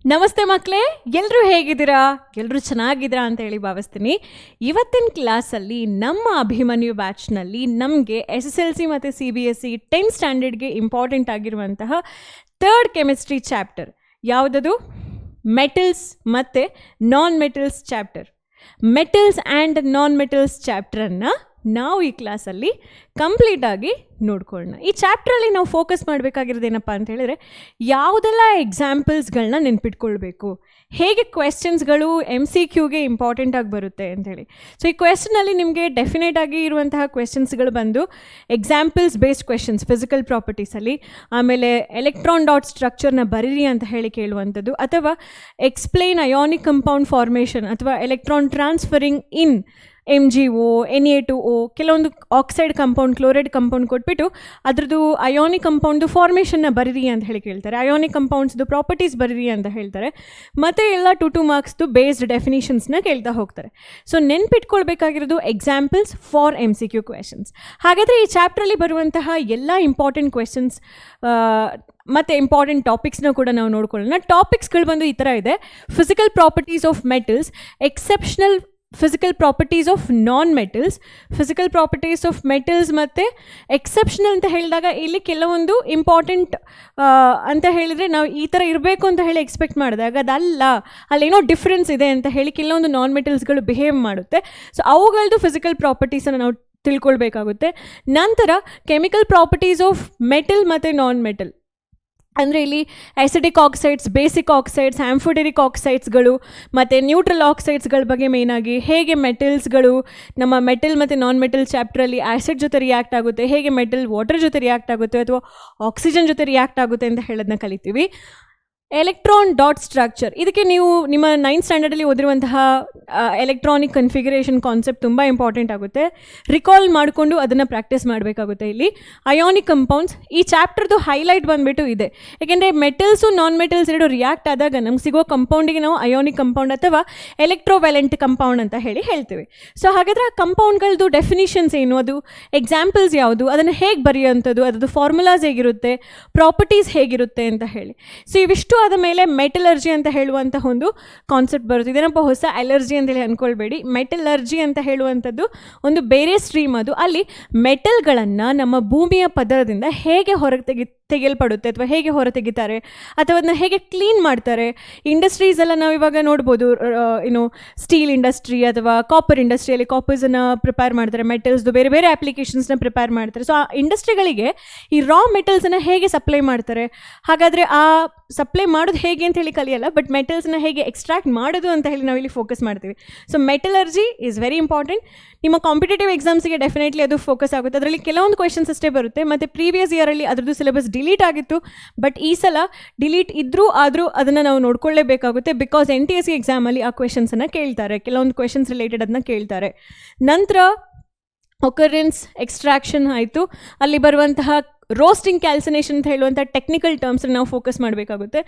ನಮಸ್ತೆ ಮಕ್ಕಳೇ, ಎಲ್ಲರೂ ಹೇಗಿದ್ದೀರಾ? ಎಲ್ಲರೂ ಚೆನ್ನಾಗಿದ್ದೀರಾ ಅಂತ ಹೇಳಿ ಭಾವಿಸ್ತೀನಿ. ಇವತ್ತಿನ ಕ್ಲಾಸಲ್ಲಿ ನಮ್ಮ ಅಭಿಮನ್ಯು ಬ್ಯಾಚ್ನಲ್ಲಿ ನಮಗೆ SSLC ಮತ್ತು CBSE 10th ಸ್ಟ್ಯಾಂಡರ್ಡ್ಗೆ ಇಂಪಾರ್ಟೆಂಟ್ ಆಗಿರುವಂತಹ 3rd ಕೆಮಿಸ್ಟ್ರಿ ಚಾಪ್ಟರ್ ಯಾವುದದು? ಮೆಟಲ್ಸ್ ಮತ್ತು non metals chapter. Metals and non metals ಚಾಪ್ಟರನ್ನು ನಾವು ಈ ಕ್ಲಾಸಲ್ಲಿ ಕಂಪ್ಲೀಟಾಗಿ ನೋಡ್ಕೊಳ್ಳೋಣ. ಈ ಚಾಪ್ಟ್ರಲ್ಲಿ ನಾವು ಫೋಕಸ್ ಮಾಡಬೇಕಾಗಿರೋದೇನಪ್ಪ ಅಂತ ಹೇಳಿದ್ರೆ, ಯಾವುದೆಲ್ಲ ಎಕ್ಸಾಂಪಲ್ಸ್ಗಳನ್ನ ನೆನ್ಪಿಟ್ಕೊಳ್ಬೇಕು, ಹೇಗೆ ಕ್ವೆಶ್ಚನ್ಸ್ಗಳು MCQಗೆ ಇಂಪಾರ್ಟೆಂಟಾಗಿ ಬರುತ್ತೆ ಅಂಥೇಳಿ. ಸೊ ಈ ಕ್ವೆಶ್ಚನಲ್ಲಿ ನಿಮಗೆ ಡೆಫಿನೆಟ್ ಆಗಿ ಇರುವಂತಹ ಕ್ವೆಶ್ಚನ್ಸ್ಗಳು ಬಂದು ಎಕ್ಸಾಂಪಲ್ಸ್ ಬೇಸ್ಡ್ ಕ್ವೆಶ್ಚನ್ಸ್ ಫಿಸಿಕಲ್ ಪ್ರಾಪರ್ಟೀಸಲ್ಲಿ, ಆಮೇಲೆ ಎಲೆಕ್ಟ್ರಾನ್ ಡಾಟ್ ಸ್ಟ್ರಕ್ಚರ್ನ ಬರೀರಿ ಅಂತ ಹೇಳಿ ಕೇಳುವಂಥದ್ದು, ಅಥವಾ ಎಕ್ಸ್ಪ್ಲೈನ್ ಅಯಾನಿಕ್ ಕಂಪೌಂಡ್ ಫಾರ್ಮೇಷನ್ ಅಥವಾ ಎಲೆಕ್ಟ್ರಾನ್ ಟ್ರಾನ್ಸ್ಫರಿಂಗ್ ಇನ್ MgO, Na2O, ಕೆಲವೊಂದು ಆಕ್ಸೈಡ್ ಕಂಪೌಂಡ್, ಕ್ಲೋರೈಡ್ ಕಂಪೌಂಡ್ ಕೊಟ್ಬಿಟ್ಟು ಅದರದ್ದು ಅಯಾನಿಕ್ ಕಂಪೌಂಡ್ದು ಫಾರ್ಮೇಷನ್ನ ಬರೀರಿ ಅಂತ ಹೇಳಿ ಕೇಳ್ತಾರೆ. ಅಯಾನಿಕ್ ಕಂಪೌಂಡ್ಸ್ದು ಪ್ರಾಪರ್ಟೀಸ್ ಬರೀರಿ ಅಂತ ಹೇಳ್ತಾರೆ. ಮತ್ತು ಎಲ್ಲ 2 ಮಾರ್ಕ್ಸ್ದು ಬೇಸ್ಡ್ ಡೆಫಿನಿಷನ್ಸ್ನ ಕೇಳ್ತಾ ಹೋಗ್ತಾರೆ. ಸೊ ನೆನ್ಪಿಟ್ಕೊಳ್ಬೇಕಾಗಿರೋದು ಎಕ್ಸಾಂಪಲ್ಸ್ ಫಾರ್ MCQ ಕ್ವೆಶನ್ಸ್. ಹಾಗಾದರೆ ಈ ಚಾಪ್ಟ್ರಲ್ಲಿ ಬರುವಂತಹ ಎಲ್ಲ ಇಂಪಾರ್ಟೆಂಟ್ ಕ್ವೆಶನ್ಸ್ ಮತ್ತು ಇಂಪಾರ್ಟೆಂಟ್ ಟಾಪಿಕ್ಸ್ನ ಕೂಡ ನಾವು ನೋಡ್ಕೊಳ್ಳೋಣ. ಟಾಪಿಕ್ಸ್ಗಳು ಬಂದು ಈ ಥರ ಇದೆ: physical properties of metals, exceptional physical properties of non metals, physical properties of metals ಮತ್ತು ಎಕ್ಸೆಪ್ಷನಲ್ ಅಂತ ಹೇಳಿದಾಗ ಇಲ್ಲಿ ಕೆಲವೊಂದು ಇಂಪಾರ್ಟೆಂಟ್ ಅಂತ ಹೇಳಿದರೆ ನಾವು ಈ ಥರ ಇರಬೇಕು ಅಂತ ಹೇಳಿ ಎಕ್ಸ್ಪೆಕ್ಟ್ ಮಾಡಿದಾಗ ಅದಲ್ಲ, ಅಲ್ಲೇನೋ ಡಿಫ್ರೆನ್ಸ್ ಇದೆ ಅಂತ ಹೇಳಿ ಕೆಲವೊಂದು ನಾನ್ ಮೆಟಲ್ಸ್ಗಳು ಬಿಹೇವ್ ಮಾಡುತ್ತೆ. ಸೊ ಅವುಗಳದ್ದು ಫಿಸಿಕಲ್ ಪ್ರಾಪರ್ಟೀಸನ್ನು ನಾವು ತಿಳ್ಕೊಳ್ಬೇಕಾಗುತ್ತೆ. ನಂತರ ಕೆಮಿಕಲ್ ಪ್ರಾಪರ್ಟೀಸ್ ಆಫ್ ಮೆಟಲ್ ಮತ್ತು ನಾನ್ ಮೆಟಲ್ ಅಂದರೆ ಇಲ್ಲಿ ಆ್ಯಸಿಡಿಕ್ ಆಕ್ಸೈಡ್ಸ್, ಬೇಸಿಕ್ ಆಕ್ಸೈಡ್ಸ್, ಆ್ಯಂಫೋಡೆರಿಕ್ ಆಕ್ಸೈಡ್ಸ್ಗಳು ಮತ್ತು ನ್ಯೂಟ್ರಲ್ ಆಕ್ಸೈಡ್ಸ್ಗಳ ಬಗ್ಗೆ ಮೇಯ್ನಾಗಿ, ಹೇಗೆ ಮೆಟಲ್ಸ್ಗಳು ನಮ್ಮ ಮೆಟಲ್ ಮತ್ತು ನಾನ್ ಮೆಟಲ್ ಚಾಪ್ಟ್ರಲ್ಲಿ ಆ್ಯಸಿಡ್ ಜೊತೆ ರಿಯಾಕ್ಟ್ ಆಗುತ್ತೆ, ಹೇಗೆ ಮೆಟಲ್ ವಾಟರ್ ಜೊತೆ ರಿಯಾಕ್ಟ್ ಆಗುತ್ತೆ ಅಥವಾ ಆಕ್ಸಿಜನ್ ಜೊತೆ ರಿಯಾಕ್ಟ್ ಆಗುತ್ತೆ ಅಂತ ಹೇಳೋದನ್ನ ಕಲಿತೀವಿ. ಎಲೆಕ್ಟ್ರಾನ್ ಡಾಟ್ ಸ್ಟ್ರಕ್ಚರ್, ಇದಕ್ಕೆ ನೀವು ನಿಮ್ಮ 9th ಸ್ಟ್ಯಾಂಡರ್ಡಲ್ಲಿ ಓದಿರುವಂತಹ ಎಲೆಕ್ಟ್ರಾನಿಕ್ ಕನ್ಫಿಗರೇಷನ್ ಕಾನ್ಸೆಪ್ಟ್ ತುಂಬ ಇಂಪಾರ್ಟೆಂಟ್ ಆಗುತ್ತೆ. ರಿಕಾಲ್ ಮಾಡಿಕೊಂಡು ಅದನ್ನು ಪ್ರಾಕ್ಟೀಸ್ ಮಾಡಬೇಕಾಗುತ್ತೆ. ಇಲ್ಲಿ ಅಯಾನಿಕ್ ಕಂಪೌಂಡ್ಸ್, ಈ ಚಾಪ್ಟರ್ದು ಹೈಲೈಟ್ ಬಂದುಬಿಟ್ಟು ಇದೆ. ಏಕೆಂದರೆ ಮೆಟಲ್ಸು ನಾನ್ ಮೆಟಲ್ಸ್ ಎರಡು ರಿಯಾಕ್ಟ್ ಆದಾಗ ನಮ್ಗೆ ಸಿಗೋ ಕಂಪೌಂಡಿಗೆ ನಾವು ಅಯಾನಿಕ್ ಕಂಪೌಂಡ್ ಅಥವಾ ಎಲೆಕ್ಟ್ರೋವ್ಯಾಲೆಂಟ್ ಕಂಪೌಂಡ್ ಅಂತ ಹೇಳ್ತೀವಿ. ಸೊ ಹಾಗಾದರೆ ಆ ಕಂಪೌಂಡ್ಗಳದ್ದು ಡೆಫಿನಿಷನ್ಸ್ ಏನು, ಅದು ಎಕ್ಸಾಂಪಲ್ಸ್ ಯಾವುದು, ಅದನ್ನು ಹೇಗೆ ಬರೆಯುವಂಥದ್ದು, ಅದರದ್ದು ಫಾರ್ಮುಲಾಸ್ ಹೇಗಿರುತ್ತೆ, ಪ್ರಾಪರ್ಟೀಸ್ ಹೇಗಿರುತ್ತೆ ಅಂತ ಹೇಳಿ. ಸೊ ಇವಿಷ್ಟು ಆದ ಮೇಲೆ ಮೆಟಲರ್ಜಿ ಅಂತ ಹೇಳುವಂಥ ಒಂದು ಕಾನ್ಸೆಪ್ಟ್ ಬರುತ್ತೆ. ಇದೇನಪ್ಪ ಹೊಸ ಅಲರ್ಜಿ ಅಂತೇಳಿ ಅಂದ್ಕೊಳ್ಬೇಡಿ. ಮೆಟಲರ್ಜಿ ಅಂತ ಹೇಳುವಂಥದ್ದು ಒಂದು ಬೇರೆ ಸ್ಟ್ರೀಮ್. ಅದು ಅಲ್ಲಿ ಮೆಟಲ್ಗಳನ್ನು ನಮ್ಮ ಭೂಮಿಯ ಪದರದಿಂದ ಹೇಗೆ ಹೊರಗೆ ತೆಗೆಯಲ್ಪಡುತ್ತೆ ಅಥವಾ ಹೇಗೆ ಹೊರ ತೆಗಿತಾರೆ ಅಥವಾ ಅದನ್ನ ಹೇಗೆ ಕ್ಲೀನ್ ಮಾಡ್ತಾರೆ. ಇಂಡಸ್ಟ್ರೀಸ್ ಎಲ್ಲ ನಾವು ಇವಾಗ ನೋಡ್ಬೋದು, ಸ್ಟೀಲ್ ಇಂಡಸ್ಟ್ರಿ ಅಥವಾ ಕಾಪರ್ ಇಂಡಸ್ಟ್ರಿಯಲ್ಲಿ ಕಾಪರ್ಸನ್ನು ಪ್ರಿಪೇರ್ ಮಾಡ್ತಾರೆ, ಮೆಟಲ್ಸ್ದು ಬೇರೆ ಬೇರೆ ಅಪ್ಲಿಕೇಶನ್ಸ್ನ ಪ್ರಿಪೇರ್ ಮಾಡ್ತಾರೆ. ಸೊ ಆ ಇಂಡಸ್ಟ್ರಿಗಳಿಗೆ ಈ ರಾ ಮೆಟಲ್ಸನ್ನು ಹೇಗೆ ಸಪ್ಲೈ ಮಾಡ್ತಾರೆ, ಹಾಗಾದರೆ ಆ ಸಪ್ಲೈ ಮಾಡೋದು ಹೇಗೆ ಅಂತ ಹೇಳಿ ಕಲಿಯಲ್ಲ, ಬಟ್ ಮೆಟಲ್ಸ್ನ ಹೇಗೆ ಎಕ್ಸ್ಟ್ರಾಕ್ಟ್ ಮಾಡೋದು ಅಂತ ಹೇಳಿ ನಾವಿಲ್ಲಿ ಫೋಕಸ್ ಮಾಡ್ತೀವಿ. So metallurgy is very important. ನಿಮ್ಮ ಕಾಂಪಿಟೇಟಿವ್ ಎಕ್ಸಾಮ್ಸ್ಗೆ ಡೆಫಿನೆಟ್ಲಿ ಅದು ಫೋಕಸ್ ಆಗುತ್ತೆ. ಅದರಲ್ಲಿ ಕೆಲವೊಂದು ಕ್ವೆಶನ್ಸ್ ಅಷ್ಟೇ ಬರುತ್ತೆ. ಮತ್ತು ಪ್ರೀವಿಯಸ್ ಇಯರಲ್ಲಿ ಅದರದ್ದು ಸಿಲೆಬಸ್ ಡಿಲೀಟ್ ಆಗಿತ್ತು, ಬಟ್ ಈ ಸಲ ಡಿಲೀಟ್ ಆದರೂ ಅದನ್ನು ನಾವು ನೋಡ್ಕೊಳ್ಳೇಬೇಕಾಗುತ್ತೆ. ಬಿಕಾಸ್ NTSC ಎಕ್ಸಾಮಲ್ಲಿ ಆ ಕ್ವೆಶನ್ಸನ್ನು ಕೇಳ್ತಾರೆ, ಕೆಲವೊಂದು ಕ್ವೆಶನ್ಸ್ ರಿಲೇಟೆಡ್ ಅದನ್ನ ಕೇಳ್ತಾರೆ. ನಂತರ ಒಕರೆನ್ಸ್, ಎಕ್ಸ್ಟ್ರಾಕ್ಷನ್ ಆಯಿತು. ಅಲ್ಲಿ ಬರುವಂತಹ ರೋಸ್ಟಿಂಗ್, ಕ್ಯಾಲ್ಸಿನೇಷನ್ ಅಂತ ಹೇಳುವಂಥ ಟೆಕ್ನಿಕಲ್ ಟರ್ಮ್ಸನ್ನು ನಾವು ಫೋಕಸ್ ಮಾಡಬೇಕಾಗುತ್ತೆ.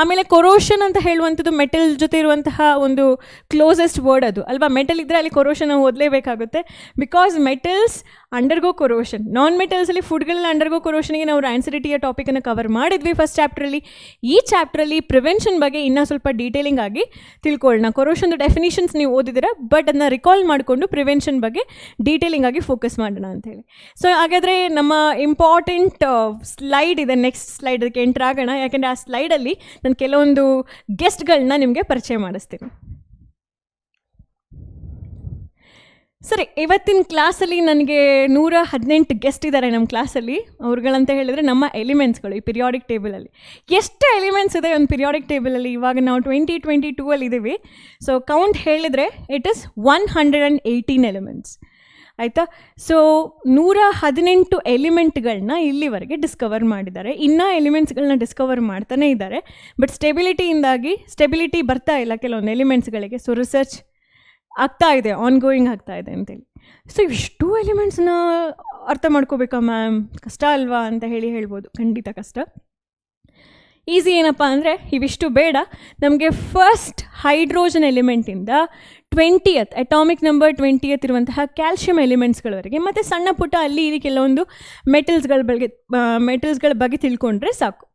ಆಮೇಲೆ ಕೊರೋಷನ್ ಅಂತ ಹೇಳುವಂಥದ್ದು ಮೆಟಲ್ ಜೊತೆ ಇರುವಂತಹ ಒಂದು ಕ್ಲೋಸೆಸ್ಟ್ ವರ್ಡ್ ಅದು ಅಲ್ವಾ. ಮೆಟಲ್ ಇದ್ದರೆ ಅಲ್ಲಿ ಕೊರೋಷನ್ ನಾವು ಓದಲೇಬೇಕಾಗುತ್ತೆ. Because metals undergo corrosion. Non ಮೆಟಲ್ಸಲ್ಲಿ ಫುಡ್ಗಳೆಲ್ಲ ಅಂಡರ್ಗೋ ಕೊರೋಷನ್ಗೆ ನಾವು ಆನ್ಸರಿಟಿಯ ಟಾಪಿಕನ್ನು ಕವರ್ ಮಾಡಿದ್ವಿ ಫಸ್ಟ್ ಚಾಪ್ಟ್ರಲ್ಲಿ. ಈ ಚಾಪ್ಟ್ರಲ್ಲಿ ಪ್ರಿವೆನ್ಷನ್ ಬಗ್ಗೆ ಇನ್ನೂ ಸ್ವಲ್ಪ ಡೀಟೇಲಿಂಗ್ ಆಗಿ ತಿಳ್ಕೊಳ್ಳೋಣ. ಕೊರೋಷನ್ದು ಡೆಫಿನಿಷನ್ಸ್ ನೀವು ಓದಿದ್ದೀರಾ, ಬಟ್ ಅದನ್ನ ರಿಕಾಲ್ ಮಾಡಿಕೊಂಡು ಪ್ರಿವೆನ್ಷನ್ ಬಗ್ಗೆ ಡೀಟೇಲಿಂಗ್ ಆಗಿ ಫೋಕಸ್ ಮಾಡೋಣ ಅಂಥೇಳಿ. ಸೊ ಹಾಗಾದರೆ ನಮ್ಮ ಇಂಪಾರ್ಟೆಂಟ್ ಸ್ಲೈಡ್ ಇದೆ, ನೆಕ್ಸ್ಟ್ ಸ್ಲೈಡ್, ಅದಕ್ಕೆ ಎಂಟರ್ ಆಗೋಣ. ಯಾಕೆಂದರೆ ಆ ಸ್ಲೈಡಲ್ಲಿ ನಾನು ಕೆಲವೊಂದು ಗೆಸ್ಟ್ಗಳನ್ನ ನಿಮಗೆ ಪರಿಚಯ ಮಾಡಿಸ್ತೀನಿ. ಸರಿ, ಇವತ್ತಿನ ಕ್ಲಾಸಲ್ಲಿ ನನಗೆ 118 ಗೆಸ್ಟ್ ಇದ್ದಾರೆ ನಮ್ಮ ಕ್ಲಾಸಲ್ಲಿ. ಅವ್ರುಗಳಂತ ಹೇಳಿದ್ರೆ ನಮ್ಮ ಎಲಿಮೆಂಟ್ಸ್ಗಳು ಈ ಪಿರಿಯಾಡಿಕ್ ಟೇಬಲಲ್ಲಿ. ಎಷ್ಟು ಎಲಿಮೆಂಟ್ಸ್ ಇದೆ ಒಂದು ಪಿರಿಯಾಡಿಕ್ ಟೇಬಲಲ್ಲಿ? ಇವಾಗ ನಾವು 2022 ಇದ್ದೀವಿ. ಸೊ ಕೌಂಟ್ ಹೇಳಿದರೆ ಇಟ್ ಇಸ್ 118 ಎಲಿಮೆಂಟ್ಸ್. ಆಯಿತಾ? ಸೊ 118 ಎಲಿಮೆಂಟ್ಗಳನ್ನ ಇಲ್ಲಿವರೆಗೆ ಡಿಸ್ಕವರ್ ಮಾಡಿದ್ದಾರೆ. ಇನ್ನೂ ಎಲಿಮೆಂಟ್ಸ್ಗಳನ್ನ ಡಿಸ್ಕವರ್ ಮಾಡ್ತಾನೇ ಇದ್ದಾರೆ, ಬಟ್ ಸ್ಟೆಬಿಲಿಟಿ ಬರ್ತಾ ಇಲ್ಲ ಕೆಲವೊಂದು ಎಲಿಮೆಂಟ್ಸ್ಗಳಿಗೆ. ಸೊ ರಿಸರ್ಚ್ ಆಗ್ತಾ ಇದೆ, ಆನ್ಗೋಯಿಂಗ್ ಆಗ್ತಾ ಇದೆ ಅಂತೇಳಿ. ಸೊ ಇಷ್ಟು ಎಲಿಮೆಂಟ್ಸ್ನ ಅರ್ಥ ಮಾಡ್ಕೋಬೇಕಾ ಮ್ಯಾಮ್, ಕಷ್ಟ ಅಲ್ವಾ ಅಂತ ಹೇಳ್ಬೋದು. ಖಂಡಿತ ಕಷ್ಟ. ಈಸಿ ಏನಪ್ಪ ಅಂದರೆ ಇವಿಷ್ಟು ಬೇಡ. ನಮಗೆ ಫಸ್ಟ್ ಹೈಡ್ರೋಜನ್ ಎಲಿಮೆಂಟಿಂದ 20th ಅಟಾಮಿಕ್ ನಂಬರ್ 20th ಇರುವಂತಹ ಕ್ಯಾಲ್ಶಿಯಂ ಎಲಿಮೆಂಟ್ಸ್ಗಳವರೆಗೆ, ಮತ್ತು ಸಣ್ಣ ಪುಟ್ಟ ಅಲ್ಲಿ ಇಲ್ಲಿ ಕೆಲವೊಂದು ಮೆಟಲ್ಸ್ಗಳ ಬಗ್ಗೆ ತಿಳ್ಕೊಂಡ್ರೆ ಸಾಕು.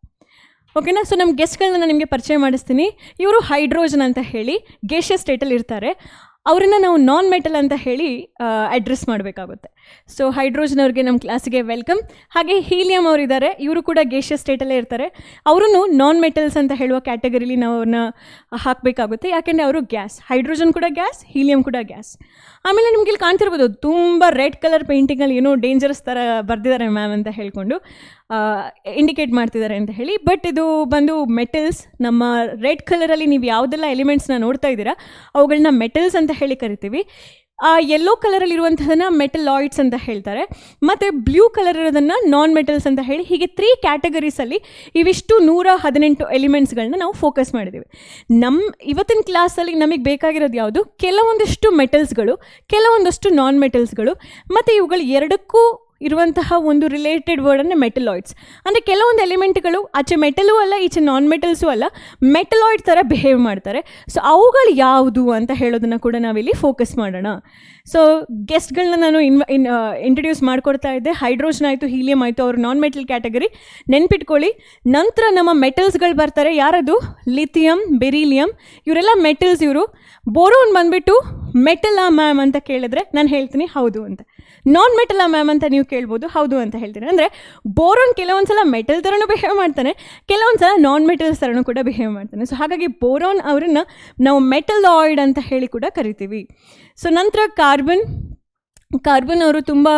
ಓಕೆನಾ. ಸೊ ನಮ್ಮ ಗೆಸ್ಟ್ಗಳನ್ನ ನಾನು ನಿಮಗೆ ಪರಿಚಯ ಮಾಡಿಸ್ತೀನಿ. ಇವರು ಹೈಡ್ರೋಜನ್ ಅಂತ ಹೇಳಿ ಗೇಷಿಯಸ್ ಸ್ಟೇಟಲ್ಲಿ ಇರ್ತಾರೆ. ಅವರನ್ನು ನಾವು ನಾನ್ ಮೆಟಲ್ ಅಂತ ಹೇಳಿ ಅಡ್ರೆಸ್ ಮಾಡಬೇಕಾಗುತ್ತೆ. ಸೊ ಹೈಡ್ರೋಜನ್ ಅವ್ರಿಗೆ ನಮ್ಮ ಕ್ಲಾಸಿಗೆ ವೆಲ್ಕಮ್. ಹಾಗೆ ಹೀಲಿಯಂ ಅವರಿದ್ದಾರೆ, ಇವರು ಕೂಡ ಗೇಷಿಯಸ್ ಸ್ಟೇಟಲ್ಲೇ ಇರ್ತಾರೆ. ಅವರು ನಾನ್ ಮೆಟಲ್ಸ್ ಅಂತ ಹೇಳುವ ಕ್ಯಾಟಗರಿಲಿ ನಾವು ಅವ್ರನ್ನ ಹಾಕಬೇಕಾಗುತ್ತೆ, ಯಾಕೆಂದರೆ ಅವರು ಗ್ಯಾಸ್. ಹೈಡ್ರೋಜನ್ ಕೂಡ ಗ್ಯಾಸ್, ಹೀಲಿಯಂ ಕೂಡ ಗ್ಯಾಸ್. ಆಮೇಲೆ ನಿಮ್ಗೆ ಇಲ್ಲಿ ಕಾಣ್ತಿರ್ಬೋದು ತುಂಬ ರೆಡ್ ಕಲರ್ ಪೇಂಟಿಂಗಲ್ಲಿ ಏನೋ ಡೇಂಜರಸ್ ಥರ ಬರೆದಿದ್ದಾರೆ ಮ್ಯಾಮ್ ಅಂತ ಹೇಳ್ಕೊಂಡು ಇಂಡಿಕೇಟ್ ಮಾಡ್ತಿದ್ದಾರೆ ಅಂತ ಹೇಳಿ. ಬಟ್ ಇದು ಬಂದು ಮೆಟಲ್ಸ್. ನಮ್ಮ ರೆಡ್ ಕಲರಲ್ಲಿ ನೀವು ಯಾವುದೆಲ್ಲ ಎಲಿಮೆಂಟ್ಸ್ನ ನೋಡ್ತಾ ಇದ್ದೀರಾ ಅವುಗಳನ್ನ ಮೆಟಲ್ಸ್ ಅಂತ ಹೇಳಿ ಕರಿತೀವಿ. ಯೆಲ್ಲೋ ಕಲರಲ್ಲಿರುವಂಥದ್ದನ್ನು ಮೆಟಲಾಯ್ಡ್ಸ್ ಅಂತ ಹೇಳ್ತಾರೆ, ಮತ್ತು ಬ್ಲೂ ಕಲರ್ ಇರೋದನ್ನು ನಾನ್ ಮೆಟಲ್ಸ್ ಅಂತ ಹೇಳಿ. ಹೀಗೆ 3 ಕ್ಯಾಟಗರೀಸಲ್ಲಿ ಇವಿಷ್ಟು 118 ಎಲಿಮೆಂಟ್ಸ್ಗಳನ್ನ ನಾವು ಫೋಕಸ್ ಮಾಡಿದ್ದೀವಿ. ಇವತ್ತಿನ ಕ್ಲಾಸಲ್ಲಿ ನಮಗೆ ಬೇಕಾಗಿರೋದು ಯಾವುದು? ಕೆಲವೊಂದಿಷ್ಟು ಮೆಟಲ್ಸ್ಗಳು, ಕೆಲವೊಂದಷ್ಟು ನಾನ್ ಮೆಟಲ್ಸ್ಗಳು, ಮತ್ತು ಇವುಗಳು ಎರಡಕ್ಕೂ ಇರುವಂತಹ ಒಂದು ರಿಲೇಟೆಡ್ ವರ್ಡನ್ನು ಮೆಟಲಾಯ್ಡ್ಸ್. ಅಂದರೆ ಕೆಲವೊಂದು ಎಲಿಮೆಂಟ್ಗಳು ಆಚೆ ಮೆಟಲು ಅಲ್ಲ, ಈಚೆ ನಾನ್ ಮೆಟಲ್ಸು ಅಲ್ಲ, ಮೆಟಲಾಯ್ಡ್ ಥರ ಬಿಹೇವ್ ಮಾಡ್ತಾರೆ. ಸೊ ಅವುಗಳು ಯಾವುದು ಅಂತ ಹೇಳೋದನ್ನು ಕೂಡ ನಾವಿಲ್ಲಿ ಫೋಕಸ್ ಮಾಡೋಣ. ಸೊ ಗೆಸ್ಟ್ಗಳನ್ನ ನಾನು ಇಂಟ್ರಡ್ಯೂಸ್ ಮಾಡ್ಕೊಡ್ತಾ ಇದ್ದೆ. ಹೈಡ್ರೋಜನ್ ಆಯಿತು, ಹೀಲಿಯಂ ಆಯಿತು, ಅವರು ನಾನ್ ಮೆಟಲ್ ಕ್ಯಾಟಗರಿ ನೆನ್ಪಿಟ್ಕೊಳ್ಳಿ. ನಂತರ ನಮ್ಮ ಮೆಟಲ್ಸ್ಗಳು ಬರ್ತಾರೆ. ಯಾರದು? ಲಿಥಿಯಂ, ಬೆರಿಲಿಯಂ, ಇವರೆಲ್ಲ ಮೆಟಲ್ಸ್. ಇವರು ಬೋರೋನ್ ಬಂದುಬಿಟ್ಟು ಮೆಟಲಾ ಮ್ಯಾಮ್ ಅಂತ ಕೇಳಿದ್ರೆ ನಾನು ಹೇಳ್ತೀನಿ ಹೌದು ಅಂತ. ನಾನ್ ಮೆಟಲಾ ಮ್ಯಾಮ್ ಅಂತ ನೀವು ಕೇಳ್ಬೋದು, ಹೌದು ಅಂತ ಹೇಳ್ತೀನಿ. ಅಂದರೆ ಬೋರೋನ್ ಕೆಲವೊಂದು ಸಲ ಮೆಟಲ್ ಥರನೂ ಬಿಹೇವ್ ಮಾಡ್ತಾನೆ, ಕೆಲವೊಂದು ಸಲ ನಾನ್ ಮೆಟಲ್ಸ್ ಥರನೂ ಕೂಡ ಬಿಹೇವ್ ಮಾಡ್ತಾನೆ. ಸೊ ಹಾಗಾಗಿ ಬೋರೋನ್ ಅವರನ್ನು ನಾವು ಮೆಟಲಾಯ್ಡ್ ಅಂತ ಹೇಳಿ ಕೂಡ ಕರಿತೀವಿ. ಸೊ ನಂತರ ಕಾರ್ಬನ್ ಅವರು ತುಂಬ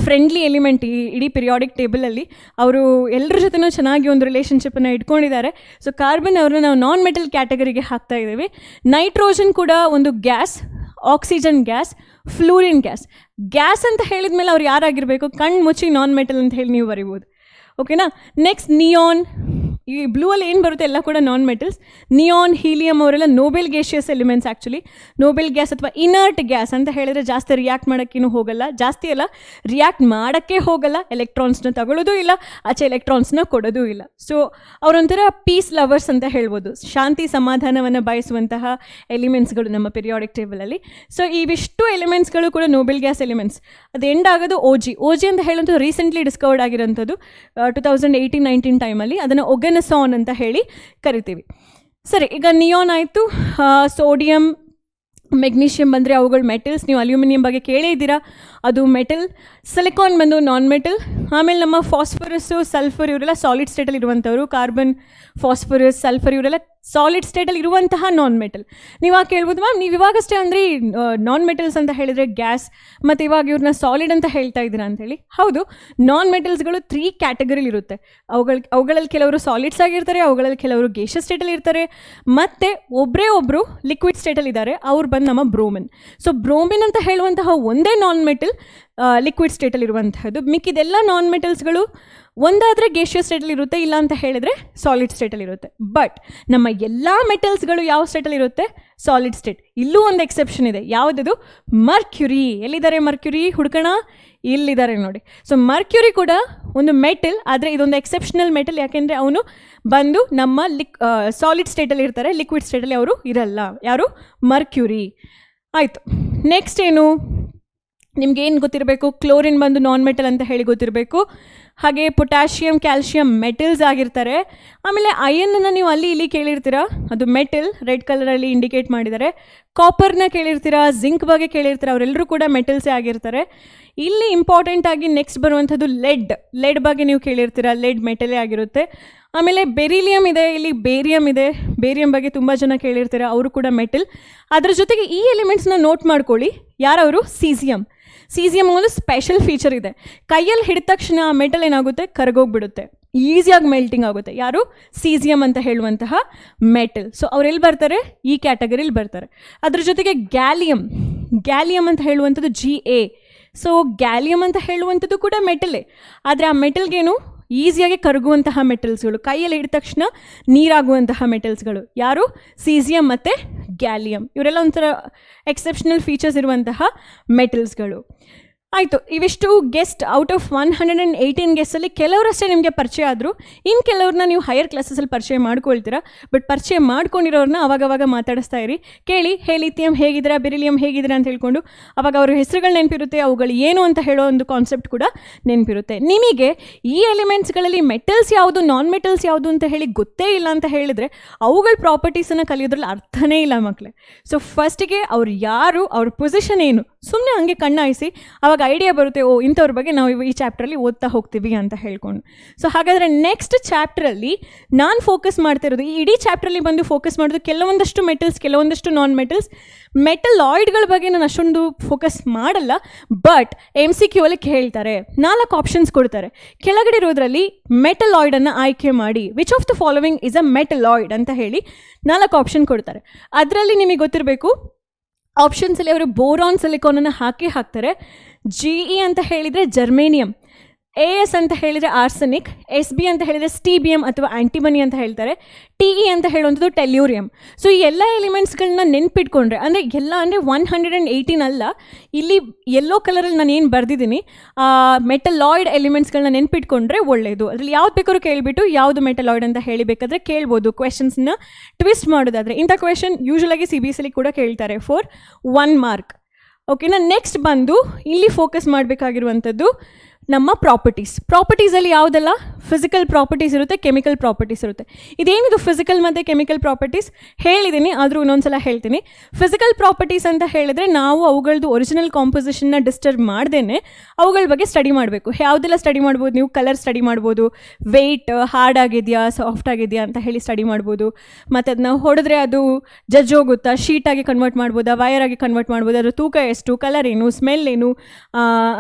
ಫ್ರೆಂಡ್ಲಿ ಎಲಿಮೆಂಟ್ ಇಡೀ ಪಿರಿಯಾಡಿಕ್ ಟೇಬಲಲ್ಲಿ. ಅವರು ಎಲ್ಲರ ಜೊತೆನೂ ಚೆನ್ನಾಗಿ ಒಂದು ರಿಲೇಷನ್ಶಿಪ್ಪನ್ನು ಇಟ್ಕೊಂಡಿದ್ದಾರೆ. ಸೊ ಕಾರ್ಬನ್ ಅವ್ರನ್ನ ನಾವು ನಾನ್ ಮೆಟಲ್ ಕ್ಯಾಟಗರಿಗೆ ಹಾಕ್ತಾ ಇದ್ದೀವಿ. ನೈಟ್ರೋಜನ್ ಕೂಡ ಒಂದು gas, oxygen gas, fluorine gas ಅಂತ ಹೇಳಿದ ಮೇಲೆ ಅವ್ರು ಯಾರಾಗಿರಬೇಕು? ಕಣ್ಣು ಮುಚ್ಚಿ ನಾನ್ ಮೆಟಲ್ ಅಂತ ಹೇಳಿ ನೀವು ಬರಿಬೋದು. ಓಕೆನಾ. ನೆಕ್ಸ್ಟ್ ನಿಯಾನ್, ಈ ಬ್ಲೂ ಅಲ್ಲಿ ಏನು ಬರುತ್ತೆ ಎಲ್ಲ ಕೂಡ ನಾನ್ ಮೆಟಲ್ಸ್. ನಿಯಾನ್, ಹೀಲಿಯಂ ಅವರೆಲ್ಲ Nobel gaseous elements. Actually Nobel gas ಅಥವಾ ಇನರ್ಟ್ ಗ್ಯಾಸ್ ಅಂತ ಹೇಳಿದರೆ ಜಾಸ್ತಿ ರಿಯಾಕ್ಟ್ ಮಾಡೋಕ್ಕೇನು ಹೋಗಲ್ಲ, ಜಾಸ್ತಿ ಅಲ್ಲ ರಿಯಾಕ್ಟ್ ಮಾಡೋಕ್ಕೆ ಹೋಗಲ್ಲ, ಎಲೆಕ್ಟ್ರಾನ್ಸ್ನ ತಗೊಳ್ಳೋದು ಇಲ್ಲ, ಆಚೆ ಎಲೆಕ್ಟ್ರಾನ್ಸ್ನ ಕೊಡೋದು ಇಲ್ಲ. ಸೊ ಅವರೊಂಥರ ಪೀಸ್ ಲವರ್ಸ್ ಅಂತ ಹೇಳ್ಬೋದು, ಶಾಂತಿ ಸಮಾಧಾನವನ್ನು ಬಯಸುವಂತಹ ಎಲಿಮೆಂಟ್ಸ್ಗಳು ನಮ್ಮ ಪಿರಿಯಾಡಿಕ್ ಟೇಬಲಲ್ಲಿ. ಸೊ ಇವಿಷ್ಟು ಎಲಿಮೆಂಟ್ಸ್ಗಳು ಕೂಡ ನೋಬೆಲ್ ಗ್ಯಾಸ್ ಎಲಿಮೆಂಟ್ಸ್. ಅದು ಎಂಡ್ ಆಗೋದು ಓ ಜಿ ಅಂತ ಹೇಳೋದು ರೀಸೆಂಟ್ಲಿ ಡಿಸ್ಕವರ್ಡ್ ಆಗಿರೋಂಥದ್ದು 2018-19 ಟೈಮಲ್ಲಿ. ಅದನ್ನು ಒಗನಸಾನ್ ಅಂತ ಹೇಳಿ ಕರಿತೀವಿ. ಸರಿ, ಈಗ ನಿಯಾನ್ ಆಯಿತು. ಸೋಡಿಯಂ, ಮೆಗ್ನೀಷಿಯಂ ಬಂದರೆ ಅವುಗಳು ಮೆಟಲ್ಸ್. ನೀವು ಅಲ್ಯೂಮಿನಿಯಂ ಬಗ್ಗೆ ಕೇಳೇ ಇದ್ದೀರಾ, ಅದು ಮೆಟಲ್. ಸಿಲಿಕಾನ್ ಬಂದು ನಾನ್ ಮೆಟಲ್. ಆಮೇಲೆ ನಮ್ಮ ಫಾಸ್ಫರಸ್ಸು, ಸಲ್ಫರ್ ಇವರೆಲ್ಲ ಸಾಲಿಡ್ ಸ್ಟೇಟಲ್ಲಿ ಇರುವಂಥವ್ರು. ಕಾರ್ಬನ್, ಫಾಸ್ಫರಸ್, ಸಲ್ಫರ್ ಇವರೆಲ್ಲ ಸಾಲಿಡ್ ಸ್ಟೇಟಲ್ಲಿ ಇರುವಂತಹ ನಾನ್ ಮೆಟಲ್. ನೀವು ಕೇಳ್ಬೋದು ಮ್ಯಾಮ್ ನೀವು ಇವಾಗಷ್ಟೇ ಅಂದರೆ ನಾನ್ ಮೆಟಲ್ಸ್ ಅಂತ ಹೇಳಿದರೆ ಗ್ಯಾಸ್, ಮತ್ತು ಇವಾಗ ಇವ್ರನ್ನ ಸಾಲಿಡ್ ಅಂತ ಹೇಳ್ತಾ ಇದ್ದೀರಾ ಅಂತೇಳಿ. ಹೌದು, ನಾನ್ ಮೆಟಲ್ಸ್ಗಳು 3 ಕ್ಯಾಟಗರಿಲಿ ಇರುತ್ತೆ. ಅವುಗಳಲ್ಲಿ ಕೆಲವರು ಸಾಲಿಡ್ಸ್ ಆಗಿರ್ತಾರೆ, ಅವುಗಳಲ್ಲಿ ಕೆಲವರು ಗೇಷಿಯಸ್ ಸ್ಟೇಟಲ್ಲಿ ಇರ್ತಾರೆ, ಮತ್ತು ಒಬ್ಬರು ಲಿಕ್ವಿಡ್ ಸ್ಟೇಟಲ್ಲಿ ಇದ್ದಾರೆ, ಅವ್ರು ಬಂದು ನಮ್ಮ ಬ್ರೋಮಿನ್. ಸೊ ಬ್ರೋಮಿನ್ ಅಂತ ಹೇಳುವಂತಹ ಒಂದೇ ನಾನ್ ಮೆಟಲ್ ಲಿಕ್ವಿಡ್ ಸ್ಟೇಟಲ್ಲಿ ಇರುವಂತಹದ್ದು. ಮಿಕ್ಕಿದೆಲ್ಲ ನಾನ್ ಮೆಟಲ್ಸ್ಗಳು ಒಂದಾದರೆ ಗೇಷಿಯಸ್ ಸ್ಟೇಟಲ್ಲಿ ಇರುತ್ತೆ, ಇಲ್ಲ ಅಂತ ಹೇಳಿದರೆ ಸಾಲಿಡ್ ಸ್ಟೇಟಲ್ಲಿ ಇರುತ್ತೆ. ಬಟ್ ನಮ್ಮ ಎಲ್ಲ ಮೆಟಲ್ಸ್ಗಳು ಯಾವ ಸ್ಟೇಟಲ್ಲಿ ಇರುತ್ತೆ? Solid state. ಇಲ್ಲೂ ಒಂದು ಎಕ್ಸೆಪ್ಷನ್ ಇದೆ. ಯಾವುದದು? ಮರ್ಕ್ಯುರಿ. ಎಲ್ಲಿದ್ದಾರೆ ಮರ್ಕ್ಯುರಿ? ಹುಡ್ಕೋಣ, ಇಲ್ಲಿದ್ದಾರೆ ನೋಡಿ. ಸೊ ಮರ್ಕ್ಯುರಿ ಕೂಡ ಒಂದು ಮೆಟಲ್, ಆದರೆ ಇದೊಂದು ಎಕ್ಸೆಪ್ಷನಲ್ ಮೆಟಲ್. ಯಾಕೆಂದರೆ ಅವನು ಬಂದು ನಮ್ಮ ಸಾಲಿಡ್ ಸ್ಟೇಟಲ್ಲಿ ಇರ್ತಾರೆ, ಲಿಕ್ವಿಡ್ ಸ್ಟೇಟಲ್ಲಿ ಅವರು ಇರಲ್ಲ. ಯಾರು? ಮರ್ಕ್ಯುರಿ. ಆಯಿತು. ನೆಕ್ಸ್ಟ್ ಏನು ನಿಮ್ಗೇನು ಗೊತ್ತಿರಬೇಕು? ಕ್ಲೋರಿನ್ ಬಂದು ನಾನ್ ಮೆಟಲ್ ಅಂತ ಹೇಳಿ ಗೊತ್ತಿರಬೇಕು. ಹಾಗೆ ಪೊಟ್ಯಾಷಿಯಮ್, ಕ್ಯಾಲ್ಶಿಯಂ ಮೆಟಲ್ಸ್ ಆಗಿರ್ತಾರೆ. ಆಮೇಲೆ ಅಯನ್ನ ನೀವು ಅಲ್ಲಿ ಇಲ್ಲಿ ಕೇಳಿರ್ತೀರಾ, ಅದು ಮೆಟಲ್, ರೆಡ್ ಕಲರಲ್ಲಿ ಇಂಡಿಕೇಟ್ ಮಾಡಿದ್ದಾರೆ. ಕಾಪರ್ನ ಕೇಳಿರ್ತೀರಾ, ಜಿಂಕ್ ಬಗ್ಗೆ ಕೇಳಿರ್ತೀರ, ಅವರೆಲ್ಲರೂ ಕೂಡ ಮೆಟಲ್ಸೇ ಆಗಿರ್ತಾರೆ. ಇಲ್ಲಿ ಇಂಪಾರ್ಟೆಂಟ್ ಆಗಿ ನೆಕ್ಸ್ಟ್ ಬರುವಂಥದ್ದು ಲೆಡ್ ಬಗ್ಗೆ ನೀವು ಕೇಳಿರ್ತೀರಾ, ಲೆಡ್ ಮೆಟಲೇ ಆಗಿರುತ್ತೆ. ಆಮೇಲೆ ಬೆರಿಲಿಯಂ ಇದೆ, ಇಲ್ಲಿ ಬೇರಿಯಂ ಇದೆ. ಬೇರಿಯಂ ಬಗ್ಗೆ ತುಂಬ ಜನ ಕೇಳಿರ್ತೀರ, ಅವರು ಕೂಡ ಮೆಟಲ್. ಅದರ ಜೊತೆಗೆ ಈ ಎಲಿಮೆಂಟ್ಸ್ನ ನೋಟ್ ಮಾಡ್ಕೊಳ್ಳಿ. ಯಾರವರು? ಸೀಸಿಯಂ ಒಂದು ಸ್ಪೆಷಲ್ ಫೀಚರ್ ಇದೆ. ಕೈಯಲ್ಲಿ ಹಿಡಿದ ತಕ್ಷಣ ಆ ಮೆಟಲ್ ಏನಾಗುತ್ತೆ? ಕರಗೋಗ್ಬಿಡುತ್ತೆ, ಈಸಿಯಾಗಿ ಮೆಲ್ಟಿಂಗ್ ಆಗುತ್ತೆ. ಯಾರು? ಸೀಸಿಯಂ ಅಂತ ಹೇಳುವಂತಹ ಮೆಟಲ್. ಸೊ ಅವರೆಲ್ಲಿ ಬರ್ತಾರೆ? ಈ ಕ್ಯಾಟಗರಿಲಿ ಬರ್ತಾರೆ. ಅದ್ರ ಜೊತೆಗೆ ಗ್ಯಾಲಿಯಂ ಅಂತ ಹೇಳುವಂಥದ್ದು GA. ಸೊ ಗ್ಯಾಲಿಯಂ ಅಂತ ಹೇಳುವಂಥದ್ದು ಕೂಡ ಮೆಟಲೇ, ಆದರೆ ಆ ಮೆಟಲ್ಗೇನು ಈಸಿಯಾಗಿ ಕರಗುವಂತಹ ಮೆಟಲ್ಸ್ಗಳು, ಕೈಯಲ್ಲಿ ಹಿಡಿದ ತಕ್ಷಣ ನೀರಾಗುವಂತಹ ಮೆಟಲ್ಸ್ಗಳು. ಯಾರು? ಸೀಸಿಯಂ ಮತ್ತು ಗ್ಯಾಲಿಯಂ. ಇವರೆಲ್ಲ ಒಂಥರ ಎಕ್ಸೆಪ್ಷನಲ್ ಫೀಚರ್ಸ್ ಇರುವಂತಹ ಮೆಟಲ್ಸ್ಗಳು. ಆಯಿತು, ಇವಿಷ್ಟು ಗೆಸ್ಟ್ ಔಟ್ ಆಫ್ 118 ಗೆಸ್ಟಲ್ಲಿ ಕೆಲವರಷ್ಟೇ ನಿಮಗೆ ಪರಿಚಯ ಆದರು. ಇನ್ನು ಕೆಲವ್ರನ್ನ ನೀವು ಹೈಯರ್ ಕ್ಲಾಸಸಲ್ಲಿ ಪರಿಚಯ ಮಾಡ್ಕೊಳ್ತೀರಾ. ಬಟ್ ಪರಿಚಯ ಮಾಡ್ಕೊಂಡಿರೋರನ್ನ ಅವಾಗವಾಗ ಮಾತಾಡಿಸ್ತಾ ಇರಿ. ಕೇಳಿ, ಹೇ ಲಿಥಿಯಂ ಹೇಗಿದ್ದೀರಾ, ಬೆರಿಲಿಯಂ ಹೇಗಿದ್ದೀರಾ ಅಂತ ಹೇಳ್ಕೊಂಡು ಅವಾಗ ಅವ್ರ ಹೆಸರುಗಳು ನೆನಪಿರುತ್ತೆ, ಅವುಗಳು ಏನು ಅಂತ ಹೇಳೋ ಒಂದು ಕಾನ್ಸೆಪ್ಟ್ ಕೂಡ ನೆನಪಿರುತ್ತೆ. ನಿಮಗೆ ಈ ಎಲಿಮೆಂಟ್ಸ್ಗಳಲ್ಲಿ ಮೆಟಲ್ಸ್ ಯಾವುದು, ನಾನ್ ಮೆಟಲ್ಸ್ ಯಾವುದು ಅಂತ ಹೇಳಿ ಗೊತ್ತೇ ಇಲ್ಲ ಅಂತ ಹೇಳಿದರೆ ಅವುಗಳ ಪ್ರಾಪರ್ಟೀಸನ್ನು ಕಲಿಯೋದ್ರಲ್ಲಿ ಅರ್ಥನೇ ಇಲ್ಲ ಮಕ್ಕಳೇ. ಸೊ ಫಸ್ಟಿಗೆ ಅವ್ರು ಯಾರು, ಅವ್ರ ಪೊಸಿಷನ್ ಏನು, ಸುಮ್ಮನೆ ಹಂಗೆ ಕಣ್ಣಾಯಿಸಿ ಅವಾಗ ಐಡಿಯಾ ಬರುತ್ತೆ, ಓ ಇಂಥವ್ರ ಬಗ್ಗೆ ನಾವು ಈ ಚಾಪ್ಟ್ರಲ್ಲಿ ಓದ್ತಾ ಹೋಗ್ತೀವಿ ಅಂತ ಹೇಳ್ಕೊಂಡು. ಸೊ ಹಾಗಾದರೆ ನೆಕ್ಸ್ಟ್ ಚಾಪ್ಟ್ರಲ್ಲಿ ನಾನು ಫೋಕಸ್ ಮಾಡ್ತಿರೋದು, ಈ ಇಡೀ ಚಾಪ್ಟ್ರಲ್ಲಿ ಬಂದು ಫೋಕಸ್ ಮಾಡೋದು ಕೆಲವೊಂದಷ್ಟು ಮೆಟಲ್ಸ್, ಕೆಲವೊಂದಷ್ಟು ನಾನ್ ಮೆಟಲ್ಸ್. ಮೆಟಲಾಯ್ಡ್ಗಳ ಬಗ್ಗೆ ನಾನು ಅಷ್ಟೊಂದು ಫೋಕಸ್ ಮಾಡಲ್ಲ. ಬಟ್ MCQ ಅಲ್ಲಿ ಕೇಳ್ತಾರೆ, 4 ಆಪ್ಷನ್ಸ್ ಕೊಡ್ತಾರೆ. ಕೆಳಗಡೆ ಇರೋದ್ರಲ್ಲಿ ಮೆಟಲಾಯ್ಡನ್ನು ಆಯ್ಕೆ ಮಾಡಿ, which of the following is a metalloid ಅಂತ ಹೇಳಿ 4 ಆಪ್ಷನ್ ಕೊಡ್ತಾರೆ. ಅದರಲ್ಲಿ ನಿಮಗೆ ಗೊತ್ತಿರಬೇಕು, ಆಪ್ಷನ್ಸಲ್ಲಿ ಅವರು ಬೋರಾನ್ ಸಿಲಿಕಾನನ್ನು ಹಾಕ್ತಾರೆ. GE ಅಂತ ಹೇಳಿದರೆ ಜರ್ಮೇನಿಯಂ, AS ಅಂತ ಹೇಳಿದರೆ ಆರ್ಸೆನಿಕ್, SB ಅಂತ ಹೇಳಿದರೆ ಸ್ಟೀಬಿಯಂ ಅಥವಾ ಆ್ಯಂಟಿಮನಿ ಅಂತ ಹೇಳ್ತಾರೆ, TE ಅಂತ ಹೇಳುವಂಥದ್ದು ಟೆಲ್ಯೂರಿಯಂ. ಸೊ ಈ ಎಲ್ಲ ಎಲಿಮೆಂಟ್ಸ್ಗಳನ್ನ ನೆನ್ಪಿಟ್ಕೊಂಡ್ರೆ, ಅಂದರೆ ಎಲ್ಲ ಅಂದರೆ 118 ಅಲ್ಲ, ಇಲ್ಲಿ ಯೆಲ್ಲೋ ಕಲರಲ್ಲಿ ನಾನು ಏನು ಬರೆದಿದ್ದೀನಿ ಮೆಟಲಾಯ್ಡ್ ಎಲಿಮೆಂಟ್ಸ್ಗಳನ್ನ ನೆನ್ಪಿಟ್ಕೊಂಡ್ರೆ ಒಳ್ಳೆಯದು. ಅದರಲ್ಲಿ ಯಾವ್ದು ಬೇಕಾದ್ರೂ ಕೇಳಿಬಿಟ್ಟು ಯಾವುದು ಮೆಟಲಾಯ್ಡ್ ಅಂತ ಹೇಳಿಬೇಕಾದ್ರೆ ಕೇಳ್ಬೋದು. ಕ್ವೆಶನ್ಸ್ನ ಟ್ವಿಸ್ಟ್ ಮಾಡೋದಾದರೆ ಇಂಥ ಕ್ವೆಶನ್ ಯೂಶ್ವಲಾಗಿ CBSE ಕೂಡ ಕೇಳ್ತಾರೆ ಫಾರ್ 1 ಮಾರ್ಕ್. ಓಕೆನಾ. ನೆಕ್ಸ್ಟ್ ಬಂದು ಇಲ್ಲಿ ಫೋಕಸ್ ಮಾಡಬೇಕಾಗಿರುವಂಥದ್ದು ನಮ್ಮ ಪ್ರಾಪರ್ಟೀಸಲ್ಲಿ ಯಾವುದೆಲ್ಲ ಫಿಸಿಕಲ್ ಪ್ರಾಪರ್ಟೀಸ್ ಇರುತ್ತೆ, ಕೆಮಿಕಲ್ ಪ್ರಾಪರ್ಟೀಸ್ ಇರುತ್ತೆ. ಇದೇನಿದು ಫಿಸಿಕಲ್ ಮತ್ತು ಕೆಮಿಕಲ್ ಪ್ರಾಪರ್ಟೀಸ್ ಹೇಳಿದ್ದೀನಿ, ಆದರೂ ಇನ್ನೊಂದ್ಸಲ ಹೇಳ್ತೀನಿ. ಫಿಸಿಕಲ್ ಪ್ರಾಪರ್ಟೀಸ್ ಅಂತ ಹೇಳಿದ್ರೆ ನಾವು ಅವುಗಳದ್ದು ಒರಿಜಿನಲ್ ಕಾಂಪೋಸಿಷನ್ನ ಡಿಸ್ಟರ್ಬ್ ಮಾಡ್ದೇನೆ ಅವುಗಳ ಬಗ್ಗೆ ಸ್ಟಡಿ ಮಾಡಬೇಕು. ಯಾವುದೆಲ್ಲ ಸ್ಟಡಿ ಮಾಡ್ಬೋದು ನೀವು? ಕಲರ್ ಸ್ಟಡಿ ಮಾಡ್ಬೋದು, ವೆಯ್ಟ್, ಹಾರ್ಡ್ ಆಗಿದೆಯಾ ಸಾಫ್ಟ್ ಆಗಿದೆಯಾ ಅಂತ ಹೇಳಿ ಸ್ಟಡಿ ಮಾಡ್ಬೋದು. ಮತ್ತು ಅದನ್ನ ಹೊಡೆದ್ರೆ ಅದು ಜಜ್ಜೋಗುತ್ತಾ, ಶೀಟಾಗಿ ಕನ್ವರ್ಟ್ ಮಾಡ್ಬೋದಾ, ವೈರಾಗಿ ಕನ್ವರ್ಟ್ ಮಾಡ್ಬೋದು, ಅದ್ರ ತೂಕ ಎಷ್ಟು, ಕಲರ್ ಏನು, ಸ್ಮೆಲ್ ಏನು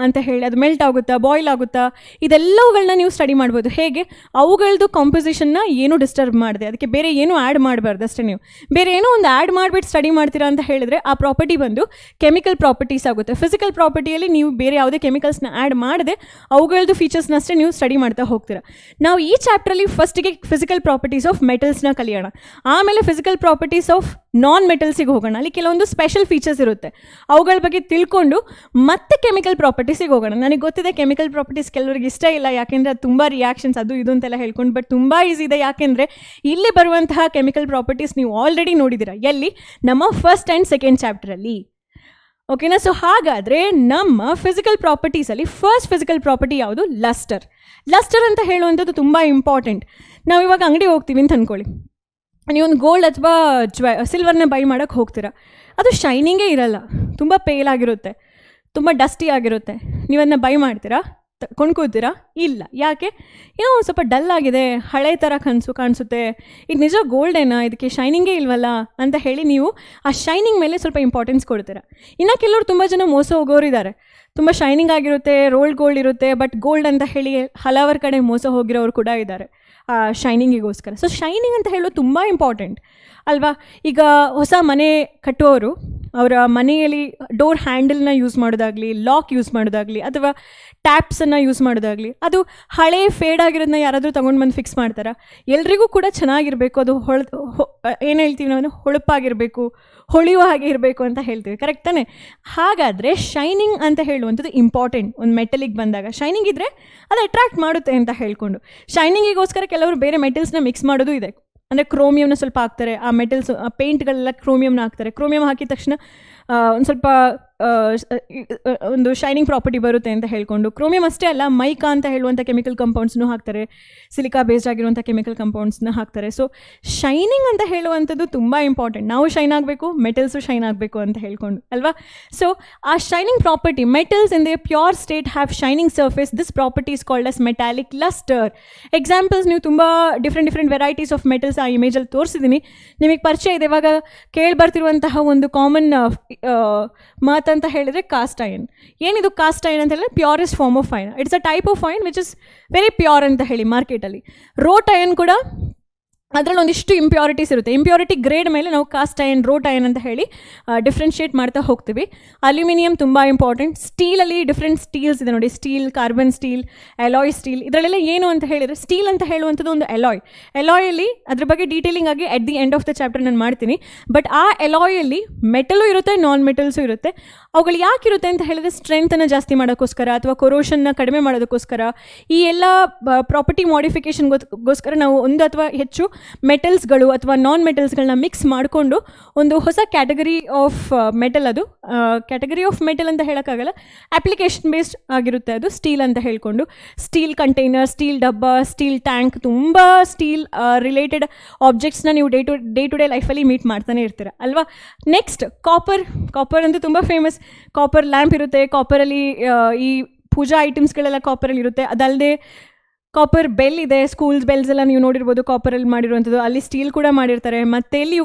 ಅಂತ ಹೇಳಿ, ಅದು ಮೆಲ್ಟ್ ಆಗುತ್ತಾ, ಬಾಯ್ಲ್ ಆಗುತ್ತಾ, ಇದೆಲ್ಲವುಗಳನ್ನ ನೀವು ಸ್ಟಡಿ ಮಾಡ್ಬೋದು. ಹೇಗೆ ಅವುಗಳದ್ದು ಕಾಂಪೋಸಿಷನ್ನ ಏನು ಡಿಸ್ಟರ್ಬ್ ಮಾಡಿದೆ, ಅದಕ್ಕೆ ಬೇರೆ ಏನು ಆ್ಯಡ್ ಮಾಡಬಾರ್ದು ಅಷ್ಟೇ. ನೀವು ಬೇರೆ ಏನೋ ಒಂದು ಆ್ಯಡ್ ಮಾಡಿಬಿಟ್ಟು ಸ್ಟಡಿ ಮಾಡ್ತೀರಾ ಅಂತ ಹೇಳಿದ್ರೆ ಆ ಪ್ರಾಪರ್ಟಿ ಬಂದು ಕೆಮಿಕಲ್ ಪ್ರಾಪರ್ಟೀಸ್ ಆಗುತ್ತೆ. ಫಿಸಿಕಲ್ ಪ್ರಾಪರ್ಟಿಯಲ್ಲಿ ನೀವು ಬೇರೆ ಯಾವುದೇ ಕೆಮಿಕಲ್ಸ್ನ ಆ್ಯಡ್ ಮಾಡದೆ ಅವುಗಳದ್ದು ಫೀಚರ್ಸ್ನ ಅಷ್ಟೇ ನೀವು ಸ್ಟಡಿ ಮಾಡ್ತಾ ಹೋಗ್ತೀರಾ. ನಾವು ಈ ಚಾಪ್ಟ್ರಲ್ಲಿ ಫಸ್ಟಿಗೆ ಫಿಸಿಕಲ್ ಪ್ರಾಪರ್ಟೀಸ್ ಆಫ್ ಮೆಟಲ್ಸ್ನ ಕಲಿಯೋಣ, ಆಮೇಲೆ ಫಿಸಿಕಲ್ ಪ್ರಾಪರ್ಟೀಸ್ ಆಫ್ ನಾನ್ ಮೆಟಲ್ಸಿಗೆ ಹೋಗೋಣ. ಅಲ್ಲಿ ಕೆಲವೊಂದು ಸ್ಪೆಷಲ್ ಫೀಚರ್ಸ್ ಇರುತ್ತೆ, ಅವುಗಳ ಬಗ್ಗೆ ತಿಳ್ಕೊಂಡು ಮತ್ತೆ ಕೆಮಿಕಲ್ ಪ್ರಾಪರ್ಟೀಸಿಗೆ ಹೋಗೋಣ. ನನಗೆ ಗೊತ್ತಿದೆ ಕೆಮಿಕಲ್ ಪ್ರಾಪರ್ಟೀಸ್ ಕೆಲವರಿಗೆ ಇಷ್ಟ ಇಲ್ಲ, ಯಾಕೆಂದರೆ ಅದು ತುಂಬ ರಿಯಾಕ್ಷನ್ಸ್ ಅದು ಇದು ಅಂತೆಲ್ಲ ಹೇಳ್ಕೊಂಡು, ಬಟ್ ತುಂಬ ಈಸಿ ಇದೆ. ಯಾಕೆಂದರೆ ಇಲ್ಲಿ ಬರುವಂತಹ ಕೆಮಿಕಲ್ ಪ್ರಾಪರ್ಟೀಸ್ ನೀವು ಆಲ್ರೆಡಿ ನೋಡಿದ್ದೀರಾ, ಎಲ್ಲಿ? ನಮ್ಮ ಫಸ್ಟ್ ಆ್ಯಂಡ್ ಸೆಕೆಂಡ್ ಚಾಪ್ಟ್ರಲ್ಲಿ. ಓಕೆನಾ. ಸೊ ಹಾಗಾದರೆ ನಮ್ಮ ಫಿಸಿಕಲ್ ಪ್ರಾಪರ್ಟೀಸಲ್ಲಿ ಫಸ್ಟ್ ಫಿಸಿಕಲ್ ಪ್ರಾಪರ್ಟಿ ಯಾವುದು? ಲಸ್ಟರ್. ಲಸ್ಟರ್ ಅಂತ ಹೇಳುವಂಥದ್ದು ತುಂಬ ಇಂಪಾರ್ಟೆಂಟ್. ನಾವು ಇವಾಗ ಅಂಗಡಿ ಹೋಗ್ತೀವಿ ಅಂತ ಅಂದ್ಕೊಳ್ಳಿ, ನೀವೊಂದು ಗೋಲ್ಡ್ ಅಥವಾ ಸಿಲ್ವರ್ನ ಬೈ ಮಾಡೋಕ್ಕೆ ಹೋಗ್ತೀರಾ, ಅದು ಶೈನಿಂಗೇ ಇರಲ್ಲ, ತುಂಬ ಪೇಲ್ ಆಗಿರುತ್ತೆ, ತುಂಬ ಡಸ್ಟಿ ಆಗಿರುತ್ತೆ. ನೀವದನ್ನ ಬೈ ಮಾಡ್ತೀರಾ, ಕೊಂಡ್ಕೋತೀರಾ? ಇಲ್ಲ. ಯಾಕೆ? ಏನೋ ಒಂದು ಸ್ವಲ್ಪ ಡಲ್ ಆಗಿದೆ, ಹಳೆ ಥರ ಕಾಣಿಸುತ್ತೆ, ಇದು ನಿಜ ಗೋಲ್ಡೇನಾ, ಇದಕ್ಕೆ ಶೈನಿಂಗೇ ಇಲ್ವಲ್ಲ ಅಂತ ಹೇಳಿ ನೀವು ಆ ಶೈನಿಂಗ್ ಮೇಲೆ ಸ್ವಲ್ಪ ಇಂಪಾರ್ಟೆನ್ಸ್ ಕೊಡ್ತೀರಾ. ಇನ್ನು ಕೆಲವರು ತುಂಬ ಜನ ಮೋಸ ಹೋಗೋರಿದ್ದಾರೆ, ತುಂಬ ಶೈನಿಂಗ್ ಆಗಿರುತ್ತೆ, ರೋಲ್ಡ್ ಗೋಲ್ಡ್ ಇರುತ್ತೆ, ಬಟ್ ಗೋಲ್ಡ್ ಅಂತ ಹೇಳಿ ಹಲವಾರು ಕಡೆ ಮೋಸ ಹೋಗಿರೋರು ಕೂಡ ಇದ್ದಾರೆ ಆ ಶೈನಿಂಗಿಗೋಸ್ಕರ. ಸೊ ಶೈನಿಂಗ್ ಅಂತ ಹೇಳೋದು ತುಂಬ ಇಂಪಾರ್ಟೆಂಟ್ ಅಲ್ವಾ. ಈಗ ಹೊಸ ಮನೆ ಕಟ್ಟುವವರು ಅವರ ಮನೆಯಲ್ಲಿ ಡೋರ್ ಹ್ಯಾಂಡಲ್ನ ಯೂಸ್ ಮಾಡೋದಾಗಲಿ, ಲಾಕ್ ಯೂಸ್ ಮಾಡೋದಾಗಲಿ, ಅಥವಾ ಟ್ಯಾಪ್ಸನ್ನು ಯೂಸ್ ಮಾಡೋದಾಗಲಿ, ಅದು ಹಳೆ ಫೇಡ್ ಆಗಿರೋದನ್ನ ಯಾರಾದರೂ ತೊಗೊಂಡು ಬಂದು ಫಿಕ್ಸ್ ಮಾಡ್ತಾರಾ? ಎಲ್ರಿಗೂ ಕೂಡ ಚೆನ್ನಾಗಿರಬೇಕು, ಅದು ಏನು ಹೇಳ್ತೀವಿ ನಾವು, ಹೊಳಪಾಗಿರಬೇಕು, ಹೊಳೆಯುವ ಹಾಗೆ ಇರಬೇಕು ಅಂತ ಹೇಳ್ತೀವಿ, ಕರೆಕ್ಟ್ ತಾನೆ? ಹಾಗಾದರೆ ಶೈನಿಂಗ್ ಅಂತ ಹೇಳುವಂಥದ್ದು ಇಂಪಾರ್ಟೆಂಟ್. ಒಂದು ಮೆಟಲಿಗೆ ಬಂದಾಗ ಶೈನಿಂಗ್ ಇದ್ದರೆ ಅದು ಅಟ್ರಾಕ್ಟ್ ಮಾಡುತ್ತೆ ಅಂತ ಹೇಳ್ಕೊಂಡು, ಶೈನಿಂಗಿಗೋಸ್ಕರ ಕೆಲವರು ಬೇರೆ ಮೆಟಲ್ಸ್ನ ಮಿಕ್ಸ್ ಮಾಡೋದು ಇದೆ. ಅಂದರೆ ಕ್ರೋಮಿಯಮ್ನ ಸ್ವಲ್ಪ ಹಾಕ್ತಾರೆ, ಆ ಮೆಟಲ್ಸ್ ಪೇಂಟ್ಗಳೆಲ್ಲ ಕ್ರೋಮಿಯಮ್ನ ಹಾಕ್ತಾರೆ. ಕ್ರೋಮಿಯಮ್ ಹಾಕಿದ ತಕ್ಷಣ ಒಂದು ಸ್ವಲ್ಪ ಒಂದು ಶೈನಿಂಗ್ ಪ್ರಾಪರ್ಟಿ ಬರುತ್ತೆ ಅಂತ ಹೇಳ್ಕೊಂಡು, ಕ್ರೋಮಿಯಮ್ ಅಷ್ಟೇ ಅಲ್ಲ, ಮೈಕಾ ಅಂತ ಹೇಳುವಂಥ ಕೆಮಿಕಲ್ ಕಂಪೌಂಡ್ಸ್ನೂ ಹಾಕ್ತಾರೆ, ಸಿಲಿಕಾ ಬೇಸ್ಡ್ ಆಗಿರುವಂಥ ಕೆಮಿಕಲ್ ಕಂಪೌಂಡ್ಸ್ನ ಹಾಕ್ತಾರೆ. ಸೊ ಶೈನಿಂಗ್ ಅಂತ ಹೇಳುವಂಥದ್ದು ತುಂಬ ಇಂಪಾರ್ಟೆಂಟ್. ನಾವು ಶೈನ್ ಆಗಬೇಕು, ಮೆಟಲ್ಸು ಶೈನ್ ಆಗಬೇಕು ಅಂತ ಹೇಳ್ಕೊಂಡು ಅಲ್ವಾ. ಸೊ ಆ shining property, metals in the pure state have shining surface, this property is called as metallic lustre. Examples ನೀವು ತುಂಬ ಡಿಫ್ರೆಂಟ್ ವೆರೈಟೀಸ್ ಆಫ್ ಮೆಟಲ್ಸ್ ಆ ಇಮೇಜಲ್ಲಿ ತೋರಿಸಿದ್ದೀನಿ, ನಿಮಗೆ ಪರಿಚಯ ಇದೆ. ಇವಾಗ ಕೇಳಿಬರ್ತಿರುವಂತಹ ಒಂದು ಕಾಮನ್ ಮಾತಂತ ಹೇಳಿದರೆ ಕಾಸ್ಟ್ ಐರನ್. ಏನಿದು ಕಾಸ್ಟ್ ಐರನ್ ಅಂತ ಹೇಳಿದ್ರೆ purest form of iron. It's a type of iron which is very pure ಅಂತ ಹೇಳಿ ಮಾರ್ಕೆಟಲ್ಲಿ. ರೋಟ್ ಐರನ್ ಕೂಡ ಅದರಲ್ಲಿ ಒಂದಿಷ್ಟು ಇಂಪ್ಯೂರಿಟೀಸ್ ಇರುತ್ತೆ. ಇಂಪ್ಯೂರಿಟಿ ಗ್ರೇಡ್ ಮೇಲೆ ನಾವು ಕಾಸ್ಟ್ ಅಯನ್, ರೋಟ್ ಅಯನ್ ಅಂತ ಹೇಳಿ ಡಿಫ್ರೆನ್ಷಿಯೇಟ್ ಮಾಡ್ತಾ ಹೋಗ್ತೀವಿ. ಅಲ್ಯೂಮಿನಿಯಂ ತುಂಬ ಇಂಪಾರ್ಟೆಂಟ್. ಸ್ಟೀಲಲ್ಲಿ ಡಿಫ್ರೆಂಟ್ ಸ್ಟೀಲ್ಸ್ ಇದೆ ನೋಡಿ, ಸ್ಟೀಲ್, ಕಾರ್ಬನ್ ಸ್ಟೀಲ್, ಎಲಾಯ್ ಸ್ಟೀಲ್. ಇದರಲ್ಲೆಲ್ಲ ಏನು ಅಂತ ಹೇಳಿದರೆ, ಸ್ಟೀಲ್ ಅಂತ ಹೇಳುವಂಥದ್ದು ಒಂದು ಎಲಾಯಲ್ಲಿ ಅದ್ರ ಬಗ್ಗೆ ಡೀಟೇಲಿಂಗ್ ಆಗಿ at the end of the chapter ನಾನು ಮಾಡ್ತೀನಿ. ಬಟ್ ಆ ಎಲಾಯಲ್ಲಿ ಮೆಟಲು ಇರುತ್ತೆ, ನಾನ್ ಮೆಟಲ್ಸು ಇರುತ್ತೆ. ಅವುಗಳು ಯಾಕಿರುತ್ತೆ ಅಂತ ಹೇಳಿದ್ರೆ, ಸ್ಟ್ರೆಂತನ್ನು ಜಾಸ್ತಿ ಮಾಡೋಕ್ಕೋಸ್ಕರ ಅಥವಾ ಕೊರೋಷನ್ನ ಕಡಿಮೆ ಮಾಡೋದಕ್ಕೋಸ್ಕರ, ಈ ಎಲ್ಲ ಪ್ರಾಪರ್ಟಿ ಮಾಡಿಫಿಕೇಷನ್ಗೋಸ್ಕರ ನಾವು ಒಂದು ಅಥವಾ ಹೆಚ್ಚು ಮೆಟಲ್ಸ್ಗಳು ಅಥವಾ ನಾನ್ ಮೆಟಲ್ಸ್ಗಳನ್ನ ಮಿಕ್ಸ್ ಮಾಡಿಕೊಂಡು ಒಂದು ಹೊಸ ಕ್ಯಾಟಗರಿ ಆಫ್ ಮೆಟಲ್, ಅದು ಕ್ಯಾಟಗರಿ ಆಫ್ ಮೆಟಲ್ ಅಂತ ಹೇಳೋಕ್ಕಾಗಲ್ಲ, ಅಪ್ಲಿಕೇಶನ್ ಬೇಸ್ಡ್ ಆಗಿರುತ್ತೆ ಅದು ಸ್ಟೀಲ್ ಅಂತ ಹೇಳ್ಕೊಂಡು. ಸ್ಟೀಲ್ ಕಂಟೈನರ್, ಸ್ಟೀಲ್ ಡಬ್ಬ, ಸ್ಟೀಲ್ ಟ್ಯಾಂಕ್, ತುಂಬ ಸ್ಟೀಲ್ ರಿಲೇಟೆಡ್ ಆಬ್ಜೆಕ್ಟ್ಸ್ನ ನೀವು ಡೇ ಟು ಡೇ ಲೈಫಲ್ಲಿ ಮೀಟ್ ಮಾಡ್ತಾನೆ ಇರ್ತೀರ ಅಲ್ವಾ. ನೆಕ್ಸ್ಟ್ ಕಾಪರ್ ಅಂತೂ ತುಂಬ ಫೇಮಸ್. ಕಾಪರ್ ಲ್ಯಾಂಪ್ ಇರುತ್ತೆ, ಕಾಪರಲ್ಲಿ ಈ ಪೂಜಾ ಐಟಮ್ಸ್ಗಳೆಲ್ಲ ಕಾಪರಲ್ಲಿ ಇರುತ್ತೆ. ಅದಲ್ಲದೆ ಕಾಪರ್ ಬೆಲ್ ಇದೆ, ಸ್ಕೂಲ್ಸ್ ಬೆಲ್ಸ್ ಎಲ್ಲ ನೀವು ನೋಡಿರ್ಬೋದು ಕಾಪರಲ್ಲಿ ಮಾಡಿರುವಂಥದ್ದು. ಅಲ್ಲಿ ಸ್ಟೀಲ್ ಕೂಡ ಮಾಡಿರ್ತಾರೆ. ಮತ್ತು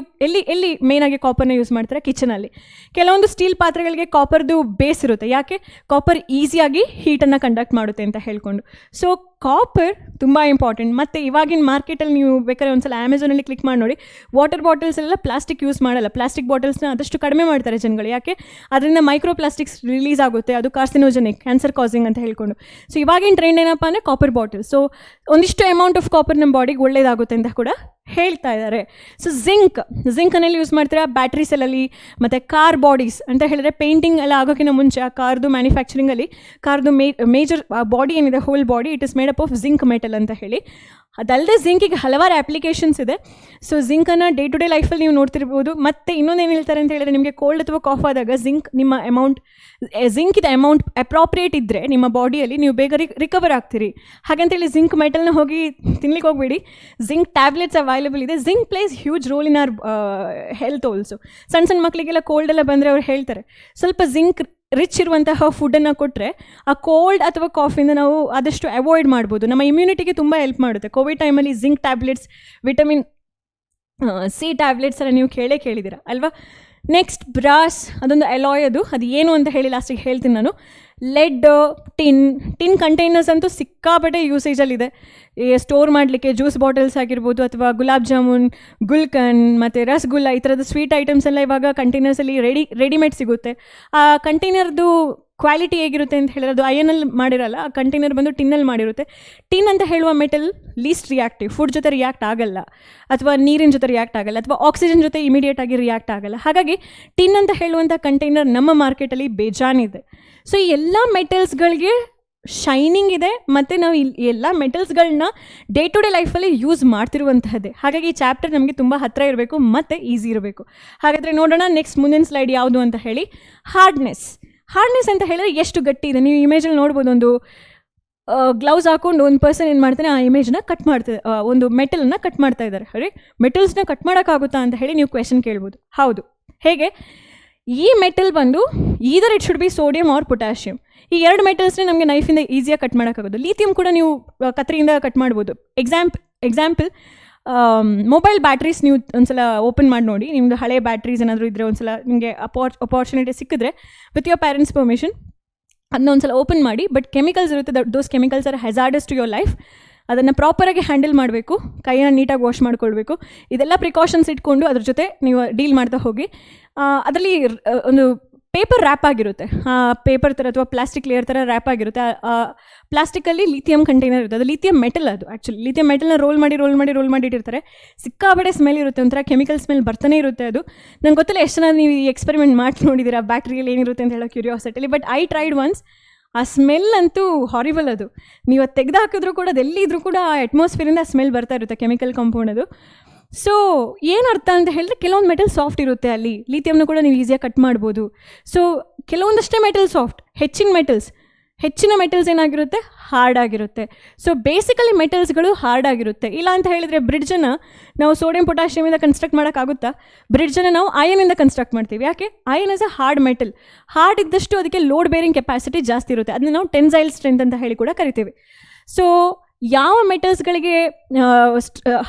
ಎಲ್ಲಿ ಮೇಯ್ನಾಗಿ ಕಾಪರ್ನ ಯೂಸ್ ಮಾಡ್ತಾರೆ, ಕಿಚನಲ್ಲಿ. ಕೆಲವೊಂದು ಸ್ಟೀಲ್ ಪಾತ್ರೆಗಳಿಗೆ ಕಾಪರ್ದು ಬೇಸ್ ಇರುತ್ತೆ. ಯಾಕೆ? ಕಾಪರ್ ಈಸಿಯಾಗಿ ಹೀಟನ್ನು ಕಂಡಕ್ಟ್ ಮಾಡುತ್ತೆ ಅಂತ ಹೇಳ್ಕೊಂಡು. ಸೊ ಕಾಪರ್ ತುಂಬ ಇಂಪಾರ್ಟೆಂಟ್. ಮತ್ತು ಇವಾಗಿನ ಮಾರ್ಕೆಟಲ್ಲಿ ನೀವು ಬೇಕಾದ್ರೆ ಒಂದ್ಸಲ ಅಮೆಝಾನಲ್ಲಿ ಕ್ಲಿಕ್ ಮಾಡಿ ನೋಡಿ, ವಾಟರ್ ಬಾಟಲ್ಸ್ ಎಲ್ಲ ಪ್ಲಾಸ್ಟಿಕ್ ಯೂಸ್ ಮಾಡಲ್ಲ. ಪ್ಲಾಸ್ಟಿಕ್ ಬಾಟಲ್ಸ್ನ ಆದಷ್ಟು ಕಡಿಮೆ ಮಾಡ್ತಾರೆ ಜನಗಳು. ಯಾಕೆ? ಅದರಿಂದ ಮೈಕ್ರೋ ಪ್ಲಾಸ್ಟಿಕ್ಸ್ ರಿಲೀಸ್ ಆಗುತ್ತೆ, ಅದು ಕಾರ್ಸಿನೋಜೆನಿಕ್, ಕ್ಯಾನ್ಸರ್ ಕಾಸಿಂಗ್ ಅಂತ ಹೇಳ್ಕೊಂಡು. ಸೊ ಇವಾಗಿನ ಟ್ರೆಂಡ್ ಏನಪ್ಪ ಅಂದರೆ ಕಾಪರ್ ಬಾಟಲ್. ಸೊ ಒಂದಿಷ್ಟು ಅಮೌಂಟ್ ಆಫ್ ಕಾಪರ್ ನಮ್ಮ ಬಾಡಿಗೆ ಒಳ್ಳೇದಾಗುತ್ತೆ ಅಂತ ಕೂಡ ಹೇಳ್ತಾ ಇದ್ದಾರೆ. ಸೊ ಜಿಂಕನ್ನೆಲ್ಲಿ ಯೂಸ್ ಮಾಡ್ತೀರಾ? ಬ್ಯಾಟ್ರೀಸಲ್ಲಿ. ಮತ್ತು ಕಾರ್ ಬಾಡೀಸ್ ಅಂತ ಹೇಳಿದ್ರೆ, ಪೇಂಟಿಂಗ್ ಎಲ್ಲ ಆಗೋಕ್ಕಿಂತ ಮುಂಚೆ ಆ ಕಾರ್ದು ಮ್ಯಾನುಫ್ಯಾಕ್ಚರಿಂಗಲ್ಲಿ ಕಾರ್ದು ಮೇಜರ್ ಬಾಡಿ ಏನಿದೆ, whole body, it is made up of zinc metal ಅಂತ ಹೇಳಿ. ಅದಲ್ಲದೆ ಜಿಂಕಿಗೆ ಹಲವಾರು ಅಪ್ಲಿಕೇಶನ್ಸ್ ಇದೆ. ಸೊ ಜಿಂಕನ್ನು ಡೇ ಟು ಡೇ ಲೈಫಲ್ಲಿ ನೀವು ನೋಡ್ತಿರ್ಬೋದು. ಮತ್ತು ಇನ್ನೊಂದೇನು ಹೇಳ್ತಾರೆ ಅಂತ ಹೇಳಿದ್ರೆ, ನಿಮಗೆ ಕೋಲ್ಡ್ ಅಥವಾ ಕಾಫ್ ಆದಾಗ ಜಿಂಕಿದ ಅಮೌಂಟ್ ಅಪ್ರಾಪ್ರಿಯೇಟ್ ಇದ್ದರೆ ನಿಮ್ಮ ಬಾಡಿಯಲ್ಲಿ ನೀವು ಬೇಗ ರಿಕವರ್ ಆಗ್ತೀರಿ. ಹಾಗಂತೇಳಿ ಜಿಂಕ್ ಮೆಟಲ್ನ ಹೋಗಿ ತಿನ್ಲಿಕ್ಕೆ ಹೋಗ್ಬೇಡಿ. ಜಿಂಕ್ ಟ್ಯಾಬ್ಲೆಟ್ಸ್ ಅವೈಲೇಬಲ್ ಇದೆ. Zinc place huge role in our health also. ಸಣ್ಣ ಮಕ್ಕಳಿಗೆಲ್ಲ ಕೋಲ್ಡ್ ಎಲ್ಲ ಬಂದರೆ ಅವ್ರು ಹೇಳ್ತಾರೆ, ಸ್ವಲ್ಪ ಜಿಂಕ್ ರಿಚ್ ಇರುವಂತಹ ಫುಡ್ಡನ್ನು ಕೊಟ್ಟರೆ ಆ ಕೋಲ್ಡ್ ಅಥವಾ ಕಾಫಿಂದ ನಾವು ಆದಷ್ಟು ಅವಾಯ್ಡ್ ಮಾಡ್ಬೋದು. ನಮ್ಮ ಇಮ್ಯುನಿಟಿಗೆ ತುಂಬ ಹೆಲ್ಪ್ ಮಾಡುತ್ತೆ. ಕೋವಿಡ್ ಟೈಮಲ್ಲಿ zinc tablets, vitamin C tablets ಎಲ್ಲ ನೀವು ಕೇಳಿದ್ದೀರಾ ಅಲ್ವಾ. ನೆಕ್ಸ್ಟ್ ಬ್ರಾಸ್, ಅದೊಂದು ಎಲಾಯ್. ಅದು ಏನು ಅಂತ ಹೇಳಿ ಲಾಸ್ಟಿಗೆ ಹೇಳ್ತೀನಿ ನಾನು. ಲೆಡ್, ಟಿನ್ ಕಂಟೈನರ್ಸ್ ಅಂತೂ ಸಿಕ್ಕಾಪಟ್ಟೆ ಯೂಸೇಜಲ್ಲಿದೆ. ಸ್ಟೋರ್ ಮಾಡಲಿಕ್ಕೆ ಜ್ಯೂಸ್ ಬಾಟಲ್ಸ್ ಆಗಿರ್ಬೋದು, ಅಥವಾ ಗುಲಾಬ್ ಜಾಮೂನ್, ಗುಲ್ಕನ್ ಮತ್ತು ರಸಗುಲ್ಲ, ಈ ಥರದ ಸ್ವೀಟ್ ಐಟಮ್ಸ್ ಎಲ್ಲ ಇವಾಗ ಕಂಟೈನರ್ಸಲ್ಲಿ ರೆಡಿಮೇಡ್ ಸಿಗುತ್ತೆ. ಆ ಕಂಟೈನರ್ದು ಕ್ವಾಲಿಟಿ ಹೇಗಿರುತ್ತೆ ಅಂತ ಹೇಳಿದ್ರೆ, ಅದು ಅಯನಲ್ಲಿ ಮಾಡಿರಲ್ಲ, ಆ ಕಂಟೈನರ್ ಬಂದು ಟಿನ್ನಲ್ಲಿ ಮಾಡಿರುತ್ತೆ. ಟಿನ್ ಅಂತ ಹೇಳುವ ಮೆಟಲ್ ಲೀಸ್ಟ್ ರಿಯಾಕ್ಟಿವ್, ಫುಡ್ ಜೊತೆ ರಿಯಾಕ್ಟ್ ಆಗಲ್ಲ, ಅಥವಾ ನೀರಿನ ಜೊತೆ ರಿಯಾಕ್ಟ್ ಆಗಲ್ಲ, ಅಥವಾ ಆಕ್ಸಿಜನ್ ಜೊತೆ ಇಮಿಡಿಯೇಟ್ ಆಗಿ ರಿಯಾಕ್ಟ್ ಆಗಲ್ಲ. ಹಾಗಾಗಿ ಟಿನ್ ಅಂತ ಹೇಳುವಂಥ ಕಂಟೈನರ್ ನಮ್ಮ ಮಾರ್ಕೆಟಲ್ಲಿ ಬೇಜಾನಿದೆ. ಸೊ ಈ ಎಲ್ಲ ಮೆಟಲ್ಸ್ಗಳಿಗೆ ಶೈನಿಂಗ್ ಇದೆ, ಮತ್ತು ನಾವು ಎಲ್ಲ ಮೆಟಲ್ಸ್ಗಳನ್ನ ಡೇ ಟು ಡೇ ಲೈಫಲ್ಲಿ ಯೂಸ್ ಮಾಡ್ತಿರುವಂತಹದ್ದೇ. ಹಾಗಾಗಿ ಈ ಚಾಪ್ಟರ್ ನಮಗೆ ತುಂಬ ಹತ್ತಿರ ಇರಬೇಕು ಮತ್ತು ಈಸಿ ಇರಬೇಕು. ಹಾಗಾದರೆ ನೋಡೋಣ ನೆಕ್ಸ್ಟ್ ಮುಂದಿನ ಸ್ಲೈಡ್ ಯಾವುದು ಅಂತ ಹೇಳಿ. ಹಾರ್ಡ್ನೆಸ್ ಅಂತ ಹೇಳಿದ್ರೆ ಎಷ್ಟು ಗಟ್ಟಿ ಇದೆ. ನೀವು ಇಮೇಜಲ್ಲಿ ನೋಡ್ಬೋದು, ಒಂದು ಗ್ಲೌಸ್ ಹಾಕೊಂಡು ಒಂದು ಪರ್ಸನ್ ಏನು ಮಾಡ್ತಾನೆ, ಆ ಇಮೇಜ್ನ ಕಟ್ ಮಾಡ್ತಾರೆ, ಒಂದು ಮೆಟಲನ್ನು ಕಟ್ ಮಾಡ್ತಾ ಇದ್ದಾರೆ. ಅರೆ, ಮೆಟಲ್ಸ್ನ ಕಟ್ ಮಾಡೋಕ್ಕಾಗುತ್ತಾ ಅಂತ ಹೇಳಿ ನೀವು ಕ್ವೆಶನ್ ಕೇಳ್ಬೋದು. ಹೌದು. ಹೇಗೆ? ಈ ಮೆಟಲ್ ಬಂದು either it should be sodium or potassium. ಈ ಎರಡು ಮೆಟಲ್ಸ್ನೇ ನಮಗೆ ನೈಫಿಂದ ಈಸಿಯಾಗಿ ಕಟ್ ಮಾಡೋಕ್ಕಾಗೋದು. ಲಿಥಿಯಂ ಕೂಡ ನೀವು ಕತ್ರಿಯಿಂದ ಕಟ್ ಮಾಡ್ಬೋದು. ಎಕ್ಸಾಂಪಲ್ ಮೊಬೈಲ್ ಬ್ಯಾಟ್ರೀಸ್ ನೀವು ಒಂದ್ಸಲ ಓಪನ್ ಮಾಡಿ ನೋಡಿ. ನಿಮ್ಮದು ಹಳೆ ಬ್ಯಾಟ್ರೀಸ್ ಏನಾದರೂ ಇದ್ದರೆ ಒಂದ್ಸಲ ನಿಮಗೆ ಅಪಾರ್ಚುನಿಟಿ ಸಿಕ್ಕಿದ್ರೆ ವಿತ್ ಯೋರ್ ಪೇರೆಂಟ್ಸ್ ಪರ್ಮಿಷನ್ ಅದನ್ನ ಒಂದ್ಸಲ ಓಪನ್ ಮಾಡಿ. ಬಟ್ ಕೆಮಿಕಲ್ಸ್ ಇರುತ್ತೆ, those chemicals are hazardous to your life. ಅದನ್ನು ಪ್ರಾಪರಾಗಿ ಹ್ಯಾಂಡಲ್ ಮಾಡಬೇಕು, ಕೈಯನ್ನು ನೀಟಾಗಿ ವಾಶ್ ಮಾಡ್ಕೊಳ್ಬೇಕು. ಇದೆಲ್ಲ ಪ್ರಿಕಾಷನ್ಸ್ ಇಟ್ಕೊಂಡು ಅದ್ರ ಜೊತೆ ನೀವು ಡೀಲ್ ಮಾಡ್ತಾ ಹೋಗಿ. ಅದರಲ್ಲಿ ಒಂದು ಪೇಪರ್ ರ್ಯಾಪ್ ಆಗಿರುತ್ತೆ, ಪೇಪರ್ ಥರ ಅಥವಾ ಪ್ಲಾಸ್ಟಿಕ್ ಲೇಯರ್ ಥರ ರ್ಯಾಪ್ ಆಗಿರುತ್ತೆ. ಪ್ಲಾಸ್ಟಿಕಲ್ಲಿ ಲಿಥಿಯಂ ಕಂಟೈನರ್ ಇರುತ್ತೆ. ಅದು ಲಿಥಿಯಂ ಮೆಟಲ್. ಅದು ಆ್ಯಕ್ಚುಲಿ ಲಿಥಿಯಂ ಮೆಟಲ್ನ ರೋಲ್ ಮಾಡಿ ಇಟ್ಟಿರ್ತಾರೆ. ಸಿಕ್ಕಾಬಡೆ ಸ್ಮೆಲ್ ಇರುತ್ತೆ, ಒಂಥರ ಕೆಮಿಕಲ್ ಸ್ಮೆಲ್ ಬರ್ತಾನೆ ಇರುತ್ತೆ. ಅದು ನಂಗೆ ಗೊತ್ತಿಲ್ಲ ಎಷ್ಟು ಜನ ನೀವು ಈ ಎಕ್ಸ್ಪೆರಿಮೆಂಟ್ ಮಾಡಿ ನೋಡಿದ್ದೀರಾ ಬ್ಯಾಟ್ರಿಯಲ್ಲಿ ಏನಿರುತ್ತೆ ಅಂತ ಹೇಳೋ ಕ್ಯೂರಿಯಾಸಿಟಿಲಿ. But I tried once. ಆ ಸ್ಮೆಲ್ ಅಂತೂ ಹಾರಿಬಲ್. ಅದು ನೀವು ಅದು ತೆಗೆದು ಹಾಕಿದ್ರೂ ಕೂಡ, ಅದು ಎಲ್ಲಿದ್ರೂ ಕೂಡ ಆ ಅಟ್ಮಾಸ್ಫಿಯರಿಂದ ಸ್ಮೆಲ್ ಬರ್ತಾ ಇರುತ್ತೆ, ಕೆಮಿಕಲ್ ಕಾಂಪೌಂಡ್ ಅದು. ಸೊ ಏನು ಅರ್ಥ ಅಂತ ಹೇಳಿದ್ರೆ, ಕೆಲವೊಂದು ಮೆಟಲ್ ಸಾಫ್ಟ್ ಇರುತ್ತೆ, ಅಲ್ಲಿ ಲಿಥಿಯಮ್ನ ಕೂಡ ನೀವು ಈಸಿಯಾಗಿ ಕಟ್ ಮಾಡ್ಬೋದು. ಸೊ ಕೆಲವೊಂದಷ್ಟೇ ಮೆಟಲ್ ಸಾಫ್ಟ್, ಹೆಚ್ಚಿನ ಮೆಟಲ್ಸ್ ಏನಾಗಿರುತ್ತೆ, ಹಾರ್ಡ್ ಆಗಿರುತ್ತೆ. ಸೊ ಬೇಸಿಕಲಿ ಮೆಟಲ್ಸ್ಗಳು ಹಾರ್ಡ್ ಆಗಿರುತ್ತೆ. ಇಲ್ಲ ಅಂತ ಹೇಳಿದರೆ ಬ್ರಿಡ್ಜನ್ನು ನಾವು ಸೋಡಿಯಂ ಪೊಟ್ಯಾಷಿಯಮಿಂದ ಕನ್ಸ್ಟ್ರಕ್ಟ್ ಮಾಡೋಕ್ಕಾಗುತ್ತಾ? ಬ್ರಿಡ್ಜನ್ನು ನಾವು ಅಯನಿಂದ ಕನ್ಸ್ಟ್ರಕ್ಟ್ ಮಾಡ್ತೀವಿ. ಯಾಕೆ? Iron is a hard metal. Hard ಇದ್ದಷ್ಟು ಅದಕ್ಕೆ ಲೋಡ್ ಬೇರಿಂಗ್ ಕೆಪಾಸಿಟಿ ಜಾಸ್ತಿ ಇರುತ್ತೆ. ಅದನ್ನ ನಾವು ಟೆನ್ಸೈಲ್ ಸ್ಟ್ರೆಂತ್ ಅಂತ ಹೇಳಿ ಕೂಡ ಕರಿತೀವಿ. ಸೊ ಯಾವ ಮೆಟಲ್ಸ್ಗಳಿಗೆ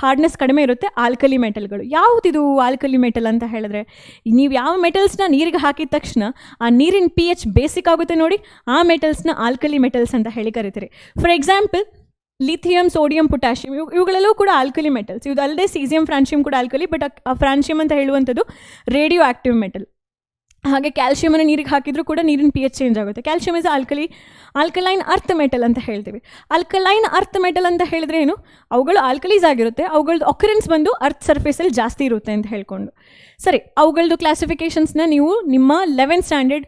ಹಾರ್ಡ್ನೆಸ್ ಕಡಿಮೆ ಇರುತ್ತೆ? ಆಲ್ಕಲಿ ಮೆಟಲ್ಗಳು. ಯಾವುದಿದು ಆಲ್ಕಲಿ ಮೆಟಲ್ ಅಂತ ಹೇಳಿದ್ರೆ, ನೀವು ಯಾವ ಮೆಟಲ್ಸ್ನ ನೀರಿಗೆ ಹಾಕಿದ ತಕ್ಷಣ ಆ ನೀರಿನ pH ಬೇಸಿಕ್ ಆಗುತ್ತೆ ನೋಡಿ, ಆ ಮೆಟಲ್ಸ್ನ ಆಲ್ಕಲಿ ಮೆಟಲ್ಸ್ ಅಂತ ಹೇಳಿ ಕರಿತೀರಿ. For example lithium, sodium, potassium ಇವುಗಳೆಲ್ಲವೂ ಕೂಡ ಆಲ್ಕಲಿ ಮೆಟಲ್ಸ್. ಇದು ಅಲ್ಲದೆ ಸೀಸಿಯಂ, ಫ್ರಾನ್ಷಿಯಂ ಕೂಡ ಆಲ್ಕಲಿ, ಬಟ್ ಆ ಫ್ರಾನ್ಷಿಯಂ ಅಂತ ಹೇಳುವಂಥದ್ದು ರೇಡಿಯೋ ಆಕ್ಟಿವ್ ಮೆಟಲ್. ಹಾಗೆ ಕ್ಯಾಲ್ಶಿಯಮನ್ನು ನೀರಿಗೆ ಹಾಕಿದರೂ ಕೂಡ ನೀರಿನ pH ಚೇಂಜ್ ಆಗುತ್ತೆ. Calcium is alkaline earth metal ಅಂತ ಹೇಳ್ತೀವಿ. ಆಲ್ಕಲೈನ್ ಅರ್ತ್ ಮೆಟಲ್ ಅಂತ ಹೇಳಿದ್ರೆ ಏನು, ಅವುಗಳು ಆಲ್ಕಲೀಸ್ ಆಗಿರುತ್ತೆ, ಅವುಗಳದ್ದು ಅಕರೆನ್ಸ್ ಬಂದು ಅರ್ತ್ ಸರ್ಫೇಸಲ್ಲಿ ಜಾಸ್ತಿ ಇರುತ್ತೆ ಅಂತ ಹೇಳ್ಕೊಂಡು. ಸರಿ, ಅವುಗಳದ್ದು ಕ್ಲಾಸಿಫಿಕೇಷನ್ಸ್ನ ನೀವು ನಿಮ್ಮ 11th ಸ್ಟ್ಯಾಂಡರ್ಡ್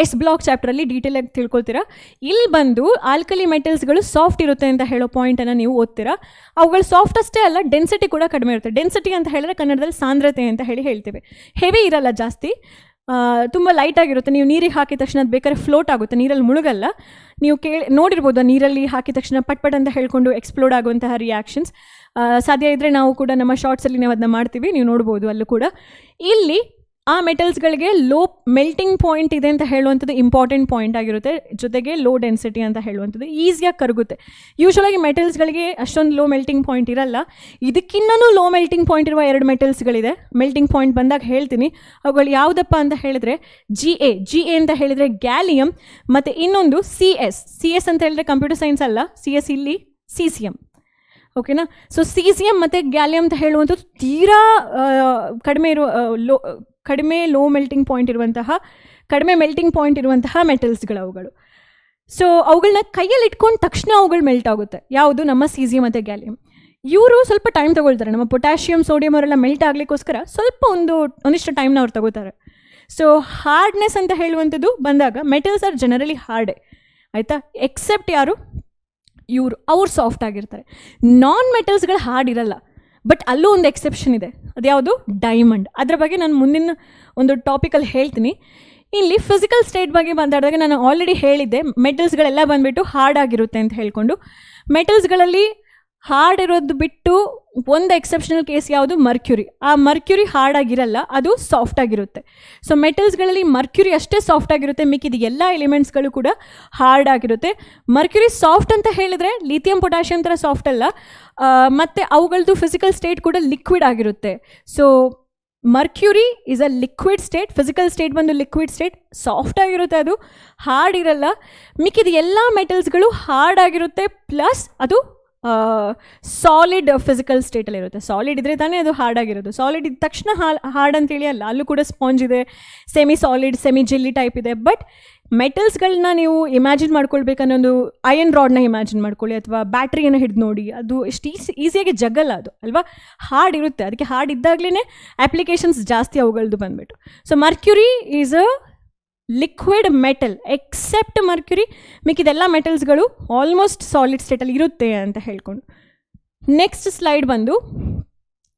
ಎಸ್ ಬ್ಲಾಕ್ ಚಾಪ್ಟ್ರಲ್ಲಿ ಡೀಟೇಲಾಗಿ ತಿಳ್ಕೊಳ್ತೀರಾ. ಇಲ್ಲಿ ಬಂದು ಆಲ್ಕಲಿ ಮೆಟಲ್ಸ್ಗಳು ಸಾಫ್ಟ್ ಇರುತ್ತೆ ಅಂತ ಹೇಳೋ ಪಾಯಿಂಟನ್ನು ನೀವು ಓದ್ತೀರಾ. ಅವುಗಳು ಸಾಫ್ಟ್ ಅಷ್ಟೇ ಅಲ್ಲ, ಡೆನ್ಸಿಟಿ ಕೂಡ ಕಡಿಮೆ ಇರುತ್ತೆ. ಡೆನ್ಸಿಟಿ ಅಂತ ಹೇಳಿದ್ರೆ ಕನ್ನಡದಲ್ಲಿ ಸಾಂದ್ರತೆ ಅಂತ ಹೇಳ್ತೀವಿ. ಹೆವಿ ಇರಲ್ಲ, ಜಾಸ್ತಿ ತುಂಬ ಲೈಟಾಗಿರುತ್ತೆ. ನೀವು ನೀರಿಗೆ ಹಾಕಿದ ತಕ್ಷಣ ಅದು ಬೇಕಾದ್ರೆ ಫ್ಲೋಟ್ ಆಗುತ್ತೆ, ನೀರಲ್ಲಿ ಮುಳುಗಲ್ಲ. ನೀವು ನೋಡಿರ್ಬೋದು, ನೀರಲ್ಲಿ ಹಾಕಿದ ತಕ್ಷಣ ಪಟ್ ಅಂತ ಹೇಳ್ಕೊಂಡು ಎಕ್ಸ್ಪ್ಲೋಡ್ ಆಗುವಂತಹ ರಿಯಾಕ್ಷನ್ಸ್. ಸಾಧ್ಯ ಇದ್ದರೆ ನಾವು ಕೂಡ ನಮ್ಮ ಶಾರ್ಟ್ಸಲ್ಲಿ ನಾವು ಅದನ್ನ ಮಾಡ್ತೀವಿ, ನೀವು ನೋಡ್ಬೋದು ಅಲ್ಲೂ ಕೂಡ. ಇಲ್ಲಿ ಆ ಮೆಟಲ್ಸ್ಗಳಿಗೆ ಲೋ ಮೆಲ್ಟಿಂಗ್ ಪಾಯಿಂಟ್ ಇದೆ ಅಂತ ಹೇಳುವಂಥದ್ದು ಇಂಪಾರ್ಟೆಂಟ್ ಪಾಯಿಂಟ್ ಆಗಿರುತ್ತೆ. ಜೊತೆಗೆ ಲೋ ಡೆನ್ಸಿಟಿ ಅಂತ ಹೇಳುವಂಥದ್ದು ಈಸಿಯಾಗಿ ಕರಗುತ್ತೆ. ಯೂಶ್ವಲಾಗಿ ಮೆಟಲ್ಸ್ಗಳಿಗೆ ಅಷ್ಟೊಂದು ಲೋ ಮೆಲ್ಟಿಂಗ್ ಪಾಯಿಂಟ್ ಇರಲ್ಲ. ಇದಕ್ಕಿನ್ನೂ ಲೋ ಮೆಲ್ಟಿಂಗ್ ಪಾಯಿಂಟ್ ಇರುವ 2 ಮೆಟಲ್ಸ್ಗಳಿದೆ. ಮೆಲ್ಟಿಂಗ್ ಪಾಯಿಂಟ್ ಬಂದಾಗ ಹೇಳ್ತೀನಿ. ಅವುಗಳು ಯಾವುದಪ್ಪ ಅಂತ ಹೇಳಿದ್ರೆ ಜಿ ಎ ಅಂತ ಹೇಳಿದರೆ ಗ್ಯಾಲಿಯಮ್, ಮತ್ತು ಇನ್ನೊಂದು ಸಿ ಎಸ್ ಅಂತ ಹೇಳಿದ್ರೆ ಕಂಪ್ಯೂಟರ್ ಸೈನ್ಸ್ ಅಲ್ಲ, CS ಇಲ್ಲಿ ಸೀಸಿಯಂ. ಓಕೆನಾ? ಸೊ ಸೀಸಿಯಂ ಮತ್ತು ಗ್ಯಾಲಿಯಮ್ ಅಂತ ಹೇಳುವಂಥದ್ದು ತೀರಾ ಕಡಿಮೆ ಲೋ ಮೆಲ್ಟಿಂಗ್ ಪಾಯಿಂಟ್ ಇರುವಂತಹ, ಕಡಿಮೆ ಮೆಲ್ಟಿಂಗ್ ಪಾಯಿಂಟ್ ಇರುವಂತಹ ಮೆಟಲ್ಸ್ಗಳು ಅವುಗಳು. ಸೊ ಅವುಗಳನ್ನ ಕೈಯಲ್ಲಿ ಇಟ್ಕೊಂಡು ತಕ್ಷಣ ಅವುಗಳು ಮೆಲ್ಟ್ ಆಗುತ್ತೆ. ಯಾವುದು? ನಮ್ಮ ಸೀಸಿಯಂ ಮತ್ತು ಗ್ಯಾಲಿಯಮ್. ಇವರು ಸ್ವಲ್ಪ ಟೈಮ್ ತೊಗೊಳ್ತಾರೆ. ನಮ್ಮ ಪೊಟ್ಯಾಷಿಯಮ್, ಸೋಡಿಯಂ ಅವರೆಲ್ಲ ಮೆಲ್ಟ್ ಆಗಲಿಕ್ಕೋಸ್ಕರ ಸ್ವಲ್ಪ ಒಂದಿಷ್ಟು ಟೈಮ್ನ ಅವ್ರು ತಗೋತಾರೆ. ಸೊ ಹಾರ್ಡ್ನೆಸ್ ಅಂತ ಹೇಳುವಂಥದ್ದು ಬಂದಾಗ ಮೆಟಲ್ಸ್ ಆರ್ ಜನರಲಿ ಹಾರ್ಡೆ, ಆಯಿತಾ? ಎಕ್ಸೆಪ್ಟ್ ಯಾರು? ಅವ್ರು ಸಾಫ್ಟ್ ಆಗಿರ್ತಾರೆ. ನಾನ್ ಮೆಟಲ್ಸ್ಗಳು ಹಾರ್ಡ್ ಇರಲ್ಲ, ಬಟ್ ಅಲ್ಲೂ ಒಂದು ಎಕ್ಸೆಪ್ಷನ್ ಇದೆ. ಅದ್ಯಾವುದು? ಡೈಮಂಡ್. ಅದರ ಬಗ್ಗೆ ನಾನು ಮುಂದಿನ ಒಂದು ಟಾಪಿಕಲ್ಲಿ ಹೇಳ್ತೀನಿ. ಇಲ್ಲಿ ಫಿಸಿಕಲ್ ಸ್ಟೇಟ್ ಬಗ್ಗೆ ಮಾತಾಡಿದಾಗ ನಾನು ಆಲ್ರೆಡಿ ಹೇಳಿದ್ದೆ, ಮೆಟಲ್ಸ್ಗಳೆಲ್ಲ ಬಂದುಬಿಟ್ಟು ಹಾರ್ಡ್ ಆಗಿರುತ್ತೆ ಅಂತ ಹೇಳ್ಕೊಂಡು. ಮೆಟಲ್ಸ್ಗಳಲ್ಲಿ ಹಾರ್ಡ್ ಇರೋದು ಬಿಟ್ಟು ಒಂದು ಎಕ್ಸೆಪ್ಷನಲ್ ಕೇಸ್ ಯಾವುದು? ಮರ್ಕ್ಯುರಿ. ಆ ಮರ್ಕ್ಯುರಿ ಹಾರ್ಡ್ ಆಗಿರಲ್ಲ, ಅದು ಸಾಫ್ಟ್ ಆಗಿರುತ್ತೆ. ಸೊ ಮೆಟಲ್ಸ್ಗಳಲ್ಲಿ ಮರ್ಕ್ಯುರಿ ಅಷ್ಟೇ ಸಾಫ್ಟ್ ಆಗಿರುತ್ತೆ, ಮಿಕ್ಕಿದ ಎಲ್ಲ ಎಲಿಮೆಂಟ್ಸ್ಗಳು ಕೂಡ ಹಾರ್ಡ್ ಆಗಿರುತ್ತೆ. ಮರ್ಕ್ಯುರಿ ಸಾಫ್ಟ್ ಅಂತ ಹೇಳಿದರೆ ಲಿಥಿಯಂ, ಪೊಟ್ಯಾಷಿಯಂ ಥರ ಸಾಫ್ಟ್ ಅಲ್ಲ, ಮತ್ತು ಅವುಗಳದ್ದು ಫಿಸಿಕಲ್ ಸ್ಟೇಟ್ ಕೂಡ ಲಿಕ್ವಿಡ್ ಆಗಿರುತ್ತೆ. So mercury is a liquid state, physical state ಬಂದು ಲಿಕ್ವಿಡ್ ಸ್ಟೇಟ್, ಸಾಫ್ಟ್ ಆಗಿರುತ್ತೆ, ಅದು ಹಾರ್ಡ್ ಇರಲ್ಲ. ಮಿಕ್ಕಿದ ಎಲ್ಲ ಮೆಟಲ್ಸ್ಗಳು ಹಾರ್ಡ್ ಆಗಿರುತ್ತೆ, ಪ್ಲಸ್ ಅದು ಸಾಲಿಡ್ ಫಿಸಿಕಲ್ ಸ್ಟೇಟಲ್ಲಿರುತ್ತೆ. ಸಾಲಿಡ್ ಇದ್ದರೆ ತಾನೇ ಅದು ಹಾರ್ಡ್ ಆಗಿರೋದು. ಸಾಲಿಡ್ ಇದ್ದ ತಕ್ಷಣ ಹಾರ್ಡ್ ಅಂತೇಳಿ ಅಲ್ಲ, ಅಲ್ಲೂ ಕೂಡ ಸ್ಪಾಂಜ್ ಇದೆ, semi solid, semi jelly type ಇದೆ. ಬಟ್ ಮೆಟಲ್ಸ್ಗಳನ್ನ ನೀವು ಇಮ್ಯಾಜಿನ್ ಮಾಡ್ಕೊಳ್ಬೇಕನ್ನೊಂದು ಐರನ್ ರಾಡ್ನ ಇಮ್ಯಾಜಿನ್ ಮಾಡ್ಕೊಳ್ಳಿ, ಅಥವಾ ಬ್ಯಾಟ್ರಿಯನ್ನು ಹಿಡಿದು ನೋಡಿ, ಅದು ಎಷ್ಟು ಈಸಿಯಾಗಿ ಜಗ್ಗಲ್ಲ ಅದು, ಅಲ್ವಾ? ಹಾರ್ಡ್ ಇರುತ್ತೆ. ಅದಕ್ಕೆ ಹಾರ್ಡ್ ಇದ್ದಾಗಲೇ ಅಪ್ಲಿಕೇಶನ್ಸ್ ಜಾಸ್ತಿ ಅವುಗಳದ್ದು ಬಂದುಬಿಟ್ಟು. So mercury is a liquid metal, except mercury. ಮಿಕ್ಕಿದೆಲ್ಲ ಮೆಟಲ್ಸ್ಗಳು ಆಲ್ಮೋಸ್ಟ್ ಸಾಲಿಡ್ ಸ್ಟೇಟಲ್ಲಿ ಇರುತ್ತೆ ಅಂತ ಹೇಳ್ಕೊಂಡು. ನೆಕ್ಸ್ಟ್ ಸ್ಲೈಡ್ ಬಂದು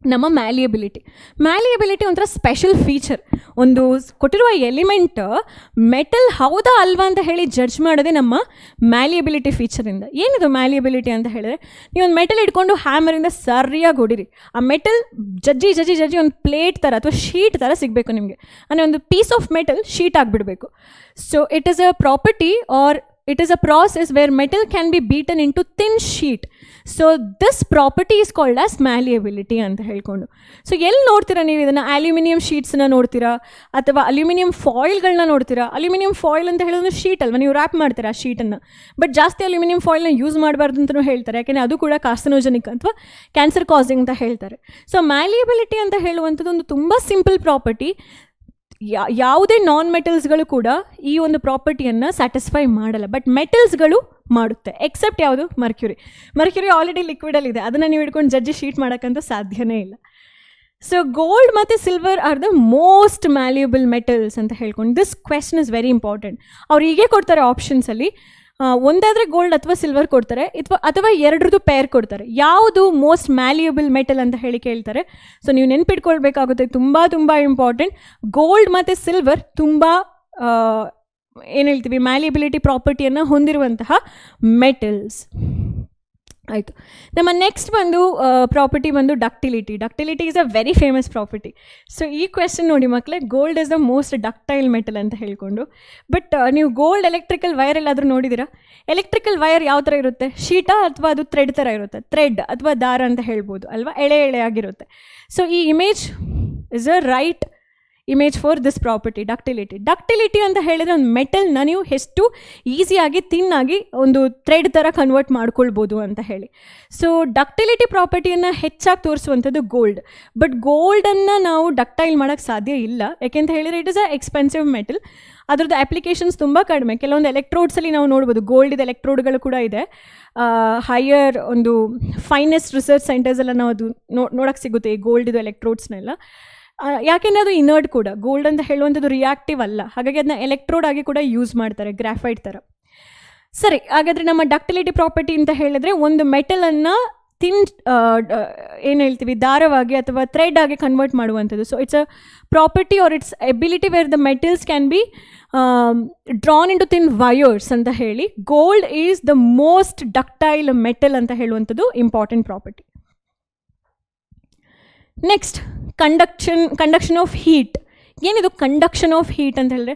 ನಮ್ಮ ಮ್ಯಾಲಿಯಬಿಲಿಟಿ ಒಂಥರ ಸ್ಪೆಷಲ್ ಫೀಚರ್. ಒಂದು ಕೊಟ್ಟಿರುವ ಎಲಿಮೆಂಟ್ ಮೆಟಲ್ ಹೌದಾ ಅಲ್ವಾ ಅಂತ ಹೇಳಿ ಜಡ್ಜ್ ಮಾಡೋದೇ ನಮ್ಮ ಮ್ಯಾಲಿಯಬಿಲಿಟಿ ಫೀಚರಿಂದ. ಏನಿದು ಮ್ಯಾಲಿಯಬಿಲಿಟಿ ಅಂತ ಹೇಳಿದ್ರೆ, ನೀವು ಒಂದು ಮೆಟಲ್ ಇಟ್ಕೊಂಡು ಹ್ಯಾಮರಿಂದ ಸರಿಯಾಗಿ ಹೊಡಿರಿ, ಆ ಮೆಟಲ್ ಜಜ್ಜಿ ಒಂದು ಪ್ಲೇಟ್ ಥರ ಅಥವಾ ಶೀಟ್ ಥರ ಸಿಗಬೇಕು ನಿಮಗೆ. ಅಂದರೆ ಒಂದು ಪೀಸ್ ಆಫ್ ಮೆಟಲ್ ಶೀಟ್ ಆಗಿಬಿಡಬೇಕು. So it is a property or it is a process where metal can be beaten into thin sheet. So this property is called as malleability ಅಂತ ಹೇಳ್ಕೊಂಡು. ಸೊ ಎಲ್ಲಿ ನೋಡ್ತೀರಾ ನೀವು ಇದನ್ನು? ಅಲ್ಯೂಮಿನಿಯಂ ಶೀಟ್ಸನ್ನ ನೋಡ್ತೀರಾ, ಅಥವಾ aluminium ಫಾಯಿಲ್ಗಳನ್ನ ನೋಡ್ತೀರಾ. ಅಲ್ಯೂಮಿನಿಯಂ ಫಾಯಿಲ್ ಅಂತ ಹೇಳೋದು ಶೀಟ್ ಅಲ್ವಾ, ನೀವು ರ್ಯಾಪ್ ಮಾಡ್ತೀರಾ ಆ ಶೀಟನ್ನು. ಬಟ್ ಜಾಸ್ತಿ ಅಲ್ಯೂಮಿನಿಯಂ ಫಾಯಿಲ್ನ ಯೂಸ್ ಮಾಡಬಾರ್ದು ಅಂತಲೂ ಹೇಳ್ತಾರೆ, ಯಾಕೆಂದರೆ ಅದು ಕೂಡ ಕಾರ್ಸಿನೋಜೆನಿಕ್ ಅಥವಾ ಕ್ಯಾನ್ಸರ್ ಕಾಸಿಂಗ್ ಅಂತ ಹೇಳ್ತಾರೆ. ಸೊ ಮ್ಯಾಲಿಯಬಿಲಿಟಿ ಅಂತ ಹೇಳುವಂಥದ್ದು ಒಂದು ತುಂಬ ಸಿಂಪಲ್ ಪ್ರಾಪರ್ಟಿ. ಯಾವುದೇ ನಾನ್ ಮೆಟಲ್ಸ್ಗಳು ಕೂಡ ಈ ಒಂದು ಪ್ರಾಪರ್ಟಿಯನ್ನು ಸ್ಯಾಟಿಸ್ಫೈ ಮಾಡಲ್ಲ, ಬಟ್ ಮೆಟಲ್ಸ್ಗಳು ಮಾಡುತ್ತೆ. ಎಕ್ಸೆಪ್ಟ್ ಯಾವುದು? ಮರ್ಕ್ಯುರಿ ಆಲ್ರೆಡಿ ಲಿಕ್ವಿಡಲ್ಲಿದೆ, ಅದನ್ನು ನೀವು ಹಿಡ್ಕೊಂಡು ಜಡ್ಜಿ ಶೀಟ್ ಮಾಡೋಕ್ಕಂತೂ ಸಾಧ್ಯನೇ ಇಲ್ಲ. ಸೊ ಗೋಲ್ಡ್ ಮತ್ತು silver are the most malleable metals ಅಂತ ಹೇಳ್ಕೊಂಡು. This question is very important. ಅವ್ರು ಹೀಗೆ ಕೊಡ್ತಾರೆ ಆಪ್ಷನ್ಸಲ್ಲಿ, ಒಂದಾದರೆ ಗೋಲ್ಡ್ ಅಥವಾ ಸಿಲ್ವರ್ ಕೊಡ್ತಾರೆ, ಅಥವಾ ಎರಡರದ್ದು ಪೇರ್ ಕೊಡ್ತಾರೆ. ಯಾವುದು ಮೋಸ್ಟ್ ಮ್ಯಾಲ್ಯೂಬಲ್ ಮೆಟಲ್ ಅಂತ ಹೇಳಿ ಕೇಳ್ತಾರೆ. ಸೊ ನೀವು ನೆನ್ಪಿಟ್ಕೊಳ್ಬೇಕಾಗುತ್ತೆ, ತುಂಬ ಇಂಪಾರ್ಟೆಂಟ್. ಗೋಲ್ಡ್ ಮತ್ತು ಸಿಲ್ವರ್ ತುಂಬ ಏನು ಹೇಳ್ತೀವಿ, ಮ್ಯಾಲ್ಯೂಬಿಲಿಟಿ ಪ್ರಾಪರ್ಟಿಯನ್ನು ಹೊಂದಿರುವಂತಹ ಮೆಟಲ್ಸ್. ಆಯಿತು. ನಮ್ಮ ನೆಕ್ಸ್ಟ್ ಬಂದು ಪ್ರಾಪರ್ಟಿ ಬಂದು ductility is a very famous property. So ಈ ಕ್ವೆಶ್ಚನ್ ನೋಡಿ ಮಕ್ಕಳೇ, gold is the most ductile metal ಅಂತ ಹೇಳ್ಕೊಂಡು. ಬಟ್ ನೀವು ಗೋಲ್ಡ್ ಎಲೆಕ್ಟ್ರಿಕಲ್ ವೈರ್ ಎಲ್ಲಾದರೂ ನೋಡಿದ್ದೀರಾ? ಎಲೆಕ್ಟ್ರಿಕಲ್ ವೈರ್ ಯಾವ ಥರ ಇರುತ್ತೆ? ಶೀಟಾ ಅಥವಾ ಅದು ಥ್ರೆಡ್ ಥರ ಇರುತ್ತೆ? ಥ್ರೆಡ್ ಅಥವಾ ದಾರ ಅಂತ ಹೇಳ್ಬೋದು ಅಲ್ವಾ, ಎಳೆ ಆಗಿರುತ್ತೆ. ಸೊ ಈ image is a right image for this property ductility ಅಂತ ಹೇಳಿದರೆ ಒಂದು ಮೆಟಲ್ನ ನೀವು ಎಷ್ಟು ಈಸಿಯಾಗಿ ತಿನ್ನಾಗಿ ಒಂದು ಥ್ರೆಡ್ ಥರ ಕನ್ವರ್ಟ್ ಮಾಡ್ಕೊಳ್ಬೋದು ಅಂತ ಹೇಳಿ. ಸೊ ಡಕ್ಟಿಲಿಟಿ ಪ್ರಾಪರ್ಟಿಯನ್ನು ಹೆಚ್ಚಾಗಿ ತೋರಿಸುವಂಥದ್ದು ಗೋಲ್ಡ್. ಬಟ್ ಗೋಲ್ಡನ್ನು ನಾವು ಡಕ್ಟೈಲ್ ಮಾಡೋಕ್ಕೆ ಸಾಧ್ಯ ಇಲ್ಲ, ಯಾಕೆಂತ ಹೇಳಿದರೆ it is a expensive metal. ಅದರದ್ದು ಅಪ್ಲಿಕೇಶನ್ಸ್ ತುಂಬ ಕಡಿಮೆ. ಕೆಲವೊಂದು ಎಲೆಕ್ಟ್ರೋಡ್ಸಲ್ಲಿ ನಾವು ನೋಡ್ಬೋದು, ಗೋಲ್ಡಿದ ಎಲೆಕ್ಟ್ರೋಡ್ಗಳು ಕೂಡ ಇದೆ. ಹೈಯರ್ ಒಂದು ಫೈನೆಸ್ಟ್ ರಿಸರ್ಚ್ ಸೆಂಟರ್ಸೆಲ್ಲ ನಾವು ಅದು ನೋಡೋಕ್ಕೆ ಸಿಗುತ್ತೆ ಈ ಗೋಲ್ಡಿದು ಎಲೆಕ್ಟ್ರೋಡ್ಸ್ನೆಲ್ಲ. ಯಾಕೆಂದರೆ ಅದು ಇನರ್ಟ್ ಕೂಡ, ಗೋಲ್ಡ್ ಅಂತ ಹೇಳುವಂಥದ್ದು ರಿಯಾಕ್ಟಿವ್ ಅಲ್ಲ, ಹಾಗಾಗಿ ಅದನ್ನ ಎಲೆಕ್ಟ್ರೋಡ್ ಆಗಿ ಕೂಡ ಯೂಸ್ ಮಾಡ್ತಾರೆ, ಗ್ರಾಫೈಟ್ ಥರ. ಸರಿ, ಹಾಗಾದರೆ ನಮ್ಮ ಡಕ್ಟಿಲಿಟಿ ಪ್ರಾಪರ್ಟಿ ಅಂತ ಹೇಳಿದ್ರೆ ಒಂದು ಮೆಟಲನ್ನು ಏನು ಹೇಳ್ತೀವಿ, ದಾರವಾಗಿ ಅಥವಾ ಥ್ರೆಡ್ ಆಗಿ ಕನ್ವರ್ಟ್ ಮಾಡುವಂಥದ್ದು. So it's a property or its ability where the metals can be drawn into thin wires ಅಂತ ಹೇಳಿ. Gold is the most ductile metal ಅಂತ ಹೇಳುವಂಥದ್ದು important property. Next conduction of heat. ಏನಿದು conduction of heat ಅಂತ ಹೇಳಿದ್ರೆ,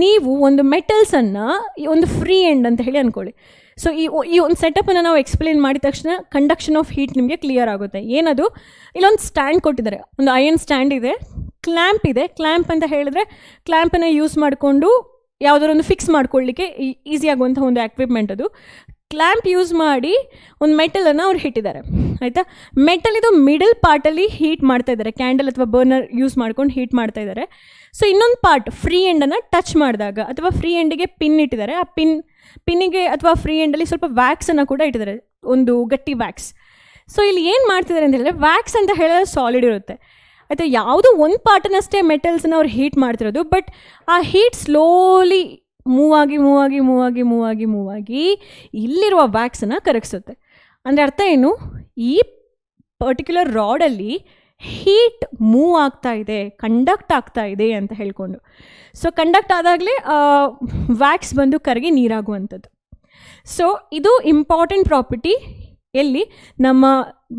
ನೀವು ಒಂದು ಮೆಟಲ್ಸನ್ನು ಒಂದು ಫ್ರೀ ಎಂಡ್ ಅಂತ ಹೇಳಿ ಅಂದ್ಕೊಳ್ಳಿ. ಸೊ ಈ ಒಂದು ಸೆಟಪ್ಪನ್ನು ನಾವು ಎಕ್ಸ್ಪ್ಲೇನ್ ಮಾಡಿದ ತಕ್ಷಣ ಕಂಡಕ್ಷನ್ ಆಫ್ ಹೀಟ್ ನಿಮಗೆ ಕ್ಲಿಯರ್ ಆಗುತ್ತೆ. ಏನದು, ಇಲ್ಲೊಂದು ಸ್ಟ್ಯಾಂಡ್ ಕೊಟ್ಟಿದ್ದಾರೆ, ಒಂದು ಅಯನ್ ಸ್ಟ್ಯಾಂಡ್ ಇದೆ, ಕ್ಲ್ಯಾಂಪ್ ಇದೆ. ಕ್ಲ್ಯಾಂಪ್ ಅಂತ ಹೇಳಿದ್ರೆ ಕ್ಲ್ಯಾಂಪನ್ನು ಯೂಸ್ ಮಾಡಿಕೊಂಡು ಯಾವುದಾದ್ರು ಒಂದು ಫಿಕ್ಸ್ ಮಾಡ್ಕೊಳ್ಳಿಕ್ಕೆ ಈಸಿ ಆಗುವಂಥ ಒಂದು ಎಕ್ವಿಪ್ಮೆಂಟ್ ಅದು. ಕ್ಲ್ಯಾಂಪ್ ಯೂಸ್ ಮಾಡಿ ಒಂದು ಮೆಟಲನ್ನು ಅವ್ರು ಇಟ್ಟಿದ್ದಾರೆ, ಆಯಿತಾ. ಮೆಟಲ್ ಇದು ಮಿಡಲ್ ಪಾರ್ಟಲ್ಲಿ ಹೀಟ್ ಮಾಡ್ತಾ ಇದ್ದಾರೆ, ಕ್ಯಾಂಡಲ್ ಅಥವಾ ಬರ್ನರ್ ಯೂಸ್ ಮಾಡ್ಕೊಂಡು ಹೀಟ್ ಮಾಡ್ತಾ ಇದ್ದಾರೆ. ಸೊ ಇನ್ನೊಂದು ಪಾರ್ಟ್ ಫ್ರೀ ಎಂಡನ್ನು ಟಚ್ ಮಾಡಿದಾಗ ಅಥವಾ ಫ್ರೀ ಎಂಡಿಗೆ ಪಿನ್ ಇಟ್ಟಿದ್ದಾರೆ, ಆ ಪಿನ್ನಿಗೆ ಅಥವಾ ಫ್ರೀ ಎಂಡಲ್ಲಿ ಸ್ವಲ್ಪ ವ್ಯಾಕ್ಸನ್ನು ಕೂಡ ಇಟ್ಟಿದ್ದಾರೆ, ಒಂದು ಗಟ್ಟಿ ವ್ಯಾಕ್ಸ್. ಸೊ ಇಲ್ಲಿ ಏನು ಮಾಡ್ತಿದ್ದಾರೆ ಅಂತ ಹೇಳಿದ್ರೆ, ವ್ಯಾಕ್ಸ್ ಅಂತ ಹೇಳಿದ್ರೆ ಸಾಲಿಡ್ ಇರುತ್ತೆ, ಆಯಿತಾ. ಯಾವುದೋ ಒಂದು ಪಾರ್ಟನ್ನಷ್ಟೇ ಮೆಟಲ್ಸನ್ನು ಅವ್ರು ಹೀಟ್ ಮಾಡ್ತಿರೋದು, ಬಟ್ ಆ ಹೀಟ್ ಸ್ಲೋಲಿ ಮೂವ್ ಆಗಿ ಇಲ್ಲಿರುವ ವ್ಯಾಕ್ಸನ್ನು ಕರಗಿಸುತ್ತೆ. ಅಂದರೆ ಅರ್ಥ ಏನು, ಈ ಪರ್ಟಿಕ್ಯುಲರ್ ರಾಡಲ್ಲಿ ಹೀಟ್ ಮೂವ್ ಆಗ್ತಾ ಇದೆ, ಕಂಡಕ್ಟ್ ಆಗ್ತಾ ಇದೆ ಅಂತ ಹೇಳ್ಕೊಂಡು. ಸೊ ಕಂಡಕ್ಟ್ ಆದಾಗಲೇ ವ್ಯಾಕ್ಸ್ ಬಂದು ಕರಗಿ ನೀರಾಗುವಂಥದ್ದು. ಸೊ ಇದು ಇಂಪಾರ್ಟೆಂಟ್ ಪ್ರಾಪರ್ಟಿ. ಎಲ್ಲಿ ನಮ್ಮ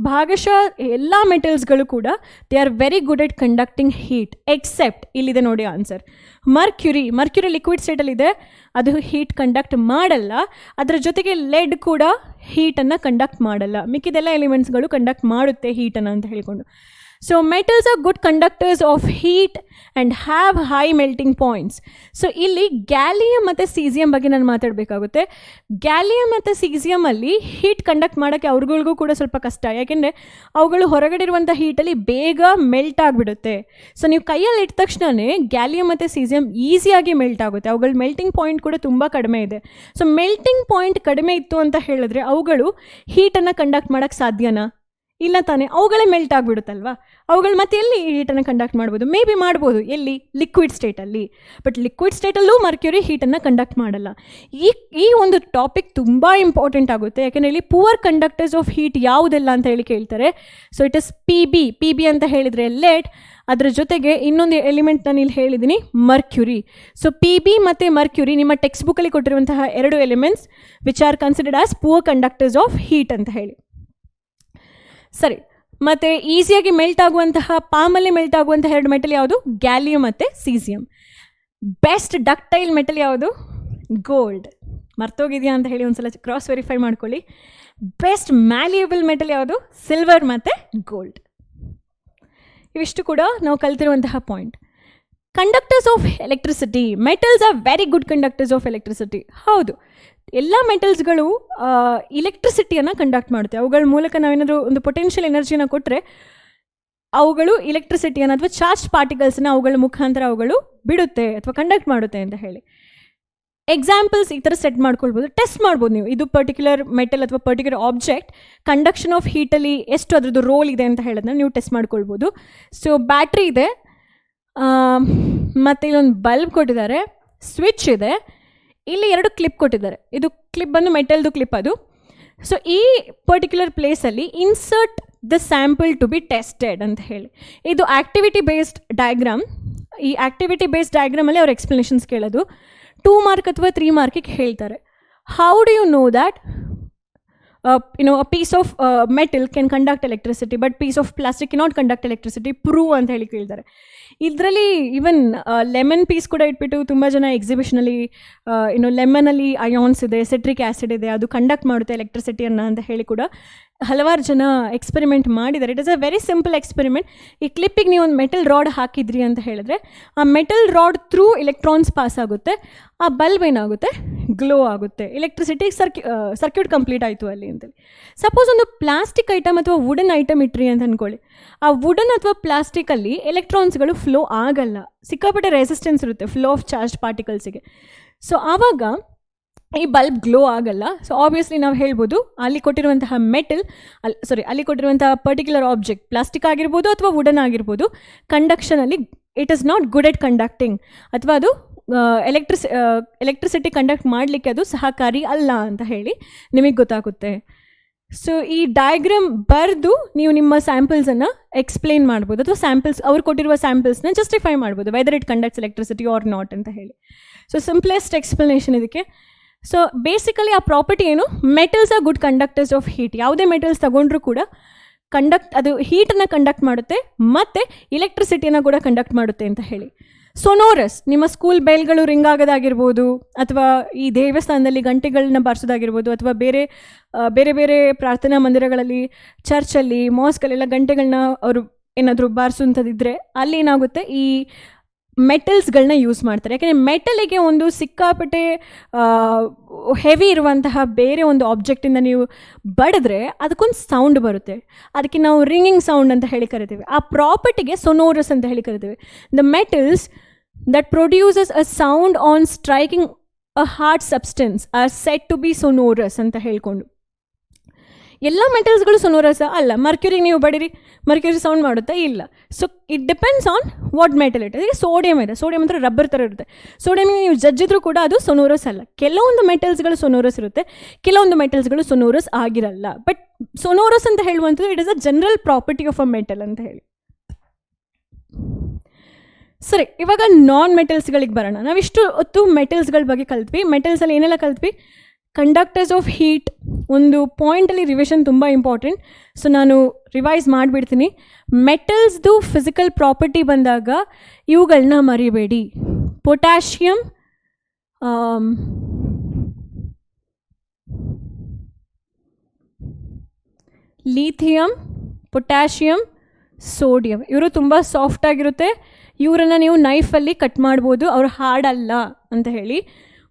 ಭಾಗಶಃ ಎಲ್ಲ ಮೆಟಲ್ಸ್ಗಳು ಕೂಡ they are very good at conducting heat, except ಇಲ್ಲಿದೆ ನೋಡಿ ಆನ್ಸರ್, ಮರ್ಕ್ಯುರಿ ಲಿಕ್ವಿಡ್ ಸ್ಟೇಟಲ್ಲಿದೆ, ಅದು ಹೀಟ್ ಕಂಡಕ್ಟ್ ಮಾಡಲ್ಲ. ಅದರ ಜೊತೆಗೆ ಲೆಡ್ ಕೂಡ ಹೀಟನ್ನು ಕಂಡಕ್ಟ್ ಮಾಡಲ್ಲ. ಮಿಕ್ಕಿದೆಲ್ಲ ಎಲಿಮೆಂಟ್ಸ್ಗಳು ಕಂಡಕ್ಟ್ ಮಾಡುತ್ತೆ ಹೀಟನ್ನು ಅಂತ ಹೇಳ್ಕೊಂಡು. So metals are good conductors of heat and have high melting points. So ಇಲ್ಲಿ ಗ್ಯಾಲಿಯಮ್ ಮತ್ತು ಸೀಸಿಯಮ್ ಬಗ್ಗೆ ನಾನು ಮಾತಾಡಬೇಕಾಗುತ್ತೆ. ಗ್ಯಾಲಿಯಮ್ ಮತ್ತು ಸೀಸಿಯಮಲ್ಲಿ ಹೀಟ್ ಕಂಡಕ್ಟ್ ಮಾಡೋಕ್ಕೆ ಅವ್ರಿಗಳಿಗೂ ಕೂಡ ಸ್ವಲ್ಪ ಕಷ್ಟ, ಯಾಕೆಂದರೆ ಅವುಗಳು ಹೊರಗಡೆ ಇರುವಂಥ ಹೀಟಲ್ಲಿ ಬೇಗ ಮೆಲ್ಟ್ ಆಗಿಬಿಡುತ್ತೆ. ಸೊ ನೀವು ಕೈಯಲ್ಲಿ ಇಟ್ಟ ತಕ್ಷಣವೇ ಗ್ಯಾಲಿಯಮ್ ಮತ್ತು ಸೀಸಿಯಮ್ ಈಸಿಯಾಗಿ ಮೆಲ್ಟ್ ಆಗುತ್ತೆ. ಅವುಗಳ ಮೆಲ್ಟಿಂಗ್ ಪಾಯಿಂಟ್ ಕೂಡ ತುಂಬ ಕಡಿಮೆ ಇದೆ. ಸೊ ಮೆಲ್ಟಿಂಗ್ ಪಾಯಿಂಟ್ ಕಡಿಮೆ ಇತ್ತು ಅಂತ ಹೇಳಿದ್ರೆ ಅವುಗಳು ಹೀಟನ್ನು ಕಂಡಕ್ಟ್ ಮಾಡೋಕ್ಕೆ ಸಾಧ್ಯನಾ? ಇಲ್ಲ ತಾನೇ, ಅವುಗಳೇ ಮೆಲ್ಟ್ ಆಗಿಬಿಡುತ್ತಲ್ವ. ಅವುಗಳು ಮತ್ತೆ ಎಲ್ಲಿ ಹೀಟನ್ನು ಕಂಡಕ್ಟ್ ಮಾಡ್ಬೋದು? ಮೇ ಬಿ ಮಾಡ್ಬೋದು, ಎಲ್ಲಿ? ಲಿಕ್ವಿಡ್ ಸ್ಟೇಟಲ್ಲಿ. ಬಟ್ ಲಿಕ್ವಿಡ್ ಸ್ಟೇಟಲ್ಲೂ ಮರ್ಕ್ಯುರಿ ಹೀಟನ್ನು ಕಂಡಕ್ಟ್ ಮಾಡಲ್ಲ. ಈ ಒಂದು ಟಾಪಿಕ್ ತುಂಬ ಇಂಪಾರ್ಟೆಂಟ್ ಆಗುತ್ತೆ, ಯಾಕೆಂದರೆ ಇಲ್ಲಿ ಪುವರ್ ಕಂಡಕ್ಟರ್ಸ್ ಆಫ್ ಹೀಟ್ ಯಾವುದೆಲ್ಲ ಅಂತ ಹೇಳಿ ಕೇಳ್ತಾರೆ. So it is P B ಅಂತ ಹೇಳಿದರೆ ಲೆಡ್, ಅದರ ಜೊತೆಗೆ ಇನ್ನೊಂದು ಎಲಿಮೆಂಟ್ ನಾನು ಇಲ್ಲಿ ಹೇಳಿದ್ದೀನಿ, ಮರ್ಕ್ಯುರಿ. ಸೊ ಪಿ ಬಿ ಮತ್ತು ಮರ್ಕ್ಯುರಿ ನಿಮ್ಮ ಟೆಕ್ಸ್ಟ್ ಬುಕ್ಕಲ್ಲಿ ಕೊಟ್ಟಿರುವಂತಹ ಎರಡು elements which are considered as poor conductors of heat ಅಂತ ಹೇಳಿ. ಸರಿ, ಮತ್ತು ಈಸಿಯಾಗಿ ಮೆಲ್ಟ್ ಆಗುವಂತಹ, ಪಾಮಲ್ಲಿ ಮೆಲ್ಟ್ ಆಗುವಂತಹ ಎರಡು ಮೆಟಲ್ ಯಾವುದು? ಗ್ಯಾಲಿಯಮ್ ಮತ್ತು ಸೀಸಿಯಮ್. ಬೆಸ್ಟ್ ಡಕ್ಟೈಲ್ ಮೆಟಲ್ ಯಾವುದು? ಗೋಲ್ಡ್. ಮರ್ತೋಗಿದೆಯಾ ಅಂತ ಹೇಳಿ ಒಂದ್ಸಲ ಕ್ರಾಸ್ ವೆರಿಫೈ ಮಾಡ್ಕೊಳ್ಳಿ. ಬೆಸ್ಟ್ ಮ್ಯಾಲಿಯಬಲ್ ಮೆಟಲ್ ಯಾವುದು? ಸಿಲ್ವರ್ ಮತ್ತು ಗೋಲ್ಡ್. ಇವಿಷ್ಟು ಕೂಡ ನಾವು ಕಲ್ತಿರುವಂತಹ point. Conductors of electricity. Metals are very good conductors of electricity. ಹೌದು, ಎಲ್ಲ ಮೆಟಲ್ಸ್ಗಳು ಇಲೆಕ್ಟ್ರಿಸಿಟಿಯನ್ನು ಕಂಡಕ್ಟ್ ಮಾಡುತ್ತೆ. ಅವುಗಳ ಮೂಲಕ ನಾವೇನಾದರೂ ಒಂದು ಪೊಟೆನ್ಷಿಯಲ್ ಎನರ್ಜಿನ ಕೊಟ್ಟರೆ ಅವುಗಳು ಇಲೆಕ್ಟ್ರಿಸಿಟಿಯನ್ನು ಅಥವಾ ಚಾರ್ಜ್ ಪಾರ್ಟಿಕಲ್ಸನ್ನು ಅವುಗಳ ಮುಖಾಂತರ ಅವುಗಳು ಬಿಡುತ್ತೆ ಅಥವಾ ಕಂಡಕ್ಟ್ ಮಾಡುತ್ತೆ ಅಂತ ಹೇಳಿ. ಎಕ್ಸಾಂಪಲ್ಸ್ ಈ ಥರ ಸೆಟ್ ಮಾಡ್ಕೊಳ್ಬೋದು, ಟೆಸ್ಟ್ ಮಾಡ್ಬೋದು ನೀವು. ಇದು ಪರ್ಟಿಕ್ಯುಲರ್ ಮೆಟಲ್ ಅಥವಾ ಪರ್ಟಿಕ್ಯುಲರ್ ಆಬ್ಜೆಕ್ಟ್ ಕಂಡಕ್ಷನ್ ಆಫ್ ಹೀಟಲ್ಲಿ ಎಷ್ಟು ಅದರದ್ದು ರೋಲ್ ಇದೆ ಅಂತ ಹೇಳೋದನ್ನ ನೀವು ಟೆಸ್ಟ್ ಮಾಡ್ಕೊಳ್ಬೋದು. ಸೊ ಬ್ಯಾಟ್ರಿ ಇದೆ, ಮತ್ತು ಇಲ್ಲೊಂದು ಬಲ್ಬ್ ಕೊಟ್ಟಿದ್ದಾರೆ, ಸ್ವಿಚ್ ಇದೆ, ಇಲ್ಲಿ ಎರಡು ಕ್ಲಿಪ್ ಕೊಟ್ಟಿದ್ದಾರೆ. ಇದು ಕ್ಲಿಪ್ ಬಂದು ಮೆಟಲ್ದು ಕ್ಲಿಪ್ ಅದು. ಸೊ ಈ ಪರ್ಟಿಕ್ಯುಲರ್ ಪ್ಲೇಸಲ್ಲಿ insert the sample to be tested ಅಂತ ಹೇಳಿ. ಇದು ಆ್ಯಕ್ಟಿವಿಟಿ ಬೇಸ್ಡ್ ಡಯಾಗ್ರಾಮ್. ಈ ಆ್ಯಕ್ಟಿವಿಟಿ ಬೇಸ್ಡ್ ಡಯಾಗ್ರಾಮಲ್ಲಿ ಅವ್ರ ಎಕ್ಸ್ಪ್ಲನೇಷನ್ಸ್ ಕೇಳೋದು 2 ಮಾರ್ಕ್ ಅಥವಾ 3 ಮಾರ್ಕಿಗೆ ಹೇಳ್ತಾರೆ. How do you know that a piece of metal can conduct electricity, but piece of plastic cannot conduct electricity. Prove ಅಂತ ಹೇಳಿ ಕೇಳ್ತಾರೆ. ಇದರಲ್ಲಿ ಈವನ್ ಲೆಮನ್ ಪೀಸ್ ಕೂಡ ಇಟ್ಬಿಟ್ಟು ತುಂಬ ಜನ ಎಕ್ಸಿಬಿಷನಲ್ಲಿ ಲೆಮನಲ್ಲಿ ಅಯಾನ್ಸ್ ಇದೆ, ಸಿಟ್ರಿಕ್ ಆ್ಯಸಿಡ್ ಇದೆ, ಅದು ಕಂಡಕ್ಟ್ ಮಾಡುತ್ತೆ ಎಲೆಕ್ಟ್ರಿಸಿಟಿಯನ್ನು ಅಂತ ಹೇಳಿ ಕೂಡ ಹಲವಾರು ಜನ ಎಕ್ಸ್ಪೆರಿಮೆಂಟ್ ಮಾಡಿದ್ದಾರೆ. It is a very simple experiment. ಈ ಕ್ಲಿಪ್ಪಿಗೆ ನೀವು ಒಂದು ಮೆಟಲ್ ರಾಡ್ ಹಾಕಿದ್ರಿ ಅಂತ ಹೇಳಿದ್ರೆ ಆ metal rod through electrons pass ಆಗುತ್ತೆ, ಆ ಬಲ್ಬ್ ಏನಾಗುತ್ತೆ, ಗ್ಲೋ ಆಗುತ್ತೆ, ಎಲೆಕ್ಟ್ರಿಸಿಟಿ ಸರ್ಕ್ಯೂಟ್ ಕಂಪ್ಲೀಟ್ ಆಯಿತು ಅಲ್ಲಿ ಅಂತೇಳಿ. ಸಪೋಸ್ ಒಂದು ಪ್ಲಾಸ್ಟಿಕ್ ಐಟಮ್ ಅಥವಾ ವುಡನ್ ಐಟಮ್ ಇಟ್ರಿ ಅಂತ ಅಂದ್ಕೊಳ್ಳಿ. ಆ ವುಡನ್ ಅಥವಾ ಪ್ಲಾಸ್ಟಿಕಲ್ಲಿ ಎಲೆಕ್ಟ್ರಾನ್ಸ್ಗಳು ಫ್ಲೋ ಆಗಲ್ಲ, ಸಿಕ್ಕಾಪಟ್ಟೆ ರೆಸಿಸ್ಟೆನ್ಸ್ ಇರುತ್ತೆ ಫ್ಲೋ ಆಫ್ ಚಾರ್ಜ್ ಪಾರ್ಟಿಕಲ್ಸಿಗೆ. ಸೊ ಆವಾಗ ಈ ಬಲ್ಬ್ ಗ್ಲೋ ಆಗಲ್ಲ. ಸೊ ಆಬ್ವಿಯಸ್ಲಿ ನಾವು ಹೇಳ್ಬೋದು ಅಲ್ಲಿ ಕೊಟ್ಟಿರುವಂತಹ ಅಲ್ಲಿ ಕೊಟ್ಟಿರುವಂತಹ ಪರ್ಟಿಕ್ಯುಲರ್ ಆಬ್ಜೆಕ್ಟ್ ಪ್ಲಾಸ್ಟಿಕ್ ಆಗಿರ್ಬೋದು ಅಥವಾ ವುಡನ್ ಆಗಿರ್ಬೋದು, ಕಂಡಕ್ಷನಲ್ಲಿ it is not good at conducting, ಅಥವಾ ಅದು ಎಲೆಕ್ಟ್ರಿಸಿಟಿ ಕಂಡಕ್ಟ್ ಮಾಡಲಿಕ್ಕೆ ಅದು ಸಹಕಾರಿ ಅಲ್ಲ ಅಂತ ಹೇಳಿ ನಿಮಗೆ ಗೊತ್ತಾಗುತ್ತೆ. ಸೊ ಈ ಡಯಾಗ್ರಾಮ್ ಬರೆದು ನೀವು ನಿಮ್ಮ ಸ್ಯಾಂಪಲ್ಸನ್ನು ಎಕ್ಸ್ಪ್ಲೇನ್ ಮಾಡ್ಬೋದು, ಅಥವಾ ಅವ್ರು ಕೊಟ್ಟಿರುವ ಸ್ಯಾಂಪಲ್ಸ್ನ ಜಸ್ಟಿಫೈ ಮಾಡ್ಬೋದು whether it conducts electricity or not ಅಂತ ಹೇಳಿ. ಸೊ ಸಿಂಪ್ಲೆಸ್ಟ್ ಎಕ್ಸ್ಪ್ಲನೇಷನ್ ಇದಕ್ಕೆ. ಸೊ ಬೇಸಿಕಲಿ ಆ ಪ್ರಾಪರ್ಟಿ ಏನು, metals are good conductors of heat. ಯಾವುದೇ ಮೆಟಲ್ಸ್ ತಗೊಂಡ್ರೂ ಕೂಡ ಅದು ಹೀಟನ್ನು ಕಂಡಕ್ಟ್ ಮಾಡುತ್ತೆ ಮತ್ತು ಎಲೆಕ್ಟ್ರಿಸಿಟಿಯನ್ನು ಕೂಡ ಕಂಡಕ್ಟ್ ಮಾಡುತ್ತೆ ಅಂತ ಹೇಳಿ. ಸೊನೋರಸ್, ನಿಮ್ಮ ಸ್ಕೂಲ್ ಬೆಲ್ಗಳು ರಿಂಗ್ ಆಗೋದಾಗಿರ್ಬೋದು, ಅಥವಾ ಈ ದೇವಸ್ಥಾನದಲ್ಲಿ ಗಂಟೆಗಳನ್ನ ಬಾರಿಸೋದಾಗಿರ್ಬೋದು, ಅಥವಾ ಬೇರೆ ಬೇರೆ ಪ್ರಾರ್ಥನಾ ಮಂದಿರಗಳಲ್ಲಿ, ಚರ್ಚಲ್ಲಿ, ಮಾಸ್ಕಲ್ಲೆಲ್ಲ ಗಂಟೆಗಳನ್ನ ಅವರು ಏನಾದರೂ ಬಾರಿಸುವಂಥದ್ದಿದ್ರೆ ಅಲ್ಲಿ ಏನಾಗುತ್ತೆ, ಈ ಮೆಟಲ್ಸ್ಗಳನ್ನ ಯೂಸ್ ಮಾಡ್ತಾರೆ. ಯಾಕೆಂದರೆ ಮೆಟಲಿಗೆ ಒಂದು ಸಿಕ್ಕಾಪಟ್ಟೆ ಹೆವಿ ಇರುವಂತಹ ಬೇರೆ ಒಂದು ಆಬ್ಜೆಕ್ಟಿಂದ ನೀವು ಬಡಿದ್ರೆ ಅದಕ್ಕೊಂದು ಸೌಂಡ್ ಬರುತ್ತೆ, ಅದಕ್ಕೆ ನಾವು ರಿಂಗಿಂಗ್ ಸೌಂಡ್ ಅಂತ ಹೇಳಿ ಕರಿತೀವಿ. ಆ ಪ್ರಾಪರ್ಟಿಗೆ ಸೊನೋರಸ್ ಅಂತ ಹೇಳಿ ಕರಿತೀವಿ. The metals that produces a sound on striking a hard substance are said to be sonorous ಅಂತ ಹೇಳ್ಕೊಂಡು. ಎಲ್ಲ ಮೆಟಲ್ಸ್ಗಳು ಸೊನೋರಸ್ ಅಲ್ಲ. ಮರ್ಕ್ಯೂರಿ ನೀವು ಬಡಿರಿ, ಮರ್ಕ್ಯೂರಿ ಸೌಂಡ್ ಮಾಡುತ್ತಾ? ಇಲ್ಲ. So it depends on what metal it. ಈಗ ಸೋಡಿಯಂ ಇದೆ, ಸೋಡಿಯಂ ಅಂದರೆ ರಬ್ಬರ್ ಥರ ಇರುತ್ತೆ. ಸೋಡಿಯಂ ನೀವು ಜಜ್ಜಿದ್ರೂ ಕೂಡ ಅದು ಸೊನೋರಸ್ ಅಲ್ಲ. ಕೆಲವೊಂದು ಮೆಟಲ್ಸ್ಗಳು ಸೊನೋರಸ್ ಇರುತ್ತೆ, ಕೆಲವೊಂದು ಮೆಟಲ್ಸ್ಗಳು ಸೊನೋರಸ್ ಆಗಿರಲ್ಲ. ಬಟ್ ಸೊನೋರಸ್ ಅಂತ ಹೇಳುವಂಥದ್ದು it is a general property of a metal ಅಂತ ಹೇಳಿ. ಸರಿ, ಇವಾಗ ನಾನ್ ಮೆಟಲ್ಸ್ಗಳಿಗೆ ಬರೋಣ. ನಾವಿಷ್ಟು ಹೊತ್ತು ಮೆಟಲ್ಸ್ಗಳ ಬಗ್ಗೆ ಕಲ್ತ್ವಿ. ಮೆಟಲ್ಸಲ್ಲಿ ಏನೆಲ್ಲ ಕಲ್ತ್ವಿ? Conductors of heat. ಒಂದು ಪಾಯಿಂಟಲ್ಲಿ ರಿವಿಷನ್ ತುಂಬ ಇಂಪಾರ್ಟೆಂಟ್, ಸೊ ನಾನು ರಿವೈಸ್ ಮಾಡಿಬಿಡ್ತೀನಿ. ಮೆಟಲ್ಸ್ದು ಫಿಸಿಕಲ್ ಪ್ರಾಪರ್ಟಿ ಬಂದಾಗ ಇವುಗಳನ್ನ ಮರಿಬೇಡಿ. ಪೊಟ್ಯಾಷಿಯಮ್, ಲೀಥಿಯಮ್, ಪೊಟ್ಯಾಷಿಯಮ್, ಸೋಡಿಯಂ, ಇವರು ತುಂಬ ಸಾಫ್ಟಾಗಿರುತ್ತೆ. ಇವರನ್ನು ನೀವು ನೈಫಲ್ಲಿ ಕಟ್ ಮಾಡ್ಬೋದು, ಅವ್ರು ಹಾರ್ಡ್ ಅಲ್ಲ ಅಂತ ಹೇಳಿ.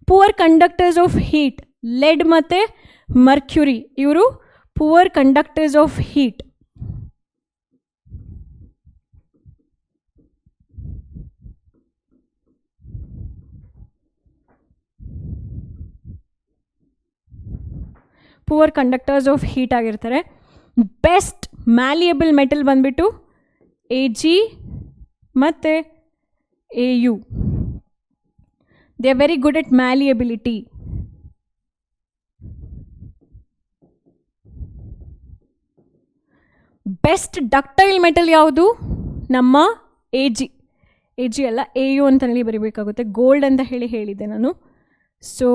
Poor conductors of heat, lead ಮತ್ತು ಮರ್ಕ್ಯೂರಿ, ಇವರು poor conductors of heat. Poor conductors of heat ಆಗಿರ್ತಾರೆ. ಬೆಸ್ಟ್ ಮ್ಯಾಲಿಯಬಲ್ ಮೆಟಲ್ ಬಂದ್ಬಿಟ್ಟು Ag ಮತ್ತು Au. They are very good at malleability. Best ductile metal ಯಾವುದು? ನಮ್ಮ Ag ಅಲ್ಲ, Au ಅಂತ ಹೇಳಿ ಬರೀಬೇಕಾಗುತ್ತೆ. ಗೋಲ್ಡ್ ಅಂತ ಹೇಳಿದ್ದೆ ನಾನು. So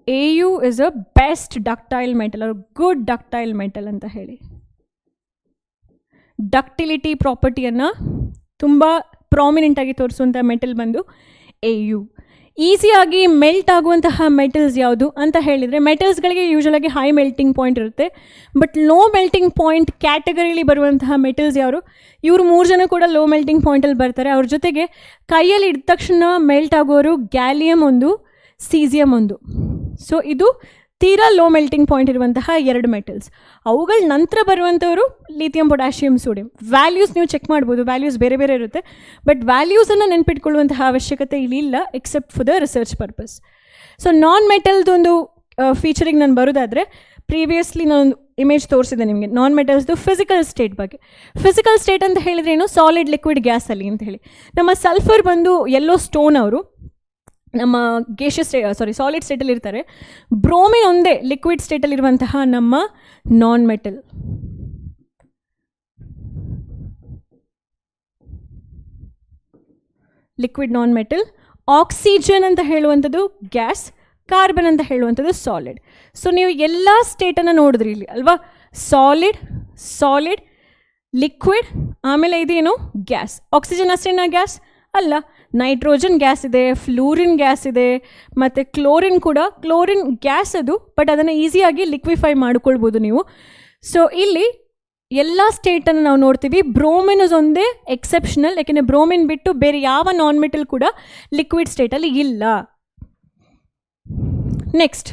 Au is a best ductile metal, ಅವ್ರ ಗುಡ್ ಡಕ್ಟೈಲ್ ಮೆಟಲ್ ಅಂತ ಹೇಳಿ. ಡಕ್ಟಿಲಿಟಿ ಪ್ರಾಪರ್ಟಿಯನ್ನು ತುಂಬ ಪ್ರಾಮಿನೆಂಟಾಗಿ ತೋರಿಸುವಂಥ ಮೆಟಲ್ ಬಂದು Au. ಈಸಿಯಾಗಿ ಮೆಲ್ಟ್ ಆಗುವಂತಹ ಮೆಟಲ್ಸ್ ಯಾವುದು ಅಂತ ಹೇಳಿದರೆ, ಮೆಟಲ್ಸ್ಗಳಿಗೆ ಯೂಶ್ವಲಾಗಿ ಹೈ ಮೆಲ್ಟಿಂಗ್ ಪಾಯಿಂಟ್ ಇರುತ್ತೆ, ಬಟ್ ಲೋ ಮೆಲ್ಟಿಂಗ್ ಪಾಯಿಂಟ್ ಕ್ಯಾಟಗರಿಲಿ ಬರುವಂತಹ ಮೆಟಲ್ಸ್ ಯಾರು? ಇವರು 3 ಜನ ಕೂಡ ಲೋ ಮೆಲ್ಟಿಂಗ್ ಪಾಯಿಂಟಲ್ಲಿ ಬರ್ತಾರೆ. ಅವ್ರ ಜೊತೆಗೆ ಕೈಯಲ್ಲಿ ಇದ್ದ ತಕ್ಷಣ ಮೆಲ್ಟ್ ಆಗೋರು ಗ್ಯಾಲಿಯಮ್ ಒಂದು, ಸೀಸಿಯಮ್ ಒಂದು. ಸೊ ಇದು ತೀರಾ ಲೋ ಮೆಲ್ಟಿಂಗ್ ಪಾಯಿಂಟ್ ಇರುವಂತಹ 2 ಮೆಟಲ್ಸ್. ಅವುಗಳ ನಂತರ ಬರುವಂಥವರು ಲಿಥಿಯಂ, ಪೊಟ್ಯಾಷಿಯಮ್, ಸೋಡಿಯಂ. ವ್ಯಾಲ್ಯೂಸ್ ನೀವು ಚೆಕ್ ಮಾಡ್ಬೋದು, ವ್ಯಾಲ್ಯೂಸ್ ಬೇರೆ ಬೇರೆ ಇರುತ್ತೆ, ಬಟ್ ವ್ಯಾಲ್ಯೂಸನ್ನು ನೆನ್ಪಿಟ್ಕೊಳ್ಳುವಂತಹ ಅವಶ್ಯಕತೆ ಇಲ್ಲಿ ಇಲ್ಲ, except for the research purpose. So non ಮೆಟಲ್ದೊಂದು ಫೀಚರಿಗೆ ನಾನು ಬರೋದಾದರೆ, ಪ್ರೀವಿಯಸ್ಲಿ ನಾನೊಂದು ಇಮೇಜ್ ತೋರಿಸಿದೆ ನಿಮಗೆ ನಾನ್ ಮೆಟಲ್ಸ್ದು ಫಿಸಿಕಲ್ ಸ್ಟೇಟ್ ಬಗ್ಗೆ. ಫಿಸಿಕಲ್ ಸ್ಟೇಟ್ ಅಂತ ಹೇಳಿದ್ರೆ ಏನು? ಸಾಲಿಡ್, ಲಿಕ್ವಿಡ್, ಗ್ಯಾಸಲ್ಲಿ ಅಂತ ಹೇಳಿ. ನಮ್ಮ ಸಲ್ಫರ್ ಬಂದು ಯೆಲ್ಲೋ ಸ್ಟೋನ್, ಅವರು ನಮ್ಮ ಸಾಲಿಡ್ ಸ್ಟೇಟಲ್ಲಿ ಇರ್ತಾರೆ. ಬ್ರೋಮಿನ್ ಒಂದೇ ಲಿಕ್ವಿಡ್ ಸ್ಟೇಟಲ್ಲಿರುವಂತಹ ನಮ್ಮ non metal. Liquid non metal. Oxygen ಅಂತ ಹೇಳುವಂಥದ್ದು ಗ್ಯಾಸ್, ಕಾರ್ಬನ್ ಅಂತ ಹೇಳುವಂಥದ್ದು ಸಾಲಿಡ್. ಸೊ ನೀವು ಎಲ್ಲ ಸ್ಟೇಟನ್ನು ನೋಡಿದ್ರಿ ಇಲ್ಲಿ ಅಲ್ವಾ, ಸಾಲಿಡ್, ಲಿಕ್ವಿಡ್, ಆಮೇಲೆ ಇದೇನು ಗ್ಯಾಸ್. ಆಕ್ಸಿಜನ್ ಅಷ್ಟೇನಾ ಗ್ಯಾಸ್ ಅಲ್ಲ, ನೈಟ್ರೋಜನ್ ಗ್ಯಾಸ್ ಇದೆ, ಫ್ಲೂರಿನ್ ಗ್ಯಾಸ್ ಇದೆ, ಮತ್ತು ಕ್ಲೋರಿನ್ ಕೂಡ. ಕ್ಲೋರಿನ್ ಗ್ಯಾಸ್ ಅದು, ಬಟ್ ಅದನ್ನು ಈಸಿಯಾಗಿ ಲಿಕ್ವಿಫೈ ಮಾಡ್ಕೊಳ್ಬೋದು ನೀವು. ಸೊ ಇಲ್ಲಿ ಎಲ್ಲ ಸ್ಟೇಟನ್ನು ನಾವು ನೋಡ್ತೀವಿ. ಬ್ರೋಮಿನ್ ಒಂದೇ ಎಕ್ಸೆಪ್ಷನಲ್, ಯಾಕೆಂದರೆ ಬ್ರೋಮಿನ್ ಬಿಟ್ಟು ಬೇರೆ ಯಾವ ನಾನ್ ಮೆಟಲ್ ಕೂಡ ಲಿಕ್ವಿಡ್ ಸ್ಟೇಟಲ್ಲಿ ಇಲ್ಲ. ನೆಕ್ಸ್ಟ್,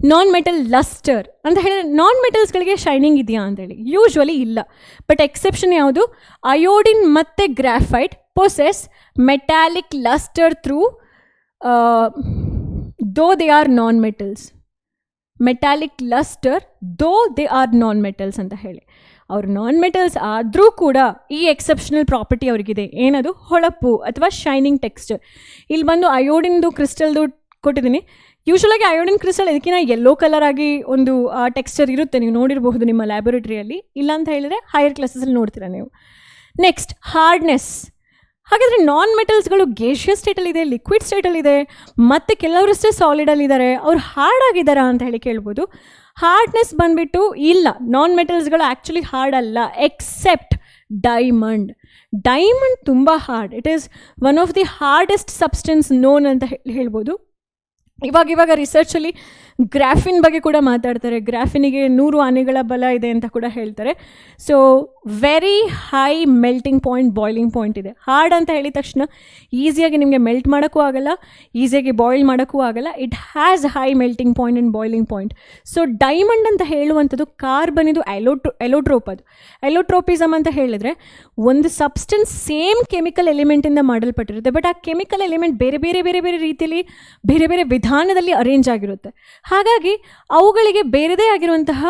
ನಾನ್ ಮೆಟಲ್ ಲಸ್ಟರ್ ಅಂತ ಹೇಳಿದ್ರೆ ನಾನ್ ಮೆಟಲ್ಸ್ಗಳಿಗೆ ಶೈನಿಂಗ್ ಇದೆಯಾ ಅಂತೇಳಿ ಯೂಶ್ವಲಿ ಇಲ್ಲ. ಬಟ್ ಎಕ್ಸೆಪ್ಷನ್ ಯಾವುದು, ಅಯೋಡಿನ್ ಮತ್ತು graphite possess metallic lustre through though they are non metals. Metallic lustre though they are non metals ಅಂತ ಹೇಳಿ. ಅವ್ರು ನಾನ್ ಮೆಟಲ್ಸ್ ಆದರೂ ಕೂಡ ಈ ಎಕ್ಸೆಪ್ಷನಲ್ ಪ್ರಾಪರ್ಟಿ ಅವ್ರಿಗಿದೆ, ಏನದು, ಹೊಳಪು ಅಥವಾ ಶೈನಿಂಗ್ ಟೆಕ್ಸ್ಚರ್. ಇಲ್ಲಿ ಬಂದು ಅಯೋಡಿನ್ದು ಕ್ರಿಸ್ಟಲ್ದು ಕೊಟ್ಟಿದ್ದೀನಿ. ಯೂಶ್ವಲಾಗಿ ಅಯೋಡಿನ್ ಕ್ರಿಸ್ಟಲ್ ಇದಕ್ಕಿಂತ ಯೆಲ್ಲೋ ಕಲರ್ ಆಗಿ ಒಂದು ಟೆಕ್ಸ್ಚರ್ ಇರುತ್ತೆ, ನೀವು ನೋಡಿರಬಹುದು ನಿಮ್ಮ ಲ್ಯಾಬೊರೇಟರಿಯಲ್ಲಿ. ಇಲ್ಲ ಅಂತ ಹೇಳಿದರೆ ಹೈಯರ್ ಕ್ಲಾಸಸಲ್ಲಿ ನೋಡ್ತೀರಾ ನೀವು. Next, hardness. ಹಾಗಾದರೆ ನಾನ್ ಮೆಟಲ್ಸ್ಗಳು ಗೇಷಿಯಸ್ ಸ್ಟೇಟಲ್ಲಿದೆ, ಲಿಕ್ವಿಡ್ ಸ್ಟೇಟಲ್ಲಿದೆ, ಮತ್ತು ಕೆಲವರಷ್ಟೇ ಸಾಲಿಡಲ್ಲಿದ್ದಾರೆ, ಅವ್ರು ಹಾರ್ಡ್ ಆಗಿದ್ದಾರಾ ಅಂತ ಹೇಳಿ ಕೇಳ್ಬೋದು. ಹಾರ್ಡ್ನೆಸ್ ಬಂದುಬಿಟ್ಟು ಇಲ್ಲ, ನಾನ್ ಮೆಟಲ್ಸ್ಗಳು ಆ್ಯಕ್ಚುಲಿ ಹಾರ್ಡ್ ಅಲ್ಲ, ಎಕ್ಸೆಪ್ಟ್ ಡೈಮಂಡ್. ಡೈಮಂಡ್ ತುಂಬ hard, it is one of the hardest substance known ಅಂತ ಹೇಳ್ಬೋದು. ಇವಾಗ ರಿಸರ್ಚಲ್ಲಿ ಗ್ರಾಫಿನ್ ಬಗ್ಗೆ ಕೂಡ ಮಾತಾಡ್ತಾರೆ. ಗ್ರಾಫಿನಿಗೆ 100 ಆನೆಗಳ ಬಲ ಇದೆ ಅಂತ ಕೂಡ ಹೇಳ್ತಾರೆ. So very high melting point, boiling point ಇದೆ. ಹಾರ್ಡ್ ಅಂತ ಹೇಳಿದ ತಕ್ಷಣ ಈಸಿಯಾಗಿ ನಿಮಗೆ ಮೆಲ್ಟ್ ಮಾಡೋಕ್ಕೂ ಆಗಲ್ಲ, ಈಸಿಯಾಗಿ ಬಾಯ್ಲ್ ಮಾಡೋಕ್ಕೂ ಆಗಲ್ಲ. It has high melting point and boiling point. So diamond ಅಂತ ಹೇಳುವಂಥದ್ದು ಕಾರ್ಬನ್, ಇದು ಎಲೋಟ್ರೋಪ್. ಅದು ಎಲೋಟ್ರೋಪಿಸಮ್ ಅಂತ ಹೇಳಿದರೆ ಒಂದು ಸಬ್ಸ್ಟೆನ್ಸ್ ಸೇಮ್ ಕೆಮಿಕಲ್ ಎಲಿಮೆಂಟಿಂದ ಮಾಡಲ್ಪಟ್ಟಿರುತ್ತೆ, ಬಟ್ ಆ ಕೆಮಿಕಲ್ ಎಲಿಮೆಂಟ್ ಬೇರೆ ಬೇರೆ ಬೇರೆ ಬೇರೆ ರೀತಿಯಲ್ಲಿ ಬೇರೆ ಬೇರೆ ವಿಧಾನದಲ್ಲಿ ಅರೇಂಜ್ ಆಗಿರುತ್ತೆ. ಹಾಗಾಗಿ ಅವುಗಳಿಗೆ ಬೇರೆದೇ ಆಗಿರುವಂತಹ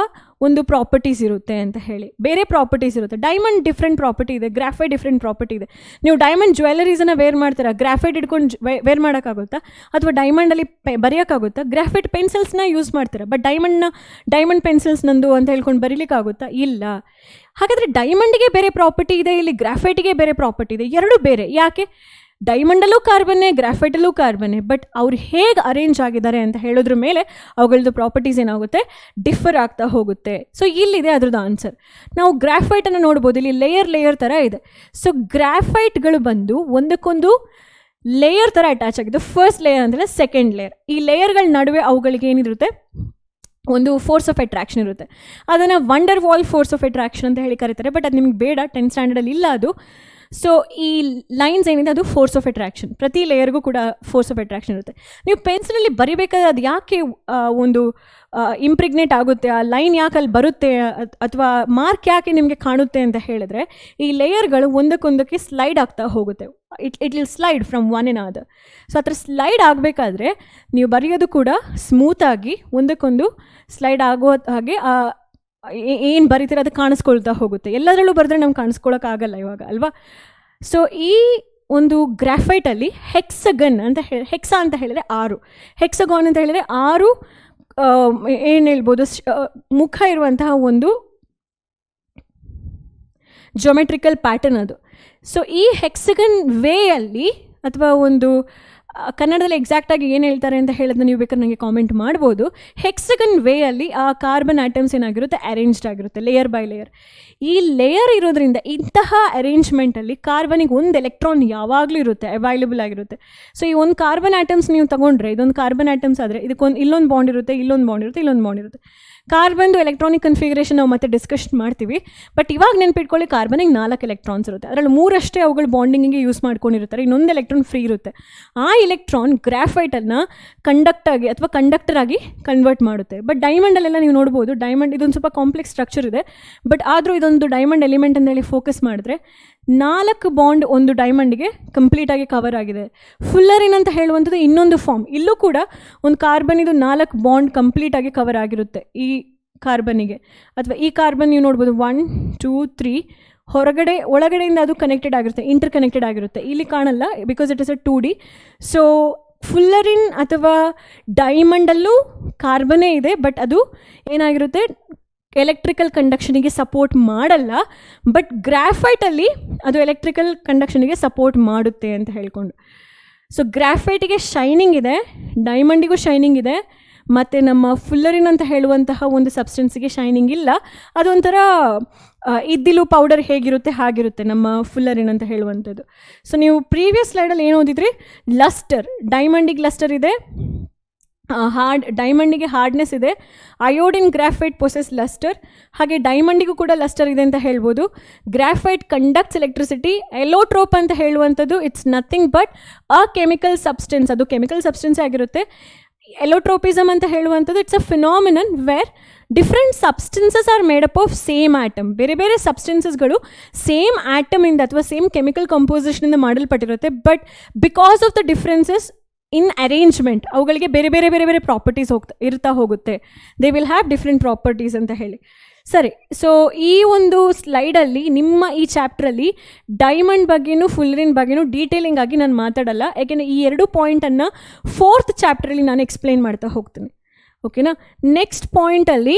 ಒಂದು ಪ್ರಾಪರ್ಟೀಸ್ ಇರುತ್ತೆ ಅಂತ ಹೇಳಿ, ಬೇರೆ ಪ್ರಾಪರ್ಟೀಸ್ ಇರುತ್ತೆ. ಡೈಮಂಡ್ ಡಿಫ್ರೆಂಟ್ ಪ್ರಾಪರ್ಟಿ ಇದೆ, ಗ್ರಾಫೈಟ್ ಡಿಫ್ರೆಂಟ್ ಪ್ರಾಪರ್ಟಿ ಇದೆ. ನೀವು ಡೈಮಂಡ್ ಜ್ಯುವೆಲರೀಸನ್ನು ವೇರ್ ಮಾಡ್ತೀರಾ, ಗ್ರಾಫೈಟ್ ಇಟ್ಕೊಂಡು ವೇರ್ ಮಾಡೋಕ್ಕಾಗುತ್ತಾ? ಅಥವಾ ಡೈಮಂಡಲ್ಲಿ ಬರೆಯೋಕ್ಕಾಗುತ್ತಾ? ಗ್ರಾಫೈಟ್ ಪೆನ್ಸಿಲ್ಸ್ನ ಯೂಸ್ ಮಾಡ್ತೀರಾ, ಬಟ್ ಡೈಮಂಡ್ ಪೆನ್ಸಿಲ್ಸ್ ನಂದು ಅಂತ ಹೇಳ್ಕೊಂಡು ಬರೀಲಿಕ್ಕಾಗುತ್ತಾ? ಇಲ್ಲ. ಹಾಗಾದರೆ ಡೈಮಂಡಿಗೆ ಬೇರೆ ಪ್ರಾಪರ್ಟಿ ಇದೆ, ಇಲ್ಲಿ ಗ್ರಾಫೈಟಿಗೆ ಬೇರೆ ಪ್ರಾಪರ್ಟಿ ಇದೆ, ಎರಡೂ ಬೇರೆ. ಯಾಕೆ? ಡೈಮಂಡಲ್ಲೂ ಕಾರ್ಬನ್ನೇ, ಗ್ರಾಫೈಟಲ್ಲೂ ಕಾರ್ಬನ್ನೇ, ಬಟ್ ಅವ್ರು ಹೇಗೆ ಅರೇಂಜ್ ಆಗಿದ್ದಾರೆ ಅಂತ ಹೇಳೋದ್ರ ಮೇಲೆ ಅವುಗಳದ್ದು ಪ್ರಾಪರ್ಟೀಸ್ ಏನಾಗುತ್ತೆ, ಡಿಫರ್ ಆಗ್ತಾ ಹೋಗುತ್ತೆ. ಸೊ ಇಲ್ಲಿದೆ ಅದ್ರದ್ದು ಆನ್ಸರ್. ನಾವು ಗ್ರಾಫೈಟನ್ನು ನೋಡ್ಬೋದು, ಇಲ್ಲಿ ಲೇಯರ್ ಥರ ಇದೆ. ಸೊ ಗ್ರಾಫೈಟ್ಗಳು ಬಂದು ಒಂದಕ್ಕೊಂದು ಲೇಯರ್ ಥರ ಅಟ್ಯಾಚ್ ಆಗಿದೆ. ಫಸ್ಟ್ ಲೇಯರ್ ಅಂದರೆ ಸೆಕೆಂಡ್ ಲೇಯರ್. ಈ ಲೇಯರ್ಗಳ ನಡುವೆ ಅವುಗಳಿಗೆ ಏನಿರುತ್ತೆ, ಒಂದು ಫೋರ್ಸ್ ಆಫ್ ಅಟ್ರಾಕ್ಷನ್ ಇರುತ್ತೆ. ಅದನ್ನು wonder wall force of attraction ಅಂತ ಹೇಳಿ ಕರೀತಾರೆ, ಬಟ್ ಅದು ನಿಮ್ಗೆ ಬೇಡ, 10th ಸ್ಟ್ಯಾಂಡರ್ಡಲ್ಲಿ ಇಲ್ಲ ಅದು. ಸೊ ಈ ಲೈನ್ಸ್ ಏನಿದೆ ಅದು ಫೋರ್ಸ್ ಆಫ್ ಅಟ್ರಾಕ್ಷನ್. ಪ್ರತಿ ಲೇಯರ್ಗೂ ಕೂಡ ಫೋರ್ಸ್ ಆಫ್ ಅಟ್ರಾಕ್ಷನ್ ಇರುತ್ತೆ. ನೀವು ಪೆನ್ಸಿಲಲ್ಲಿ ಬರಿಬೇಕಾದ್ರೆ ಅದು ಯಾಕೆ ಒಂದು ಇಂಪ್ರಿಗ್ನೇಟ್ ಆಗುತ್ತೆ, ಆ ಲೈನ್ ಯಾಕೆ ಅಲ್ಲಿ ಬರುತ್ತೆ, ಅಥವಾ ಮಾರ್ಕ್ ಯಾಕೆ ನಿಮಗೆ ಕಾಣುತ್ತೆ ಅಂತ ಹೇಳಿದ್ರೆ, ಈ ಲೇಯರ್ಗಳು ಒಂದಕ್ಕೊಂದಕ್ಕೆ ಸ್ಲೈಡ್ ಆಗ್ತಾ ಹೋಗುತ್ತೆ. It will slide from one and other. So ಆ ಥರ ಸ್ಲೈಡ್ ಆಗಬೇಕಾದ್ರೆ ನೀವು ಬರೆಯೋದು ಕೂಡ ಸ್ಮೂತಾಗಿ ಒಂದಕ್ಕೊಂದು ಸ್ಲೈಡ್ ಆಗೋ ಹಾಗೆ ಏನು ಬರೀತೀರ ಅದು ಕಾಣಿಸ್ಕೊಳ್ತಾ ಹೋಗುತ್ತೆ. ಎಲ್ಲದರಲ್ಲೂ ಬರೆದ್ರೆ ನಮ್ಗೆ ಕಾಣಿಸ್ಕೊಳ್ಳೋಕ್ಕಾಗಲ್ಲ ಇವಾಗ ಅಲ್ವಾ. ಸೊ ಈ ಒಂದು ಗ್ರಾಫೈಟಲ್ಲಿ ಹೆಕ್ಸಗನ್ ಅಂತ ಹೆಕ್ಸಾ ಅಂತ ಹೇಳಿದರೆ 6, ಹೆಕ್ಸಗಾನ್ ಅಂತ ಹೇಳಿದರೆ 6 ಏನು ಹೇಳ್ಬೋದು, ಮುಖ ಇರುವಂತಹ ಒಂದು ಜೊಮೆಟ್ರಿಕಲ್ ಪ್ಯಾಟರ್ನ್ ಅದು. ಸೊ ಈ ಹೆಕ್ಸಗನ್ ವೇಯಲ್ಲಿ, ಅಥವಾ ಒಂದು ಕನ್ನಡದಲ್ಲಿ ಎಕ್ಸಾಕ್ಟಾಗಿ ಏನು ಹೇಳ್ತಾರೆ ಅಂತ ಹೇಳೋದನ್ನ ನೀವು ಬೇಕಾದ್ರೆ ನನಗೆ ಕಾಮೆಂಟ್ ಮಾಡ್ಬೋದು. ಹೆಕ್ಸಗನ್ ವೇಯಲ್ಲಿ ಆ ಕಾರ್ಬನ್ ಆಟಮ್ಸ್ ಏನಾಗಿರುತ್ತೆ, ಅರೇಂಜ್ಡ್ ಆಗಿರುತ್ತೆ ಲೇಯರ್ ಬೈ ಲೇಯರ್. ಈ ಲೇಯರ್ ಇರೋದ್ರಿಂದ ಇಂತಹ ಅರೇಂಜ್ಮೆಂಟಲ್ಲಿ ಕಾರ್ಬನಿಗೆ ಒಂದು ಎಲೆಕ್ಟ್ರಾನ್ ಯಾವಾಗಲೂ ಇರುತ್ತೆ, ಅವೈಲೇಬಲ್ ಆಗಿರುತ್ತೆ. ಸೊ ಈ ಒಂದು ಕಾರ್ಬನ್ ಆಟಮ್ಸ್ ನೀವು ತೊಗೊಂಡ್ರೆ, ಇದೊಂದು ಕಾರ್ಬನ್ ಆಟಮ್ಸ್ ಆದರೆ ಇದಕ್ಕೊಂದು ಇಲ್ಲೊಂದು ಬಾಂಡ್ ಇರುತ್ತೆ, ಇಲ್ಲೊಂದು ಬಾಂಡ್ ಇರುತ್ತೆ, ಇಲ್ಲೊಂದು ಬಾಂಡ್ ಇರುತ್ತೆ. ಕಾರ್ಬನ್ದು ಎಲೆಕ್ಟ್ರಾನಿಕ್ ಕನ್ಫಿಗರೇಷನ್ ನಾವು ಮತ್ತೆ ಡಿಸ್ಕಸ್ ಮಾಡ್ತೀವಿ. ಬಟ್ ಇವಾಗ ನೆನ್ಪಿಟ್ಕೊಳ್ಳಿ, ಕಾರ್ಬನಿಗೆ 4 ಎಲೆಕ್ಟ್ರಾನ್ಸ್ ಇರುತ್ತೆ, ಅದರಲ್ಲಿ 3 ಅಷ್ಟೇ ಅವುಗಳು ಬಾಂಡಿಂಗಿಗೆ ಯೂಸ್ ಮಾಡ್ಕೊಂಡಿರ್ತಾರೆ, ಇನ್ನೊಂದು ಎಲೆಕ್ಟ್ರಾನ್ ಫ್ರೀ ಇರುತ್ತೆ. ಆ ಎಲೆಕ್ಟ್ರಾನ್ ಗ್ರಾಫೈಟನ್ನು ಕಂಡಕ್ಟಾಗಿ ಅಥವಾ ಕಂಡಕ್ಟರ್ ಆಗಿ ಕನ್ವರ್ಟ್ ಮಾಡುತ್ತೆ. ಬಟ್ ಡೈಮಂಡಲ್ಲೆಲ್ಲ ನೀವು ನೋಡ್ಬೋದು, ಡೈಮಂಡ್ ಇದೊಂದು ಸ್ವಲ್ಪ ಕಾಂಪ್ಲೆಕ್ಸ್ ಸ್ಟ್ರಕ್ಚರ್ ಇದೆ, ಬಟ್ ಆದರೂ ಇದೊಂದು ಡೈಮಂಡ್ ಎಲಿಮೆಂಟ್ ಅಂತೇಳಿ ಫೋಕಸ್ ಮಾಡಿದ್ರೆ 4 ಬಾಂಡ್ ಒಂದು ಡೈಮಂಡಿಗೆ ಕಂಪ್ಲೀಟಾಗಿ ಕವರ್ ಆಗಿದೆ. ಫುಲ್ಲರಿನ್ ಅಂತ ಹೇಳುವಂಥದ್ದು ಇನ್ನೊಂದು ಫಾರ್ಮ್, ಇಲ್ಲೂ ಕೂಡ ಒಂದು ಕಾರ್ಬನ್ ಇದು 4 ಬಾಂಡ್ ಕಂಪ್ಲೀಟಾಗಿ ಕವರ್ ಆಗಿರುತ್ತೆ ಈ ಕಾರ್ಬನ್ನಿಗೆ. ಅಥವಾ ಈ ಕಾರ್ಬನ್ ನೀವು ನೋಡ್ಬೋದು 1 2 3 ಒಳಗಡೆಯಿಂದ ಅದು ಕನೆಕ್ಟೆಡ್ ಆಗಿರುತ್ತೆ, ಇಂಟರ್ ಕನೆಕ್ಟೆಡ್ ಆಗಿರುತ್ತೆ. ಇಲ್ಲಿ ಕಾಣಲ್ಲ, because it is a 2D. So fullerene ಅಥವಾ ಡೈಮಂಡಲ್ಲೂ ಕಾರ್ಬನ್ನೇ ಇದೆ, ಬಟ್ ಅದು ಏನಾಗಿರುತ್ತೆ, ಎಲೆಕ್ಟ್ರಿಕಲ್ ಕಂಡಕ್ಷನಿಗೆ ಸಪೋರ್ಟ್ ಮಾಡಲ್ಲ, ಬಟ್ ಗ್ರಾಫೈಟಲ್ಲಿ ಅದು ಎಲೆಕ್ಟ್ರಿಕಲ್ ಕಂಡಕ್ಷನಿಗೆ ಸಪೋರ್ಟ್ ಮಾಡುತ್ತೆ ಅಂತ ಹೇಳ್ಕೊಂಡು. ಸೊ ಗ್ರಾಫೈಟಿಗೆ ಶೈನಿಂಗ್ ಇದೆ, ಡೈಮಂಡಿಗೂ ಶೈನಿಂಗ್ ಇದೆ, ಮತ್ತು ನಮ್ಮ ಫುಲ್ಲರಿನ್ ಅಂತ ಹೇಳುವಂತಹ ಒಂದು ಸಬ್ಸ್ಟೆನ್ಸಿಗೆ ಶೈನಿಂಗ್ ಇಲ್ಲ. ಅದೊಂಥರ ಇದ್ದಿಲು ಪೌಡರ್ ಹೇಗಿರುತ್ತೆ ಹಾಗಿರುತ್ತೆ ನಮ್ಮ ಫುಲ್ಲರಿನ್ ಅಂತ ಹೇಳುವಂಥದ್ದು. ಸೊ ನೀವು ಪ್ರೀವಿಯಸ್ ಸ್ಲೈಡಲ್ಲಿ ಏನು ಓದಿದ್ರಿ, ಲಸ್ಟರ್, ಡೈಮಂಡಿಗೆ ಲಸ್ಟರ್ ಇದೆ, ಡೈಮಂಡಿಗೆ ಹಾರ್ಡ್ನೆಸ್ ಇದೆ, ಅಯೋಡಿನ್ ಗ್ರಾಫೈಟ್ ಪೊಸೆಸ್ ಲಸ್ಟರ್, ಹಾಗೆ ಡೈಮಂಡಿಗೂ ಕೂಡ ಲಸ್ಟರ್ ಇದೆ ಅಂತ ಹೇಳ್ಬೋದು. Graphite conducts electricity. ಎಲೋಟ್ರೋಪ್ ಅಂತ ಹೇಳುವಂಥದ್ದು it's nothing but a chemical substance, ಅದು ಕೆಮಿಕಲ್ ಸಬ್ಸ್ಟೆನ್ಸ್ ಆಗಿರುತ್ತೆ. ಎಲೋಟ್ರೋಪಿಸಮ್ ಅಂತ ಹೇಳುವಂಥದ್ದು it's a phenomenon where different substances are made up of same atom. ಬೇರೆ ಬೇರೆ ಸಬ್ಸ್ಟೆನ್ಸಸ್ಗಳು ಸೇಮ್ ಆಟಮಿಂದ ಅಥವಾ ಸೇಮ್ ಕೆಮಿಕಲ್ ಕಂಪೋಸಿಷನಿಂದ ಮಾಡಲ್ಪಟ್ಟಿರುತ್ತೆ, but because of the differences in arrangement ಅವುಗಳಿಗೆ ಬೇರೆ ಬೇರೆ ಬೇರೆ ಬೇರೆ ಪ್ರಾಪರ್ಟೀಸ್ ಇರ್ತಾ ಹೋಗುತ್ತೆ. They will have different properties ಅಂತ ಹೇಳಿ. ಸರಿ, ಸೊ ಈ ಒಂದು ಸ್ಲೈಡಲ್ಲಿ ನಿಮ್ಮ ಈ ಚಾಪ್ಟ್ರಲ್ಲಿ ಡೈಮಂಡ್ ಬಗ್ಗೆನೂ ಫುಲ್ಲರಿನ್ ಬಗ್ಗೆನೂ ಡೀಟೇಲಿಂಗ್ ಆಗಿ ನಾನು ಮಾತಾಡಲ್ಲ, ಯಾಕೆಂದರೆ ಈ 2 ಪಾಯಿಂಟನ್ನು 4th ಚಾಪ್ಟ್ರಲ್ಲಿ ನಾನು ಎಕ್ಸ್ಪ್ಲೈನ್ ಮಾಡ್ತಾ ಹೋಗ್ತೀನಿ. ಓಕೆನಾ. ನೆಕ್ಸ್ಟ್ ಪಾಯಿಂಟಲ್ಲಿ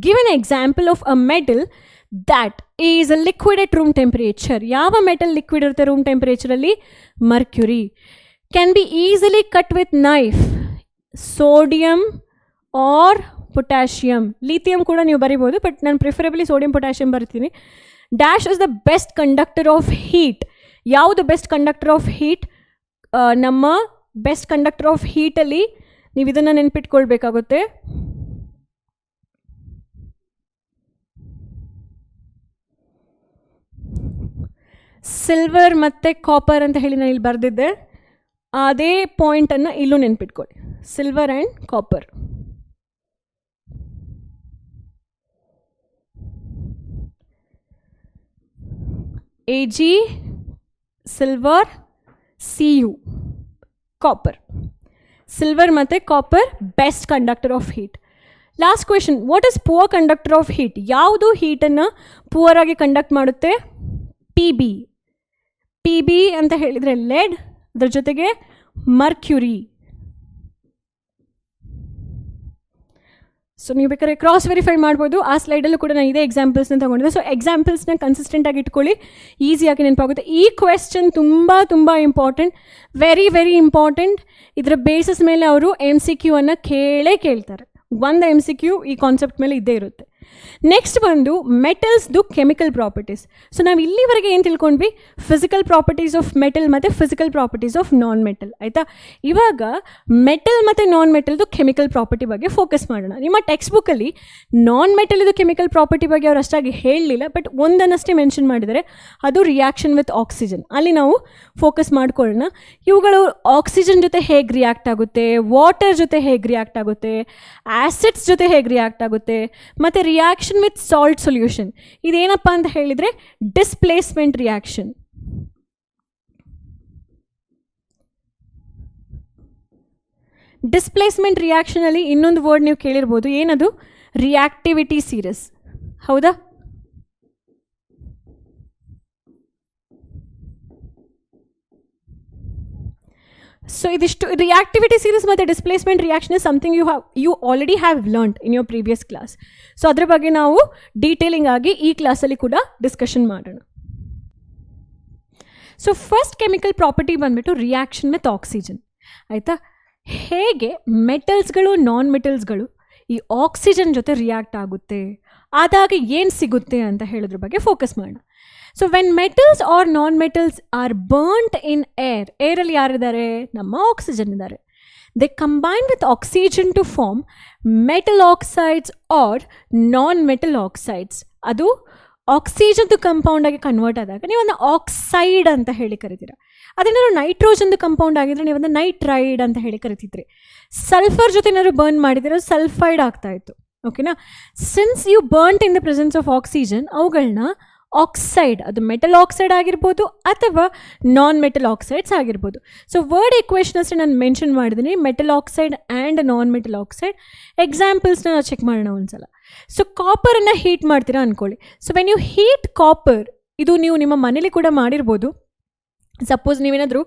give an example of a metal that is a liquid at room temperature. ಯಾವ ಮೆಟಲ್ ಲಿಕ್ವಿಡ್ ಇರುತ್ತೆ ರೂಮ್ ಟೆಂಪರೇಚರಲ್ಲಿ? Mercury. Can be easily cut with knife. Sodium or potassium. Lithium ಕೂಡ ನೀವು ಬರಿಬೋದು, ಬಟ್ ನಾನು ಪ್ರಿಫರಬಲಿ ಸೋಡಿಯಂ ಪೊಟ್ಯಾಷಿಯಮ್ ಬರ್ತೀನಿ. Dash is the best conductor of heat. ಯಾವುದು best conductor of heat? ನಮ್ಮ ಬೆಸ್ಟ್ ಕಂಡಕ್ಟರ್ ಆಫ್ ಹೀಟಲ್ಲಿ ನೀವು ಇದನ್ನು ನೆನ್ಪಿಟ್ಕೊಳ್ಬೇಕಾಗುತ್ತೆ. ಸಿಲ್ವರ್ ಮತ್ತು ಕಾಪರ್ ಅಂತ ಹೇಳಿ ನಾನು ಇಲ್ಲಿ ಬರೆದಿದ್ದೆ, ಅದೇ ಪಾಯಿಂಟನ್ನು ಇಲ್ಲೂ ನೆನ್ಪಿಟ್ಕೊಳ್ಳಿ, silver and copper. Ag, silver, Cu, copper. Silver ಮತ್ತು copper best conductor of heat. Last question, what is poor conductor of heat? ಯಾವುದು ಹೀಟನ್ನು ಪುವರ್ ಆಗಿ ಕಂಡಕ್ಟ್ ಮಾಡುತ್ತೆ? Pb. Pb ಅಂತ ಹೇಳಿದರೆ ಲೆಡ್, ಅದ್ರ ಜೊತೆಗೆ ಮರ್ಕ್ಯುರಿ. ಸೊ ನೀವು ಬೇಕಾದ್ರೆ ಕ್ರಾಸ್ ವೆರಿಫೈ ಮಾಡ್ಬೋದು. ಆ ಸ್ಲೈಡಲ್ಲೂ ಕೂಡ ನಾನು ಇದೇ ಎಕ್ಸಾಂಪಲ್ಸ್ನ ತೊಗೊಂಡಿದ್ದೆ. ಸೊ ಎಕ್ಸಾಂಪಲ್ಸ್ನ ಕನ್ಸಿಸ್ಟೆಂಟಾಗಿ ಇಟ್ಕೊಳ್ಳಿ, ಈಸಿಯಾಗಿ ನೆನಪಾಗುತ್ತೆ. ಈ ಕ್ವೆಶ್ಚನ್ ತುಂಬ ತುಂಬ ಇಂಪಾರ್ಟೆಂಟ್, ವೆರಿ ವೆರಿ ಇಂಪಾರ್ಟೆಂಟ್. ಇದರ ಬೇಸಿಸ್ ಮೇಲೆ ಅವರು MCQ ಅನ್ನು ಕೇಳ್ತಾರೆ. ಒಂದು MCQ ಈ ಕಾನ್ಸೆಪ್ಟ್ ಮೇಲೆ ಇದ್ದೇ ಇರುತ್ತೆ. ನೆಕ್ಸ್ಟ್ ಬಂದು ಮೆಟಲ್ಸ್ದು ಕೆಮಿಕಲ್ ಪ್ರಾಪರ್ಟೀಸ್. ಸೊ ನಾವು ಇಲ್ಲಿವರೆಗೆ ಏನು ತಿಳ್ಕೊಂಡ್ವಿ? ಫಿಸಿಕಲ್ ಪ್ರಾಪರ್ಟೀಸ್ ಆಫ್ ಮೆಟಲ್ ಮತ್ತು physical properties of non metal, ಆಯಿತಾ? ಇವಾಗ ಮೆಟಲ್ ಮತ್ತು ನಾನ್ ಮೆಟಲ್ದು ಕೆಮಿಕಲ್ ಪ್ರಾಪರ್ಟಿ ಬಗ್ಗೆ ಫೋಕಸ್ ಮಾಡೋಣ. ನಿಮ್ಮ ಟೆಕ್ಸ್ಟ್ ಬುಕ್ಕಲ್ಲಿ ನಾನ್ ಮೆಟಲ್ದು ಕೆಮಿಕಲ್ ಪ್ರಾಪರ್ಟಿ ಬಗ್ಗೆ ಅವ್ರು ಅಷ್ಟಾಗಿ ಹೇಳಲಿಲ್ಲ, ಬಟ್ ಒಂದನ್ನಷ್ಟೇ ಮೆನ್ಷನ್ ಮಾಡಿದರೆ, ಅದು ರಿಯಾಕ್ಷನ್ ವಿತ್ ಆಕ್ಸಿಜನ್. ಅಲ್ಲಿ ನಾವು ಫೋಕಸ್ ಮಾಡ್ಕೊಳ್ಳೋಣ. ಇವುಗಳು ಆಕ್ಸಿಜನ್ ಜೊತೆ ಹೇಗೆ ರಿಯಾಕ್ಟ್ ಆಗುತ್ತೆ, ವಾಟರ್ ಜೊತೆ ಹೇಗೆ ರಿಯಾಕ್ಟ್ ಆಗುತ್ತೆ, ಆ್ಯಸಿಡ್ಸ್ ಜೊತೆ ಹೇಗೆ ರಿಯಾಕ್ಟ್ ಆಗುತ್ತೆ, ಮತ್ತು ರಿಯಾಕ್ಷನ್ ವಿತ್ ಸಾಲ್ಟ್ ಸೊಲ್ಯೂಷನ್. ಇದೇನಪ್ಪ ಅಂತ ಹೇಳಿದರೆ ಡಿಸ್ಪ್ಲೇಸ್ಮೆಂಟ್ ರಿಯಾಕ್ಷನ್. ಡಿಸ್ಪ್ಲೇಸ್ಮೆಂಟ್ ರಿಯಾಕ್ಷನಲ್ಲಿ ಇನ್ನೊಂದು ವರ್ಡ್ ನೀವು ಕೇಳಿರ್ಬೋದು, ಏನದು? ರಿಯಾಕ್ಟಿವಿಟಿ ಸೀರೀಸ್, ಹೌದಾ? ಸೊ ಇದಿಷ್ಟು ರಿಯಾಕ್ಟಿವಿಟಿ ಸೀರೀಸ್ ಮತ್ತು displacement reaction is something you already have learned in your previous class. So ಅದ್ರ ಬಗ್ಗೆ ನಾವು ಡೀಟೇಲಿಂಗ್ ಆಗಿ ಈ ಕ್ಲಾಸಲ್ಲಿ ಕೂಡ ಡಿಸ್ಕಷನ್ ಮಾಡೋಣ. ಸೊ ಫಸ್ಟ್ ಕೆಮಿಕಲ್ ಪ್ರಾಪರ್ಟಿ ಬಂದುಬಿಟ್ಟು ರಿಯಾಕ್ಷನ್ ವಿತ್ ಆಕ್ಸಿಜನ್, ಆಯಿತಾ? ಹೇಗೆ ಮೆಟಲ್ಸ್ಗಳು ನಾನ್ ಮೆಟಲ್ಸ್ಗಳು ಈ ಆಕ್ಸಿಜನ್ ಜೊತೆ ರಿಯಾಕ್ಟ್ ಆಗುತ್ತೆ, ಆದಾಗ ಏನು ಸಿಗುತ್ತೆ ಅಂತ ಹೇಳೋದ್ರ ಬಗ್ಗೆ ಫೋಕಸ್ ಮಾಡೋಣ. So when metals or non metals are burned in ಏರಲ್ಲಿ ಯಾರಿದ್ದಾರೆ? ನಮ್ಮ ಆಕ್ಸಿಜನ್ ಇದ್ದಾರೆ. They combine with oxygen to form metal oxides or non metal oxides. ಅದು ಆಕ್ಸಿಜನ್ದು ಕಂಪೌಂಡಾಗಿ ಕನ್ವರ್ಟ್ ಆದಾಗ ನೀವು ಅದನ್ನು ಆಕ್ಸೈಡ್ ಅಂತ ಹೇಳಿ ಕರಿತೀರ. ಅದೇನಾದ್ರು ನೈಟ್ರೋಜನ್ದು ಕಂಪೌಂಡ್ ಆಗಿದ್ರೆ ನೀವು ಅದನ್ನು ನೈಟ್ರೈಡ್ ಅಂತ ಹೇಳಿ ಕರಿತಿದ್ರಿ. ಸಲ್ಫರ್ ಜೊತೆ ಏನಾದ್ರು ಬರ್ನ್ ಮಾಡಿದರೆ ಅದು ಸಲ್ಫೈಡ್ ಆಗ್ತಾಯಿತ್ತು. ಓಕೆನಾ? Since you burnt in the presence of oxygen, ಅವುಗಳನ್ನ ಆಕ್ಸೈಡ್, ಅದು ಮೆಟಲ್ ಆಕ್ಸೈಡ್ ಆಗಿರ್ಬೋದು ಅಥವಾ ನಾನ್ ಮೆಟಲ್ ಆಕ್ಸೈಡ್ಸ್ ಆಗಿರ್ಬೋದು. ಸೊ ವರ್ಡ್ ಈಕ್ವೇಷನ್ ಅಷ್ಟೇ ನಾನು ಮೆನ್ಷನ್ ಮಾಡಿದ್ದೀನಿ, metal oxide and non metal oxide. ಎಕ್ಸಾಂಪಲ್ಸ್ನ ನಾವು ಚೆಕ್ ಮಾಡೋಣ ಒಂದ್ಸಲ. ಸೊ ಕಾಪರನ್ನು ಹೀಟ್ ಮಾಡ್ತೀರಾ ಅಂದ್ಕೊಳ್ಳಿ. So when you heat copper, ಇದು ನೀವು ನಿಮ್ಮ ಮನೇಲಿ ಕೂಡ ಮಾಡಿರ್ಬೋದು. ಸಪೋಸ್ ನೀವೇನಾದರೂ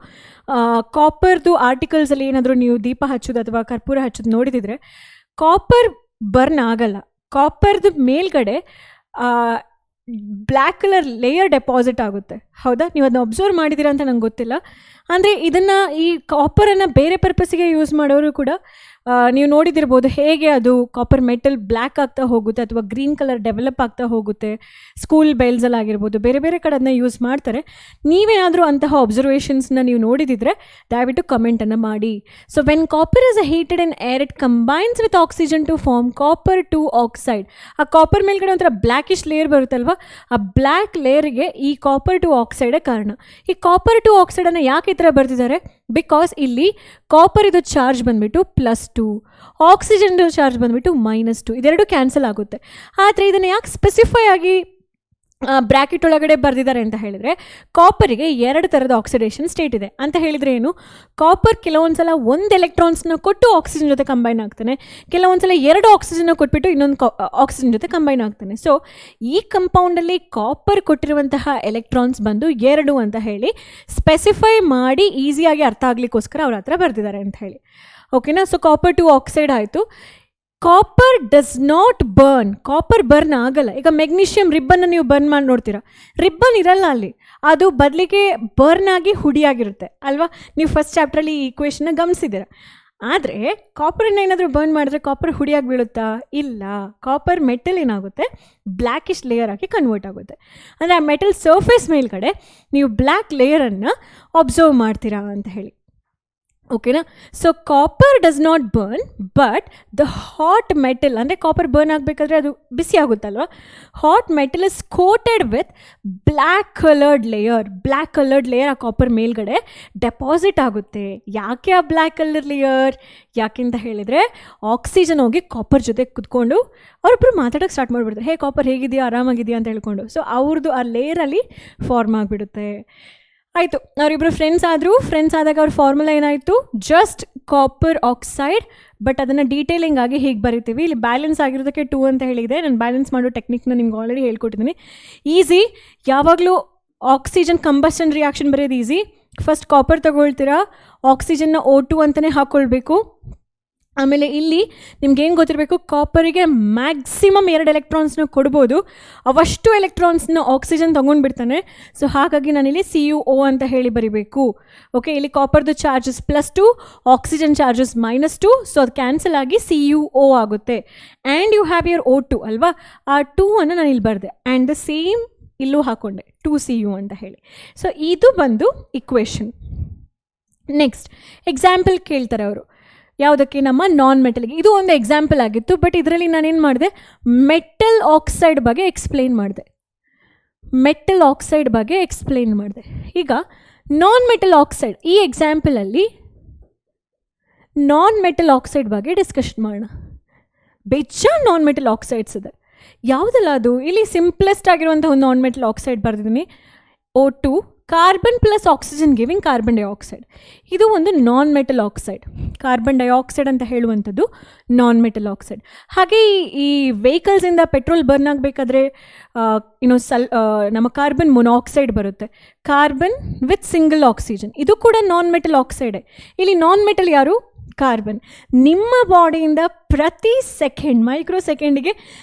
ಕಾಪರ್ದು ಆರ್ಟಿಕಲ್ಸಲ್ಲಿ ಏನಾದರೂ ನೀವು ದೀಪ ಹಚ್ಚೋದು ಅಥವಾ ಕರ್ಪೂರ ಹಚ್ಚೋದು ನೋಡಿದಿದ್ರೆ, ಕಾಪರ್ ಬರ್ನ್ ಆಗಲ್ಲ. ಕಾಪರ್ದು ಮೇಲ್ಗಡೆ ಬ್ಲ್ಯಾಕ್ ಕಲರ್ ಲೇಯರ್ ಡೆಪಾಸಿಟ್ ಆಗುತ್ತೆ. ಹೌದಾ? ನೀವು ಅದನ್ನ ಅಬ್ಸರ್ವ್ ಮಾಡಿದ್ದೀರಾ ಅಂತ ನಂಗೆ ಗೊತ್ತಿಲ್ಲ. ಅಂದರೆ ಇದನ್ನು ಈ ಕಾಪರನ್ನು ಬೇರೆ ಪರ್ಪಸ್ಸಿಗೆ ಯೂಸ್ ಮಾಡೋರು ಕೂಡ ನೀವು ನೋಡಿದಿರ್ಬೋದು ಹೇಗೆ ಅದು ಕಾಪರ್ ಮೆಟಲ್ ಬ್ಲ್ಯಾಕ್ ಆಗ್ತಾ ಹೋಗುತ್ತೆ ಅಥವಾ ಗ್ರೀನ್ ಕಲರ್ ಡೆವಲಪ್ ಆಗ್ತಾ ಹೋಗುತ್ತೆ. ಸ್ಕೂಲ್ ಬೆಲ್ಸಲ್ಲಿ ಆಗಿರ್ಬೋದು, ಬೇರೆ ಬೇರೆ ಕಡೆ ಅದನ್ನ ಯೂಸ್ ಮಾಡ್ತಾರೆ. ನೀವೇನಾದರೂ ಅಂತಹ ಅಬ್ಸರ್ವೇಷನ್ಸ್ನ ನೀವು ನೋಡಿದಿದ್ರೆ ದಯವಿಟ್ಟು ಕಮೆಂಟನ್ನು ಮಾಡಿ. So when copper is heated in air it combines with oxygen to form copper two oxide. ಆ ಕಾಪರ್ ಮೇಲ್ಗಡೆ ಒಂಥರ ಬ್ಲ್ಯಾಕಿಶ್ ಲೇಯರ್ ಬರುತ್ತಲ್ವ, ಆ ಬ್ಲ್ಯಾಕ್ ಲೇಯರ್ಗೆ ಈ ಕಾಪರ್ ಟು ಆಕ್ಸೈಡೇ ಕಾರಣ. ಈ ಕಾಪರ್ ಟು ಆಕ್ಸೈಡನ್ನು ಯಾಕೆ ಈ ಥರ ಬರ್ತಿದ್ದಾರೆ? ಬಿಕಾಸ್ ಇಲ್ಲಿ ಕಾಪರ್ ಇದು ಚಾರ್ಜ್ ಬಂದುಬಿಟ್ಟು +2, ಆಕ್ಸಿಜನ್ ಚಾರ್ಜ್ ಬಂದುಬಿಟ್ಟು -2, ಇದೆರಡು ಕ್ಯಾನ್ಸಲ್ ಆಗುತ್ತೆ. ಆದರೆ ಇದನ್ನು ಯಾಕೆ ಸ್ಪೆಸಿಫೈ ಆಗಿ ಬ್ರ್ಯಾಕೆಟ್ ಒಳಗಡೆ ಬರೆದಿದ್ದಾರೆ ಅಂತ ಹೇಳಿದರೆ, ಕಾಪರಿಗೆ 2 ಥರದ ಆಕ್ಸಿಡೇಷನ್ ಸ್ಟೇಟ್ ಇದೆ ಅಂತ ಹೇಳಿದರೆ ಏನು? ಕಾಪರ್ ಕೆಲವೊಂದು ಸಲ 1 ಎಲೆಕ್ಟ್ರಾನ್ಸ್ನ ಕೊಟ್ಟು ಆಕ್ಸಿಜನ್ ಜೊತೆ ಕಂಬೈನ್ ಆಗ್ತಾನೆ, ಕೆಲವೊಂದು ಸಲ 2 ಆಕ್ಸಿಜನ್ನ ಕೊಟ್ಬಿಟ್ಟು ಇನ್ನೊಂದು ಆಕ್ಸಿಜನ್ ಜೊತೆ ಕಂಬೈನ್ ಆಗ್ತಾನೆ. ಸೊ ಈ ಕಂಪೌಂಡಲ್ಲಿ ಕಾಪರ್ ಕೊಟ್ಟಿರುವಂತಹ ಎಲೆಕ್ಟ್ರಾನ್ಸ್ ಬಂದು 2 ಅಂತ ಹೇಳಿ ಸ್ಪೆಸಿಫೈ ಮಾಡಿ ಈಸಿಯಾಗಿ ಅರ್ಥ ಆಗಲಿಕ್ಕೋಸ್ಕರ ಅವ್ರ ಹತ್ರ ಬರೆದಿದ್ದಾರೆ ಅಂತ ಹೇಳಿ. ಓಕೆನಾ? ಸೊ ಕಾಪರ್ ಟು ಆಕ್ಸೈಡ್ ಆಯಿತು. Copper does not burn. Copper burn ಆಗಲ್ಲ. ಈಗ ಮೆಗ್ನೀಷಿಯಮ್ ರಿಬ್ಬನ್ನು ನೀವು ಬರ್ನ್ ಮಾಡಿ ನೋಡ್ತೀರಾ, ರಿಬ್ಬನ್ ಇರಲ್ಲ ಅಲ್ಲಿ, ಅದು ಬದಲಿಗೆ ಬರ್ನ್ ಆಗಿ ಹುಡಿಯಾಗಿರುತ್ತೆ ಅಲ್ವಾ? ನೀವು ಫಸ್ಟ್ ಚಾಪ್ಟ್ರಲ್ಲಿ ಈ ಈಕ್ವೇಷನ್ನ ಗಮನಿಸಿದ್ದೀರ. ಆದರೆ ಕಾಪರನ್ನ ಏನಾದರೂ ಬರ್ನ್ ಮಾಡಿದ್ರೆ ಕಾಪರ್ ಹುಡಿಯಾಗಿ ಬೀಳುತ್ತಾ? ಇಲ್ಲ. ಕಾಪರ್ ಮೆಟಲ್ ಏನಾಗುತ್ತೆ, ಬ್ಲ್ಯಾಕಿಶ್ ಲೇಯರ್ ಆಗಿ ಕನ್ವರ್ಟ್ ಆಗುತ್ತೆ. ಅಂದರೆ ಆ ಮೆಟಲ್ ಸರ್ಫೇಸ್ ಮೇಲ್ಗಡೆ ನೀವು ಬ್ಲ್ಯಾಕ್ ಲೇಯರನ್ನು ಅಬ್ಸರ್ವ್ ಮಾಡ್ತೀರಾ ಅಂತ ಹೇಳಿ. ಓಕೆನಾ? So copper does not burn, but the hot metal, ಅಂದರೆ ಕಾಪರ್ ಬರ್ನ್ ಆಗಬೇಕಾದ್ರೆ ಅದು ಬಿಸಿ ಆಗುತ್ತಲ್ವ, hot metal is coated with black coloured layer. Black coloured layer ಆ ಕಾಪರ್ ಮೇಲ್ಗಡೆ ಡೆಪಾಸಿಟ್ ಆಗುತ್ತೆ. ಯಾಕೆ ಆ ಬ್ಲ್ಯಾಕ್ ಕಲರ್ ಲೇಯರ್? ಯಾಕೆಂತ ಹೇಳಿದರೆ ಆಕ್ಸಿಜನ್ ಹೋಗಿ ಕಾಪರ್ ಜೊತೆ ಕುತ್ಕೊಂಡು ಅವರಿಬ್ಬರು ಮಾತಾಡೋಕ್ಕೆ ಸ್ಟಾರ್ಟ್ ಮಾಡಿಬಿಡ್ತಾರೆ. ಹೇ ಕಾಪರ್ ಹೇಗಿದೆಯಾ, ಆರಾಮಾಗಿದೆಯಾ ಅಂತ ಹೇಳ್ಕೊಂಡು. ಸೊ ಅವ್ರದ್ದು ಆ ಲೇಯರಲ್ಲಿ ಫಾರ್ಮ್ ಆಗಿಬಿಡುತ್ತೆ. ಆಯಿತು, ಅವರಿಬ್ಬರು ಫ್ರೆಂಡ್ಸ್ ಆದಾಗ ಅವ್ರ ಫಾರ್ಮುಲಾ ಏನಾಯಿತು? Just copper oxide. ಬಟ್ ಅದನ್ನು ಡೀಟೇಲಿಂಗ್ ಆಗಿ ಹೀಗೆ ಬರಿತೀವಿ. ಇಲ್ಲಿ ಬ್ಯಾಲೆನ್ಸ್ ಆಗಿರೋದಕ್ಕೆ 2 ಅಂತ ಹೇಳಿದೆ. ನಾನು ಬ್ಯಾಲೆನ್ಸ್ ಮಾಡೋ ಟೆಕ್ನಿಕ್ನ ನಿಮ್ಗೆ ಆಲ್ರೆಡಿ ಹೇಳ್ಕೊಟ್ಟಿದ್ದೀನಿ. ಈಸಿ. ಯಾವಾಗಲೂ ಆಕ್ಸಿಜನ್ ಕಂಬಸ್ಟನ್ ರಿಯಾಕ್ಷನ್ ಬರೆಯೋದು ಈಸಿ. ಫಸ್ಟ್ ಕಾಪರ್ ತಗೊಳ್ತೀರಾ, ಆಕ್ಸಿಜನ್ನ O2 ಅಂತಲೇ ಹಾಕ್ಕೊಳ್ಬೇಕು. ಆಮೇಲೆ ಇಲ್ಲಿ ನಿಮ್ಗೇನು ಗೊತ್ತಿರಬೇಕು, ಕಾಪರಿಗೆ ಮ್ಯಾಕ್ಸಿಮಮ್ 2 ಎಲೆಕ್ಟ್ರಾನ್ಸ್ನ ಕೊಡ್ಬೋದು, ಅವಷ್ಟು ಎಲೆಕ್ಟ್ರಾನ್ಸ್ನ ಆಕ್ಸಿಜನ್ ತೊಗೊಂಡ್ಬಿಡ್ತಾನೆ. ಸೊ ಹಾಗಾಗಿ ನಾನಿಲ್ಲಿ CuO ಅಂತ ಹೇಳಿ ಬರಿಬೇಕು. ಓಕೆ, ಇಲ್ಲಿ ಕಾಪರ್ದು ಚಾರ್ಜಸ್ +2, ಆಕ್ಸಿಜನ್ ಚಾರ್ಜಸ್ -2. ಸೊ ಅದು ಕ್ಯಾನ್ಸಲ್ ಆಗಿ CuO ಆಗುತ್ತೆ. And you have your O2 ಅಲ್ವಾ? ಆ 2 ಅನ್ನು ನಾನು ಇಲ್ಲಿ ಬರೆದೆ. ಆ್ಯಂಡ್ ದ ಸೇಮ್ ಇಲ್ಲೂ ಹಾಕ್ಕೊಂಡೆ 2Cu ಅಂತ ಹೇಳಿ. ಸೊ ಇದು ಬಂದು ಇಕ್ವೇಷನ್. ನೆಕ್ಸ್ಟ್ ಎಕ್ಸಾಂಪಲ್ ಕೇಳ್ತಾರೆ ಅವರು, ಯಾವುದಕ್ಕೆ? ನಮ್ಮ ನಾನ್ ಮೆಟಲ್ಗೆ. ಇದು ಒಂದು ಎಕ್ಸಾಂಪಲ್ ಆಗಿತ್ತು. ಬಟ್ ಇದರಲ್ಲಿ ನಾನೇನು ಮಾಡಿದೆ, ಮೆಟಲ್ ಆಕ್ಸೈಡ್ ಬಗ್ಗೆ ಎಕ್ಸ್ಪ್ಲೇನ್ ಮಾಡಿದೆ. ಈಗ ನಾನ್ ಮೆಟಲ್ ಆಕ್ಸೈಡ್, ಈ ಎಕ್ಸಾಂಪಲಲ್ಲಿ ನಾನ್ ಮೆಟಲ್ ಆಕ್ಸೈಡ್ ಬಗ್ಗೆ ಡಿಸ್ಕಷನ್ ಮಾಡೋಣ. ಬೇಜಾನ್ ನಾನ್ ಮೆಟಲ್ ಆಕ್ಸೈಡ್ಸ್ ಇದೆ. ಯಾವುದಲ್ಲ ಅದು? ಇಲ್ಲಿ ಸಿಂಪ್ಲೆಸ್ಟ್ ಆಗಿರುವಂಥ ಒಂದು ನಾನ್ ಮೆಟಲ್ ಆಕ್ಸೈಡ್ ಬರೆದಿದ್ದೀನಿ, O2, carbon plus oxygen giving carbon dioxide. ಇದು ಒಂದು non metal oxide. Carbon dioxide ಅಂತ ಹೇಳುವಂಥದ್ದು ನಾನ್ ಮೆಟಲ್ ಆಕ್ಸೈಡ್. ಹಾಗೆ ಈ ವೆಹಿಕಲ್ಸಿಂದ ಪೆಟ್ರೋಲ್ ಬರ್ನ್ ಆಗಬೇಕಾದ್ರೆ ನಮ್ಮ ಕಾರ್ಬನ್ ಮೊನಾಕ್ಸೈಡ್ ಬರುತ್ತೆ, ಕಾರ್ಬನ್ ವಿತ್ ಸಿಂಗಲ್ ಆಕ್ಸಿಜನ್. ಇದು ಕೂಡ ನಾನ್ ಮೆಟಲ್ ಆಕ್ಸೈಡೇ. ಇಲ್ಲಿ ನಾನ್ ಮೆಟಲ್ ಯಾರು? ಕಾರ್ಬನ್. ನಿಮ್ಮ ಬಾಡಿಯಿಂದ ಪ್ರತಿ ಸೆಕೆಂಡ್, ಮೈಕ್ರೋ ಸೆಕೆಂಡಿಗೆ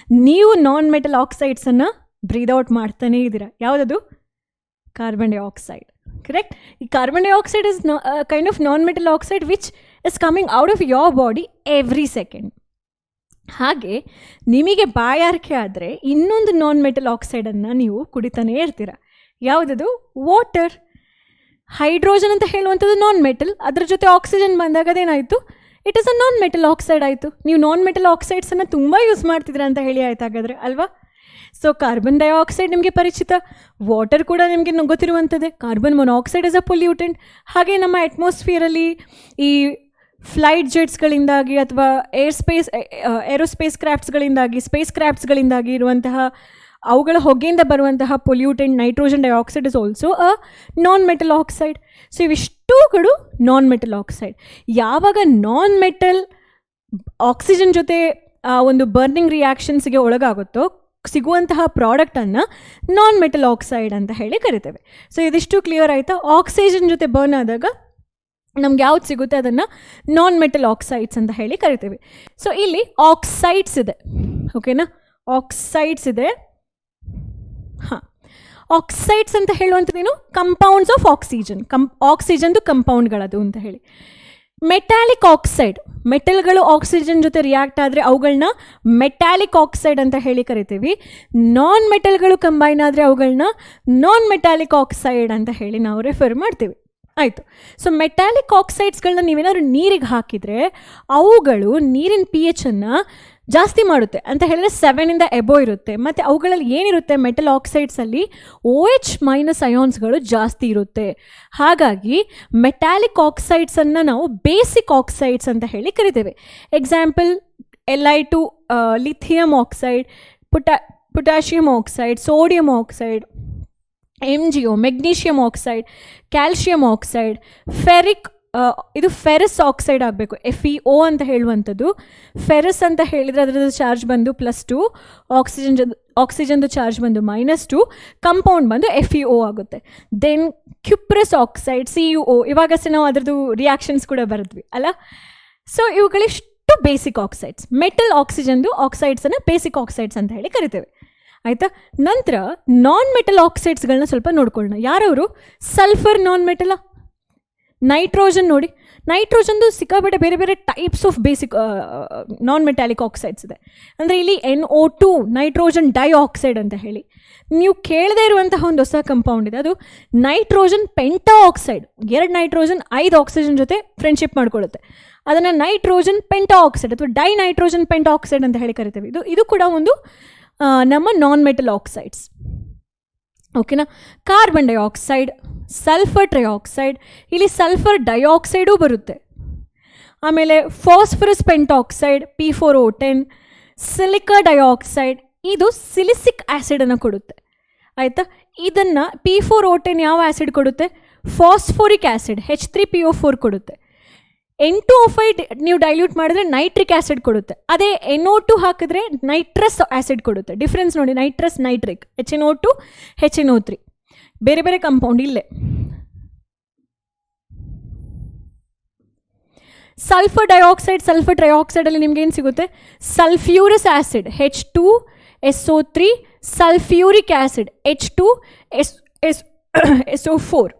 ನೀವು ನಾನ್ ಮೆಟಲ್ ಆಕ್ಸೈಡ್ಸನ್ನು ಬ್ರೀದ್ ಔಟ್ ಮಾಡ್ತಾನೇ ಇದ್ದೀರಾ. ಯಾವುದದು? Carbon dioxide. ಕರೆಕ್ಟ್? ಈ carbon dioxide is kind of non metal oxide which is coming out of your body every second. ಹಾಗೆ ನಿಮಗೆ ಬಾಯಾರಿಕೆ ಆದರೆ ಇನ್ನೊಂದು ನಾನ್ ಮೆಟಲ್ ಆಕ್ಸೈಡನ್ನು ನೀವು ಕುಡಿತಾನೇ ಇರ್ತೀರ. ಯಾವುದದು? ವಾಟರ್. ಹೈಡ್ರೋಜನ್ ಅಂತ ಹೇಳುವಂಥದ್ದು ನಾನ್ ಮೆಟಲ್, ಅದರ ಜೊತೆ ಆಕ್ಸಿಜನ್ ಬಂದಾಗ ಅದೇನಾಯಿತು? It is a non metal oxide ಆಯಿತು. ನೀವು ನಾನ್ ಮೆಟಲ್ ಆಕ್ಸೈಡ್ಸನ್ನು ತುಂಬ ಯೂಸ್ ಮಾಡ್ತಿದ್ದೀರಾ ಅಂತ ಹೇಳಿ ಆಯ್ತಾಗಾದರೆ ಅಲ್ವಾ? ಸೊ ಕಾರ್ಬನ್ ಡೈಆಕ್ಸೈಡ್ ನಿಮಗೆ ಪರಿಚಿತ, ವಾಟರ್ ಕೂಡ ನಿಮಗೆ ಗೊತ್ತಿರುವಂಥದ್ದೇ. Carbon monoxide is a pollutant. ಹಾಗೆ ನಮ್ಮ ಅಟ್ಮಾಸ್ಫಿಯರಲ್ಲಿ ಈ ಫ್ಲೈಟ್ ಜೆಟ್ಸ್ಗಳಿಂದಾಗಿ ಅಥವಾ ಏರೋಸ್ಪೇಸ್ ಕ್ರಾಫ್ಟ್ಸ್ಗಳಿಂದಾಗಿ, ಸ್ಪೇಸ್ ಕ್ರಾಫ್ಟ್ಸ್ಗಳಿಂದಾಗಿ ಇರುವಂತಹ ಅವುಗಳ ಹೊಗೆಯಿಂದ ಬರುವಂತಹ pollutant nitrogen dioxide is also a non metal oxide. So ಇವಿಷ್ಟೂಗಳು ನಾನ್ ಮೆಟಲ್ ಆಕ್ಸೈಡ್. ಯಾವಾಗ ನಾನ್ ಮೆಟಲ್ ಆಕ್ಸಿಜನ್ ಜೊತೆ ಒಂದು ಬರ್ನಿಂಗ್ ರಿಯಾಕ್ಷನ್ಸ್ಗೆ ಒಳಗಾಗುತ್ತೋ ಸಿಗುವಂತಹ ಪ್ರಾಡಕ್ಟನ್ನು ನಾನ್ ಮೆಟಲ್ ಆಕ್ಸೈಡ್ ಅಂತ ಹೇಳಿ ಕರಿತೇವೆ. ಸೊ ಇದಿಷ್ಟು ಕ್ಲಿಯರ್ ಆಯಿತಾ? ಆಕ್ಸಿಜನ್ ಜೊತೆ ಬರ್ನ್ ಆದಾಗ ನಮ್ಗೆ ಯಾವ್ದು ಸಿಗುತ್ತೆ ಅದನ್ನು ನಾನ್ ಮೆಟಲ್ ಆಕ್ಸೈಡ್ಸ್ ಅಂತ ಹೇಳಿ ಕರಿತೇವೆ. ಸೊ ಇಲ್ಲಿ ಆಕ್ಸೈಡ್ಸ್ ಇದೆ. ಓಕೆನಾ? ಆಕ್ಸೈಡ್ಸ್ ಇದೆ. ಹಾಂ, ಆಕ್ಸೈಡ್ಸ್ ಅಂತ ಹೇಳುವಂಥದ್ದೇನು? Compounds of oxygen. ಆಕ್ಸಿಜನ್ದು ಕಂಪೌಂಡ್ಗಳದು ಅಂತ ಹೇಳಿ. ಮೆಟಾಲಿಕ್ ಆಕ್ಸೈಡ್, ಮೆಟಲ್ಗಳು ಆಕ್ಸಿಜನ್ ಜೊತೆ ರಿಯಾಕ್ಟ್ ಆದರೆ ಅವುಗಳನ್ನ ಮೆಟಾಲಿಕ್ ಆಕ್ಸೈಡ್ ಅಂತ ಹೇಳಿ ಕರಿತೀವಿ. ನಾನ್ ಮೆಟಲ್ಗಳು ಕಂಬೈನ್ ಆದರೆ ಅವುಗಳನ್ನ ನಾನ್ ಮೆಟಾಲಿಕ್ ಆಕ್ಸೈಡ್ ಅಂತ ಹೇಳಿ ನಾವು ರೆಫರ್ ಮಾಡ್ತೀವಿ. ಆಯಿತು. ಸೊ ಮೆಟಾಲಿಕ್ ಆಕ್ಸೈಡ್ಸ್ಗಳನ್ನ ನೀವೇನಾದ್ರು ನೀರಿಗೆ ಹಾಕಿದರೆ ಅವುಗಳು ನೀರಿನ pH ಅನ್ನು ಜಾಸ್ತಿ ಮಾಡುತ್ತೆ. ಅಂತ ಹೇಳಿದ್ರೆ 7 ಎಬೋ ಇರುತ್ತೆ. ಮತ್ತು ಅವುಗಳಲ್ಲಿ ಏನಿರುತ್ತೆ, ಮೆಟಲ್ ಆಕ್ಸೈಡ್ಸಲ್ಲಿ OH- ಅಯಾನ್ಸ್ಗಳು ಜಾಸ್ತಿ ಇರುತ್ತೆ. ಹಾಗಾಗಿ ಮೆಟಾಲಿಕ್ ಆಕ್ಸೈಡ್ಸನ್ನು ನಾವು ಬೇಸಿಕ್ ಆಕ್ಸೈಡ್ಸ್ ಅಂತ ಹೇಳಿ ಕರಿತೇವೆ. Example Li2 lithium oxide, potassium oxide, sodium oxide, MgO magnesium oxide, calcium oxide, ferric, ಇದು ಫೆರಸ್ ಆಕ್ಸೈಡ್ ಆಗಬೇಕು, FeO ಅಂತ ಹೇಳುವಂಥದ್ದು. ಫೆರಸ್ ಅಂತ ಹೇಳಿದರೆ ಅದರದ್ದು ಚಾರ್ಜ್ ಬಂದು +2, ಆಕ್ಸಿಜನ್ದು ಚಾರ್ಜ್ ಬಂದು -2, ಕಂಪೌಂಡ್ ಬಂದು FeO ಆಗುತ್ತೆ. Then cuprous oxide, CuO. ಇವಾಗಷ್ಟೇ ನಾವು ಅದರದ್ದು ರಿಯಾಕ್ಷನ್ಸ್ ಕೂಡ ಬರೆದ್ವಿ ಅಲ್ಲ. ಸೊ ಇವುಗಳಿಷ್ಟು ಬೇಸಿಕ್ ಆಕ್ಸೈಡ್ಸ್. ಮೆಟಲ್ ಆಕ್ಸಿಜನ್ದು ಆಕ್ಸೈಡ್ಸನ್ನು ಬೇಸಿಕ್ ಆಕ್ಸೈಡ್ಸ್ ಅಂತ ಹೇಳಿ ಕರಿತೇವೆ. ಆಯಿತಾ. ನಂತರ ನಾನ್ ಮೆಟಲ್ ಆಕ್ಸೈಡ್ಸ್ಗಳನ್ನ ಸ್ವಲ್ಪ ನೋಡ್ಕೊಳ್ಳೋಣ. ಯಾರವರು? ಸಲ್ಫರ್ ನಾನ್ ಮೆಟಲ, ನೈಟ್ರೋಜನ್. ನೋಡಿ, ನೈಟ್ರೋಜನ್ದು ಸಿಕ್ಕಾಪಟ್ಟೆ ಬೇರೆ ಬೇರೆ types of basic non metallic oxides ಇದೆ. ಅಂದರೆ ಇಲ್ಲಿ NO2 ನೈಟ್ರೋಜನ್ ಡೈಆಕ್ಸೈಡ್ ಅಂತ ಹೇಳಿ ನೀವು ಕೇಳದೇ ಇರುವಂತಹ ಒಂದು ಹೊಸ ಕಂಪೌಂಡ್ ಇದೆ. ಅದು ನೈಟ್ರೋಜನ್ ಪೆಂಟಾ ಆಕ್ಸೈಡ್. 2 ನೈಟ್ರೋಜನ್ 5 ಆಕ್ಸಿಜನ್ ಜೊತೆ ಫ್ರೆಂಡ್ಶಿಪ್ ಮಾಡ್ಕೊಳ್ಳುತ್ತೆ. ಅದನ್ನು ನೈಟ್ರೋಜನ್ ಪೆಂಟಾ ಆಕ್ಸೈಡ್ ಅಥವಾ ಡೈ ನೈಟ್ರೋಜನ್ ಪೆಂಟಾ ಆಕ್ಸೈಡ್ ಅಂತ ಹೇಳಿ ಕರಿತೇವೆ. ಇದು ಕೂಡ ಒಂದು ನಮ್ಮ ನಾನ್ ಮೆಟಲ್ ಆಕ್ಸೈಡ್ಸ್. ಓಕೆನಾ. ಕಾರ್ಬನ್ ಡೈಆಕ್ಸೈಡ್, ಸಲ್ಫರ್ ಟ್ರೈಆಕ್ಸೈಡ್, ಇಲ್ಲಿ ಸಲ್ಫರ್ ಡೈಆಕ್ಸೈಡು ಬರುತ್ತೆ. ಆಮೇಲೆ phosphorus pentoxide, P4O10, silica dioxide, ಇದು ಸಿಲಿಸಿಕ್ ಆ್ಯಸಿಡನ್ನು ಕೊಡುತ್ತೆ. ಆಯಿತಾ. ಇದನ್ನು P4O10 ಯಾವ ಆ್ಯಸಿಡ್ ಕೊಡುತ್ತೆ? ಫಾಸ್ಫೋರಿಕ್ ಆ್ಯಸಿಡ್, H3PO4 ಕೊಡುತ್ತೆ. N2O5 ನೀವು ಡೈಲ್ಯೂಟ್ ಮಾಡಿದ್ರೆ ನೈಟ್ರಿಕ್ ಆ್ಯಸಿಡ್ ಕೊಡುತ್ತೆ. ಅದೇ NO2 ಹಾಕಿದ್ರೆ ನೈಟ್ರಸ್ ಆ್ಯಸಿಡ್ ಕೊಡುತ್ತೆ. ಡಿಫ್ರೆನ್ಸ್ ನೋಡಿ, ನೈಟ್ರಸ್, ನೈಟ್ರಿಕ್, HNO2, HNO3, ಬೇರೆ ಬೇರೆ ಕಂಪೌಂಡ್ ಇಲ್ಲೇ. ಸಲ್ಫರ್ ಡೈಆಕ್ಸೈಡ್, ಸಲ್ಫರ್ ಟ್ರೈಆಕ್ಸೈಡಲ್ಲಿ ನಿಮ್ಗೆ ಏನು ಸಿಗುತ್ತೆ? ಸಲ್ಫ್ಯೂರಸ್ acid, H2SO3, sulphuric acid, H2SO4.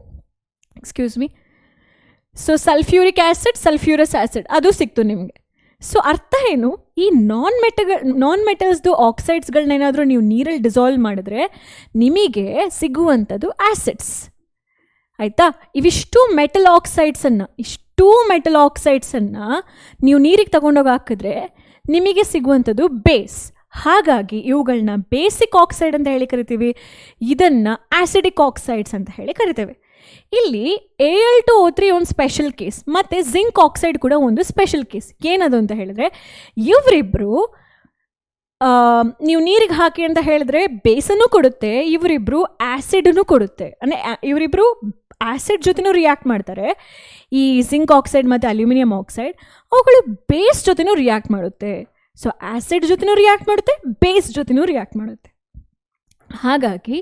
Excuse me. So sulphuric acid, ಸಲ್ಫ್ಯೂರಸ್ acid ಅದು ಸಿಕ್ತು ನಿಮಗೆ. ಸೊ ಅರ್ಥ ಏನು? ಈ ನಾನ್ ಮೆಟಲ್ಸ್ದು ಆಕ್ಸೈಡ್ಸ್ಗಳನ್ನೇನಾದರೂ ನೀವು ನೀರಲ್ಲಿ ಡಿಸಾಲ್ವ್ ಮಾಡಿದ್ರೆ ನಿಮಗೆ ಸಿಗುವಂಥದ್ದು ಆ್ಯಸಿಡ್ಸ್. ಆಯಿತಾ. ಇವಿಷ್ಟು ಮೆಟಲ್ ಆಕ್ಸೈಡ್ಸನ್ನು ನೀವು ನೀರಿಗೆ ತಗೊಂಡೋಗಿ ಹಾಕಿದ್ರೆ ನಿಮಗೆ ಸಿಗುವಂಥದ್ದು ಬೇಸ್. ಹಾಗಾಗಿ ಇವುಗಳನ್ನ ಬೇಸಿಕ್ ಆಕ್ಸೈಡ್ ಅಂತ ಹೇಳಿ ಕರಿತೀವಿ. ಇದನ್ನು ಆ್ಯಸಿಡಿಕ್ ಆಕ್ಸೈಡ್ಸ್ ಅಂತ ಹೇಳಿ ಕರಿತೇವೆ. ಇಲ್ಲಿ Al2O3 ಒಂದು ಸ್ಪೆಷಲ್ ಕೇಸ್, ಮತ್ತು ಜಿಂಕ್ ಆಕ್ಸೈಡ್ ಕೂಡ ಒಂದು ಸ್ಪೆಷಲ್ ಕೇಸ್. ಏನದು ಅಂತ ಹೇಳಿದ್ರೆ, ಇವರಿಬ್ಬರು ನೀವು ನೀರಿಗೆ ಹಾಕಿ ಅಂತ ಹೇಳಿದ್ರೆ ಬೇಸನ್ನು ಕೊಡುತ್ತೆ, ಇವರಿಬ್ಬರು ಆ್ಯಸಿಡನ್ನು ಕೊಡುತ್ತೆ. ಅಂದರೆ ಇವರಿಬ್ಬರು ಆ್ಯಸಿಡ್ ಜೊತೆನೂ ರಿಯಾಕ್ಟ್ ಮಾಡ್ತಾರೆ. ಈ ಜಿಂಕ್ ಆಕ್ಸೈಡ್ ಮತ್ತು ಅಲ್ಯೂಮಿನಿಯಂ ಆಕ್ಸೈಡ್ ಅವುಗಳು ಬೇಸ್ ಜೊತೆನೂ ರಿಯಾಕ್ಟ್ ಮಾಡುತ್ತೆ. ಸೊ ಆ್ಯಸಿಡ್ ಜೊತೆನೂ ರಿಯಾಕ್ಟ್ ಮಾಡುತ್ತೆ, ಬೇಸ್ ಜೊತೆನೂ ರಿಯಾಕ್ಟ್ ಮಾಡುತ್ತೆ. ಹಾಗಾಗಿ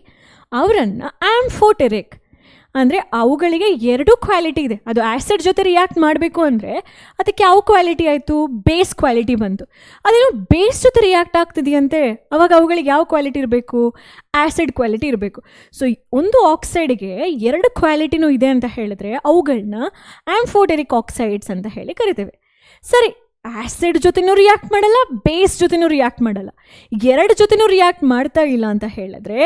ಅವರನ್ನು ಆಂಫೋಟೆರಿಕ್ ಅಂದರೆ ಅವುಗಳಿಗೆ 2 ಕ್ವಾಲಿಟಿ ಇದೆ. ಅದು ಆ್ಯಸಿಡ್ ಜೊತೆ ರಿಯಾಕ್ಟ್ ಮಾಡಬೇಕು ಅಂದರೆ ಅದಕ್ಕೆ ಯಾವ ಕ್ವಾಲಿಟಿ ಆಯಿತು? ಬೇಸ್ ಕ್ವಾಲಿಟಿ ಬಂತು. ಅದೇನು ಬೇಸ್ ಜೊತೆ ರಿಯಾಕ್ಟ್ ಆಗ್ತಿದೆಯಂತೆ, ಅವಾಗ ಅವುಗಳಿಗೆ ಯಾವ ಕ್ವಾಲಿಟಿ ಇರಬೇಕು? ಆ್ಯಸಿಡ್ ಕ್ವಾಲಿಟಿ ಇರಬೇಕು. ಸೊ ಒಂದು ಆಕ್ಸೈಡ್ಗೆ 2 ಕ್ವಾಲಿಟಿನೂ ಇದೆ ಅಂತ ಹೇಳಿದ್ರೆ ಅವುಗಳನ್ನ ಆಂಫೋಟೆರಿಕ್ ಆಕ್ಸೈಡ್ಸ್ ಅಂತ ಹೇಳಿ ಕರಿತೇವೆ. ಸರಿ, ಆ್ಯಸಿಡ್ ಜೊತೆನೂ ರಿಯಾಕ್ಟ್ ಮಾಡಲ್ಲ, ಬೇಸ್ ಜೊತೆನೂ ರಿಯಾಕ್ಟ್ ಮಾಡಲ್ಲ, 2 ಜೊತೆನೂ ರಿಯಾಕ್ಟ್ ಮಾಡ್ತಾ ಇಲ್ಲ ಅಂತ ಹೇಳಿದ್ರೆ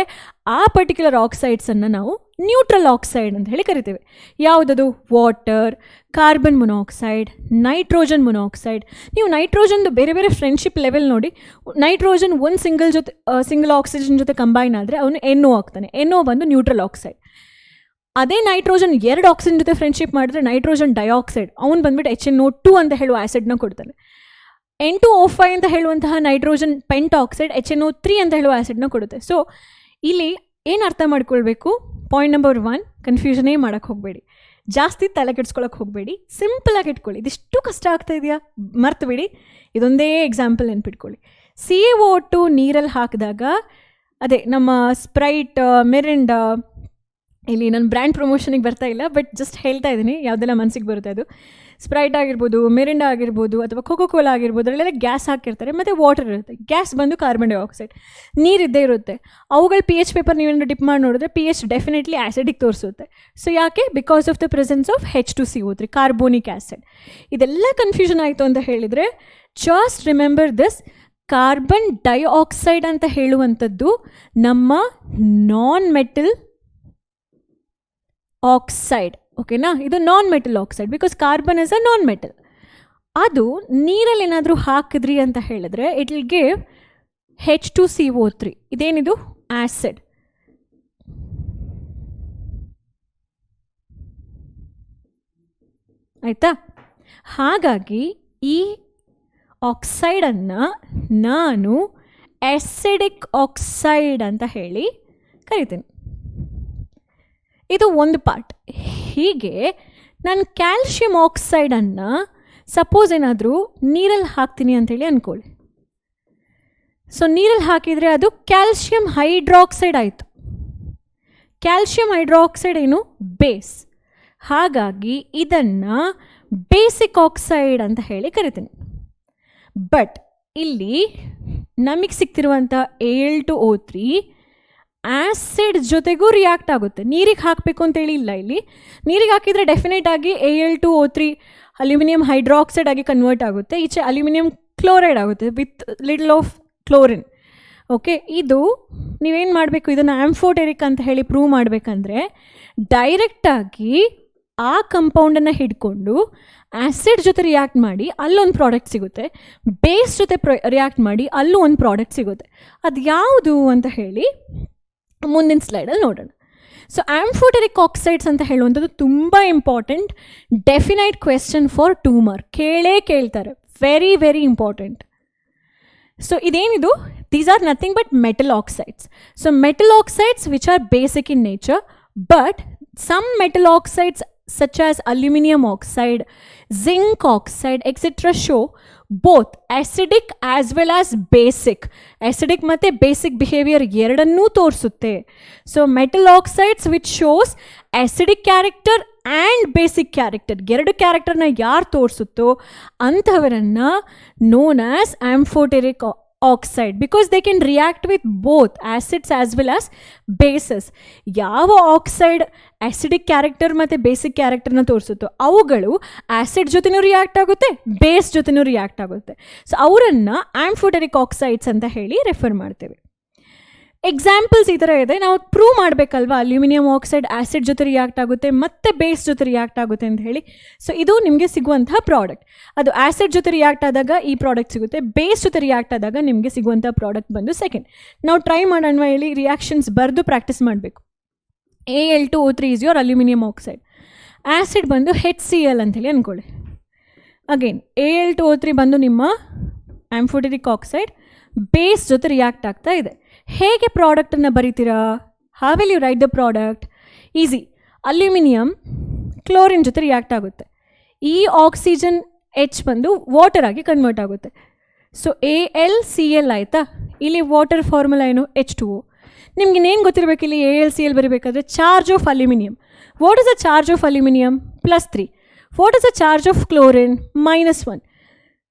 ಆ ಪರ್ಟಿಕ್ಯುಲರ್ ಆಕ್ಸೈಡ್ಸನ್ನು ನಾವು ನ್ಯೂಟ್ರಲ್ ಆಕ್ಸೈಡ್ ಅಂತ ಹೇಳಿ ಕರಿತೇವೆ. ಯಾವುದದು? Water, carbon monoxide, nitrogen monoxide. ನೀವು ನೈಟ್ರೋಜನ್ದು ಬೇರೆ ಬೇರೆ ಫ್ರೆಂಡ್ಶಿಪ್ ಲೆವೆಲ್ ನೋಡಿ. ನೈಟ್ರೋಜನ್ ಒಂದು ಸಿಂಗಲ್ ಆಕ್ಸಿಜನ್ ಜೊತೆ ಕಂಬೈನ್ ಆದರೆ ಅವನು NO ಆಗ್ತಾನೆ. NO ಬಂದು ನ್ಯೂಟ್ರಲ್ ಆಕ್ಸೈಡ್. ಅದೇ ನೈಟ್ರೋಜನ್ 2 ಆಕ್ಸಿಜನ್ ಜೊತೆ ಫ್ರೆಂಡ್ಶಿಪ್ ಮಾಡಿದ್ರೆ ನೈಟ್ರೋಜನ್ ಡೈಆಕ್ಸೈಡ್, ಅವನು ಬಂದ್ಬಿಟ್ಟು HNO2 ಅಂತ ಹೇಳುವ ಆ್ಯಸಿಡ್ನ ಕೊಡ್ತಾನೆ. N2O5 ಅಂತ ಹೇಳುವಂತಹ ನೈಟ್ರೋಜನ್ ಪೆಂಟಾಕ್ಸೈಡ್ HNO3 ಅಂತ ಹೇಳುವ ಆ್ಯಸಿಡ್ನ ಕೊಡುತ್ತೆ. ಸೊ ಇಲ್ಲಿ ಏನು ಅರ್ಥ ಮಾಡ್ಕೊಳ್ಬೇಕು? ಪಾಯಿಂಟ್ ನಂಬರ್ 1, ಕನ್ಫ್ಯೂಷನೇ ಮಾಡೋಕ್ಕೆ ಹೋಗಬೇಡಿ, ಜಾಸ್ತಿ ತಲೆ ಕೆಡ್ಸ್ಕೊಳಕ್ಕೆ ಹೋಗಬೇಡಿ, ಸಿಂಪಲಾಗಿ ಇಟ್ಕೊಳ್ಳಿ. ಇದಿಷ್ಟು ಕಷ್ಟ ಆಗ್ತಾ ಇದೆಯಾ? ಮರ್ತು ಬಿಡಿ, ಇದೊಂದೇ ಎಕ್ಸಾಂಪಲ್ ನೆನ್ಪಿಟ್ಕೊಳ್ಳಿ. CaO2 ನೀರಲ್ಲಿ ಹಾಕಿದಾಗ, ಅದೇ ನಮ್ಮ ಸ್ಪ್ರೈಟ್, ಮಿರಿಂಡಾ, ಇಲ್ಲಿ ನನ್ನ ಬ್ರ್ಯಾಂಡ್ ಪ್ರಮೋಷನಿಗೆ ಬರ್ತಾ ಇಲ್ಲ, ಬಟ್ ಜಸ್ಟ್ ಹೇಳ್ತಾ ಇದ್ದೀನಿ ಯಾವುದೆಲ್ಲ ಮನಸ್ಸಿಗೆ ಬರುತ್ತೆ ಅದು. ಸ್ಪ್ರೈಟ್ ಆಗಿರ್ಬೋದು, ಮಿರಿಂಡಾ ಆಗಿರ್ಬೋದು, ಅಥವಾ ಕೋಕೋ ಕೋಲಾ ಆಗಿರ್ಬೋದು, ಅದರಲ್ಲೆಲ್ಲ ಗ್ಯಾಸ್ ಹಾಕಿರ್ತಾರೆ ಮತ್ತು ವಾಟರ್ ಇರುತ್ತೆ. ಗ್ಯಾಸ್ ಬಂದು ಕಾರ್ಬನ್ ಡೈಆಕ್ಸೈಡ್, ನೀರಿದ್ದೇ ಇರುತ್ತೆ. ಅವುಗಳ pH ಪೇಪರ್ ನೀವೇನು ಡಿಪ್ ಮಾಡಿ ನೋಡಿದ್ರೆ pH ಡೆಫಿನೆಟ್ಲಿ ಆ್ಯಸಿಡಿಕ್ ತೋರಿಸುತ್ತೆ. ಸೊ ಯಾಕೆ? Because of the presence of H2CO3, carbonic acid. ಇದೆಲ್ಲ ಕನ್ಫ್ಯೂಷನ್ ಆಯಿತು ಅಂತ ಹೇಳಿದರೆ just remember this, carbon dioxide ಅಂತ ಹೇಳುವಂಥದ್ದು ನಮ್ಮ ನಾನ್ ಮೆಟಲ್ ಆಕ್ಸೈಡ್. ಓಕೆನಾ? ಇದು ನಾನ್ metal oxide because carbon is a non metal. ಅದು ನೀರಲ್ಲಿ ಏನಾದರೂ ಹಾಕಿದ್ರಿ ಅಂತ ಹೇಳಿದ್ರೆ ಇಟ್ ವಿಲ್ ಗಿವ್ H2CO3. ಇದೇನಿದು? ಆ್ಯಸಿಡ್. ಆಯಿತಾ? ಹಾಗಾಗಿ ಈ ಆಕ್ಸೈಡನ್ನು ನಾನು ಆ್ಯಸಿಡಿಕ್ ಆಕ್ಸೈಡ್ ಅಂತ ಹೇಳಿ ಕರಿತೀನಿ. ಇದು ಒಂದು ಪಾರ್ಟ್. ಹೀಗೆ ನಾನು ಕ್ಯಾಲ್ಶಿಯಂ ಆಕ್ಸೈಡನ್ನು ಸಪೋಸ್ ಏನಾದರೂ ನೀರಲ್ಲಿ ಹಾಕ್ತೀನಿ ಅಂಥೇಳಿ ಅಂದ್ಕೊಳ್ಳಿ. ಸೊ ನೀರಲ್ಲಿ ಹಾಕಿದರೆ ಅದು ಕ್ಯಾಲ್ಶಿಯಂ ಹೈಡ್ರಾಕ್ಸೈಡ್ ಆಯಿತು. ಕ್ಯಾಲ್ಶಿಯಂ ಹೈಡ್ರಾಕ್ಸೈಡ್ ಏನು? ಬೇಸ್. ಹಾಗಾಗಿ ಇದನ್ನು ಬೇಸಿಕ್ ಆಕ್ಸೈಡ್ ಅಂತ ಹೇಳಿ ಕರಿತೀನಿ. ಬಟ್ ಇಲ್ಲಿ ನಮಗೆ ಸಿಗ್ತಿರುವಂಥ Al2O3 ಆ್ಯಸಿಡ್ ಜೊತೆಗೂ ರಿಯಾಕ್ಟ್ ಆಗುತ್ತೆ. ನೀರಿಗೆ ಹಾಕಬೇಕು ಅಂತೇಳಿ ಇಲ್ಲ. ಇಲ್ಲಿ ನೀರಿಗೆ ಹಾಕಿದರೆ ಡೆಫಿನೆಟ್ ಆಗಿ Al2O3 ಅಲ್ಯೂಮಿನಿಯಂ ಹೈಡ್ರಾಕ್ಸೈಡ್ ಆಗಿ ಕನ್ವರ್ಟ್ ಆಗುತ್ತೆ. ಈಚೆ ಅಲ್ಯೂಮಿನಿಯಂ ಕ್ಲೋರೈಡ್ ಆಗುತ್ತೆ with little of chlorine. Okay, ಇದು ನೀವೇನು ಮಾಡಬೇಕು, ಇದನ್ನು ಆಂಫೋಟೆರಿಕ್ ಅಂತ ಹೇಳಿ ಪ್ರೂವ್ ಮಾಡಬೇಕಂದ್ರೆ ಡೈರೆಕ್ಟಾಗಿ ಆ ಕಂಪೌಂಡನ್ನು ಹಿಡ್ಕೊಂಡು ಆ್ಯಸಿಡ್ ಜೊತೆ ರಿಯಾಕ್ಟ್ ಮಾಡಿ ಅಲ್ಲೊಂದು ಪ್ರಾಡಕ್ಟ್ ಸಿಗುತ್ತೆ, ಬೇಸ್ ಜೊತೆ ರಿಯಾಕ್ಟ್ ಮಾಡಿ ಅಲ್ಲೂ ಒಂದು ಪ್ರಾಡಕ್ಟ್ ಸಿಗುತ್ತೆ. ಅದು ಯಾವುದು ಅಂತ ಹೇಳಿ ಮುಂದಿನ ಸ್ಲೈಡಲ್ಲಿ ನೋಡೋಣ. ಸೊ ಆಂಫೋಟೆರಿಕ್ ಆಕ್ಸೈಡ್ಸ್ ಅಂತ ಹೇಳುವಂಥದ್ದು ತುಂಬ important, definite question for 2 mark. ಕೇಳ್ತಾರೆ, ವೆರಿ ವೆರಿ ಇಂಪಾರ್ಟೆಂಟ್. ಸೊ ಇದೇನಿದು? These are nothing but metal oxides. So metal oxides which are basic in nature, but some metal oxides such as aluminum oxide, zinc oxide, etc. show both acidic as well as basic. Acidic ಮತ್ತೆ basic behavior ಎರಡನ್ನೂ ತೋರಿಸುತ್ತೆ. So metal oxides which shows acidic character and basic character, ಎರಡು ಕ್ಯಾರೆಕ್ಟರ್ನ ಯಾರು ತೋರಿಸುತ್ತೋ ಅಂಥವರನ್ನು known as amphoteric oxide because they can react with both acids as well as bases. ಯಾವ oxide acidic character ಮತ್ತು basic ಕ್ಯಾರೆಕ್ಟರ್ನ ತೋರಿಸುತ್ತೋ ಅವುಗಳು acid ಜೊತೆನೂ react ಆಗುತ್ತೆ, base ಜೊತೆನೂ react ಆಗುತ್ತೆ. ಸೊ ಅವರನ್ನು ಆಂಫೋಟೆರಿಕ್ ಆಕ್ಸೈಡ್ಸ್ ಅಂತ ಹೇಳಿ ರೆಫರ್ ಮಾಡ್ತೇವೆ. ಎಕ್ಸಾಂಪಲ್ಸ್ ಈ ಥರ ಇದೆ. ನಾವು ಪ್ರೂವ್ ಮಾಡಬೇಕಲ್ವಾ ಅಲ್ಯೂಮಿನಿಯಂ ಆಕ್ಸೈಡ್ ಆ್ಯಸಿಡ್ ಜೊತೆ ರಿಯಾಕ್ಟ್ ಆಗುತ್ತೆ ಮತ್ತು ಬೇಸ್ ಜೊತೆ ರಿಯಾಕ್ಟ್ ಆಗುತ್ತೆ ಅಂತ ಹೇಳಿ. ಸೊ ಇದು ನಿಮಗೆ ಸಿಗುವಂತಹ ಪ್ರಾಡಕ್ಟ್. ಅದು ಆ್ಯಸಿಡ್ ಜೊತೆ ರಿಯಾಕ್ಟ್ ಆದಾಗ ಈ ಪ್ರಾಡಕ್ಟ್ ಸಿಗುತ್ತೆ, ಬೇಸ್ ಜೊತೆ ರಿಯಾಕ್ಟ್ ಆದಾಗ ನಿಮಗೆ ಸಿಗುವಂಥ ಪ್ರಾಡಕ್ಟ್ ಬಂದು ಸೆಕೆಂಡ್. ನಾವು ಟ್ರೈ ಮಾಡೋಣ, ಇಲ್ಲಿ ರಿಯಾಕ್ಷನ್ಸ್ ಬರೆದು ಪ್ರಾಕ್ಟೀಸ್ ಮಾಡಬೇಕು. Al2O3 is your aluminium oxide, acid ಬಂದು HCl ಅಂತೇಳಿ ಅಂದ್ಕೊಳ್ಳಿ. ಅಗೇನ್ Al2O3 ಬಂದು ನಿಮ್ಮ ಆಂಫೋಟೆರಿಕ್ ಆಕ್ಸೈಡ್, ಬೇಸ್ ಜೊತೆ ರಿಯಾಕ್ಟ್ ಆಗ್ತಾ ಇದೆ. ಹೇಗೆ ಪ್ರಾಡಕ್ಟನ್ನು ಬರೀತೀರಾ? How will you write the product? Easy. Aluminium chlorine ಜೊತೆ ರಿಯಾಕ್ಟ್ ಆಗುತ್ತೆ, ಈ ಆಕ್ಸಿಜನ್ H ಬಂದು ವಾಟರ್ ಆಗಿ ಕನ್ವರ್ಟ್ ಆಗುತ್ತೆ. ಸೊ AlCl ಆಯಿತಾ? ಇಲ್ಲಿ ವಾಟರ್ ಫಾರ್ಮುಲಾ ಏನು? H2O. ನಿಮ್ಗೆ ಇನ್ನೇನು ಗೊತ್ತಿರಬೇಕು ಇಲ್ಲಿ AlCl ಬರೀಬೇಕಾದ್ರೆ? Charge of aluminium. What is the charge of aluminium? +3. What is the charge of chlorine? -1.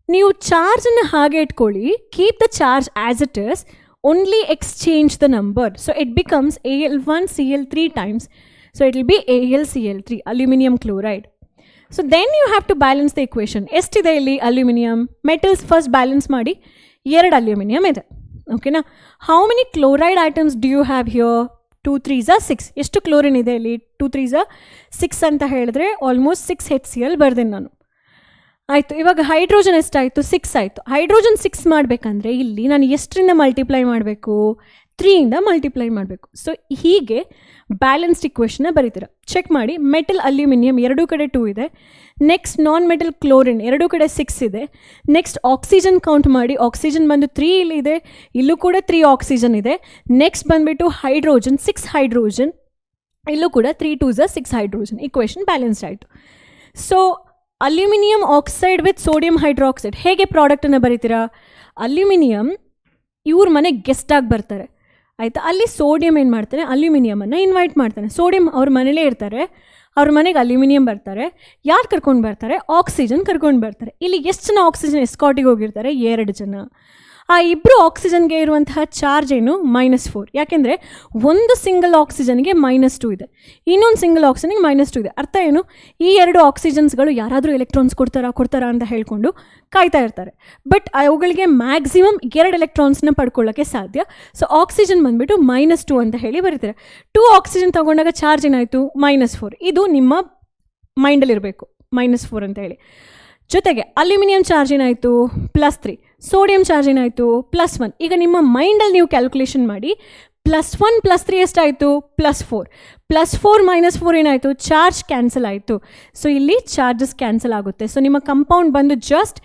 ನೀವು ಚಾರ್ಜನ್ನು ಹಾಗೆ ಇಟ್ಕೊಳ್ಳಿ, keep the charge as it is, only exchange the number. So it becomes Al1Cl 3 times. So it will be AlCl3, aluminum chloride. So then you have to balance the equation. ಎಷ್ಟಿದೆ ಇಲ್ಲಿ aluminium? Metals first balance ಮಾಡಿ, 2 aluminium ಇದೆ. ಓಕೆನಾ? How many chloride items do you have here? 2 3s 6. ಎಷ್ಟು chlorine ಇದೆ ಇಲ್ಲಿ? 2 3s 6 ಅಂತ ಹೇಳಿದ್ರೆ ಆಲ್ಮೋಸ್ಟ್ 6 HCl ಬರ್ದೇನೆ ನಾನು. ಆಯಿತು. ಇವಾಗ ಹೈಡ್ರೋಜನ್ ಎಷ್ಟಾಯಿತು? 6 ಆಯಿತು. ಹೈಡ್ರೋಜನ್ 6 ಮಾಡಬೇಕಂದ್ರೆ ಇಲ್ಲಿ ನಾನು ಎಷ್ಟರಿಂದ ಮಲ್ಟಿಪ್ಲೈ ಮಾಡಬೇಕು? 3ಇಂದ ಮಲ್ಟಿಪ್ಲೈ ಮಾಡಬೇಕು. ಸೊ ಹೀಗೆ ಬ್ಯಾಲೆನ್ಸ್ಡ್ ಇಕ್ವೇಷನ್ನ ಬರೀತೀರ. ಚೆಕ್ ಮಾಡಿ. ಮೆಟಲ್ ಅಲ್ಯೂಮಿನಿಯಂ ಎರಡೂ ಕಡೆ 2 ಇದೆ. ನೆಕ್ಸ್ಟ್ ನಾನ್ ಮೆಟಲ್ ಕ್ಲೋರಿನ್ ಎರಡೂ ಕಡೆ 6 ಇದೆ. ನೆಕ್ಸ್ಟ್ ಆಕ್ಸಿಜನ್ ಕೌಂಟ್ ಮಾಡಿ. ಆಕ್ಸಿಜನ್ ಬಂದು 3 ಇಲ್ಲಿ ಇದೆ, ಇಲ್ಲೂ ಕೂಡ 3 ಆಕ್ಸಿಜನ್ ಇದೆ. ನೆಕ್ಸ್ಟ್ ಬಂದುಬಿಟ್ಟು ಹೈಡ್ರೋಜನ್ 6 ಹೈಡ್ರೋಜನ್, ಇಲ್ಲೂ ಕೂಡ 3 2s 6 ಹೈಡ್ರೋಜನ್. ಇಕ್ವೇಷನ್ ಬ್ಯಾಲೆನ್ಸ್ಡ್ ಆಯಿತು. So aluminium oxide with sodium hydroxide ಹೇಗೆ ಪ್ರಾಡಕ್ಟನ್ನು ಬರೀತೀರಾ? ಅಲ್ಯೂಮಿನಿಯಂ ಇವ್ರ ಮನೆಗೆ ಗೆಸ್ಟಾಗಿ ಬರ್ತಾರೆ, ಆಯಿತಾ? ಅಲ್ಲಿ ಸೋಡಿಯಂ ಏನು ಮಾಡ್ತಾನೆ? ಅಲ್ಯೂಮಿನಿಯಮನ್ನು ಇನ್ವೈಟ್ ಮಾಡ್ತಾನೆ. ಸೋಡಿಯಂ ಅವ್ರ ಮನೇಲೇ ಇರ್ತಾರೆ, ಅವ್ರ ಮನೆಗೆ ಅಲ್ಯೂಮಿನಿಯಂ ಬರ್ತಾರೆ. ಯಾರು ಕರ್ಕೊಂಡು ಬರ್ತಾರೆ? ಆಕ್ಸಿಜನ್ ಕರ್ಕೊಂಡು ಬರ್ತಾರೆ. ಇಲ್ಲಿ ಎಷ್ಟು ಜನ ಆಕ್ಸಿಜನ್ ಎಸ್ಕಾಟಿಗೆ ಹೋಗಿರ್ತಾರೆ? 2 ಜನ. ಆ ಇಬ್ಬರು ಆಕ್ಸಿಜನ್ಗೆ ಇರುವಂತಹ ಚಾರ್ಜ್ ಏನು? -4. ಯಾಕೆಂದರೆ ಒಂದು ಸಿಂಗಲ್ ಆಕ್ಸಿಜನ್ಗೆ -2 ಇದೆ, ಇನ್ನೊಂದು ಸಿಂಗಲ್ ಆಕ್ಸಿಜನ್ಗೆ -2 ಇದೆ. ಅರ್ಥ ಏನು? ಈ 2 ಆಕ್ಸಿಜನ್ಸ್ಗಳು ಯಾರಾದರೂ ಎಲೆಕ್ಟ್ರಾನ್ಸ್ ಕೊಡ್ತಾರಾ ಅಂತ ಹೇಳ್ಕೊಂಡು ಕಾಯ್ತಾ ಇರ್ತಾರೆ. ಬಟ್ ಅವುಗಳಿಗೆ ಮ್ಯಾಕ್ಸಿಮಮ್ 2 ಎಲೆಕ್ಟ್ರಾನ್ಸ್ನ ಪಡ್ಕೊಳ್ಳೋಕ್ಕೆ ಸಾಧ್ಯ. ಸೊ ಆಕ್ಸಿಜನ್ ಬಂದುಬಿಟ್ಟು -2 ಅಂತ ಹೇಳಿ ಬರೀತಾರೆ. 2 ಆಕ್ಸಿಜನ್ ತೊಗೊಂಡಾಗ ಚಾರ್ಜ್ ಏನಾಯಿತು? -4. ಇದು ನಿಮ್ಮ ಮೈಂಡಲ್ಲಿರಬೇಕು, -4 ಅಂತ ಹೇಳಿ. ಜೊತೆಗೆ ಅಲ್ಯೂಮಿನಿಯಂ ಚಾರ್ಜ್ ಏನಾಯಿತು? +3. ಸೋಡಿಯಂ ಚಾರ್ಜ್ ಏನಾಯಿತು? +1. ಈಗ ನಿಮ್ಮ ಮೈಂಡಲ್ಲಿ ನೀವು ಕ್ಯಾಲ್ಕುಲೇಷನ್ ಮಾಡಿ. +1 +3 ಎಷ್ಟಾಯಿತು? +4. +4 -4 ಏನಾಯಿತು? ಚಾರ್ಜ್ ಕ್ಯಾನ್ಸಲ್ ಆಯಿತು. ಸೊ ಇಲ್ಲಿ ಚಾರ್ಜಸ್ ಕ್ಯಾನ್ಸಲ್ ಆಗುತ್ತೆ. ಸೊ ನಿಮ್ಮ ಕಂಪೌಂಡ್ ಬಂದು ಜಸ್ಟ್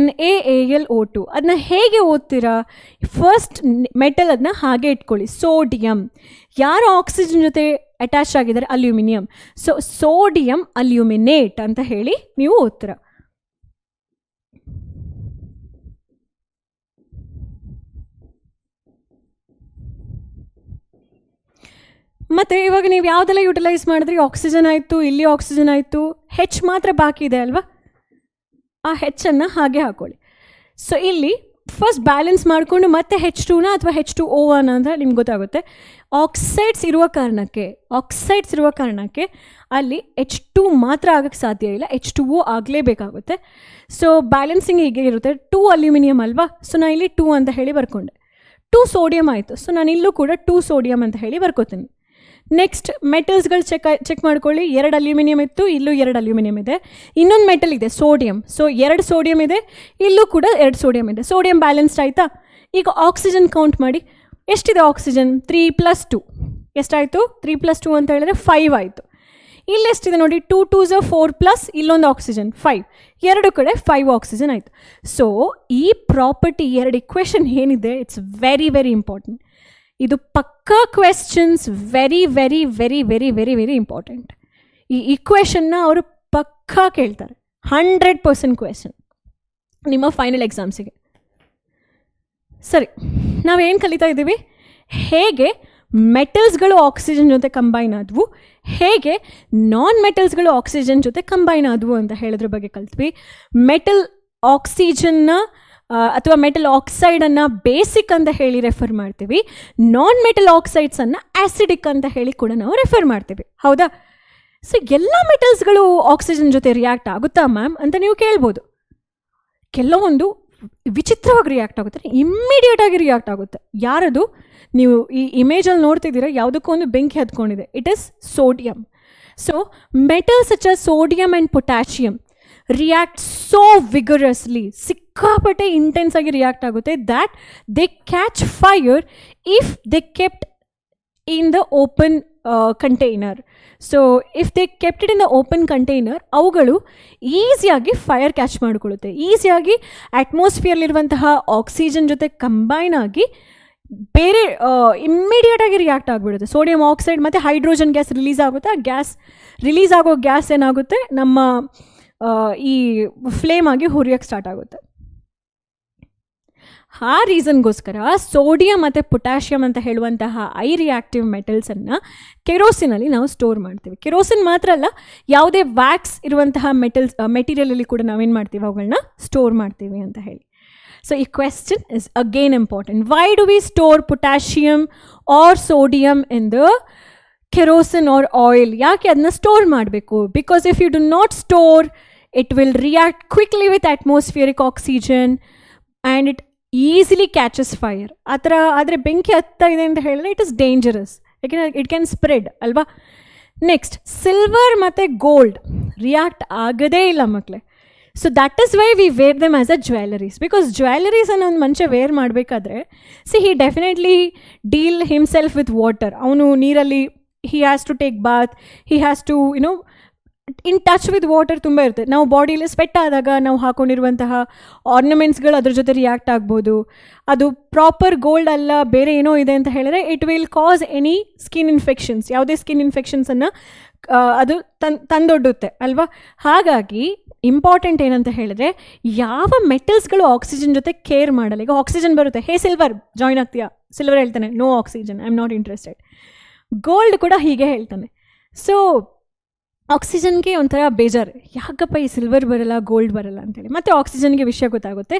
NaAlO2. ಅದನ್ನ ಹೇಗೆ ಓದ್ತೀರಾ? ಫಸ್ಟ್ ಮೆಟಲ್ ಅದನ್ನ ಹಾಗೆ ಇಟ್ಕೊಳ್ಳಿ, ಸೋಡಿಯಂ. ಯಾರು ಆಕ್ಸಿಜನ್ ಜೊತೆ ಅಟ್ಯಾಚ್ ಆಗಿದ್ದಾರೆ? ಅಲ್ಯೂಮಿನಿಯಂ. ಸೊ ಸೋಡಿಯಂ ಅಲ್ಯೂಮಿನೇಟ್ ಅಂತ ಹೇಳಿ ನೀವು ಓದ್ತೀರಾ. ಮತ್ತು ಇವಾಗ ನೀವು ಯಾವುದೆಲ್ಲ ಯುಟಿಲೈಸ್ ಮಾಡಿದ್ರಿ? ಆಕ್ಸಿಜನ್ ಆಯಿತು, ಇಲ್ಲಿ ಆಕ್ಸಿಜನ್ ಆಯಿತು, H ಮಾತ್ರ ಬಾಕಿ ಇದೆ ಅಲ್ವಾ? ಆ Hನ್ನು ಹಾಗೆ ಹಾಕೊಳ್ಳಿ. ಸೊ ಇಲ್ಲಿ ಫಸ್ಟ್ ಬ್ಯಾಲೆನ್ಸ್ ಮಾಡಿಕೊಂಡು ಮತ್ತೆ H2ನ ಅಥವಾ H2O ಅಂತ ನಿಮ್ಗೆ ಗೊತ್ತಾಗುತ್ತೆ. ಆಕ್ಸೈಡ್ಸ್ ಇರುವ ಕಾರಣಕ್ಕೆ ಅಲ್ಲಿ H2 ಮಾತ್ರ ಆಗೋಕ್ಕೆ ಸಾಧ್ಯ ಇಲ್ಲ, H2O ಆಗಲೇಬೇಕಾಗುತ್ತೆ. ಸೊ ಬ್ಯಾಲೆನ್ಸಿಂಗ್ ಹೀಗೆ ಇರುತ್ತೆ. 2 ಅಲ್ಯೂಮಿನಿಯಂ ಅಲ್ವಾ? ಸೊ ನಾನು ಇಲ್ಲಿ 2 ಅಂತ ಹೇಳಿ ಬರ್ಕೊಂಡೆ. 2 ಸೋಡಿಯಂ ಆಯಿತು. ಸೊ ನಾನು ಇಲ್ಲೂ ಕೂಡ 2 ಸೋಡಿಯಂ ಅಂತ ಹೇಳಿ ಬರ್ಕೋತೀನಿ. ನೆಕ್ಸ್ಟ್ ಮೆಟಲ್ಸ್ಗಳು ಚೆಕ್ ಮಾಡ್ಕೊಳ್ಳಿ. 2 ಅಲ್ಯೂಮಿನಿಯಂ ಇತ್ತು, ಇಲ್ಲೂ 2 ಅಲ್ಯೂಮಿನಿಯಂ ಇದೆ. ಇನ್ನೊಂದು ಮೆಟಲ್ ಇದೆ, ಸೋಡಿಯಂ. ಸೊ 2 ಸೋಡಿಯಂ ಇದೆ, ಇಲ್ಲೂ ಕೂಡ 2 ಸೋಡಿಯಂ ಇದೆ. ಸೋಡಿಯಂ ಬ್ಯಾಲೆನ್ಸ್ಡ್ ಆಯಿತಾ? ಈಗ ಆಕ್ಸಿಜನ್ ಕೌಂಟ್ ಮಾಡಿ. ಎಷ್ಟಿದೆ ಆಕ್ಸಿಜನ್? 3 + 2 ಎಷ್ಟಾಯಿತು? 3 + 2 ಅಂತ ಹೇಳಿದ್ರೆ 5 ಆಯಿತು. ಇಲ್ಲೆಷ್ಟಿದೆ ನೋಡಿ? 2 2s 4 ಪ್ಲಸ್ ಇಲ್ಲೊಂದು ಆಕ್ಸಿಜನ್ 5. 2 ಕಡೆ 5 ಆಕ್ಸಿಜನ್ ಆಯಿತು. ಸೊ ಈ ಪ್ರಾಪರ್ಟಿ 2 ಇಕ್ವೇಷನ್ ಏನಿದೆ, ಇಟ್ಸ್ ವೆರಿ ವೆರಿ ಇಂಪಾರ್ಟೆಂಟ್. ಇದು ಪಕ್ಕಾ questions, very very very very very very important. ಈ ಇಕ್ವೇಷನ್ನ ಅವರು ಪಕ್ಕಾ ಕೇಳ್ತಾರೆ, 100% ಕ್ವೆಶ್ಚನ್ ನಿಮ್ಮ ಫೈನಲ್ ಎಕ್ಸಾಮ್ಸಿಗೆ. ಸರಿ, ನಾವೇನು ಕಲಿತಾ ಇದ್ದೀವಿ? ಹೇಗೆ ಮೆಟಲ್ಸ್ಗಳು ಆಕ್ಸಿಜನ್ ಜೊತೆ ಕಂಬೈನ್ ಆದವು, ಹೇಗೆ ನಾನ್ ಮೆಟಲ್ಸ್ಗಳು ಆಕ್ಸಿಜನ್ ಜೊತೆ ಕಂಬೈನ್ ಆದವು ಅಂತ ಹೇಳೋದ್ರ ಬಗ್ಗೆ ಕಲ್ತ್ವಿ. ಮೆಟಲ್ ಆಕ್ಸಿಜನ್ನ ಅಥವಾ ಮೆಟಲ್ ಆಕ್ಸೈಡನ್ನು ಬೇಸಿಕ್ ಅಂತ ಹೇಳಿ ರೆಫರ್ ಮಾಡ್ತೀವಿ. ನಾನ್ ಮೆಟಲ್ ಆಕ್ಸೈಡ್ಸನ್ನು ಆ್ಯಸಿಡಿಕ್ ಅಂತ ಹೇಳಿ ಕೂಡ ನಾವು ರೆಫರ್ ಮಾಡ್ತೀವಿ, ಹೌದಾ? ಸೊ ಎಲ್ಲ ಮೆಟಲ್ಸ್ಗಳು ಆಕ್ಸಿಜನ್ ಜೊತೆ ರಿಯಾಕ್ಟ್ ಆಗುತ್ತಾ ಮ್ಯಾಮ್ ಅಂತ ನೀವು ಕೇಳ್ಬೋದು. ಕೆಲವೊಂದು ವಿಚಿತ್ರವಾಗಿ ರಿಯಾಕ್ಟ್ ಆಗುತ್ತೆ, ಇಮ್ಮಿಡಿಯೇಟಾಗಿ ರಿಯಾಕ್ಟ್ ಆಗುತ್ತೆ. ಯಾರದು? ನೀವು ಈ ಇಮೇಜಲ್ಲಿ ನೋಡ್ತಿದ್ದೀರಾ, ಯಾವುದಕ್ಕೂ ಒಂದು ಬೆಂಕಿ ಹತ್ಕೊಂಡಿದೆ. It is sodium. So metals such as sodium and potassium react so vigorously, ಸಿಕ್ಕಾಪಟ್ಟೆ ಇಂಟೆನ್ಸ್ ಆಗಿ ರಿಯಾಕ್ಟ್ ಆಗುತ್ತೆ, that they catch fire if they kept in the open container. So if they kept it in the open container, ಅವುಗಳು ಈಸಿಯಾಗಿ fire catch ಮಾಡಿಕೊಳ್ಳುತ್ತೆ. ಈಸಿಯಾಗಿ ಅಟ್ಮಾಸ್ಫಿಯರ್ಲಿರುವಂತಹ oxygen ಜೊತೆ combine ಆಗಿ ಬೇರೆ ಇಮ್ಮಿಡಿಯೇಟಾಗಿ react ಆಗಿಬಿಡುತ್ತೆ. ಸೋಡಿಯಂ ಆಕ್ಸೈಡ್ ಮತ್ತು ಹೈಡ್ರೋಜನ್ ಗ್ಯಾಸ್ ರಿಲೀಸ್ ಆಗುತ್ತೆ. ಆ ಗ್ಯಾಸ್ ರಿಲೀಸ್ ಆಗೋ ಗ್ಯಾಸ್ ಏನಾಗುತ್ತೆ, ನಮ್ಮ ಈ ಫ್ಲೇಮ್ ಆಗಿ ಹುರಿಯೋಕ್ಕೆ ಸ್ಟಾರ್ಟ್ ಆಗುತ್ತೆ. ಆ ರೀಸನ್ಗೋಸ್ಕರ ಸೋಡಿಯಂ ಮತ್ತು ಪೊಟ್ಯಾಷಿಯಮ್ ಅಂತ ಹೇಳುವಂತಹ ಐ ರಿಯಾಕ್ಟಿವ್ ಮೆಟಲ್ಸನ್ನು ಕೆರೋಸಿನಲ್ಲಿ ನಾವು ಸ್ಟೋರ್ ಮಾಡ್ತೀವಿ. ಕೆರೋಸಿನ್ ಮಾತ್ರ ಅಲ್ಲ, ಯಾವುದೇ ವ್ಯಾಕ್ಸ್ ಇರುವಂತಹ ಮೆಟೀರಿಯಲಲ್ಲಿ ಕೂಡ ನಾವೇನು ಮಾಡ್ತೀವಿ, ಅವುಗಳನ್ನ ಸ್ಟೋರ್ ಮಾಡ್ತೀವಿ ಅಂತ ಹೇಳಿ. So, a question is again important. Why do we store potassium or sodium in the kerosene or oil? ಯಾಕೆ ಅದನ್ನ ಸ್ಟೋರ್ ಮಾಡಬೇಕು? Because if you do not store, it will react quickly with atmospheric oxygen and it easily catches fire. ಆ ಥರ ಆದರೆ ಬೆಂಕಿ ಹತ್ತಾ ಇದೆ ಅಂತ ಹೇಳಿದ್ರೆ ಇಟ್ ಇಸ್ ಡೇಂಜರಸ್, ಯಾಕೆಂದರೆ ಇಟ್ ಕ್ಯಾನ್ ಸ್ಪ್ರೆಡ್ ಅಲ್ವಾ. ನೆಕ್ಸ್ಟ್, ಸಿಲ್ವರ್ ಮತ್ತು ಗೋಲ್ಡ್ ರಿಯಾಕ್ಟ್ ಆಗೋದೇ ಇಲ್ಲ ಮಕ್ಕಳೇ. So that is why we wear them as a jewelleries. Because ಜ್ಯುವೆಲರೀಸನ್ನು ಒಂದು ಮನುಷ್ಯ ವೇರ್ ಮಾಡಬೇಕಾದ್ರೆ he definitely deal himself with water. ಅವನು ನೀರಲ್ಲಿ he has to take bath, he has to in touch with water ತುಂಬ ಇರುತ್ತೆ. ನಾವು ಬಾಡಿಯಲ್ಲಿ ಸ್ವೆಟ್ ಆದಾಗ ನಾವು ಹಾಕೊಂಡಿರುವಂತಹ ಆರ್ನಮೆಂಟ್ಸ್ಗಳು ಅದ್ರ ಜೊತೆ ರಿಯಾಕ್ಟ್ ಆಗ್ಬೋದು. ಅದು ಪ್ರಾಪರ್ ಗೋಲ್ಡ್ ಅಲ್ಲ, ಬೇರೆ ಏನೋ ಇದೆ ಅಂತ ಹೇಳಿದ್ರೆ it will cause any skin infections, ಯಾವುದೇ ಸ್ಕಿನ್ ಇನ್ಫೆಕ್ಷನ್ಸನ್ನು ಅದು ತಂದೊಡ್ಡುತ್ತೆ ಅಲ್ವಾ. ಹಾಗಾಗಿ ಇಂಪಾರ್ಟೆಂಟ್ ಏನಂತ ಹೇಳಿದ್ರೆ, ಯಾವ ಮೆಟಲ್ಸ್ಗಳು ಆಕ್ಸಿಜನ್ ಜೊತೆ ಕೇರ್ ಮಾಡಲ್ಲ. ಈಗ ಆಕ್ಸಿಜನ್ ಬರುತ್ತೆ, ಹೇ ಸಿಲ್ವರ್ ಜಾಯ್ನ್ ಆಗ್ತೀಯಾ? ಸಿಲ್ವರ್ ಹೇಳ್ತಾನೆ no oxygen, I am not interested. Gold ಕೂಡ ಹೀಗೆ ಹೇಳ್ತಾನೆ. ಸೊ ಆಕ್ಸಿಜನ್ಗೆ ಒಂಥರ ಬೇಜಾರು, ಯಾಕಪ್ಪ ಈ ಸಿಲ್ವರ್ ಬರಲ್ಲ ಗೋಲ್ಡ್ ಬರಲ್ಲ ಅಂತೇಳಿ. ಮತ್ತು ಆಕ್ಸಿಜನ್ಗೆ ವಿಷಯ ಗೊತ್ತಾಗುತ್ತೆ,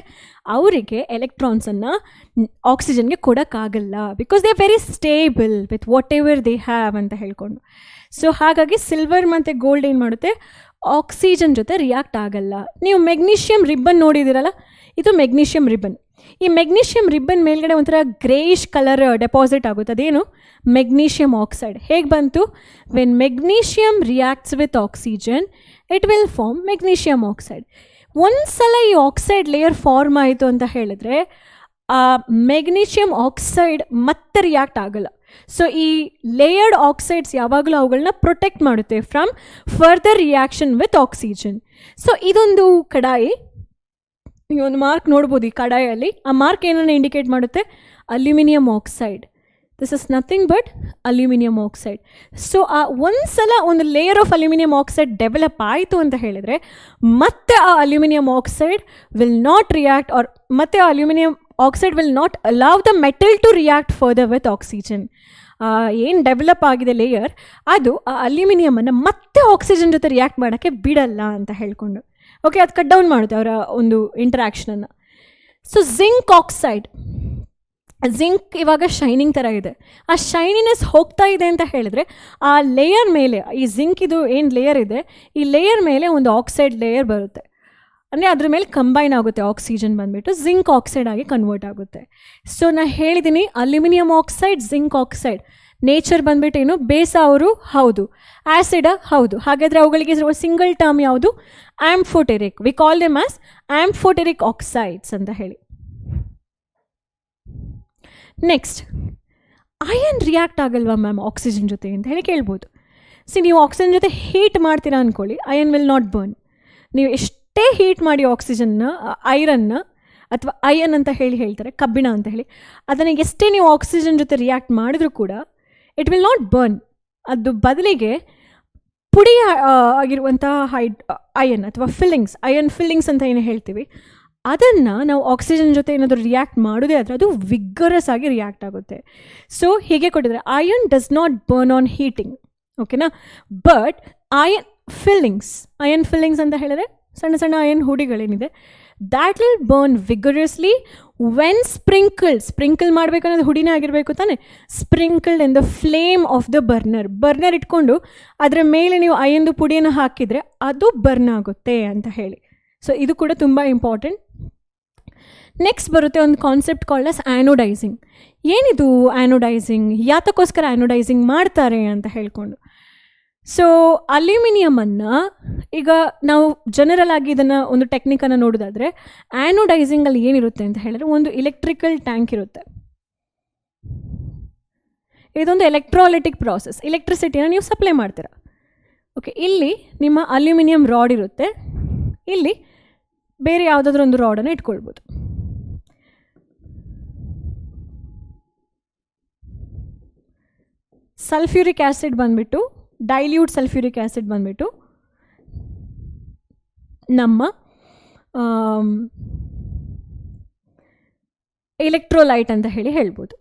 ಅವರಿಗೆ ಎಲೆಕ್ಟ್ರಾನ್ಸನ್ನು ಆಕ್ಸಿಜನ್ಗೆ ಕೊಡೋಕ್ಕಾಗಲ್ಲ, because they are very stable with whatever they have ಅಂತ ಹೇಳ್ಕೊಂಡು. ಸೊ ಹಾಗಾಗಿ ಸಿಲ್ವರ್ ಮತ್ತು ಗೋಲ್ಡ್ ಏನು ಮಾಡುತ್ತೆ, ಆಕ್ಸಿಜನ್ ಜೊತೆ ರಿಯಾಕ್ಟ್ ಆಗಲ್ಲ. ನೀವು ಮೆಗ್ನೀಷಿಯಮ್ ರಿಬ್ಬನ್ ನೋಡಿದ್ದೀರಲ್ಲ, ಇದು ಮೆಗ್ನೀಷಿಯಮ್ ರಿಬ್ಬನ್. ಈ ಮೆಗ್ನೀಷಿಯಮ್ ರಿಬ್ಬನ್ ಮೇಲ್ಗಡೆ ಒಂಥರ ಗ್ರೇಯಿಶ್ ಕಲರ್ ಡೆಪಾಸಿಟ್ ಆಗುತ್ತೆ, ಅದೇನು ಮೆಗ್ನೀಷಿಯಮ್ ಆಕ್ಸೈಡ್. ಹೇಗೆ ಬಂತು? When magnesium reacts with oxygen it will form magnesium oxide. ಒಂದು ಸಲ ಈ ಆಕ್ಸೈಡ್ ಲೇಯರ್ ಫಾರ್ಮ್ ಆಯಿತು ಅಂತ ಹೇಳಿದ್ರೆ ಆ ಮೆಗ್ನೀಷಿಯಮ್ ಆಕ್ಸೈಡ್ ಮತ್ತೆ ರಿಯಾಕ್ಟ್ ಆಗಲ್ಲ. ಸೊ ಈ ಲೇಯರ್ಡ್ ಆಕ್ಸೈಡ್ಸ್ ಯಾವಾಗಲೂ ಅವುಗಳನ್ನ ಪ್ರೊಟೆಕ್ಟ್ ಮಾಡುತ್ತೆ from further reaction with oxygen. So ಇದೊಂದು ಕಡಾಯಿ, ನೀವು ಒಂದು ಮಾರ್ಕ್ ನೋಡ್ಬೋದು ಈ ಕಡಾಯಲ್ಲಿ. ಆ ಮಾರ್ಕ್ ಏನನ್ನು ಇಂಡಿಕೇಟ್ ಮಾಡುತ್ತೆ? Aluminium oxide. This is nothing but aluminium oxide. So ಆ ಒಂದು ಸಲ ಒಂದು layer of aluminium oxide develop ಆಯಿತು ಅಂತ ಹೇಳಿದರೆ ಮತ್ತೆ ಆ aluminium oxide will not react, or ಮತ್ತೆ ಆ aluminium oxide will not allow the metal to react further with oxygen. ಏನು ಡೆವಲಪ್ ಆಗಿದೆ ಲೇಯರ್, ಅದು ಆ ಅಲ್ಯೂಮಿನಿಯಮನ್ನು ಮತ್ತೆ ಆಕ್ಸಿಜನ್ ಜೊತೆ ರಿಯಾಕ್ಟ್ ಮಾಡೋಕ್ಕೆ ಬಿಡಲ್ಲ ಅಂತ ಹೇಳ್ಕೊಂಡು. ಓಕೆ, ಅದು ಕಟ್ ಡೌನ್ ಮಾಡುತ್ತೆ ಅವರ ಒಂದು ಇಂಟ್ರಾಕ್ಷನನ್ನು. ಸೊ ಜಿಂಕ್ ಆಕ್ಸೈಡ್, ಜಿಂಕ್ ಇವಾಗ ಶೈನಿಂಗ್ ಥರ ಇದೆ. ಆ ಶೈನಿನೆಸ್ ಹೋಗ್ತಾ ಇದೆ ಅಂತ ಹೇಳಿದ್ರೆ ಆ ಲೇಯರ್ ಮೇಲೆ, ಈ ಜಿಂಕ್ ಇದು ಏನು ಲೇಯರ್ ಇದೆ, ಈ ಲೇಯರ್ ಮೇಲೆ ಒಂದು ಆಕ್ಸೈಡ್ ಲೇಯರ್ ಬರುತ್ತೆ. ಅಂದರೆ ಅದ್ರ ಮೇಲೆ ಕಂಬೈನ್ ಆಗುತ್ತೆ ಆಕ್ಸಿಜನ್ ಬಂದುಬಿಟ್ಟು ಜಿಂಕ್ ಆಕ್ಸೈಡ್ ಆಗಿ ಕನ್ವರ್ಟ್ ಆಗುತ್ತೆ. ಸೊ ನಾನು ಹೇಳಿದ್ದೀನಿ aluminium oxide, zinc oxide nature ಬಂದುಬಿಟ್ಟು ಏನು, ಬೇಸ ಅವರು ಹೌದು, ಆ್ಯಸಿಡ ಹೌದು. ಹಾಗಾದರೆ ಅವುಗಳಿಗೆ ಸಿಂಗಲ್ ಟರ್ಮ್ ಯಾವುದು? Amphoteric. We call them as amphoteric oxides ಅಂತ ಹೇಳಿ. ನೆಕ್ಸ್ಟ್, ಅಯನ್ ರಿಯಾಕ್ಟ್ ಆಗಲ್ವಾ ಮ್ಯಾಮ್ ಆಕ್ಸಿಜನ್ ಜೊತೆ ಅಂತ ಹೇಳಿ ಕೇಳ್ಬೋದು. ನೀವು ಆಕ್ಸಿಜನ್ ಜೊತೆ ಹೀಟ್ ಮಾಡ್ತೀರಾ ಅಂದ್ಕೊಳ್ಳಿ, ಅಯನ್ ವಿಲ್ ನಾಟ್ ಬರ್ನ್. ನೀವು ಎಷ್ಟೇ ಹೀಟ್ ಮಾಡಿ ಆಕ್ಸಿಜನ್ನ, ಐರನ್ನ ಅಥವಾ ಅಯನ್ ಅಂತ ಹೇಳ್ತಾರೆ, ಕಬ್ಬಿಣ ಅಂತ ಹೇಳಿ, ಅದನ್ನು ಎಷ್ಟೇ ನೀವು ಆಕ್ಸಿಜನ್ ಜೊತೆ ರಿಯಾಕ್ಟ್ ಮಾಡಿದ್ರೂ ಕೂಡ ಇಟ್ ವಿಲ್ ನಾಟ್ ಬರ್ನ್. ಅದು ಬದಲಿಗೆ ಪುಡಿ ಆಗಿರುವಂತಹ ಅಯನ್ ಅಥವಾ ಫಿಲ್ಲಿಂಗ್ಸ್, ಅಯನ್ ಫಿಲ್ಲಿಂಗ್ಸ್ ಅಂತ ಏನು ಹೇಳ್ತೀವಿ, ಅದನ್ನು ನಾವು ಆಕ್ಸಿಜನ್ ಜೊತೆ ಏನಾದರೂ ರಿಯಾಕ್ಟ್ ಮಾಡೋದೇ ಆದರೆ ಅದು ವಿಗ್ಗರಸ್ ಆಗಿ ರಿಯಾಕ್ಟ್ ಆಗುತ್ತೆ. ಸೊ ಹೀಗೆ ಕೊಟ್ಟಿದ್ದಾರೆ, iron does not burn on heating, ಓಕೆನಾ. ಬಟ್ ಅಯನ್ ಫಿಲ್ಲಿಂಗ್ಸ್ ಅಂತ ಹೇಳಿದ್ರೆ ಸಣ್ಣ ಸಣ್ಣ ಅಯನ್ ಹುಡಿಗಳೇನಿದೆ, that will burn vigorously when sprinkle ಮಾಡಬೇಕು ಅನ್ನೋದು ಹುಡಿನೇ ಆಗಿರಬೇಕು ತಾನೆ, sprinkled in the flame of the burner ಇಟ್ಕೊಂಡು ಅದರ ಮೇಲೆ ನೀವು ಅಯನ್ದು ಪುಡಿಯನ್ನು ಹಾಕಿದರೆ ಅದು ಬರ್ನ್ ಆಗುತ್ತೆ ಅಂತ ಹೇಳಿ. ಸೊ ಇದು ಕೂಡ ತುಂಬ ಇಂಪಾರ್ಟೆಂಟ್. ನೆಕ್ಸ್ಟ್ ಬರುತ್ತೆ ಒಂದು ಕಾನ್ಸೆಪ್ಟ್ ಕಾಲ್ಡ್ ಆಸ್ ಆ್ಯನೋಡೈಸಿಂಗ್. ಏನಿದು ಆ್ಯನೋಡೈಸಿಂಗ್, ಯಾತಕ್ಕೋಸ್ಕರ ಆ್ಯನೋಡೈಸಿಂಗ್ ಮಾಡ್ತಾರೆ ಅಂತ ಹೇಳ್ಕೊಂಡು. ಸೊ ಅಲ್ಯೂಮಿನಿಯಮನ್ನು ಈಗ ನಾವು ಜನರಲ್ ಆಗಿ ಇದನ್ನು ಒಂದು ಟೆಕ್ನಿಕನ್ನು ನೋಡೋದಾದರೆ, ಆ್ಯನೋಡೈಸಿಂಗಲ್ಲಿ ಏನಿರುತ್ತೆ ಅಂತ ಹೇಳಿದ್ರೆ ಒಂದು ಇಲೆಕ್ಟ್ರಿಕಲ್ ಟ್ಯಾಂಕ್ ಇರುತ್ತೆ. ಇದೊಂದು ಎಲೆಕ್ಟ್ರಾಲಿಟಿಕ್ ಪ್ರಾಸೆಸ್, ಎಲೆಕ್ಟ್ರಿಸಿಟಿನ ನೀವು ಸಪ್ಲೈ ಮಾಡ್ತೀರಾ. ಓಕೆ, ಇಲ್ಲಿ ನಿಮ್ಮ ಅಲ್ಯೂಮಿನಿಯಂ ರಾಡ್ ಇರುತ್ತೆ, ಇಲ್ಲಿ ಬೇರೆ ಯಾವುದಾದ್ರೂ ಒಂದು ರಾಡನ್ನು ಇಟ್ಕೊಳ್ಬೋದು. ಸಲ್ಫ್ಯೂರಿಕ್ ಆ್ಯಸಿಡ್ ಬಂದುಬಿಟ್ಟು, ಡೈಲ್ಯೂಟ್ ಸಲ್ಫ್ಯೂರಿಕ್ ಆ್ಯಸಿಡ್ ಬಂದುಬಿಟ್ಟು ನಮ್ಮ ಎಲೆಕ್ಟ್ರೋಲೈಟ್ ಅಂತ ಹೇಳ್ಬೋದು.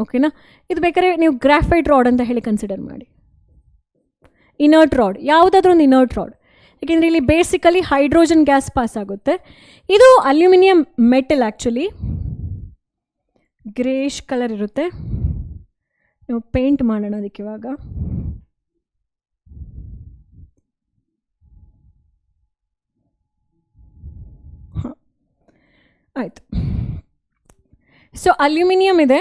ಓಕೆನಾ. ಇದು ಬೇಕಾದ್ರೆ ನೀವು ಗ್ರಾಫೈಟ್ ರಾಡ್ ಅಂತ ಹೇಳಿ ಕನ್ಸಿಡರ್ ಮಾಡಿ. ಇನರ್ಟ್ ರಾಡ್, ಯಾವುದಾದ್ರೂ ಒಂದು ಇನರ್ಟ್ ರಾಡ್, ಯಾಕೆಂದರೆ ಇಲ್ಲಿ ಬೇಸಿಕಲಿ ಹೈಡ್ರೋಜನ್ ಗ್ಯಾಸ್ ಪಾಸ್ ಆಗುತ್ತೆ. ಇದು aluminium metal, actually greyish colour ಇರುತ್ತೆ. ನೀವು ಪೇಂಟ್ ಮಾಡೋಣ ಅದಕ್ಕೆ ಇವಾಗ. ಹಾಂ, ಆಯಿತು. ಸೊ ಅಲ್ಯೂಮಿನಿಯಂ ಇದೆ,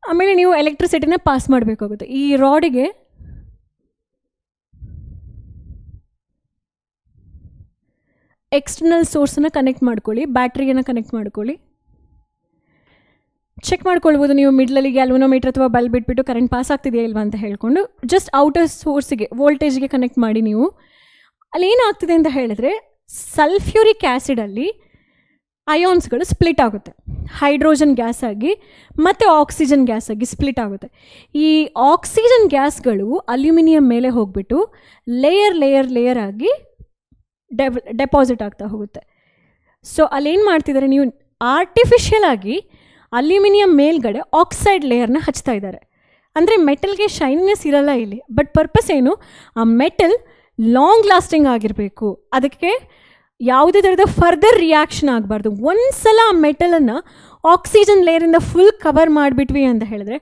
ಆಮೇಲೆ ನೀವು ಎಲೆಕ್ಟ್ರಿಸಿಟಿನ ಪಾಸ್ ಮಾಡಬೇಕಾಗುತ್ತೆ. ಈ ರಾಡಿಗೆ ಎಕ್ಸ್ಟರ್ನಲ್ ಸೋರ್ಸನ್ನು ಕನೆಕ್ಟ್ ಮಾಡ್ಕೊಳ್ಳಿ, ಬ್ಯಾಟ್ರಿಯನ್ನು ಕನೆಕ್ಟ್ ಮಾಡ್ಕೊಳ್ಳಿ. ಚೆಕ್ ಮಾಡ್ಕೊಳ್ಬೋದು ನೀವು ಮಿಡ್ಲಲ್ಲಿ ಗ್ಯಾಲ್ವನೋಮೀಟರ್ ಅಥವಾ ಬಲ್ಬ್ ಬಿಟ್ಬಿಟ್ಟು ಕರೆಂಟ್ ಪಾಸ್ ಆಗ್ತಿದೆಯಾ ಇಲ್ವಾ ಅಂತ ಹೇಳ್ಕೊಂಡು ಜಸ್ಟ್ ಔಟರ್ ಸೋರ್ಸಿಗೆ ವೋಲ್ಟೇಜ್ಗೆ ಕನೆಕ್ಟ್ ಮಾಡಿ. ನೀವು ಅಲ್ಲಿ ಏನಾಗ್ತಿದೆ ಅಂತ ಹೇಳಿದ್ರೆ, ಸಲ್ಫ್ಯೂರಿಕ್ ಆ್ಯಸಿಡಲ್ಲಿ ಅಯಾನ್ಸ್ಗಳು ಸ್ಪ್ಲಿಟ್ ಆಗುತ್ತೆ, ಹೈಡ್ರೋಜನ್ ಗ್ಯಾಸ್ ಆಗಿ ಮತ್ತು ಆಕ್ಸಿಜನ್ ಗ್ಯಾಸ್ ಆಗಿ ಸ್ಪ್ಲಿಟ್ ಆಗುತ್ತೆ. ಈ ಆಕ್ಸಿಜನ್ ಗ್ಯಾಸ್ಗಳು ಅಲ್ಯೂಮಿನಿಯಂ ಮೇಲೆ ಹೋಗ್ಬಿಟ್ಟು ಲೇಯರ್ ಆಗಿ ಡೆಪಾಸಿಟ್ ಆಗ್ತಾ ಹೋಗುತ್ತೆ. ಸೊ ಅಲ್ಲೇನು ಮಾಡ್ತಿದ್ದಾರೆ, ನೀವು ಆರ್ಟಿಫಿಷಿಯಲ್ ಆಗಿ ಅಲ್ಯೂಮಿನಿಯಂ ಮೇಲ್ಗಡೆ ಆಕ್ಸೈಡ್ ಲೇಯರ್ನ ಹಚ್ತಾ ಇದ್ದಾರೆ. ಅಂದರೆ ಮೆಟಲ್ಗೆ ಶೈನಿನೆಸ್ ಇರಲ್ಲ ಇಲ್ಲಿ, ಬಟ್ ಪರ್ಪಸ್ ಏನು, ಆ ಮೆಟಲ್ ಲಾಂಗ್ ಲಾಸ್ಟಿಂಗ್ ಆಗಿರಬೇಕು, ಅದಕ್ಕೆ ಯಾವುದೇ ಥರದ ಫರ್ದರ್ ರಿಯಾಕ್ಷನ್ ಆಗಬಾರ್ದು. ಒಂದ್ಸಲ ಆ ಮೆಟಲನ್ನು ಆಕ್ಸಿಜನ್ ಲೇಯರಿಂದ ಫುಲ್ ಕವರ್ ಮಾಡಿಬಿಟ್ವಿ ಅಂತ ಹೇಳಿದ್ರೆ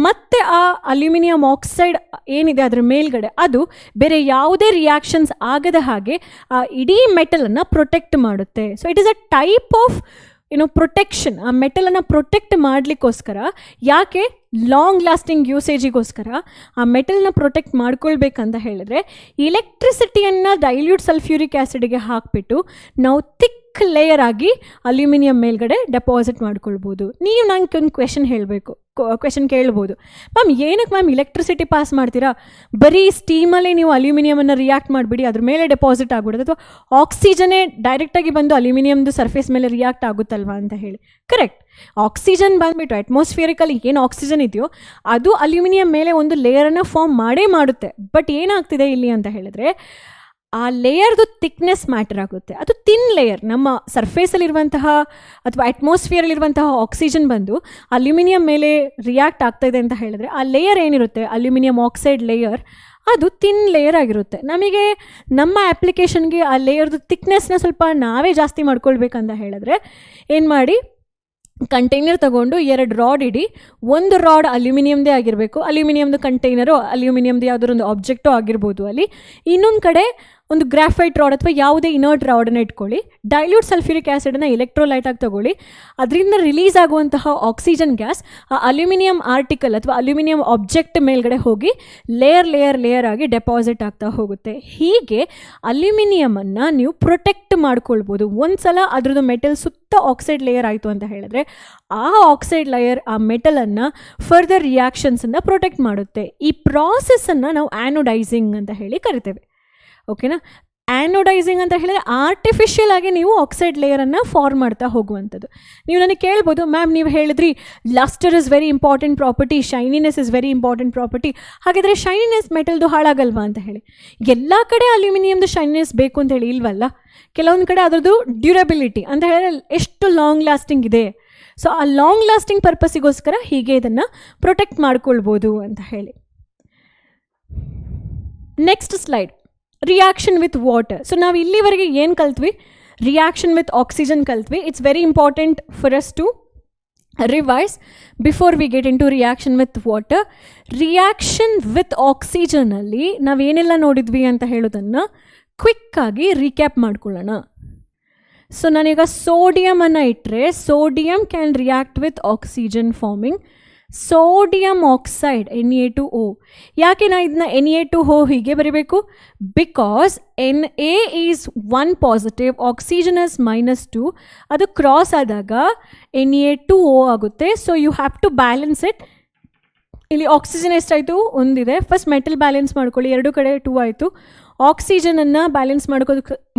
ಮತ್ತೆ ಆ ಅಲ್ಯೂಮಿನಿಯಂ ಆಕ್ಸೈಡ್ ಏನಿದೆ ಅದರ ಮೇಲ್ಗಡೆ ಅದು ಬೇರೆ ಯಾವುದೇ ರಿಯಾಕ್ಷನ್ಸ್ ಆಗದ ಹಾಗೆ ಆ ಇಡೀ ಮೆಟಲನ್ನು ಪ್ರೊಟೆಕ್ಟ್ ಮಾಡುತ್ತೆ. So it is a type of protection. ಆ ಮೆಟಲನ್ನು ಪ್ರೊಟೆಕ್ಟ್ ಮಾಡಲಿಕ್ಕೋಸ್ಕರ, ಯಾಕೆ ಲಾಂಗ್ ಲಾಸ್ಟಿಂಗ್ ಯೂಸೇಜಿಗೋಸ್ಕರ ಆ ಮೆಟಲ್ನ ಪ್ರೊಟೆಕ್ಟ್ ಮಾಡ್ಕೊಳ್ಬೇಕಂತ ಹೇಳಿದ್ರೆ ಇಲೆಕ್ಟ್ರಿಸಿಟಿಯನ್ನು ಡೈಲ್ಯೂಟ್ ಸಲ್ಫ್ಯೂರಿಕ್ ಆ್ಯಸಿಡ್ಗೆ ಹಾಕಿಬಿಟ್ಟು ನಾವು ಥಿಕ್ ಲೇಯರ್ ಆಗಿ ಅಲ್ಯೂಮಿನಿಯಂ ಮೇಲ್ಗಡೆ ಡೆಪಾಸಿಟ್ ಮಾಡ್ಕೊಳ್ಬೋದು. ನೀವು ನಂಗೆ ಒಂದು ಕ್ವೆಶನ್ ಕೇಳ್ಬೋದು, ಮ್ಯಾಮ್ ಏನಕ್ಕೆ ಮ್ಯಾಮ್ ಇಲೆಕ್ಟ್ರಿಸಿಟಿ ಪಾಸ್ ಮಾಡ್ತೀರಾ, ಬರೀ ಸ್ಟೀಮಲ್ಲಿ ನೀವು ಅಲ್ಯೂಮಿನಿಯಮನ್ನು ರಿಯಾಕ್ಟ್ ಮಾಡಿಬಿಡಿ ಅದ್ರ ಮೇಲೆ ಡೆಪಾಸಿಟ್ ಆಗ್ಬಿಡೋದು, ಅಥವಾ ಆಕ್ಸಿಜನ್ನೇ ಡೈರೆಕ್ಟಾಗಿ ಬಂದು ಅಲ್ಯೂಮಿನಿಯಮ್ದು ಸರ್ಫೇಸ್ ಮೇಲೆ ರಿಯಾಕ್ಟ್ ಆಗುತ್ತಲ್ವಾ ಅಂತ ಹೇಳಿ. ಕರೆಕ್ಟ್, ಆಕ್ಸಿಜನ್ ಬಂದುಬಿಟ್ಟು ಅಟ್ಮಾಸ್ಫಿಯರಿಕಲ್ಲಿ ಏನು ಆಕ್ಸಿಜನ್ ಇದೆಯೋ ಅದು ಅಲ್ಯೂಮಿನಿಯಂ ಮೇಲೆ ಒಂದು ಲೇಯರನ್ನು ಫಾರ್ಮ್ ಮಾಡುತ್ತೆ. ಬಟ್ ಏನಾಗ್ತಿದೆ ಇಲ್ಲಿ ಅಂತ ಹೇಳಿದ್ರೆ ಆ ಲೇಯರ್ದು ಥಿಕ್ನೆಸ್ ಮ್ಯಾಟರ್ ಆಗುತ್ತೆ. ಅದು ಥಿನ್ ಲೇಯರ್. ನಮ್ಮ ಸರ್ಫೇಸಲ್ಲಿರುವಂತಹ ಅಥವಾ ಅಟ್ಮಾಸ್ಫಿಯರಲ್ಲಿರುವಂತಹ ಆಕ್ಸಿಜನ್ ಬಂದು ಅಲ್ಯೂಮಿನಿಯಂ ಮೇಲೆ ರಿಯಾಕ್ಟ್ ಆಗ್ತಾಯಿದೆ ಅಂತ ಹೇಳಿದ್ರೆ ಆ ಲೇಯರ್ ಏನಿರುತ್ತೆ ಅಲ್ಯೂಮಿನಿಯಂ ಆಕ್ಸೈಡ್ ಲೇಯರ್ ಅದು ಥಿನ್ ಲೇಯರ್ ಆಗಿರುತ್ತೆ. ನಮಗೆ ನಮ್ಮ ಆ್ಯಪ್ಲಿಕೇಶನ್ಗೆ ಆ ಲೇಯರ್ದು ಥಿಕ್ನೆಸ್ನ ಸ್ವಲ್ಪ ನಾವೇ ಜಾಸ್ತಿ ಮಾಡ್ಕೊಳ್ಬೇಕಂತ ಹೇಳಿದ್ರೆ ಏನು ಮಾಡಿ, ಕಂಟೈನರ್ ತಗೊಂಡು 2 ರಾಡ್ ಇಡಿ. ಒಂದು ರಾಡ್ ಅಲ್ಯೂಮಿನಿಯಮ್ದೇ ಆಗಿರಬೇಕು, ಅಲ್ಯೂಮಿನಿಯಮ್ದು ಕಂಟೈನರು ಅಲ್ಯೂಮಿನಿಯಮ್ದು ಯಾವುದಾದ್ರು ಒಂದು ಆಬ್ಜೆಕ್ಟು ಆಗಿರ್ಬೋದು ಅಲ್ಲಿ. ಇನ್ನೊಂದು ಕಡೆ ಒಂದು ಗ್ರಾಫೈಟ್ ರಾಡ್ ಅಥವಾ ಯಾವುದೇ ಇನರ್ಟ್ ರಾಡನ್ನು ಇಟ್ಕೊಳ್ಳಿ. ಡೈಲ್ಯೂಟ್ ಸಲ್ಫ್ಯೂರಿಕ್ ಆ್ಯಸಿಡನ್ನು ಎಲೆಕ್ಟ್ರೋಲೈಟಾಗಿ ತಗೊಳ್ಳಿ. ಅದರಿಂದ ರಿಲೀಸ್ ಆಗುವಂತಹ ಆಕ್ಸಿಜನ್ ಗ್ಯಾಸ್ ಆ ಅಲ್ಯೂಮಿನಿಯಂ ಆರ್ಟಿಕಲ್ ಅಥವಾ ಅಲ್ಯೂಮಿನಿಯಂ ಆಬ್ಜೆಕ್ಟ್ ಮೇಲ್ಗಡೆ ಹೋಗಿ ಲೇಯರ್ ಆಗಿ ಡೆಪಾಸಿಟ್ ಆಗ್ತಾ ಹೋಗುತ್ತೆ. ಹೀಗೆ ಅಲ್ಯೂಮಿನಿಯಮನ್ನು ನೀವು ಪ್ರೊಟೆಕ್ಟ್ ಮಾಡ್ಕೊಳ್ಬೋದು. ಒಂದು ಸಲ ಅದ್ರದ್ದು ಮೆಟಲ್ ಸುತ್ತ ಆಕ್ಸೈಡ್ ಲೇಯರ್ ಆಯಿತು ಅಂತ ಹೇಳಿದ್ರೆ ಆ ಆಕ್ಸೈಡ್ ಲೇಯರ್ ಆ ಮೆಟಲನ್ನು ಫರ್ದರ್ ರಿಯಾಕ್ಷನ್ಸನ್ನು ಪ್ರೊಟೆಕ್ಟ್ ಮಾಡುತ್ತೆ. ಈ ಪ್ರಾಸೆಸ್ಸನ್ನು ನಾವು ಆ್ಯನೋಡೈಸಿಂಗ್ ಅಂತ ಹೇಳಿ ಕರಿತೇವೆ. ಓಕೆನಾ. ಆ್ಯನೋಡೈಸಿಂಗ್ ಅಂತ ಹೇಳಿದ್ರೆ ಆರ್ಟಿಫಿಷಿಯಲ್ ಆಗಿ ನೀವು ಆಕ್ಸೈಡ್ ಲೇಯರನ್ನು ಫಾರ್ಮ್ ಮಾಡ್ತಾ ಹೋಗುವಂಥದ್ದು. ನೀವು ನನಗೆ ಕೇಳ್ಬೋದು, ಮ್ಯಾಮ್ ನೀವು ಹೇಳಿದ್ರಿ lustre is very important property, ಶೈನಿನೆಸ್ is very important property, ಹಾಗಾದರೆ ಶೈನಿನೆಸ್ ಮೆಟಲ್ದು ಹಾಳಾಗಲ್ವಾ ಅಂತ ಹೇಳಿ. ಎಲ್ಲ ಕಡೆ ಅಲ್ಯೂಮಿನಿಯಮ್ದು ಶೈನಿನೆಸ್ ಬೇಕು ಅಂತ ಹೇಳಿ ಇಲ್ವಲ್ಲ. ಕೆಲವೊಂದು ಕಡೆ ಅದರದ್ದು ಡ್ಯೂರಬಿಲಿಟಿ ಅಂತ ಹೇಳಿದ್ರೆ ಎಷ್ಟು ಲಾಂಗ್ ಲಾಸ್ಟಿಂಗ್ ಇದೆ. ಸೊ ಆ ಲಾಂಗ್ ಲಾಸ್ಟಿಂಗ್ ಪರ್ಪಸ್ಸಿಗೋಸ್ಕರ ಹೀಗೆ ಇದನ್ನು ಪ್ರೊಟೆಕ್ಟ್ ಮಾಡ್ಕೊಳ್ಬೋದು ಅಂತ ಹೇಳಿ. Next slide, reaction with water. So ನಾವು ಇಲ್ಲಿವರೆಗೆ ಏನು ಕಲ್ತ್ವಿ, ರಿಯಾಕ್ಷನ್ ವಿತ್ ಆಕ್ಸಿಜನ್ ಕಲ್ತ್ವಿ. It's very important for us to revise before we get into reaction with water. Reaction with ಆಕ್ಸಿಜನಲ್ಲಿ ನಾವೇನೆಲ್ಲ ನೋಡಿದ್ವಿ ಅಂತ ಹೇಳೋದನ್ನು ಕ್ವಿಕ್ಕಾಗಿ ರೀಕ್ಯಾಪ್ ಮಾಡ್ಕೊಳ್ಳೋಣ. ಸೊ ನಾನೀಗ ಸೋಡಿಯಮನ್ನು ಇಟ್ಟರೆ sodium can react with oxygen forming sodium oxide Na2O. ಯಾಕೆ ನಾ ಇದನ್ನ Na2O ಹೀಗೆ ಬರೀಬೇಕು? Because Na is 1 positive, oxygen is -2. ಅದು ಕ್ರಾಸ್ ಆದಾಗ Na2O ಆಗುತ್ತೆ. So you have to balance it. ಇಲ್ಲಿ ಆಕ್ಸಿಜನ್ ಎಷ್ಟಾಯಿತು? ಒಂದಿದೆ. ಫಸ್ಟ್ ಮೆಟಲ್ ಬ್ಯಾಲೆನ್ಸ್ ಮಾಡ್ಕೊಳ್ಳಿ, 2 ಕಡೆ 2 ಆಯಿತು. ಆಕ್ಸಿಜನನ್ನು ಬ್ಯಾಲೆನ್ಸ್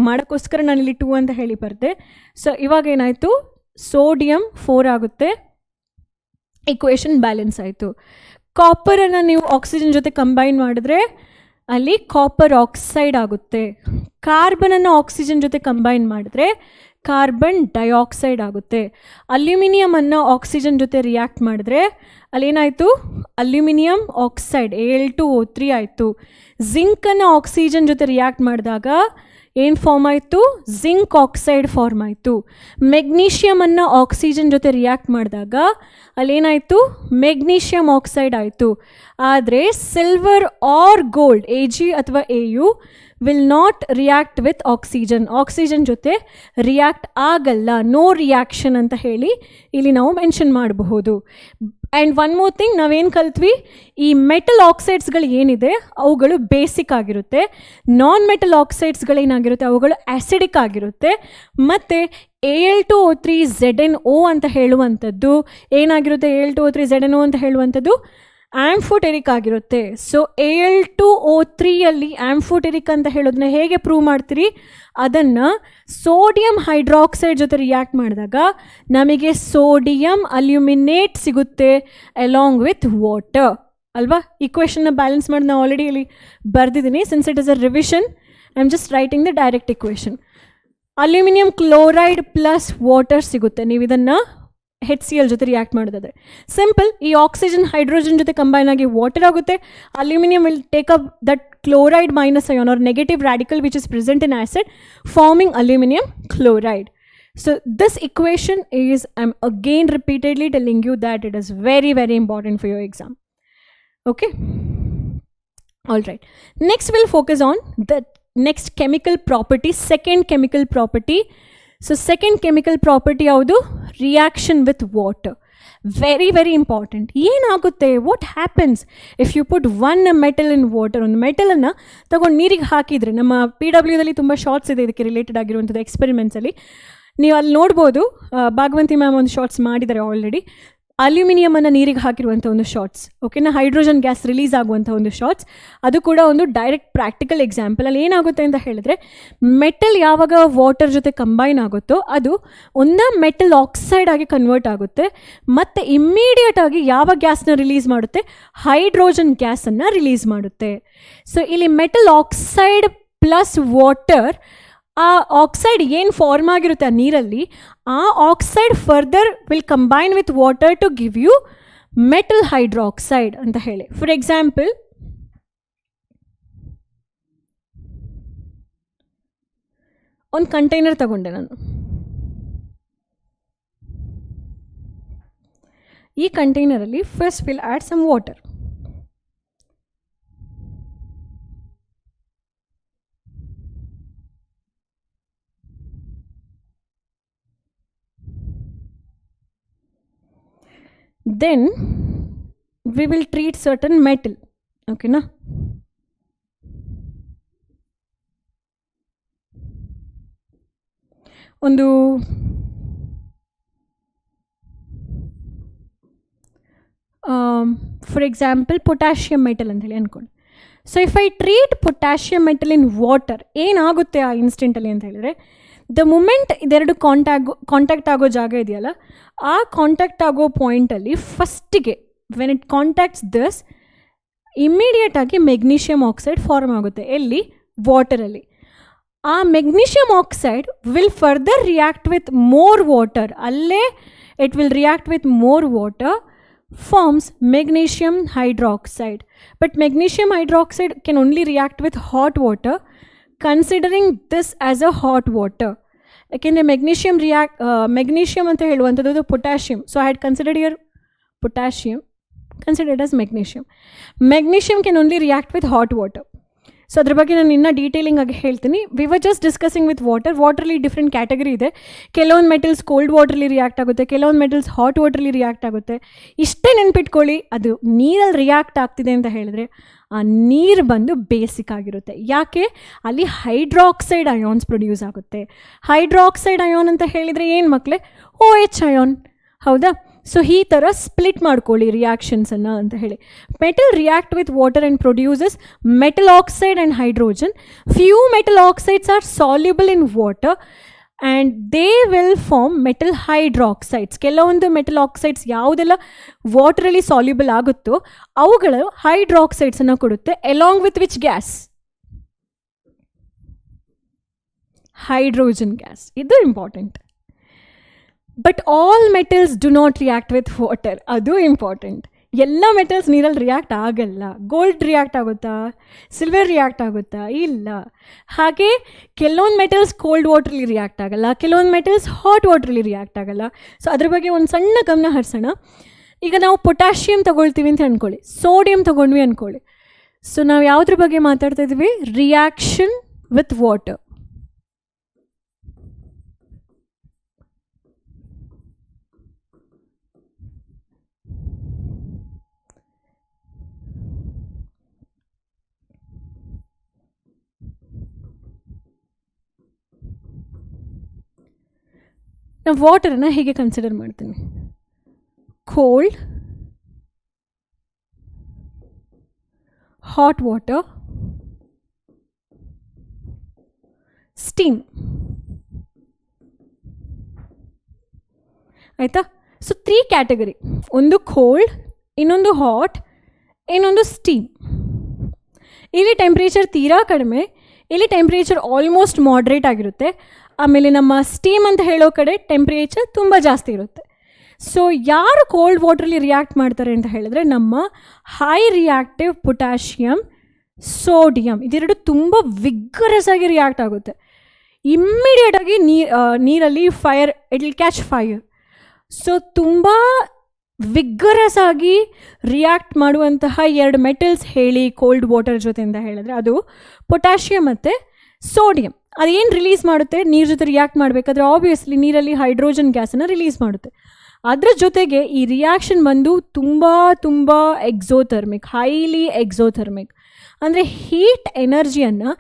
ಮಾಡೋಕ್ಕೋಸ್ಕರ ನಾನಿಲ್ಲಿ 2 ಅಂತ ಹೇಳಿ ಬರ್ದೆ. ಸೊ ಇವಾಗ ಏನಾಯಿತು, ಸೋಡಿಯಂ 4 ಆಗುತ್ತೆ. ಇಕ್ವೇಷನ್ ಬ್ಯಾಲೆನ್ಸ್ ಆಯಿತು. ಕಾಪರನ್ನು ನೀವು ಆಕ್ಸಿಜನ್ ಜೊತೆ ಕಂಬೈನ್ ಮಾಡಿದ್ರೆ ಅಲ್ಲಿ ಕಾಪರ್ ಆಕ್ಸೈಡ್ ಆಗುತ್ತೆ. ಕಾರ್ಬನನ್ನು ಆಕ್ಸಿಜನ್ ಜೊತೆ ಕಂಬೈನ್ ಮಾಡಿದ್ರೆ ಕಾರ್ಬನ್ ಡೈಆಕ್ಸೈಡ್ ಆಗುತ್ತೆ. ಅಲ್ಯೂಮಿನಿಯಮನ್ನು ಆಕ್ಸಿಜನ್ ಜೊತೆ ರಿಯಾಕ್ಟ್ ಮಾಡಿದ್ರೆ ಅಲ್ಲೇನಾಯಿತು, ಅಲ್ಯೂಮಿನಿಯಂ ಆಕ್ಸೈಡ್ Al2O3 ಆಯಿತು. ಜಿಂಕನ್ನು ಆಕ್ಸಿಜನ್ ಜೊತೆ ರಿಯಾಕ್ಟ್ ಮಾಡಿದಾಗ ಏನು ಫಾರ್ಮ್ ಆಯಿತು, ಜಿಂಕ್ ಆಕ್ಸೈಡ್ ಫಾರ್ಮ್ ಆಯಿತು. ಮೆಗ್ನೀಷಿಯಮನ್ನು ಆಕ್ಸಿಜನ್ ಜೊತೆ ರಿಯಾಕ್ಟ್ ಮಾಡಿದಾಗ ಅಲ್ಲೇನಾಯಿತು, ಮೆಗ್ನೀಷಿಯಮ್ ಆಕ್ಸೈಡ್ ಆಯಿತು. ಆದರೆ ಸಿಲ್ವರ್ ಆರ್ ಗೋಲ್ಡ್ Ag ಅಥವಾ Au will not react with oxygen. Oxygen ಜೊತೆ ರಿಯಾಕ್ಟ್ ಆಗಲ್ಲ, ನೋ ರಿಯಾಕ್ಷನ್ ಅಂತ ಹೇಳಿ ಇಲ್ಲಿ ನಾವು ಮೆನ್ಷನ್ ಮಾಡಬಹುದು. ಆ್ಯಂಡ್ ಒನ್ ಮೋರ್ ಥಿಂಗ್, ನಾವೇನು ಕಲ್ತ್ವಿ, ಈ ಮೆಟಲ್ ಆಕ್ಸೈಡ್ಸ್ಗಳು ಏನಿದೆ ಅವುಗಳು ಬೇಸಿಕ್ ಆಗಿರುತ್ತೆ. ನಾನ್ ಮೆಟಲ್ ಆಕ್ಸೈಡ್ಸ್ಗಳೇನಾಗಿರುತ್ತೆ ಅವುಗಳು ಆ್ಯಸಿಡಿಕ್ ಆಗಿರುತ್ತೆ. ಮತ್ತು Al2O3 ZnO ಅಂತ ಹೇಳುವಂಥದ್ದು ಏನಾಗಿರುತ್ತೆ, Al2O3 ZnO ಅಂತ ಹೇಳುವಂಥದ್ದು ಆ್ಯಂಫೋಟೆರಿಕ್ ಆಗಿರುತ್ತೆ. ಸೊ Al2O3ಯಲ್ಲಿ ಆ್ಯಂಫೋಟೆರಿಕ್ ಅಂತ ಹೇಳೋದನ್ನ ಹೇಗೆ ಪ್ರೂವ್ ಮಾಡ್ತೀರಿ, ಅದನ್ನು ಸೋಡಿಯಂ ಹೈಡ್ರಾಕ್ಸೈಡ್ ಜೊತೆ ರಿಯಾಕ್ಟ್ ಮಾಡಿದಾಗ ನಮಗೆ ಸೋಡಿಯಂ ಅಲ್ಯೂಮಿನೇಟ್ ಸಿಗುತ್ತೆ ಅಲಾಂಗ್ ವಿತ್ ವಾಟರ್ ಅಲ್ವಾ. ಇಕ್ವೇಷನ್ನ ಬ್ಯಾಲೆನ್ಸ್ ಮಾಡಿ ನಾವು ಆಲ್ರೆಡಿ ಇಲ್ಲಿ ಬರೆದಿದ್ದೀನಿ. Since it is a revision, I am just writing the direct equation. Aluminium chloride plus water ಸಿಗುತ್ತೆ ನೀವು ಇದನ್ನು HCl ಜೊತೆ ರಿಯಾಕ್ಟ್ ಮಾಡೋದಾದ್ರೆ. ಸಿಂಪಲ್, ಈ ಆಕ್ಸಿಜನ್ ಹೈಡ್ರೋಜನ್ ಜೊತೆ ಕಂಬೈನ್ ಆಗಿ ವಾಟರ್ ಆಗುತ್ತೆ. Aluminium will take up that chloride minus ion or negative radical which is present in acid, forming aluminum chloride. So this equation is, I'm again repeatedly telling you that it is very, very important for your exam. Okay. All right. Next we'll focus on the next chemical property, second chemical property. So second chemical property ಯಾವುದು? Reaction with water. Very, very important. ಏನಾಗುತ್ತೆ, what happens if you put one metal in water? ಒಂದು ಮೆಟಲನ್ನು ತಗೊಂಡು ನೀರಿಗೆ ಹಾಕಿದರೆ, ನಮ್ಮ PWದಲ್ಲಿ ತುಂಬ shorts ಇದೆ ಇದಕ್ಕೆ ರಿಲೇಟೆಡ್ ಆಗಿರುವಂಥದ್ದು ಎಕ್ಸ್ಪೆರಿಮೆಂಟ್ಸಲ್ಲಿ. ನೀವು ಅಲ್ಲಿ ನೋಡ್ಬೋದು, ಭಾಗವಂತಿ ಮ್ಯಾಮ್ ಒಂದು ಶಾರ್ಟ್ಸ್ ಮಾಡಿದ್ದಾರೆ ಆಲ್ರೆಡಿ. ಅಲ್ಯೂಮಿನಿಯಮನ್ನು ನೀರಿಗೆ ಹಾಕಿರುವಂಥ ಒಂದು ಶಾರ್ಟ್ಸ್, ಓಕೆನಾ, ಹೈಡ್ರೋಜನ್ ಗ್ಯಾಸ್ ರಿಲೀಸ್ ಆಗುವಂಥ ಒಂದು ಶಾರ್ಟ್ಸ್. ಅದು ಕೂಡ ಒಂದು ಡೈರೆಕ್ಟ್ ಪ್ರಾಕ್ಟಿಕಲ್ ಎಕ್ಸಾಂಪಲ್. ಅಲ್ಲಿ ಏನಾಗುತ್ತೆ ಅಂತ ಹೇಳಿದ್ರೆ, ಮೆಟಲ್ ಯಾವಾಗ ವಾಟರ್ ಜೊತೆ ಕಂಬೈನ್ ಆಗುತ್ತೋ ಅದು ಒಂದ ಮೆಟಲ್ ಆಕ್ಸೈಡ್ ಆಗಿ ಕನ್ವರ್ಟ್ ಆಗುತ್ತೆ, ಮತ್ತು ಇಮ್ಮಿಡಿಯೇಟ್ ಆಗಿ ಯಾವ ಗ್ಯಾಸ್ನ ರಿಲೀಸ್ ಮಾಡುತ್ತೆ? ಹೈಡ್ರೋಜನ್ ಗ್ಯಾಸನ್ನು ರಿಲೀಸ್ ಮಾಡುತ್ತೆ. ಸೊ ಇಲ್ಲಿ ಮೆಟಲ್ ಆಕ್ಸೈಡ್ ಪ್ಲಸ್ ವಾಟರ್, ಆ ಆಕ್ಸೈಡ್ ಏನು ಫಾರ್ಮ್ ಆಗಿರುತ್ತೆ ಆ ನೀರಲ್ಲಿ, ಆ oxide further will combine with water to give you metal hydroxide ಅಂತ ಹೇಳಿ. ಫಾರ್ ಎಕ್ಸಾಂಪಲ್, ಒಂದು ಕಂಟೈನರ್ ತಗೊಂಡೆ ನಾನು. ಈ ಕಂಟೈನರಲ್ಲಿ first will add some water. Then we will treat certain metal, okay na. ಒಂದು ಫಾರ್ ಎಕ್ಸಾಂಪಲ್ ಪೊಟ್ಯಾಷಿಯಮ್ ಮೆಟಲ್ ಅಂತ ಹೇಳಿ ಅಂದ್ಕೊಂಡು. So if I treat potassium metal in water, ಏನಾಗುತ್ತೆ ಆ ಇನ್ಸ್ಟೆಂಟಲ್ಲಿ ಅಂತ ಹೇಳಿದರೆ, ದ ಮೂಮೆಂಟ್ ಇದೆರಡು ಕಾಂಟ್ಯಾಕ್ಟ್ ಆಗೋ ಜಾಗ ಇದೆಯಲ್ಲ, ಆ ಕಾಂಟ್ಯಾಕ್ಟ್ ಆಗೋ ಪಾಯಿಂಟಲ್ಲಿ ಫಸ್ಟಿಗೆ ವೆನ್ ಇಟ್ ಕಾಂಟ್ಯಾಕ್ಟ್ಸ್ ದಿಸ್, ಇಮ್ಮಿಡಿಯೇಟಾಗಿ ಮೆಗ್ನೀಷಿಯಮ್ ಆಕ್ಸೈಡ್ ಫಾರ್ಮ್ ಆಗುತ್ತೆ. ಎಲ್ಲಿ? ವಾಟರಲ್ಲಿ. ಆ magnesium oxide will further react with more water, ಅಲ್ಲೇ it will react with more water, forms magnesium hydroxide. But magnesium hydroxide can only react with hot water, considering this as a hot water. ಯಾಕೆಂದರೆ magnesium ಅಂತ ಹೇಳುವಂಥದ್ದು potassium. So I had considered your potassium, considered as magnesium. Magnesium can only react with hot water. So ಅದ್ರ ಬಗ್ಗೆ ನಾನು ಇನ್ನೂ detailing ಆಗಿ ಹೇಳ್ತೀನಿ. We were just discussing with water. ವಾಟರ್ಲಿ ಡಿಫ್ರೆಂಟ್ ಕ್ಯಾಟಗರಿ ಇದೆ. ಕೆಲವೊಂದು ಮೆಟಲ್ಸ್ ಕೋಲ್ಡ್ ವಾಟರ್ಲಿ ರಿಯಾಕ್ಟ್ ಆಗುತ್ತೆ, ಕೆಲವೊಂದು ಮೆಟಲ್ಸ್ ಹಾಟ್ ವಾಟರ್ಲಿ ರಿಯಾಕ್ಟ್ ಆಗುತ್ತೆ. ಇಷ್ಟೇ ನೆನ್ಪಿಟ್ಕೊಳ್ಳಿ, ಅದು ನೀರಲ್ಲಿ ರಿಯಾಕ್ಟ್ ಆಗ್ತಿದೆ ಅಂತ ಹೇಳಿದ್ರೆ ಆ ನೀರು ಬಂದು ಬೇಸಿಕ್ ಆಗಿರುತ್ತೆ. ಯಾಕೆ? ಅಲ್ಲಿ ಹೈಡ್ರಾಕ್ಸೈಡ್ ಅಯಾನ್ಸ್ ಪ್ರೊಡ್ಯೂಸ್ ಆಗುತ್ತೆ. ಹೈಡ್ರಾಕ್ಸೈಡ್ ಅಯಾನ್ ಅಂತ ಹೇಳಿದರೆ ಏನು ಮಕ್ಕಳೇ? OH ಅಯಾನ್, ಹೌದಾ? ಸೊ ಈ ಥರ ಸ್ಪ್ಲಿಟ್ ಮಾಡ್ಕೊಳ್ಳಿ ರಿಯಾಕ್ಷನ್ಸನ್ನು ಅಂತ ಹೇಳಿ. Metal react with water and produces metal oxide and hydrogen. Few metal oxides are soluble in water and they will form metal hydroxides. ಕೆಲವೊಂದು ಮೆಟಲ್ ಆಕ್ಸೈಡ್ಸ್ ಯಾವುದೆಲ್ಲ ವಾಟರಲ್ಲಿ ಸಾಲ್ಯುಬಲ್ ಆಗುತ್ತೋ ಅವುಗಳು ಹೈಡ್ರಾಕ್ಸೈಡ್ಸನ್ನು ಕೊಡುತ್ತೆ. Along with which gas? Hydrogen gas. ಇದು important. But all metals do not react with water. ಅದು important. ಎಲ್ಲ ಮೆಟಲ್ಸ್ ನೀರಲ್ಲಿ ರಿಯಾಕ್ಟ್ ಆಗಲ್ಲ. ಗೋಲ್ಡ್ ರಿಯಾಕ್ಟ್ ಆಗುತ್ತಾ? ಸಿಲ್ವರ್ ರಿಯಾಕ್ಟ್ ಆಗುತ್ತಾ? ಇಲ್ಲ. ಹಾಗೆ ಕೆಲವೊಂದು ಮೆಟಲ್ಸ್ ಕೋಲ್ಡ್ ವಾಟ್ರಲ್ಲಿ ರಿಯಾಕ್ಟ್ ಆಗಲ್ಲ, ಕೆಲವೊಂದು ಮೆಟಲ್ಸ್ ಹಾಟ್ ವಾಟ್ರಲ್ಲಿ ರಿಯಾಕ್ಟ್ ಆಗಲ್ಲ. ಸೊ ಅದ್ರ ಬಗ್ಗೆ ಒಂದು ಸಣ್ಣ ಗಮನ ಹರಿಸೋಣ. ಈಗ ನಾವು ಪೊಟ್ಯಾಷಿಯಮ್ ತೊಗೊಳ್ತೀವಿ ಅಂತ ಅಂದ್ಕೊಳ್ಳಿ, ಸೋಡಿಯಂ ತೊಗೊಂಡ್ವಿ ಅಂದ್ಕೊಳ್ಳಿ. ಸೊ ನಾವು ಯಾವುದ್ರ ಬಗ್ಗೆ ಮಾತಾಡ್ತಾ ಇದ್ವಿ? Reaction with water. ನಾವು ವಾಟರನ್ನು ಹೀಗೆ ಕನ್ಸಿಡರ್ ಮಾಡ್ತೀನಿ. Cold, hot water, steam. ಆಯಿತಾ? So 3 category. ಒಂದು ಕೋಲ್ಡ್, ಇನ್ನೊಂದು ಹಾಟ್, ಇನ್ನೊಂದು ಸ್ಟೀಮ್. ಇಲ್ಲಿ ಟೆಂಪ್ರೇಚರ್ ತೀರಾ ಕಡಿಮೆ, ಇಲ್ಲಿ ಟೆಂಪ್ರೇಚರ್ ಆಲ್ಮೋಸ್ಟ್ ಮಾಡ್ರೇಟ್ ಆಗಿರುತ್ತೆ. ಆಮೇಲೆ ನಮ್ಮ ಸ್ಟೀಮ್ ಅಂತ ಹೇಳೋ ಕಡೆ ಟೆಂಪ್ರೇಚರ್ ತುಂಬ ಜಾಸ್ತಿ ಇರುತ್ತೆ. ಸೊ ಯಾರು ಕೋಲ್ಡ್ ವಾಟ್ರಲ್ಲಿ ರಿಯಾಕ್ಟ್ ಮಾಡ್ತಾರೆ ಅಂತ ಹೇಳಿದ್ರೆ ನಮ್ಮ ಹೈ ರಿಯಾಕ್ಟಿವ್ ಪೊಟ್ಯಾಷಿಯಮ್, ಸೋಡಿಯಂ ಇದೆರಡು ತುಂಬ ವಿಗ್ಗರಸ್ ಆಗಿ ರಿಯಾಕ್ಟ್ ಆಗುತ್ತೆ. ಇಮ್ಮಿಡಿಯೇಟಾಗಿ ನೀರಲ್ಲಿ fire it will catch fire. So ತುಂಬ ವಿಗ್ಗರಸ್ ಆಗಿ ರಿಯಾಕ್ಟ್ ಮಾಡುವಂತಹ ಎರಡು ಮೆಟಲ್ಸ್ ಹೇಳಿ ಕೋಲ್ಡ್ ವಾಟರ್ ಜೊತೆ ಅಂತ ಹೇಳಿದ್ರೆ ಅದು ಪೊಟ್ಯಾಷಿಯಮ್ ಮತ್ತು ಸೋಡಿಯಂ. ಅದೇನು ರಿಲೀಸ್ ಮಾಡುತ್ತೆ, ನೀರು ಜೊತೆ ರಿಯಾಕ್ಟ್ ಮಾಡಬೇಕಾದ್ರೆ ಆಬ್ವಿಯಸ್ಲಿ ನೀರಲ್ಲಿ ಹೈಡ್ರೋಜನ್ ಗ್ಯಾಸನ್ನು ರಿಲೀಸ್ ಮಾಡುತ್ತೆ. ಅದರ ಜೊತೆಗೆ ಈ ರಿಯಾಕ್ಷನ್ ಬಂದು ತುಂಬ ತುಂಬ ಎಕ್ಸೋಥರ್ಮಿಕ್, ಹೈಲಿ ಎಕ್ಸೋಥರ್ಮಿಕ್, ಅಂದರೆ ಹೀಟ್ ಎನರ್ಜಿಯನ್ನು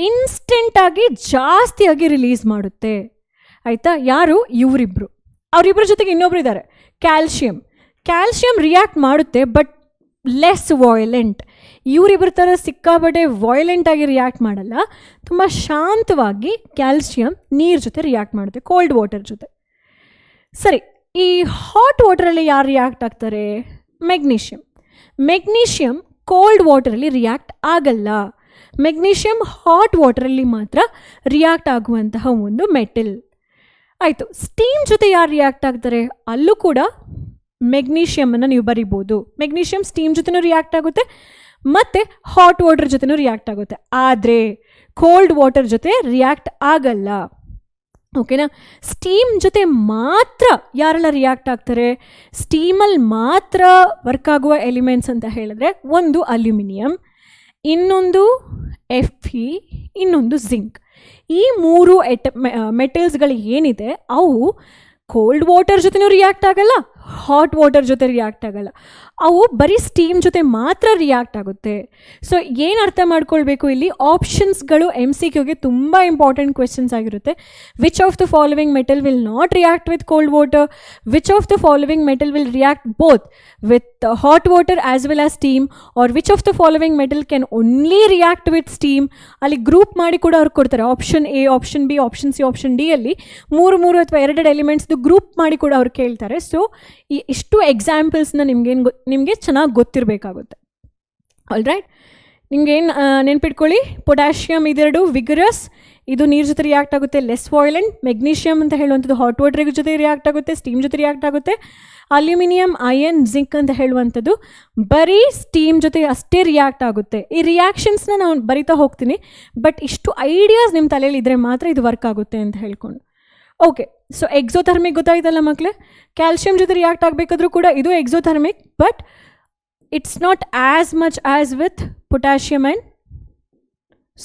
ಇನ್ಸ್ಟೆಂಟಾಗಿ ಜಾಸ್ತಿಯಾಗಿ ರಿಲೀಸ್ ಮಾಡುತ್ತೆ. ಆಯಿತಾ? ಯಾರು? ಇವರಿಬ್ಬರು. ಅವರಿಬ್ಬರ ಜೊತೆಗೆ ಇನ್ನೊಬ್ರು ಇದ್ದಾರೆ, ಕ್ಯಾಲ್ಶಿಯಂ. ಕ್ಯಾಲ್ಶಿಯಂ ರಿಯಾಕ್ಟ್ ಮಾಡುತ್ತೆ ಬಟ್ ಲೆಸ್ ವಾಯ್ಲೆಂಟ್. ಇವರಿಬ್ಬರ ಥರ ಸಿಕ್ಕಾಪಟ್ಟೆ ವಾಯ್ಲೆಂಟಾಗಿ ರಿಯಾಕ್ಟ್ ಮಾಡಲ್ಲ, ತುಂಬ ಶಾಂತವಾಗಿ ಕ್ಯಾಲ್ಶಿಯಂ ನೀರು ಜೊತೆ ರಿಯಾಕ್ಟ್ ಮಾಡುತ್ತೆ, ಕೋಲ್ಡ್ ವಾಟರ್ ಜೊತೆ. ಸರಿ, ಈ ಹಾಟ್ ವಾಟರಲ್ಲಿ ಯಾರು ರಿಯಾಕ್ಟ್ ಆಗ್ತಾರೆ? ಮೆಗ್ನೀಷಿಯಂ. ಮೆಗ್ನೀಷಿಯಂ ಕೋಲ್ಡ್ ವಾಟರಲ್ಲಿ ರಿಯಾಕ್ಟ್ ಆಗಲ್ಲ. ಮೆಗ್ನೀಷಿಯಂ ಹಾಟ್ ವಾಟರಲ್ಲಿ ಮಾತ್ರ ರಿಯಾಕ್ಟ್ ಆಗುವಂತಹ ಒಂದು ಮೆಟಲ್. ಆಯಿತು. ಸ್ಟೀಮ್ ಜೊತೆ ಯಾರು ರಿಯಾಕ್ಟ್ ಆಗ್ತಾರೆ? ಅಲ್ಲೂ ಕೂಡ ಮೆಗ್ನೀಷಿಯಮನ್ನು ನೀವು ಬರಿಬೋದು. ಮೆಗ್ನೀಷಿಯಂ ಸ್ಟೀಮ್ ಜೊತೆನೂ ರಿಯಾಕ್ಟ್ ಆಗುತ್ತೆ ಮತ್ತು ಹಾಟ್ ವಾಟರ್ ಜೊತೆನೂ ರಿಯಾಕ್ಟ್ ಆಗುತ್ತೆ. ಆದರೆ ಕೋಲ್ಡ್ ವಾಟರ್ ಜೊತೆ ರಿಯಾಕ್ಟ್ ಆಗಲ್ಲ. ಓಕೆನಾ? ಸ್ಟೀಮ್ ಜೊತೆ ಮಾತ್ರ ಯಾರೆಲ್ಲ ರಿಯಾಕ್ಟ್ ಆಗ್ತಾರೆ? ಸ್ಟೀಮಲ್ಲಿ ಮಾತ್ರ ವರ್ಕ್ ಆಗುವ ಎಲಿಮೆಂಟ್ಸ್ ಅಂತ ಹೇಳಿದ್ರೆ ಒಂದು ಅಲ್ಯೂಮಿನಿಯಂ, ಇನ್ನೊಂದು Fe, ಇನ್ನೊಂದು ಜಿಂಕ್. ಈ ಮೂರು ಮೆಟಲ್ಸ್ಗಳು ಏನಿದೆ ಅವು ಕೋಲ್ಡ್ ವಾಟರ್ ಜೊತೆನೂ ರಿಯಾಕ್ಟ್ ಆಗಲ್ಲ, ಹಾಟ್ ವಾಟರ್ ಜೊತೆ ರಿಯಾಕ್ಟ್ ಆಗಲ್ಲ. ಅವು ಬರೀ ಸ್ಟೀಮ್ ಜೊತೆ ಮಾತ್ರ ರಿಯಾಕ್ಟ್ ಆಗುತ್ತೆ. ಸೊ ಏನು ಅರ್ಥ ಮಾಡ್ಕೊಳ್ಬೇಕು ಇಲ್ಲಿ? ಆಪ್ಷನ್ಸ್ಗಳು MCQಗೆ ತುಂಬ ಇಂಪಾರ್ಟೆಂಟ್ ಕ್ವೆಶನ್ಸ್ ಆಗಿರುತ್ತೆ. Which of the following metal will not react with cold water? Which of the following metal will react both with hot water as well as steam? Or which of the following metal can only react with steam? ಅಲ್ಲಿ group ಮಾಡಿ ಕೂಡ ಅವ್ರು ಕೊಡ್ತಾರೆ. Option A, option B, option C, option D ಅಲ್ಲಿ ಮೂರು ಅಥವಾ ಎರಡು ಎಲಿಮೆಂಟ್ಸ್ದು group ಮಾಡಿ ಕೂಡ ಅವ್ರು ಕೇಳ್ತಾರೆ. ಸೊ ಈ ಇಷ್ಟು ಎಕ್ಸಾಂಪಲ್ಸ್ನ ನಿಮಗೆ ಚೆನ್ನಾಗಿ ಗೊತ್ತಿರಬೇಕಾಗುತ್ತೆ. ಆಲ್ ರೈಟ್, ನಿಮ್ಗೇನು ನೆನ್ಪಿಟ್ಕೊಳ್ಳಿ, ಪೊಟ್ಯಾಷಿಯಮ್ ಇದೆರಡು ವಿಗರಸ್, ಇದು ನೀರು ಜೊತೆ ರಿಯಾಕ್ಟ್ ಆಗುತ್ತೆ, ಲೆಸ್ ವಾಯ್ಲೆಂಟ್. ಮೆಗ್ನೀಷಿಯಮ್ ಅಂತ ಹೇಳುವಂಥದ್ದು ಹಾಟ್ ವಾಟರ್ ಜೊತೆ ರಿಯಾಕ್ಟ್ ಆಗುತ್ತೆ, ಸ್ಟೀಮ್ ಜೊತೆ ರಿಯಾಕ್ಟ್ ಆಗುತ್ತೆ. ಅಲ್ಯೂಮಿನಿಯಂ, ಐರನ್, ಜಿಂಕ್ ಅಂತ ಹೇಳುವಂಥದ್ದು ಬರೀ ಸ್ಟೀಮ್ ಜೊತೆ ಅಷ್ಟೇ ರಿಯಾಕ್ಟ್ ಆಗುತ್ತೆ. ಈ ರಿಯಾಕ್ಷನ್ಸ್ನ ನಾನು ಬರಿತಾ ಹೋಗ್ತೀನಿ, ಬಟ್ ಇಷ್ಟು ಐಡಿಯಾಸ್ ನಿಮ್ಮ ತಲೆಯಲ್ಲಿ ಇದ್ದರೆ ಮಾತ್ರ ಇದು ವರ್ಕ್ ಆಗುತ್ತೆ ಅಂತ ಹೇಳ್ಕೊಂಡು. ಓಕೆ, ಸೊ ಎಕ್ಸೋಥರ್ಮಿಕ್ ಗೊತ್ತಾಯ್ತಲ್ಲ ಮಕ್ಕಳೇ? ಕ್ಯಾಲ್ಶಿಯಂ ಜೊತೆ ರಿಯಾಕ್ಟ್ ಆಗಬೇಕಾದ್ರೂ ಕೂಡ ಇದು exothermic, but it's not as much as with potassium and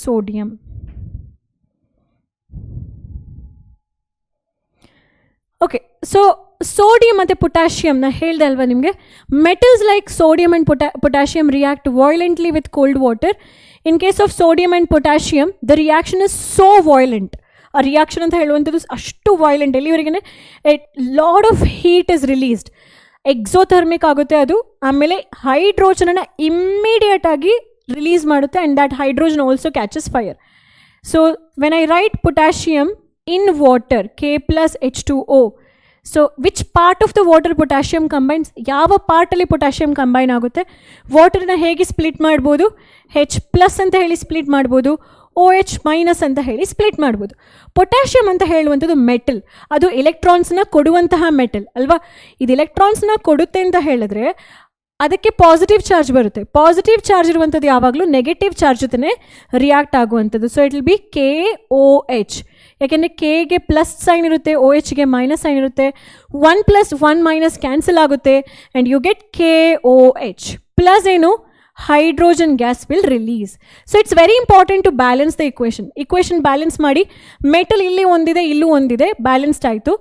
sodium. Okay, so sodium ಮತ್ತು ಪೊಟ್ಯಾಷಿಯಮ್ನ ಹೇಳ್ದೆ ಅಲ್ವಾ ನಿಮಗೆ? Metals like sodium and potassium react violently with cold water. In case of sodium and potassium the reaction is so violent. ಆ reaction ಅಂತ ಹೇಳುವಂಥದ್ದು ಅಷ್ಟು violent, ಎಲ್ಲಿವರೆಗೆ lot of heat is released, exothermic ಆಗುತ್ತೆ ಅದು. ಆಮೇಲೆ ಹೈಡ್ರೋಜನನ್ನು ಇಮ್ಮಿಡಿಯೇಟಾಗಿ ರಿಲೀಸ್ ಮಾಡುತ್ತೆ and that hydrogen also catches fire. So when I right potassium in water K+H2O, so which part of the water potassium combines? ಯಾವ ಪಾರ್ಟಲ್ಲಿ ಪೊಟ್ಯಾಷಿಯಮ್ ಕಂಬೈನ್ ಆಗುತ್ತೆ? ವಾಟರ್ನ ಹೇಗೆ split ಮಾಡ್ಬೋದು? H+ ಅಂತ ಹೇಳಿ ಸ್ಪ್ಲಿಟ್ ಮಾಡ್ಬೋದು, OH- ಅಂತ ಹೇಳಿ ಸ್ಪ್ಲಿಟ್ ಮಾಡ್ಬೋದು. ಪೊಟ್ಯಾಷಿಯಮ್ ಅಂತ ಹೇಳುವಂಥದ್ದು ಮೆಟಲ್, ಅದು ಎಲೆಕ್ಟ್ರಾನ್ಸ್ನ ಕೊಡುವಂತಹ ಮೆಟಲ್ ಅಲ್ವಾ? ಇದು ಎಲೆಕ್ಟ್ರಾನ್ಸ್ನ ಕೊಡುತ್ತೆ ಅಂತ ಹೇಳಿದ್ರೆ ಅದಕ್ಕೆ ಪಾಸಿಟಿವ್ ಚಾರ್ಜ್ ಬರುತ್ತೆ. ಪಾಸಿಟಿವ್ ಚಾರ್ಜ್ ಇರುವಂಥದ್ದು ಯಾವಾಗಲೂ ನೆಗೆಟಿವ್ ಚಾರ್ಜ್ ಜೊತೆ ರಿಯಾಕ್ಟ್ ಆಗುವಂಥದ್ದು. So it will B KOH. ಯಾಕೆಂದರೆ ಕೆಗೆ ಪ್ಲಸ್ ಸೈನ್ ಇರುತ್ತೆ, OHಗೆ ಮೈನಸ್ ಸೈನ್ ಇರುತ್ತೆ. 1 + 1 - ಕ್ಯಾನ್ಸಲ್ ಆಗುತ್ತೆ and you get KOH. Plus ಏನು? Hydrogen gas will release. So it's very important to balance the equation balance ಮಾಡಿ. Metal ಇಲ್ಲಿ ಒಂದಿದೆ, ಇಲ್ಲೂ ಒಂದಿದೆ, ಬ್ಯಾಲೆನ್ಸ್ಡ್ ಆಯಿತು.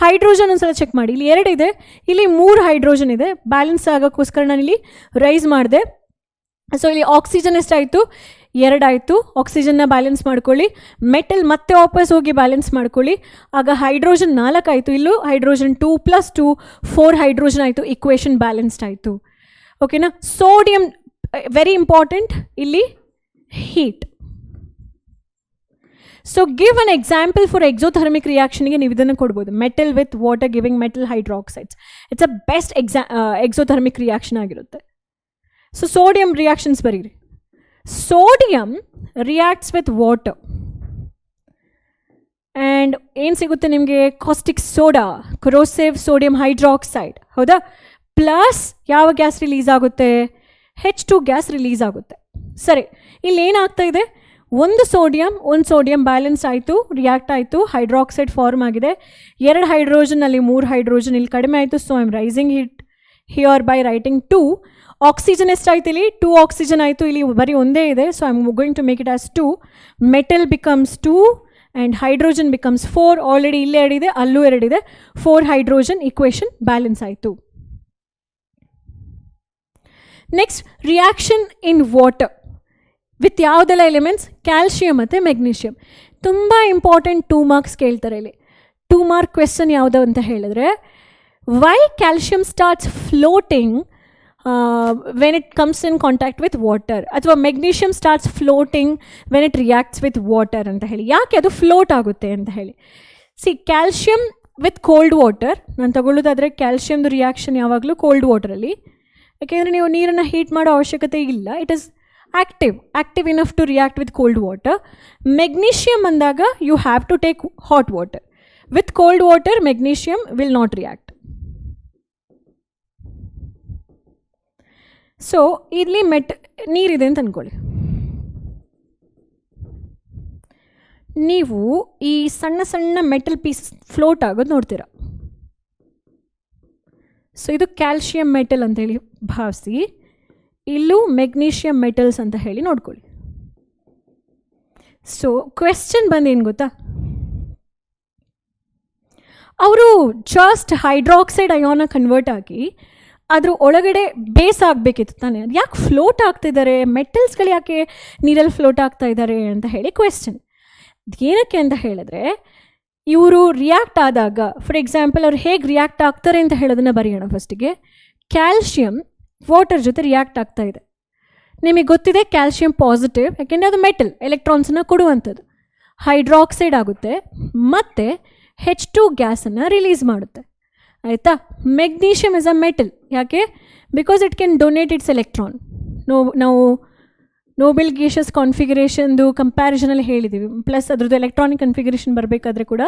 ಹೈಡ್ರೋಜನ್ ಒಂದ್ಸಲ ಚೆಕ್ ಮಾಡಿ, ಇಲ್ಲಿ 2 ಇದೆ, ಇಲ್ಲಿ 3 ಹೈಡ್ರೋಜನ್ ಇದೆ. ಬ್ಯಾಲೆನ್ಸ್ ಆಗೋಕ್ಕೋಸ್ಕರ ನಾನು ಇಲ್ಲಿ ರೈಸ್ ಮಾಡಿದೆ. ಸೊ ಇಲ್ಲಿ ಆಕ್ಸಿಜನ್ ಎಷ್ಟಾಯಿತು? 2 ಆಯಿತು. ಆಕ್ಸಿಜನ್ನ ಬ್ಯಾಲೆನ್ಸ್ ಮಾಡ್ಕೊಳ್ಳಿ. ಮೆಟಲ್ ಮತ್ತೆ ವಾಪಸ್ ಹೋಗಿ ಬ್ಯಾಲೆನ್ಸ್ ಮಾಡ್ಕೊಳ್ಳಿ. ಆಗ ಹೈಡ್ರೋಜನ್ 4 ಆಯಿತು, ಇಲ್ಲೂ ಹೈಡ್ರೋಜನ್ 2 + 2 4 ಹೈಡ್ರೋಜನ್ ಆಯಿತು. ಇಕ್ವೇಷನ್ ಬ್ಯಾಲೆನ್ಸ್ಡ್ ಆಯಿತು. ಓಕೆನಾ? ಸೋಡಿಯಂ ವೆರಿ ಇಂಪಾರ್ಟೆಂಟ್, ಇಲ್ಲಿ heat. So give an example for exothermic ರಿಯಾಕ್ಷನ್ಗೆ ನೀವು ಇದನ್ನು ಕೊಡ್ಬೋದು. Metal with water giving metal hydroxides. It's a best exothermic reaction ಆಗಿರುತ್ತೆ. ಸೊ ಸೋಡಿಯಂ ರಿಯಾಕ್ಷನ್ಸ್ ಬರೀರಿ. Sodium reacts with water and ಏನು ಸಿಗುತ್ತೆ ನಿಮಗೆ? Caustic soda, corrosive sodium hydroxide, ಹೌದಾ? ಪ್ಲಸ್ ಯಾವ ಗ್ಯಾಸ್ ರಿಲೀಸ್ ಆಗುತ್ತೆ? H2 ಗ್ಯಾಸ್ ರಿಲೀಸ್ ಆಗುತ್ತೆ. ಸರಿ, ಇಲ್ಲಿ ಏನಾಗ್ತಾ ಇದೆ? ಒಂದು ಸೋಡಿಯಂ ಬ್ಯಾಲೆನ್ಸ್ ಆಯಿತು, ರಿಯಾಕ್ಟ್ ಆಯಿತು, ಹೈಡ್ರಾಕ್ಸೈಡ್ ಫಾರ್ಮ್ ಆಗಿದೆ. 2 ಹೈಡ್ರೋಜನ್ ಅಲ್ಲಿ 3 ಹೈಡ್ರೋಜನ್ ಇಲ್ಲಿ ಕಡಿಮೆ ಆಯಿತು. So I am raising it here by writing 2. Oxygen ಎಷ್ಟಾಯ್ತು ಇಲ್ಲಿ? 2 ಆಕ್ಸಿಜನ್ ಆಯಿತು. ಇಲ್ಲಿ ಬರೀ ಒಂದೇ ಇದೆ. So I am going to make it as 2. Metal becomes 2 and hydrogen becomes 4. Already ಇಲ್ಲೇ 2 ಇದೆ, ಅಲ್ಲೂ 2 ಇದೆ. 4 ಹೈಡ್ರೋಜನ್ ಈಕ್ವೇಷನ್ ಬ್ಯಾಲೆನ್ಸ್ ಆಯಿತು. Next, reaction in water with ಯಾವುದೆಲ್ಲ ಎಲಿಮೆಂಟ್ಸ್? ಕ್ಯಾಲ್ಶಿಯಂ ಮತ್ತು ಮೆಗ್ನೀಷಿಯಮ್. ತುಂಬ ಇಂಪಾರ್ಟೆಂಟ್ 2 ಮಾರ್ಕ್ಸ್ ಕೇಳ್ತಾರೆ ಇಲ್ಲಿ. 2 ಮಾರ್ಕ್ ಕ್ವೆಶ್ಚನ್ ಯಾವುದು ಅಂತ ಹೇಳಿದ್ರೆ, why calcium starts floating when it comes in contact with water, ಅಥವಾ magnesium starts floating when it reacts with water ಅಂತ ಹೇಳಿ. ಯಾಕೆ ಅದು ಫ್ಲೋಟ್ ಆಗುತ್ತೆ ಅಂತ ಹೇಳಿ. ಕ್ಯಾಲ್ಶಿಯಂ ವಿತ್ ಕೋಲ್ಡ್ ವಾಟರ್ ನಾನು ತಗೊಳ್ಳೋದಾದರೆ, ಕ್ಯಾಲ್ಶಿಯಮ್ದು ರಿಯಾಕ್ಷನ್ ಯಾವಾಗಲೂ ಕೋಲ್ಡ್ ವಾಟರಲ್ಲಿ, ಯಾಕೆಂದರೆ ನೀವು ನೀರನ್ನು ಹೀಟ್ ಮಾಡೋ ಅವಶ್ಯಕತೆ ಇಲ್ಲ. It is active enough to react with cold water. Magnesium ಅಂದಾಗ you have to take hot water. With cold water, magnesium will not react. So ಇಲ್ಲಿ ನೀರಿದೆ ಅಂತ ಅಂದ್ಕೊಳ್ಳಿ. ನೀವು ಈ ಸಣ್ಣ ಸಣ್ಣ ಮೆಟಲ್ ಪೀಸ್ ಫ್ಲೋಟ್ ಆಗೋದು ನೋಡ್ತೀರ. ಸೊ ಇದು ಕ್ಯಾಲ್ಶಿಯಂ ಮೆಟಲ್ ಅಂತೇಳಿ ಭಾವಿಸಿ, ಇಲ್ಲೂ ಮೆಗ್ನೀಷಿಯಂ ಮೆಟಲ್ಸ್ ಅಂತ ಹೇಳಿ ನೋಡ್ಕೊಳ್ಳಿ. ಸೊ ಕ್ವೆಶ್ಚನ್ ಬಂದೇನು ಗೊತ್ತಾ? ಅವರು ಜಸ್ಟ್ ಹೈಡ್ರಾಕ್ಸೈಡ್ ಅಯಾನ ಕನ್ವರ್ಟ್ ಆಗಿ ಅದ್ರ ಒಳಗಡೆ ಬೇಸ್ ಆಗಬೇಕಿತ್ತು ತಾನೆ. ಅದು ಯಾಕೆ ಫ್ಲೋಟ್ ಆಗ್ತಿದ್ದಾರೆ? ಮೆಟಲ್ಸ್ಗಳು ಯಾಕೆ ನೀರಲ್ಲಿ ಫ್ಲೋಟ್ ಆಗ್ತಾ ಇದ್ದಾರೆ ಅಂತ ಹೇಳಿ ಕ್ವೆಶ್ಚನ್. ಏನಕ್ಕೆ ಅಂತ ಹೇಳಿದ್ರೆ, ಇವರು ರಿಯಾಕ್ಟ್ ಆದಾಗ, ಫಾರ್ ಎಕ್ಸಾಂಪಲ್ ಅವ್ರು ಹೇಗೆ ರಿಯಾಕ್ಟ್ ಆಗ್ತಾರೆ ಅಂತ ಹೇಳೋದನ್ನು ಬರೆಯೋಣ. ಫಸ್ಟಿಗೆ ಕ್ಯಾಲ್ಶಿಯಂ ವಾಟರ್ ಜೊತೆ ರಿಯಾಕ್ಟ್ ಆಗ್ತಾ ಇದೆ. ನಿಮಗೆ ಗೊತ್ತಿದೆ ಕ್ಯಾಲ್ಶಿಯಂ ಪಾಸಿಟಿವ್, ಯಾಕೆಂದರೆ ಅದು ಮೆಟಲ್, ಎಲೆಕ್ಟ್ರಾನ್ಸನ್ನು ಕೊಡುವಂಥದ್ದು. ಹೈಡ್ರಾಕ್ಸೈಡ್ ಆಗುತ್ತೆ ಮತ್ತು H2 ಗ್ಯಾಸನ್ನು ರಿಲೀಸ್ ಮಾಡುತ್ತೆ, ಆಯಿತಾ? Magnesium is a metal. ಯಾಕೆ? Because it can donate its electron. ನಾವು ನೋಬೆಲ್ ಗೇಷಸ್ ಕಾನ್ಫಿಗರೇಷನ್ದು ಕಂಪ್ಯಾರಿಸನಲ್ಲಿ ಹೇಳಿದ್ದೀವಿ. ಪ್ಲಸ್ ಅದ್ರದ್ದು ಎಲೆಕ್ಟ್ರಾನಿಕ್ ಕನ್ಫಿಗರೇಷನ್ ಬರಬೇಕಾದ್ರೆ ಕೂಡ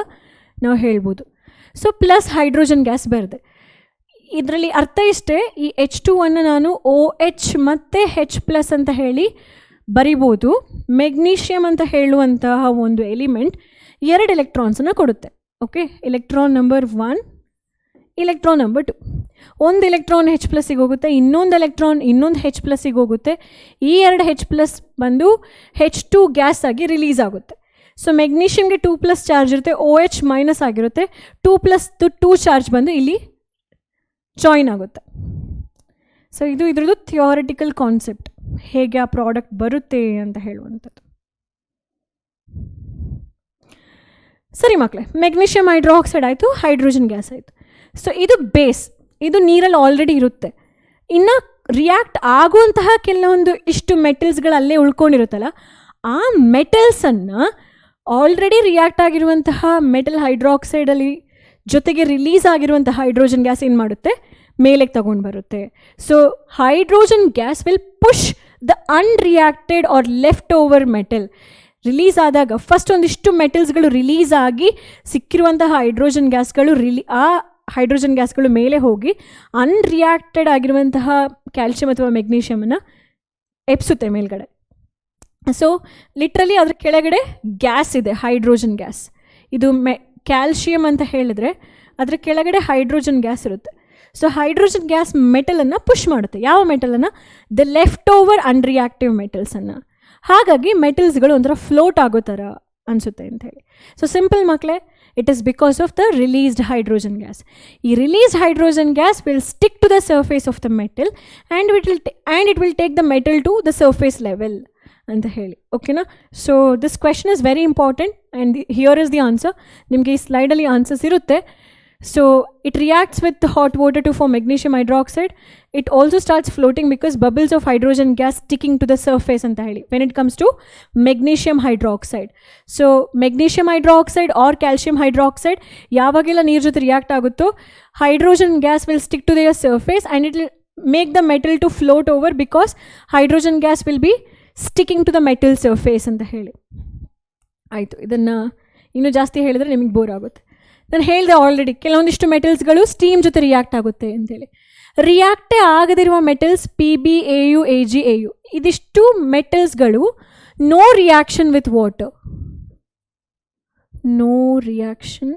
ನಾವು ಹೇಳ್ಬೋದು. ಸೊ ಪ್ಲಸ್ ಹೈಡ್ರೋಜನ್ ಗ್ಯಾಸ್ ಬರುತ್ತೆ. ಇದರಲ್ಲಿ ಅರ್ಥ ಇಷ್ಟೇ, ಈ H2 ಅನ್ನು ನಾನು OH ಮತ್ತು H+ ಅಂತ ಹೇಳಿ ಬರಿಬೋದು. ಮೆಗ್ನೀಷಿಯಮ್ ಅಂತ ಹೇಳುವಂತಹ ಒಂದು ಎಲಿಮೆಂಟ್ 2 ಎಲೆಕ್ಟ್ರಾನ್ಸನ್ನು ಕೊಡುತ್ತೆ. Okay, electron number 1, electron number 2. ಒಂದು ಎಲೆಕ್ಟ್ರಾನ್ H+ ಹೋಗುತ್ತೆ, ಇನ್ನೊಂದು ಎಲೆಕ್ಟ್ರಾನ್ ಇನ್ನೊಂದು H+ ಹೋಗುತ್ತೆ. ಈ 2 H+ ಬಂದು H2 ಗ್ಯಾಸ್ ಆಗಿ ರಿಲೀಸ್ ಆಗುತ್ತೆ. ಸೊ ಮೆಗ್ನೀಷಿಯಮ್ಗೆ 2+ ಚಾರ್ಜ್ ಇರುತ್ತೆ, OH- ಆಗಿರುತ್ತೆ. 2+2 ಚಾರ್ಜ್ ಬಂದು ಇಲ್ಲಿ ಜಾಯಿನ್ ಆಗುತ್ತೆ. ಸೊ ಇದು ಇದ್ರದ್ದು ಥಿಯೋರಿಟಿಕಲ್ ಕಾನ್ಸೆಪ್ಟ್, ಹೇಗೆ ಆ ಪ್ರಾಡಕ್ಟ್ ಬರುತ್ತೆ ಅಂತ ಹೇಳುವಂಥದ್ದು. ಸರಿ ಮಕ್ಕಳೇ, ಮೆಗ್ನೀಷಿಯಮ್ ಹೈಡ್ರಾಕ್ಸೈಡ್ ಆಯಿತು, ಹೈಡ್ರೋಜನ್ ಗ್ಯಾಸ್ ಆಯಿತು. ಸೊ ಇದು ಬೇಸ್, ಇದು ನೀರಲ್ಲಿ ಆಲ್ರೆಡಿ ಇರುತ್ತೆ. ಇನ್ನು ರಿಯಾಕ್ಟ್ ಆಗುವಂತಹ ಕೆಲವೊಂದು ಇಷ್ಟು ಮೆಟಲ್ಸ್ಗಳು ಅಲ್ಲೇ ಉಳ್ಕೊಂಡಿರುತ್ತಲ್ಲ, ಆ ಮೆಟಲ್ಸನ್ನು ಆಲ್ರೆಡಿ ರಿಯಾಕ್ಟ್ ಆಗಿರುವಂತಹ ಮೆಟಲ್ ಹೈಡ್ರಾಕ್ಸೈಡಲ್ಲಿ ಜೊತೆಗೆ ರಿಲೀಸ್ ಆಗಿರುವಂಥ ಹೈಡ್ರೋಜನ್ ಗ್ಯಾಸ್ ಏನು ಮಾಡುತ್ತೆ? ಮೇಲೆಗೆ ತಗೊಂಡು ಬರುತ್ತೆ. So hydrogen gas will push the unreacted or left over metal. Release ಆದಾಗ ಫಸ್ಟ್ ಒಂದಿಷ್ಟು ಮೆಟಲ್ಸ್ಗಳು ರಿಲೀಸ್ ಆಗಿ ಸಿಕ್ಕಿರುವಂತಹ ಹೈಡ್ರೋಜನ್ ಗ್ಯಾಸ್ಗಳು ಆ ಹೈಡ್ರೋಜನ್ ಗ್ಯಾಸ್ಗಳು ಮೇಲೆ ಹೋಗಿ ಅನ್ರಿಯಾಕ್ಟೆಡ್ ಆಗಿರುವಂತಹ ಕ್ಯಾಲ್ಶಿಯಂ ಅಥವಾ ಮೆಗ್ನೀಷಿಯಮನ್ನು ಎಪ್ಸುತ್ತೆ ಮೇಲ್ಗಡೆ. ಸೊ ಲಿಟ್ರಲಿ ಅದ್ರ ಕೆಳಗಡೆ ಗ್ಯಾಸ್ ಇದೆ, ಹೈಡ್ರೋಜನ್ ಗ್ಯಾಸ್. ಇದು ಕ್ಯಾಲ್ಶಿಯಂ ಅಂತ ಹೇಳಿದ್ರೆ ಅದರ ಕೆಳಗಡೆ ಹೈಡ್ರೋಜನ್ ಗ್ಯಾಸ್ ಇರುತ್ತೆ. ಸೊ ಹೈಡ್ರೋಜನ್ ಗ್ಯಾಸ್ ಮೆಟಲನ್ನು ಪುಷ್ ಮಾಡುತ್ತೆ. ಯಾವ ಮೆಟಲನ್ನು? ದ ಲೆಫ್ಟ್ ಓವರ್ ಅನ್ರಿಯಾಕ್ಟಿವ್ ಮೆಟಲ್ಸನ್ನು. ಹಾಗಾಗಿ ಮೆಟಲ್ಸ್ಗಳು ಒಂಥರ ಫ್ಲೋಟ್ ಆಗೋ ಥರ ಅನಿಸುತ್ತೆ ಅಂತ ಹೇಳಿ. ಸೊ ಸಿಂಪಲ್ ಮಕ್ಕಳೇ, it is because of the released hydrogen gas. ಈ released hydrogen gas will stick to the surface of the metal and it will take the metal to the surface level ಅಂತ ಹೇಳಿ. ಓಕೆನಾ? So this question is very important and here is the answer. ನಿಮಗೆ ಈ ಸ್ಲೈಡಲ್ಲಿ answers ಇರುತ್ತೆ. So it reacts with the hot water to form magnesium hydroxide. It also starts floating because bubbles of hydrogen gas sticking to the surface anta heli when it comes to magnesium hydroxide. So magnesium hydroxide or calcium hydroxide yavagella neer jothe react agutto, hydrogen gas will stick to their surface and it will make the metal to float over because hydrogen gas will be sticking to the metal surface anta heli. ಆಯಿತು, ಇದನ್ನು ಇನ್ನೂ ಜಾಸ್ತಿ ಹೇಳಿದ್ರೆ ನಿಮಗೆ bore ಆಗುತ್ತೆ. ನಾನು ಹೇಳಿದೆ already ಕೆಲವೊಂದಿಷ್ಟು ಮೆಟಲ್ಸ್ಗಳು ಸ್ಟೀಮ್ ಜೊತೆ ರಿಯಾಕ್ಟ್ ಆಗುತ್ತೆ ಅಂತೇಳಿ. ರಿಯಾಕ್ಟೇ ಆಗದಿರುವ metals PB, AU, AG, AU ಇದಿಷ್ಟು ಮೆಟಲ್ಸ್ಗಳು no reaction with water. No reaction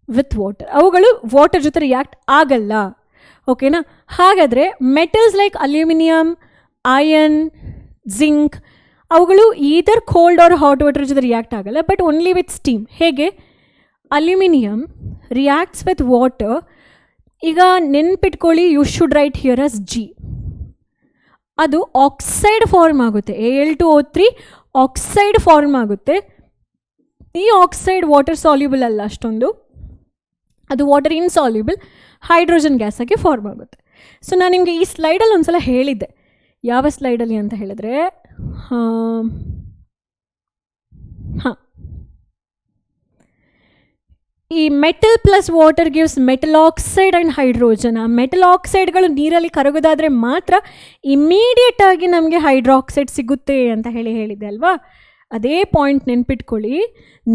with water, ಅವುಗಳು ವಾಟರ್ ಜೊತೆ ರಿಯಾಕ್ಟ್ ಆಗಲ್ಲ. ಓಕೆನಾ? ಹಾಗಾದರೆ metals like aluminium, iron, zinc ಅವುಗಳು either cold or hot water ಜೊತೆ ರಿಯಾಕ್ಟ್ ಆಗಲ್ಲ, ಬಟ್ ಓನ್ಲಿ ವಿತ್ ಸ್ಟೀಮ್. ಹೇಗೆ? Aluminium reacts with water. ಈಗ ನೆನ್ಪಿಟ್ಕೊಳ್ಳಿ, you should write here as G. ಅದು ಆಕ್ಸೈಡ್ ಫಾರ್ಮ್ ಆಗುತ್ತೆ, Al2O3 ಆಕ್ಸೈಡ್ ಫಾರ್ಮ್ ಆಗುತ್ತೆ. ಈ ಆಕ್ಸೈಡ್ ವಾಟರ್ ಸಾಲ್ಯೂಬಲ್ ಅಲ್ಲ ಅಷ್ಟೊಂದು, ಅದು ವಾಟರ್ ಇನ್ಸಾಲ್ಯೂಬಲ್, ಹೈಡ್ರೋಜನ್ ಗ್ಯಾಸ್ ಆಗಿ ಫಾರ್ಮ್ ಆಗುತ್ತೆ. ಸೊ ನಾನು ನಿಮಗೆ ಈ ಸ್ಲೈಡಲ್ಲಿ ಒಂದ್ಸಲ ಹೇಳಿದ್ದೆ. ಯಾವ ಸ್ಲೈಡಲ್ಲಿ ಅಂತ ಹೇಳಿದ್ರೆ, ಹಾಂ, ಈ metal plus water gives metal oxide and hydrogen. ಆ ಮೆಟಲ್ ಆಕ್ಸೈಡ್ಗಳು ನೀರಲ್ಲಿ ಕರಗೋದಾದರೆ ಮಾತ್ರ ಇಮ್ಮಿಡಿಯೇಟ್ ಆಗಿ ನಮಗೆ ಹೈಡ್ರಾಕ್ಸೈಡ್ ಸಿಗುತ್ತೆ ಅಂತ ಹೇಳಿದ್ದೆ ಅಲ್ವಾ? ಅದೇ ಪಾಯಿಂಟ್ ನೆನ್ಪಿಟ್ಕೊಳ್ಳಿ.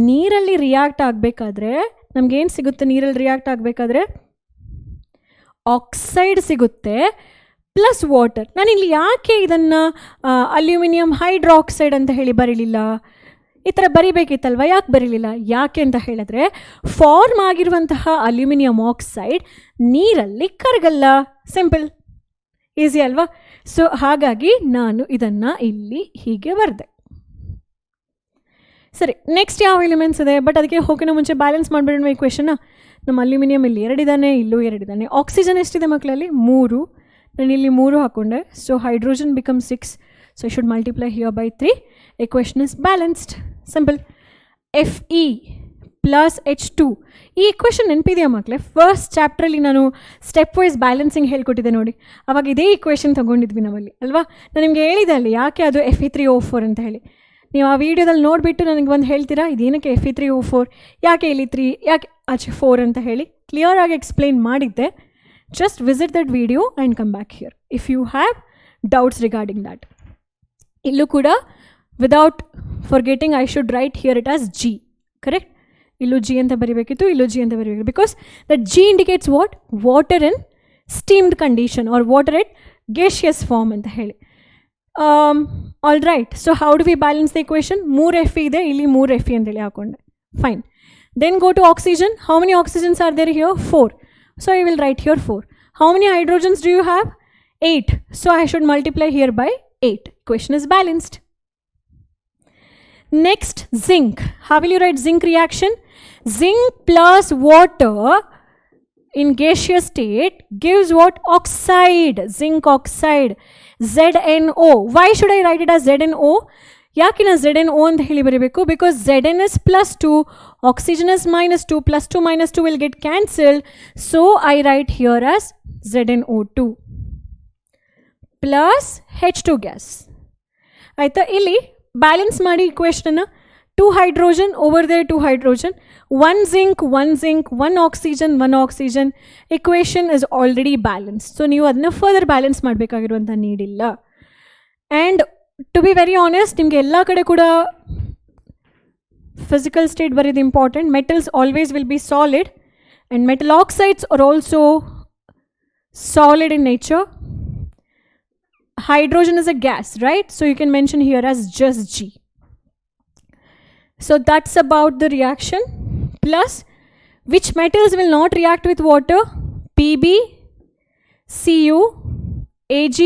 ನೀರಲ್ಲಿ ರಿಯಾಕ್ಟ್ ಆಗಬೇಕಾದ್ರೆ ನಮಗೇನು ಸಿಗುತ್ತೆ? ನೀರಲ್ಲಿ ರಿಯಾಕ್ಟ್ ಆಗಬೇಕಾದ್ರೆ ಆಕ್ಸೈಡ್ ಸಿಗುತ್ತೆ ಪ್ಲಸ್ ವಾಟರ್. ನಾನಿಲ್ಲಿ ಯಾಕೆ ಇದನ್ನು ಅಲ್ಯೂಮಿನಿಯಂ ಹೈಡ್ರಾಕ್ಸೈಡ್ ಅಂತ ಹೇಳಿ ಬರೀಲಿಲ್ಲ? ಈ ಥರ ಬರಿಬೇಕಿತ್ತಲ್ವ, ಯಾಕೆ ಬರೀಲಿಲ್ಲ? ಯಾಕೆ ಅಂತ ಹೇಳಿದ್ರೆ ಫಾರ್ಮ್ ಆಗಿರುವಂತಹ ಅಲ್ಯೂಮಿನಿಯಂ ಆಕ್ಸೈಡ್ ನೀರಲ್ಲಿ ಕರಗಲ್ಲ. ಸಿಂಪಲ್, ಈಸಿ ಅಲ್ವಾ? ಸೊ ಹಾಗಾಗಿ ನಾನು ಇದನ್ನು ಇಲ್ಲಿ ಹೀಗೆ ಬರೆದೆ. ಸರಿ, ನೆಕ್ಸ್ಟ್ ಯಾವ ಎಲಿಮೆಂಟ್ಸ್ ಇದೆ? ಬಟ್ ಅದಕ್ಕೆ ಹೋಗೋಣ ಮುಂಚೆ ಬ್ಯಾಲೆನ್ಸ್ ಮಾಡಿಬಿಡೋಣ ಈ ಕ್ವೆಶನ್ನ. ನಮ್ಮ ಅಲ್ಯೂಮಿನಿಯಂ ಇಲ್ಲಿ 2 ಇದ್ದಾನೆ, ಇಲ್ಲೂ 2 ಇದ್ದಾನೆ. ಆಕ್ಸಿಜನ್ ಎಷ್ಟಿದೆ ಮಕ್ಕಳಲ್ಲಿ? 3. ನಾನು ಇಲ್ಲಿ 3 ಹಾಕ್ಕೊಂಡೆ. So hydrogen become 6. So I should multiply here by 3. equation is balanced. Simple. Fe plus H2. ಈ ಇಕ್ವೇಷನ್ ನೆನಪಿದೆಯಾ ಮಕ್ಕಳೇ? ಫಸ್ಟ್ ಚಾಪ್ಟ್ರಲ್ಲಿ ನಾನು ಸ್ಟೆಪ್ ವೈಸ್ ಬ್ಯಾಲೆನ್ಸಿಂಗ್ ಹೇಳ್ಕೊಟ್ಟಿದ್ದೆ ನೋಡಿ. ಅವಾಗ ಇದೇ ಇಕ್ವೇಷನ್ ತೊಗೊಂಡಿದ್ವಿ ನಾವಲ್ಲಿ ಅಲ್ವಾ? ನಾನು ನಿಮಗೆ ಹೇಳಿದೆ ಅಲ್ಲಿ ಯಾಕೆ ಅದು Fe3O4 ಅಂತ ಹೇಳಿ. ನೀವು ಆ ವಿಡಿಯೋದಲ್ಲಿ ನೋಡಿಬಿಟ್ಟು ನನಗೆ ಒಂದು ಹೇಳ್ತೀರಾ ಇದೇನಕ್ಕೆ Fe3O4, ಯಾಕೆ ಇಲ್ಲಿ 3, ಯಾಕೆ ಆಚೆ 4 ಅಂತ ಹೇಳಿ ಕ್ಲಿಯರಾಗಿ ಎಕ್ಸ್ಪ್ಲೇನ್ ಮಾಡಿದ್ದೆ. Just visit that video and come back here if you have doubts regarding that. ಇಲ್ಲೂ ಕೂಡ without forgetting I should write here it as G. Correct? ಇಲ್ಲೂ G ಅಂತ ಬರೀಬೇಕಿತ್ತು, ಇಲ್ಲೂ G ಅಂತ ಬರೀಬೇಕು. Because that G indicates what? Water in steamed condition or water it gaseous form ಅಂತ ಹೇಳಿ. All right. So how do we balance the equation? 3 Fe ಇದೆ, ಇಲ್ಲಿ 3 Fe ಅಂತೇಳಿ ಹಾಕೊಂಡೆ. Fine. Then go to oxygen. How many oxygens are there here? 4. So I will write here 4. How many hydrogens do you have? 8. So I should multiply here by 8. Equation is balanced. Next, zinc. How will you write zinc reaction? Zinc plus water in gaseous state gives what? Oxide. Zinc oxide. ZNO. Why should I write it as ZNO? ಯಾಕೆ ನಾ ZNO ಅಂತ ಹೇಳಿ ಬರೀಬೇಕು? Because Zn is +2, oxygen is -2, +2 -2 will get cancelled. So I write here as ZNO2 plus H2 gas. ಆಯಿತಾ? ಇಲ್ಲಿ balance ಮಾಡಿ ಇಕ್ವೇಷನ್ನ. 2 hydrogen over there, 2 hydrogen, 1 zinc, 1 zinc, 1 oxygen, 1 oxygen. Equation is already balanced. So ನೀವು ಅದನ್ನ further balance ಮಾಡಬೇಕಾಗಿರುವಂಥ ನೀಡಿಲ್ಲ. And to be very honest, ನಿಮಗೆ ಎಲ್ಲ ಕಡೆ ಕೂಡ ಫಿಸಿಕಲ್ ಸ್ಟೇಟ್ ಬರೀದು important. Metals always will be solid and metal oxides are also solid in nature. Hydrogen is a gas, right? So you can mention here as just G. So that's about the reaction. Plus, which metals will not react with water? Pb, Cu, Ag,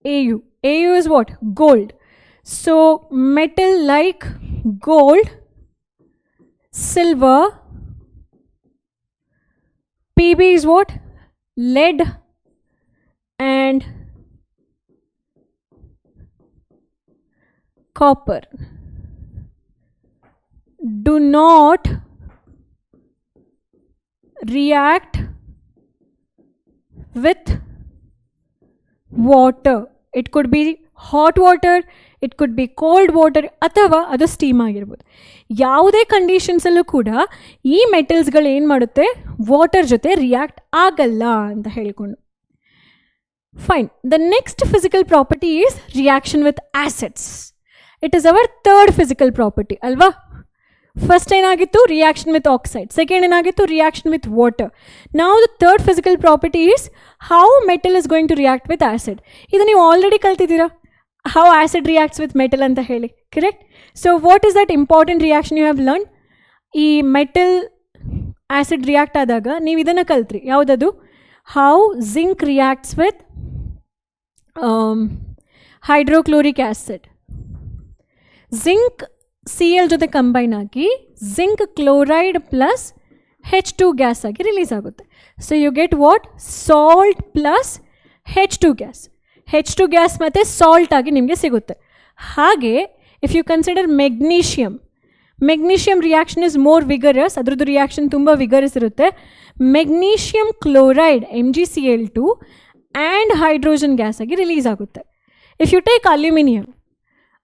Au. Au is what? Gold. So metal like gold, silver. Pb is what? Lead and copper do not react with water. It could be hot water, it could be cold water, ಅಥವಾ ಅದು steam ಆಗಿರ್ಬೋದು. ಯಾವುದೇ ಕಂಡೀಷನ್ಸಲ್ಲೂ ಕೂಡ ಈ ಮೆಟಲ್ಸ್ಗಳು ಏನು ಮಾಡುತ್ತೆ? Water ಜೊತೆ react ಆಗಲ್ಲ ಅಂತ ಹೇಳ್ಕೊಂಡು. Fine. The next physical property is reaction with acids. It is our third physical property, alva? First ಏನಾಗಿತ್ತು reaction with oxide. Second ಏನಾಗಿತ್ತು reaction with water. Now the third physical property is how metal is going to react with acid. ಇದು ನೀವು already ಕಲ್ತಿದ್ದೀರಾ, how acid reacts with metal ಅಂತ ಹೇಳಿ, correct? So what is that important reaction you have learned? ಈ metal acid react ಆದಾಗ ನೀವು ಇದನ್ನು ಕಲ್ತ್ರಿ, ಯಾವುದದು? How zinc reacts with hydrochloric acid. Zinc Cl ಜೊತೆ ಕಂಬೈನ್ ಆಗಿ zinc chloride plus H2 gas ಆಗಿ ರಿಲೀಸ್ ಆಗುತ್ತೆ. So you get what? Salt plus H2 gas. H2 gas ಮತ್ತು ಸಾಲ್ಟ್ ಆಗಿ ನಿಮಗೆ ಸಿಗುತ್ತೆ. ಹಾಗೆ if you consider magnesium reaction is more vigorous, ಅದರದ್ದು ರಿಯಾಕ್ಷನ್ ತುಂಬ ವಿಗರಸ್ ಇರುತ್ತೆ. Magnesium chloride MgCl2 and hydrogen gas ಆಗಿ ರಿಲೀಸ್ ಆಗುತ್ತೆ. If you take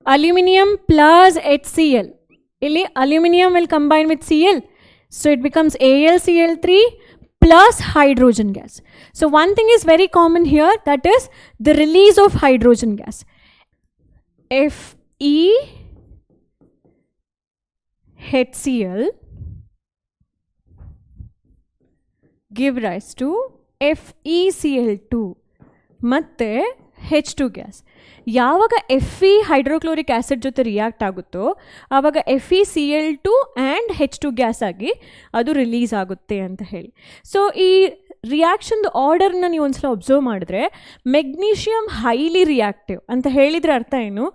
aluminum plus HCl, ಇಲ್ಲಿ aluminum will combine with Cl, so it becomes AlCl3 plus hydrogen gas. So one thing is very common here, that is the release of hydrogen gas. FeHCl give rise to FeCl2 ಮತ್ತು H2 gas. ಯಾವಾಗ Fe hydrochloric acid ಜೊತೆ react ಆಗುತ್ತೋ ಆವಾಗ FeCl2 and H2 gas ಆಗಿ ಅದು release ಆಗುತ್ತೆ ಅಂತ ಹೇಳಿ. ಸೊ ಈ ರಿಯಾಕ್ಷನ್ದು ಆರ್ಡರ್ನ ನೀವು ಒಂದ್ಸಲ ಒಬ್ಸರ್ವ್ ಮಾಡಿದ್ರೆ ಮೆಗ್ನೀಷಿಯಮ್ ಹೈಲಿ ರಿಯಾಕ್ಟಿವ್ ಅಂತ ಹೇಳಿದರೆ ಅರ್ಥ ಏನು?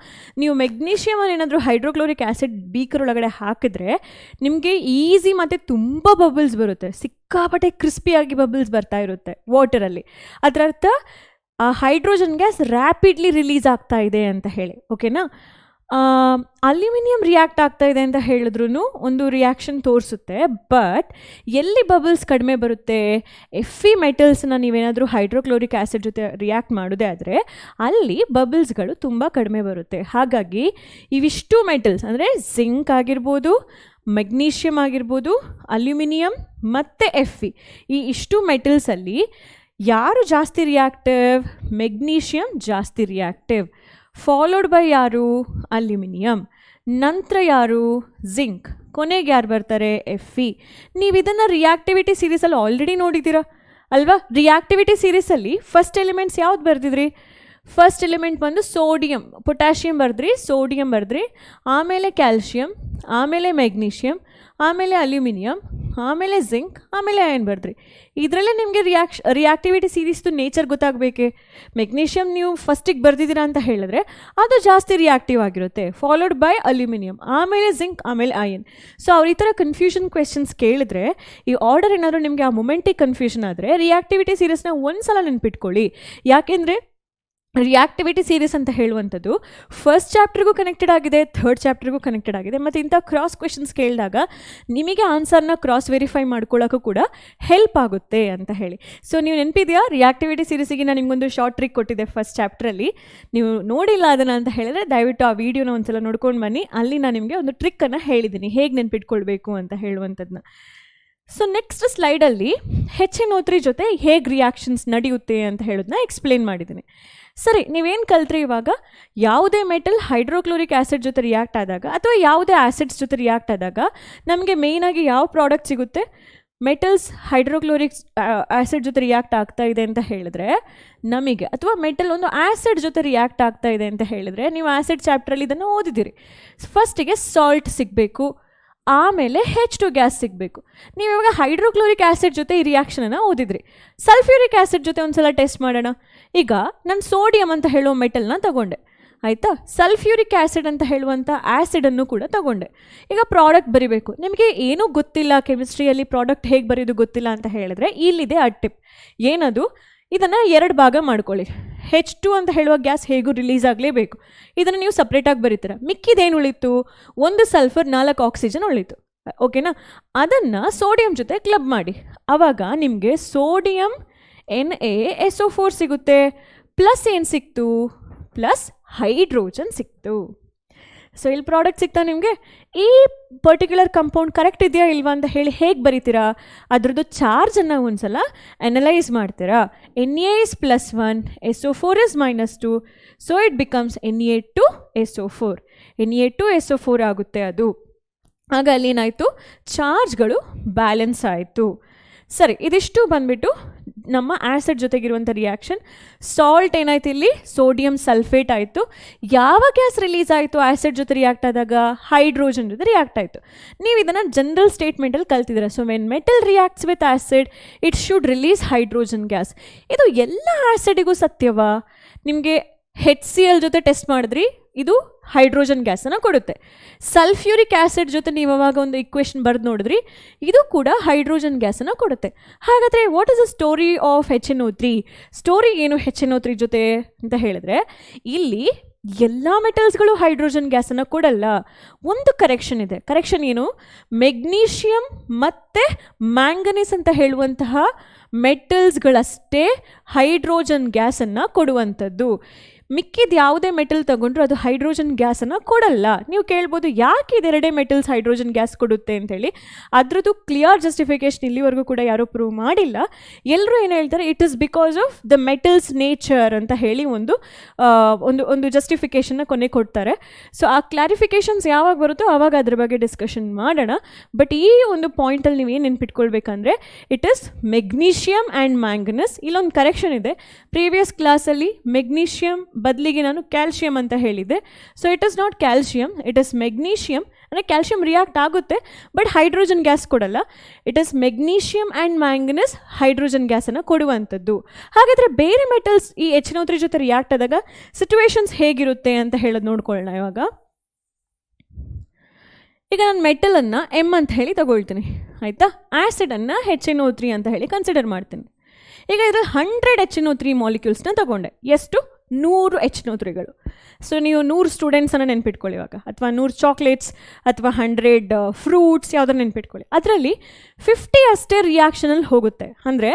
ನೀವು ಮೆಗ್ನೀಷಿಯಮಲ್ಲಿ ಏನಾದರೂ ಹೈಡ್ರೋಕ್ಲೋರಿಕ್ ಆ್ಯಸಿಡ್ ಬೀಕರ್ ಒಳಗಡೆ ಹಾಕಿದ್ರೆ ನಿಮಗೆ ಈಸಿ ಮತ್ತು ತುಂಬ ಬಬಲ್ಸ್ ಬರುತ್ತೆ, ಸಿಕ್ಕಾಪಟ್ಟೆ ಕ್ರಿಸ್ಪಿಯಾಗಿ ಬಬಲ್ಸ್ ಬರ್ತಾ ಇರುತ್ತೆ ವಾಟರಲ್ಲಿ. ಅದರ ಅರ್ಥ ಆ ಹೈಡ್ರೋಜನ್ ಗ್ಯಾಸ್ ರ್ಯಾಪಿಡ್ಲಿ ರಿಲೀಸ್ ಆಗ್ತಾ ಇದೆ ಅಂತ ಹೇಳಿ, ಓಕೆನಾ? ಅಲ್ಯೂಮಿನಿಯಂ ರಿಯಾಕ್ಟ್ ಆಗ್ತಾ ಇದೆ ಅಂತ ಹೇಳಿದ್ರೂ ಒಂದು ರಿಯಾಕ್ಷನ್ ತೋರಿಸುತ್ತೆ, ಬಟ್ ಎಲ್ಲಿ ಬಬಲ್ಸ್ ಕಡಿಮೆ ಬರುತ್ತೆ? Fe ಮೆಟಲ್ಸ್ನ ನೀವೇನಾದರೂ ಹೈಡ್ರೋಕ್ಲೋರಿಕ್ ಆ್ಯಸಿಡ್ ಜೊತೆ ರಿಯಾಕ್ಟ್ ಮಾಡೋದೇ ಆದರೆ ಅಲ್ಲಿ ಬಬಲ್ಸ್ಗಳು ತುಂಬ ಕಡಿಮೆ ಬರುತ್ತೆ. ಹಾಗಾಗಿ ಇವಿಷ್ಟು ಮೆಟಲ್ಸ್ ಅಂದರೆ ಜಿಂಕ್ ಆಗಿರ್ಬೋದು, ಮೆಗ್ನೀಷಿಯಮ್ ಆಗಿರ್ಬೋದು, ಅಲ್ಯೂಮಿನಿಯಂ ಮತ್ತು Fe, ಈ ಇಷ್ಟು ಮೆಟಲ್ಸಲ್ಲಿ ಯಾರು ಜಾಸ್ತಿ ರಿಯಾಕ್ಟಿವ್? ಮೆಗ್ನೀಷಿಯಮ್ ಜಾಸ್ತಿ ರಿಯಾಕ್ಟಿವ್, ಫಾಲೋಡ್ ಬೈ ಯಾರು? ಅಲ್ಯೂಮಿನಿಯಂ, ನಂತರ ಯಾರು? ಜಿಂಕ್, ಕೊನೆಗೆ ಯಾರು ಬರ್ತಾರೆ? Fe. ನೀವು ಇದನ್ನು ರಿಯಾಕ್ಟಿವಿಟಿ ಸೀರೀಸಲ್ಲಿ ಆಲ್ರೆಡಿ ನೋಡಿದ್ದೀರಾ ಅಲ್ವಾ? ರಿಯಾಕ್ಟಿವಿಟಿ ಸೀರೀಸಲ್ಲಿ ಫಸ್ಟ್ ಎಲಿಮೆಂಟ್ಸ್ ಯಾವ್ದು ಬರೆದಿದ್ರಿ? ಫಸ್ಟ್ ಎಲಿಮೆಂಟ್ ಬಂದು ಸೋಡಿಯಂ, ಪೊಟ್ಯಾಷಿಯಮ್ ಬರೆದ್ರಿ, ಸೋಡಿಯಂ ಬರೆದ್ರಿ, ಆಮೇಲೆ ಕ್ಯಾಲ್ಶಿಯಂ, ಆಮೇಲೆ ಮೆಗ್ನೀಷಿಯಮ್, ಆಮೇಲೆ ಅಲ್ಯೂಮಿನಿಯಂ, ಆಮೇಲೆ ಜಿಂಕ್, ಆಮೇಲೆ ಅಯನ್ ಬರೆದ್ರಿ. ಇದರಲ್ಲೇ ನಿಮಗೆ ರಿಯಾಕ್ಟಿವಿಟಿ ಸೀರೀಸ್ದು ನೇಚರ್ ಗೊತ್ತಾಗಬೇಕೆ? ಮೆಗ್ನೀಷಿಯಮ್ ನೀವು ಫಸ್ಟಿಗೆ ಬರೆದಿದ್ದೀರಾ ಅಂತ ಹೇಳಿದ್ರೆ ಅದು ಜಾಸ್ತಿ ರಿಯಾಕ್ಟಿವ್ ಆಗಿರುತ್ತೆ, ಫಾಲೋಡ್ ಬೈ ಅಲ್ಯೂಮಿನಿಯಂ, ಆಮೇಲೆ ಜಿಂಕ್, ಆಮೇಲೆ ಅಯನ್. ಸೊ ಅವ್ರು ಈ ಥರ ಕನ್ಫ್ಯೂಷನ್ ಕ್ವೆಶನ್ಸ್ ಕೇಳಿದ್ರೆ ಈ ಆರ್ಡರ್ ಏನಾದರೂ ನಿಮಗೆ ಆ ಮೊಮೆಂಟಿಗೆ ಕನ್ಫ್ಯೂಷನ್ ಆದರೆ ರಿಯಾಕ್ಟಿವಿಟಿ ಸೀರೀಸ್ನ ಒಂದು ಸಲ ನೆನ್ಪಿಟ್ಕೊಳ್ಳಿ. ಯಾಕೆಂದರೆ ರಿಯಾಕ್ಟಿವಿಟಿ ಸೀರೀಸ್ ಅಂತ ಹೇಳುವಂಥದ್ದು ಫಸ್ಟ್ ಚಾಪ್ಟರ್ಗೂ ಕನೆಕ್ಟೆಡ್ ಆಗಿದೆ, ಥರ್ಡ್ ಚಾಪ್ಟರ್ಗೂ ಕನೆಕ್ಟೆಡ್ ಆಗಿದೆ, ಮತ್ತು ಇಂಥ ಕ್ರಾಸ್ ಕ್ವೆಶನ್ಸ್ ಕೇಳಿದಾಗ ನಿಮಗೆ ಆನ್ಸರ್ನ ಕ್ರಾಸ್ ವೆರಿಫೈ ಮಾಡ್ಕೊಳ್ಳೋಕ್ಕೂ ಕೂಡ ಹೆಲ್ಪ್ ಆಗುತ್ತೆ ಅಂತ ಹೇಳಿ. ಸೊ ನೀವು ನೆನಪಿದೆಯಾ ರಿಯಾಕ್ಟಿವಿಟಿ ಸೀರೀಸಿಗೆ ನಾನು ನಿಮಗೊಂದು ಶಾರ್ಟ್ ಟ್ರಿಕ್ ಕೊಟ್ಟಿದ್ದೆ ಫಸ್ಟ್ ಚಾಪ್ಟ್ರಲ್ಲಿ. ನೀವು ನೋಡಿಲ್ಲ ಅದನ್ನು ಅಂತ ಹೇಳಿದ್ರೆ ದಯವಿಟ್ಟು ಆ ವಿಡಿಯೋನ ಒಂದ್ಸಲ ನೋಡ್ಕೊಂಡು ಬನ್ನಿ, ಅಲ್ಲಿ ನಾನು ನಿಮಗೆ ಒಂದು ಟ್ರಿಕ್ಕನ್ನು ಹೇಳಿದ್ದೀನಿ ಹೇಗೆ ನೆನ್ಪಿಟ್ಕೊಳ್ಬೇಕು ಅಂತ ಹೇಳುವಂಥದ್ದನ್ನ. ಸೊ ನೆಕ್ಸ್ಟ್ ಸ್ಲೈಡಲ್ಲಿ HNO3 ಜೊತೆ ಹೇಗೆ ರಿಯಾಕ್ಷನ್ಸ್ ನಡೆಯುತ್ತೆ ಅಂತ ಹೇಳೋದನ್ನ ಎಕ್ಸ್ಪ್ಲೇನ್ ಮಾಡಿದ್ದೀನಿ. ಸರಿ, ನೀವೇನು ಕಲ್ತ್ರಿ ಇವಾಗ? ಯಾವುದೇ ಮೆಟಲ್ ಹೈಡ್ರೋಕ್ಲೋರಿಕ್ ಆ್ಯಸಿಡ್ ಜೊತೆ ರಿಯಾಕ್ಟ್ ಆದಾಗ ಅಥವಾ ಯಾವುದೇ ಆ್ಯಸಿಡ್ಸ್ ಜೊತೆ ರಿಯಾಕ್ಟ್ ಆದಾಗ ನಮಗೆ ಮೇಯ್ನಾಗಿ ಯಾವ ಪ್ರಾಡಕ್ಟ್ ಸಿಗುತ್ತೆ? ಮೆಟಲ್ಸ್ ಹೈಡ್ರೋಕ್ಲೋರಿಕ್ ಆ್ಯಸಿಡ್ ಜೊತೆ ರಿಯಾಕ್ಟ್ ಆಗ್ತಾ ಇದೆ ಅಂತ ಹೇಳಿದ್ರೆ ನಮಗೆ, ಅಥವಾ ಮೆಟಲ್ ಒಂದು ಆ್ಯಸಿಡ್ ಜೊತೆ ರಿಯಾಕ್ಟ್ ಆಗ್ತಾ ಇದೆ ಅಂತ ಹೇಳಿದ್ರೆ, ನೀವು ಆ್ಯಸಿಡ್ ಚಾಪ್ಟ್ರಲ್ಲಿ ಇದನ್ನು ಓದಿದ್ದೀರಿ. ಫಸ್ಟಿಗೆ ಸಾಲ್ಟ್ ಸಿಗಬೇಕು, ಆಮೇಲೆ H2 ಗ್ಯಾಸ್ ಸಿಗಬೇಕು. ನೀವು ಇವಾಗ ಹೈಡ್ರೋಕ್ಲೋರಿಕ್ ಆ್ಯಸಿಡ್ ಜೊತೆ ಈ ರಿಯಾಕ್ಷನನ್ನು ಓದಿದ್ರಿ. ಸಲ್ಫ್ಯೂರಿಕ್ ಆ್ಯಸಿಡ್ ಜೊತೆ ಒಂದು ಸಲ ಟೆಸ್ಟ್ ಮಾಡೋಣ. ಈಗ ನಾನು ಸೋಡಿಯಂ ಅಂತ ಹೇಳೋ ಮೆಟಲ್ನ ತಗೊಂಡೆ, ಆಯಿತಾ? ಸಲ್ಫ್ಯೂರಿಕ್ ಆ್ಯಸಿಡ್ ಅಂತ ಹೇಳುವಂಥ ಆ್ಯಸಿಡನ್ನು ಕೂಡ ತಗೊಂಡೆ. ಈಗ ಪ್ರಾಡಕ್ಟ್ ಬರೀಬೇಕು. ನಿಮಗೆ ಏನೂ ಗೊತ್ತಿಲ್ಲ ಕೆಮಿಸ್ಟ್ರಿಯಲ್ಲಿ ಪ್ರಾಡಕ್ಟ್ ಹೇಗೆ ಬರೆಯೋದು ಗೊತ್ತಿಲ್ಲ ಅಂತ ಹೇಳಿದ್ರೆ ಇಲ್ಲಿದೆ ಆ ಟಿಪ್. ಏನದು? ಇದನ್ನು 2 ಭಾಗ ಮಾಡ್ಕೊಳ್ಳಿ. H2 ಅಂತ ಹೇಳುವ ಗ್ಯಾಸ್ ಹೇಗೂ ರಿಲೀಸ್ ಆಗಲೇಬೇಕು, ಇದನ್ನು ನೀವು ಸಪ್ರೇಟಾಗಿ ಬರೀತೀರ. ಮಿಕ್ಕಿದೇನು ಉಳಿತು? 1 ಸಲ್ಫರ್ 4 ಆಕ್ಸಿಜನ್ ಉಳಿತು, ಓಕೆನಾ? ಅದನ್ನು ಸೋಡಿಯಂ ಜೊತೆ ಕ್ಲಬ್ ಮಾಡಿ, ಆವಾಗ ನಿಮಗೆ ಸೋಡಿಯಂ NaSO4 ಸಿಗುತ್ತೆ. ಪ್ಲಸ್ ಏನು ಸಿಕ್ತು? ಪ್ಲಸ್ ಹೈಡ್ರೋಜನ್ ಸಿಕ್ತು. ಸೊ ಇಲ್ಲಿ ಪ್ರಾಡಕ್ಟ್ ಸಿಗ್ತಾ ನಿಮಗೆ. ಈ ಪರ್ಟಿಕ್ಯುಲರ್ ಕಂಪೌಂಡ್ ಕರೆಕ್ಟ್ ಇದೆಯಾ ಇಲ್ವಾ ಅಂತ ಹೇಳಿ ಹೇಗೆ ಬರೀತೀರಾ, ಅದರದ್ದು ಚಾರ್ಜನ್ನು ಒಂದ್ಸಲ ಅನಲೈಸ್ ಮಾಡ್ತೀರಾ. Na is +1, SO4 is -2, so it becomes Na2SO4. Na2SO4 ಆಗುತ್ತೆ ಅದು. ಆಗ ಅಲ್ಲೇನಾಯಿತು, ಚಾರ್ಜ್ಗಳು ಬ್ಯಾಲೆನ್ಸ್ ಆಯಿತು. ಸರಿ, ಇದಿಷ್ಟು ಬಂದ್ಬಿಟ್ಟು ನಮ್ಮ ಆ್ಯಸಿಡ್ ಜೊತೆಗಿರುವಂಥ ರಿಯಾಕ್ಷನ್. ಸಾಲ್ಟ್ ಏನಾಯ್ತು ಇಲ್ಲಿ, ಸೋಡಿಯಂ ಸಲ್ಫೇಟ್ ಆಯಿತು. ಯಾವ ಗ್ಯಾಸ್ ರಿಲೀಸ್ ಆಯಿತು ಆ್ಯಸಿಡ್ ಜೊತೆ ರಿಯಾಕ್ಟ್ ಆದಾಗ, ಹೈಡ್ರೋಜನ್ ಜೊತೆ ರಿಯಾಕ್ಟ್ ಆಯಿತು. ನೀವು ಇದನ್ನು ಜನರಲ್ ಸ್ಟೇಟ್ಮೆಂಟಲ್ಲಿ ಕಲ್ತಿದ್ದೀರ. So when metal reacts with acid it should release hydrogen gas. ಇದು ಎಲ್ಲ ಆ್ಯಸಿಡಿಗೂ ಸತ್ಯವಾ? ನಿಮಗೆ HCl ಜೊತೆ ಟೆಸ್ಟ್ ಮಾಡಿದ್ರಿ, ಇದು ಹೈಡ್ರೋಜನ್ ಗ್ಯಾಸನ್ನು ಕೊಡುತ್ತೆ. ಸಲ್ಫ್ಯೂರಿಕ್ ಆ್ಯಸಿಡ್ ಜೊತೆ ನೀವು ಅವಾಗ ಒಂದು ಇಕ್ವೇಷನ್ ಬರೆದು ನೋಡಿದ್ರಿ, ಇದು ಕೂಡ ಹೈಡ್ರೋಜನ್ ಗ್ಯಾಸನ್ನು ಕೊಡುತ್ತೆ. ಹಾಗಾದರೆ what is the story of HNO3? Story ಏನು HNO3 ಜೊತೆ ಅಂತ ಹೇಳಿದ್ರೆ, ಇಲ್ಲಿ ಎಲ್ಲ ಮೆಟಲ್ಸ್ಗಳು ಹೈಡ್ರೋಜನ್ ಗ್ಯಾಸನ್ನು ಕೊಡಲ್ಲ. ಒಂದು ಕರೆಕ್ಷನ್ ಇದೆ. ಕರೆಕ್ಷನ್ ಏನು? ಮೆಗ್ನೀಷಿಯಮ್ ಮತ್ತು ಮ್ಯಾಂಗನೀಸ್ ಅಂತ ಹೇಳುವಂತಹ ಮೆಟಲ್ಸ್ಗಳಷ್ಟೇ ಹೈಡ್ರೋಜನ್ ಗ್ಯಾಸನ್ನು ಕೊಡುವಂಥದ್ದು. ಮಿಕ್ಕಿದ ಯಾವುದೇ ಮೆಟಲ್ ತಗೊಂಡ್ರು ಅದು ಹೈಡ್ರೋಜನ್ ಗ್ಯಾಸನ್ನು ಕೊಡಲ್ಲ. ನೀವು ಕೇಳ್ಬೋದು ಯಾಕೆ ಇದೆರಡೇ ಮೆಟಲ್ಸ್ ಹೈಡ್ರೋಜನ್ ಗ್ಯಾಸ್ ಕೊಡುತ್ತೆ ಅಂತೇಳಿ. ಅದರದ್ದು ಕ್ಲಿಯರ್ ಜಸ್ಟಿಫಿಕೇಶನ್ ಇಲ್ಲಿವರೆಗೂ ಕೂಡ ಯಾರೂ ಪ್ರೂವ್ ಮಾಡಿಲ್ಲ. ಎಲ್ಲರೂ ಏನು ಹೇಳ್ತಾರೆ, it is because of the metals nature ಅಂತ ಹೇಳಿ ಒಂದು ಜಸ್ಟಿಫಿಕೇಶನ್ನ ಕೊನೆ ಕೊಡ್ತಾರೆ. ಸೊ ಆ ಕ್ಲಾರಿಫಿಕೇಶನ್ಸ್ ಯಾವಾಗ ಬರುತ್ತೋ ಆವಾಗ ಅದ್ರ ಬಗ್ಗೆ ಡಿಸ್ಕಷನ್ ಮಾಡೋಣ. ಬಟ್ ಈ ಒಂದು ಪಾಯಿಂಟಲ್ಲಿ ನೀವು ಏನು ನೆನ್ಪಿಟ್ಕೊಳ್ಬೇಕಂದ್ರೆ, it is magnesium and manganese. ಇಲ್ಲೊಂದು ಕರೆಕ್ಷನ್ ಇದೆ. ಪ್ರೀವಿಯಸ್ ಕ್ಲಾಸಲ್ಲಿ ಮೆಗ್ನೀಷಿಯಮ್ ಬದಲಿಗೆ ನಾನು ಕ್ಯಾಲ್ಶಿಯಂ ಅಂತ ಹೇಳಿದ್ದೆ. So it is not calcium, it is magnesium. ಅಂದರೆ ಕ್ಯಾಲ್ಶಿಯಂ ರಿಯಾಕ್ಟ್ ಆಗುತ್ತೆ ಬಟ್ ಹೈಡ್ರೋಜನ್ ಗ್ಯಾಸ್ ಕೊಡಲ್ಲ. It is magnesium and manganese hydrogen ಗ್ಯಾಸನ್ನು ಕೊಡುವಂಥದ್ದು. ಹಾಗಾದರೆ ಬೇರೆ ಮೆಟಲ್ಸ್ ಈ HNO3 ಜೊತೆ ರಿಯಾಕ್ಟ್ ಆದಾಗ ಸಿಚುವೇಶನ್ಸ್ ಹೇಗಿರುತ್ತೆ ಅಂತ ಹೇಳೋದು ನೋಡ್ಕೊಳ್ಳೋಣ ಇವಾಗ. ಈಗ ನಾನು ಮೆಟಲನ್ನು M ಅಂತ ಹೇಳಿ ತಗೊಳ್ತೀನಿ, ಆಯಿತಾ. ಆ್ಯಸಿಡನ್ನು HNO3 ಅಂತ ಹೇಳಿ ಕನ್ಸಿಡರ್ ಮಾಡ್ತೀನಿ. ಈಗ ಇದರಲ್ಲಿ 100 HNO3 ಮಾಲಿಕ್ಯೂಲ್ಸ್ನ ತಗೊಂಡೆ. ಎಷ್ಟು? 100 HNO3ಗಳು. ಸೊ ನೀವು 100 ಸ್ಟೂಡೆಂಟ್ಸನ್ನು ನೆನ್ಪಿಟ್ಕೊಳ್ಳಿ ಇವಾಗ, ಅಥವಾ 100 ಚಾಕ್ಲೇಟ್ಸ್ ಅಥವಾ 100 ಫ್ರೂಟ್ಸ್ ಯಾವುದನ್ನು ನೆನ್ಪಿಟ್ಕೊಳ್ಳಿ. ಅದರಲ್ಲಿ 50 ಅಷ್ಟೇ ರಿಯಾಕ್ಷನಲ್ಲಿ ಹೋಗುತ್ತೆ. ಅಂದರೆ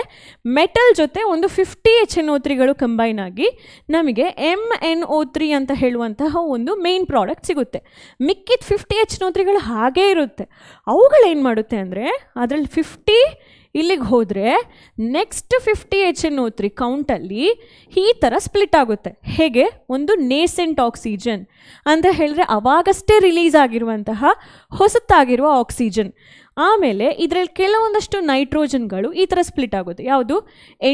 ಮೆಟಲ್ ಜೊತೆ ಒಂದು 50 HNO3ಗಳು ಕಂಬೈನ್ ಆಗಿ ನಮಗೆ MnO3 ಅಂತ ಹೇಳುವಂತಹ ಒಂದು ಮೇನ್ ಪ್ರಾಡಕ್ಟ್ ಸಿಗುತ್ತೆ. ಮಿಕ್ಕಿದ 50 HNO3ಗಳು ಹಾಗೇ ಇರುತ್ತೆ. ಅವುಗಳೇನು ಮಾಡುತ್ತೆ ಅಂದರೆ, ಅದರಲ್ಲಿ 50 ಇಲ್ಲಿಗೆ ಹೋದರೆ ನೆಕ್ಸ್ಟ್ 50 HNO3 ಕೌಂಟಲ್ಲಿ ಈ ಥರ ಸ್ಪ್ಲಿಟ್ ಆಗುತ್ತೆ. ಹೇಗೆ? ಒಂದು ನೇಸೆಂಟ್ ಆಕ್ಸಿಜನ್ ಅಂತ ಹೇಳಿದ್ರೆ ಅವಾಗಷ್ಟೇ ರಿಲೀಸ್ ಆಗಿರುವಂತಹ ಹೊಸತಾಗಿರುವ ಆಕ್ಸಿಜನ್. ಆಮೇಲೆ ಇದರಲ್ಲಿ ಕೆಲವೊಂದಷ್ಟು ನೈಟ್ರೋಜನ್ಗಳು ಈ ಥರ ಸ್ಪ್ಲಿಟ್ ಆಗುತ್ತೆ. ಯಾವುದು?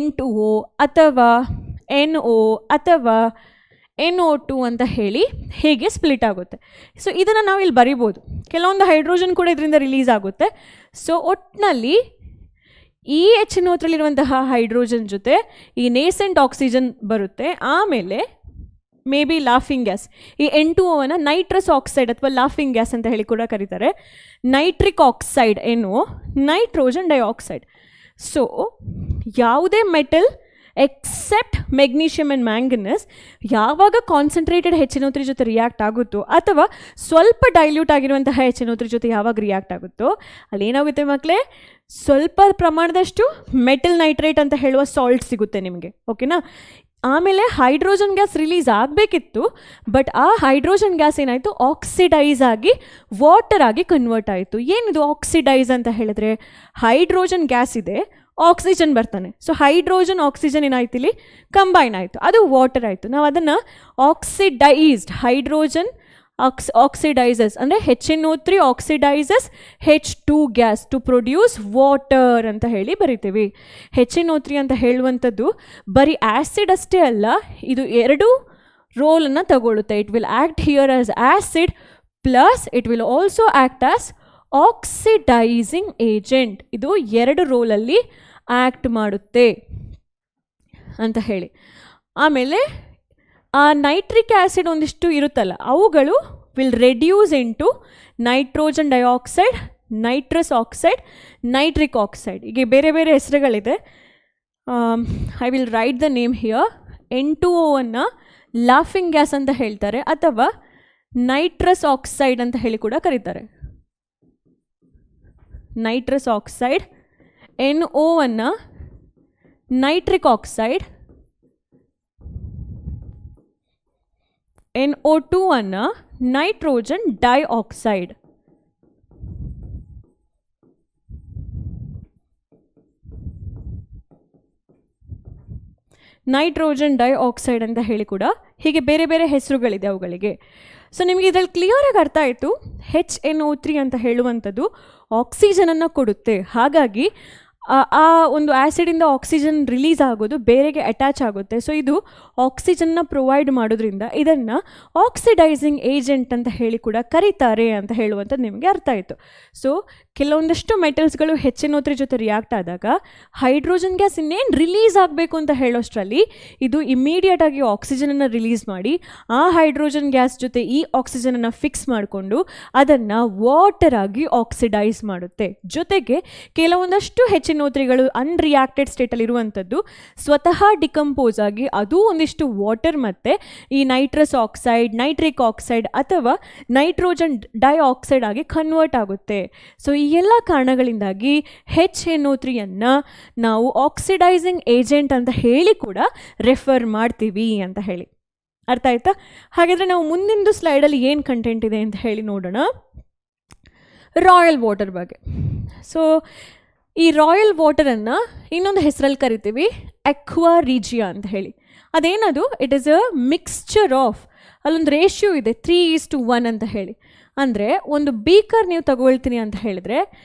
N2O ಅಥವಾ NO ಅಥವಾ NO2 ಅಂತ ಹೇಳಿ ಹೇಗೆ ಸ್ಪ್ಲಿಟ್ ಆಗುತ್ತೆ. ಸೊ ಇದನ್ನು ನಾವು ಇಲ್ಲಿ ಬರಿಬೋದು. ಕೆಲವೊಂದು ಹೈಡ್ರೋಜನ್ ಕೂಡ ಇದರಿಂದ ರಿಲೀಸ್ ಆಗುತ್ತೆ. ಸೊ ಒಟ್ಟಿನಲ್ಲಿ ಈ HNO3 ಹೈಡ್ರೋಜನ್ ಜೊತೆ ಈ ನೇಸೆಂಟ್ ಆಕ್ಸಿಜನ್ ಬರುತ್ತೆ. ಆಮೇಲೆ ಮೇ ಬಿ ಲಾಫಿಂಗ್ ಗ್ಯಾಸ್, ಈ N2O ನೈಟ್ರಸ್ ಆಕ್ಸೈಡ್ ಅಥವಾ ಲಾಫಿಂಗ್ ಗ್ಯಾಸ್ ಅಂತ ಹೇಳಿ ಕೂಡ ಕರೀತಾರೆ. Nitric oxide NO, nitrogen dioxide. So ಯಾವುದೇ metal except magnesium and manganese ಯಾವಾಗ ಕಾನ್ಸಂಟ್ರೇಟೆಡ್ HNO3 ಜೊತೆ ರಿಯಾಕ್ಟ್ ಆಗುತ್ತೋ ಅಥವಾ ಸ್ವಲ್ಪ ಡೈಲ್ಯೂಟ್ ಆಗಿರುವಂತಹ HNO3 ಜೊತೆ ಯಾವಾಗ ರಿಯಾಕ್ಟ್ ಆಗುತ್ತೋ ಅಲ್ಲೇನಾಗುತ್ತೆ ಮಕ್ಕಳೇ, ಸ್ವಲ್ಪ ಪ್ರಮಾಣದಷ್ಟು ಮೆಟಲ್ ನೈಟ್ರೇಟ್ ಅಂತ ಹೇಳುವ ಸಾಲ್ಟ್ ಸಿಗುತ್ತೆ ನಿಮಗೆ. ಓಕೆನಾ? ಆಮೇಲೆ ಹೈಡ್ರೋಜನ್ ಗ್ಯಾಸ್ ರಿಲೀಸ್ ಆಗಬೇಕಿತ್ತು, ಬಟ್ ಆ ಹೈಡ್ರೋಜನ್ ಗ್ಯಾಸ್ ಏನಾಯಿತು, ಆಕ್ಸಿಡೈಸ್ ಆಗಿ ವಾಟರ್ ಆಗಿ ಕನ್ವರ್ಟ್ ಆಯಿತು. ಏನಿದು ಆಕ್ಸಿಡೈಸ್ ಅಂತ ಹೇಳಿದ್ರೆ, ಹೈಡ್ರೋಜನ್ ಗ್ಯಾಸ್ ಇದೆ, ಆಕ್ಸಿಜನ್ ಬರ್ತಾನೆ. ಸೊ ಹೈಡ್ರೋಜನ್ ಆಕ್ಸಿಜನ್ ಏನಾಯ್ತು ಇಲ್ಲಿ ಕಂಬೈನ್ ಆಯಿತು, ಅದು ವಾಟರ್ ಆಯಿತು. ನಾವು ಅದನ್ನು ಆಕ್ಸಿಡೈಸ್ಡ್ ಹೈಡ್ರೋಜನ್ ಆಕ್ಸಿಡೈಸಸ್ ಅಂದರೆ HNO3 oxidises H2 gas to produce water ಅಂತ ಹೇಳಿ ಬರಿತೀವಿ. HNO3 ಅಂತ ಹೇಳುವಂಥದ್ದು ಬರೀ ಆ್ಯಸಿಡ್ ಅಷ್ಟೇ ಅಲ್ಲ, ಇದು 2 ರೋಲನ್ನು ತಗೊಳ್ಳುತ್ತೆ. It will act here as acid plus it will also act as oxidising agent. ಇದು 2 ರೋಲಲ್ಲಿ ಆ್ಯಕ್ಟ್ ಮಾಡುತ್ತೆ ಅಂತ ಹೇಳಿ. ಆಮೇಲೆ ಆ ನೈಟ್ರಿಕ್ ಆ್ಯಸಿಡ್ ಒಂದಿಷ್ಟು ಇರುತ್ತಲ್ಲ, ಅವುಗಳು will reduce into nitrogen dioxide, nitrous oxide, nitric oxide. ಈಗ ಬೇರೆ ಬೇರೆ ಹೆಸರುಗಳಿದೆ. I will write the name here. N2O laughing gas ಅಂತ ಹೇಳ್ತಾರೆ ಅಥವಾ ನೈಟ್ರಸ್ ಆಕ್ಸೈಡ್ ಅಂತ ಹೇಳಿ ಕೂಡ ಕರೀತಾರೆ. Nitrous oxide, NO nitric oxide, NO2 ಅನ್ನು ನೈಟ್ರೋಜನ್ ಡೈಆಕ್ಸೈಡ್. ನೈಟ್ರೋಜನ್ ಡೈಆಕ್ಸೈಡ್ ಅಂತ ಹೇಳಿ ಕೂಡ ಹೀಗೆ ಬೇರೆ ಬೇರೆ ಹೆಸರುಗಳಿದೆ ಅವುಗಳಿಗೆ. ಸೊ ನಿಮಗೆ ಇದರಲ್ಲಿ ಕ್ಲಿಯರಾಗಿ ಅರ್ಥ ಆಯಿತು, HNO3 ಅಂತ ಹೇಳುವಂಥದ್ದು ಆಕ್ಸಿಜನನ್ನು ಕೊಡುತ್ತೆ. ಹಾಗಾಗಿ ಆ ಒಂದು ಆ್ಯಸಿಡಿಂದ ಆಕ್ಸಿಜನ್ ರಿಲೀಸ್ ಆಗೋದು ಬೇರೆಗೆ ಅಟ್ಯಾಚ್ ಆಗುತ್ತೆ. ಸೊ ಇದು ಆಕ್ಸಿಜನ್ನ ಪ್ರೊವೈಡ್ ಮಾಡೋದ್ರಿಂದ ಇದನ್ನು ಆಕ್ಸಿಡೈಸಿಂಗ್ ಏಜೆಂಟ್ ಅಂತ ಹೇಳಿ ಕೂಡ ಕರೀತಾರೆ ಅಂತ ಹೇಳುವಂಥದ್ದು ನಿಮಗೆ ಅರ್ಥ ಆಯಿತು. ಸೊ ಕೆಲವೊಂದಷ್ಟು ಮೆಟಲ್ಸ್ಗಳು HNO3 ಜೊತೆ ರಿಯಾಕ್ಟ್ ಆದಾಗ ಹೈಡ್ರೋಜನ್ ಗ್ಯಾಸ್ ಇನ್ನೇನು ರಿಲೀಸ್ ಆಗಬೇಕು ಅಂತ ಹೇಳೋಷ್ಟರಲ್ಲಿ ಇದು ಇಮ್ಮಿಡಿಯೇಟಾಗಿ ಆಕ್ಸಿಜನನ್ನು ರಿಲೀಸ್ ಮಾಡಿ ಆ ಹೈಡ್ರೋಜನ್ ಗ್ಯಾಸ್ ಜೊತೆ ಈ ಆಕ್ಸಿಜನನ್ನು ಫಿಕ್ಸ್ ಮಾಡಿಕೊಂಡು ಅದನ್ನು ವಾಟರ್ ಆಗಿ ಆಕ್ಸಿಡೈಸ್ ಮಾಡುತ್ತೆ. ಜೊತೆಗೆ ಕೆಲವೊಂದಷ್ಟು HNO3ಗಳು ಅನ್ರಿಯಾಕ್ಟೆಡ್ ಸ್ಟೇಟಲ್ಲಿ ಇರುವಂಥದ್ದು ಸ್ವತಃ ಡಿಕಂಪೋಸ್ ಆಗಿ ಅದು ಒಂದಿಷ್ಟು ವಾಟರ್ ಮತ್ತು ಈ ನೈಟ್ರಸ್ ಆಕ್ಸೈಡ್, ನೈಟ್ರಿಕ್ ಆಕ್ಸೈಡ್ ಅಥವಾ ನೈಟ್ರೋಜನ್ ಡೈಆಕ್ಸೈಡ್ ಆಗಿ ಕನ್ವರ್ಟ್ ಆಗುತ್ತೆ. ಸೊ ಈ ಎಲ್ಲ ಕಾರಣಗಳಿಂದಾಗಿ HNO3ಯನ್ನು ನಾವು ಆಕ್ಸಿಡೈಸಿಂಗ್ ಏಜೆಂಟ್ ಅಂತ ಹೇಳಿ ಕೂಡ ರೆಫರ್ ಮಾಡ್ತೀವಿ ಅಂತ ಹೇಳಿ. ಅರ್ಥ ಆಯ್ತಾ? ಹಾಗಾದರೆ ನಾವು ಮುಂದಿನ ಸ್ಲೈಡಲ್ಲಿ ಏನು ಕಂಟೆಂಟ್ ಇದೆ ಅಂತ ಹೇಳಿ ನೋಡೋಣ. ರಾಯಲ್ ವಾಟರ್ ಬಗ್ಗೆ. ಸೊ ಈ ರಾಯಲ್ ವಾಟರನ್ನು ಇನ್ನೊಂದು ಹೆಸರಲ್ಲಿ ಕರಿತೀವಿ ಅಕ್ವಾ ರೀಜಿಯಾ ಅಂತ ಹೇಳಿ. ಅದೇನದು? It is a mixture of, ಅಲ್ಲೊಂದು ರೇಷಿಯೋ ಇದೆ 3:1 ಅಂತ ಹೇಳಿ. ಅಂದರೆ ಒಂದು ಬೀಕರ್ ನೀವು ತಗೊಳ್ತೀನಿ ಅಂತ ಹೇಳಿದ್ರೆ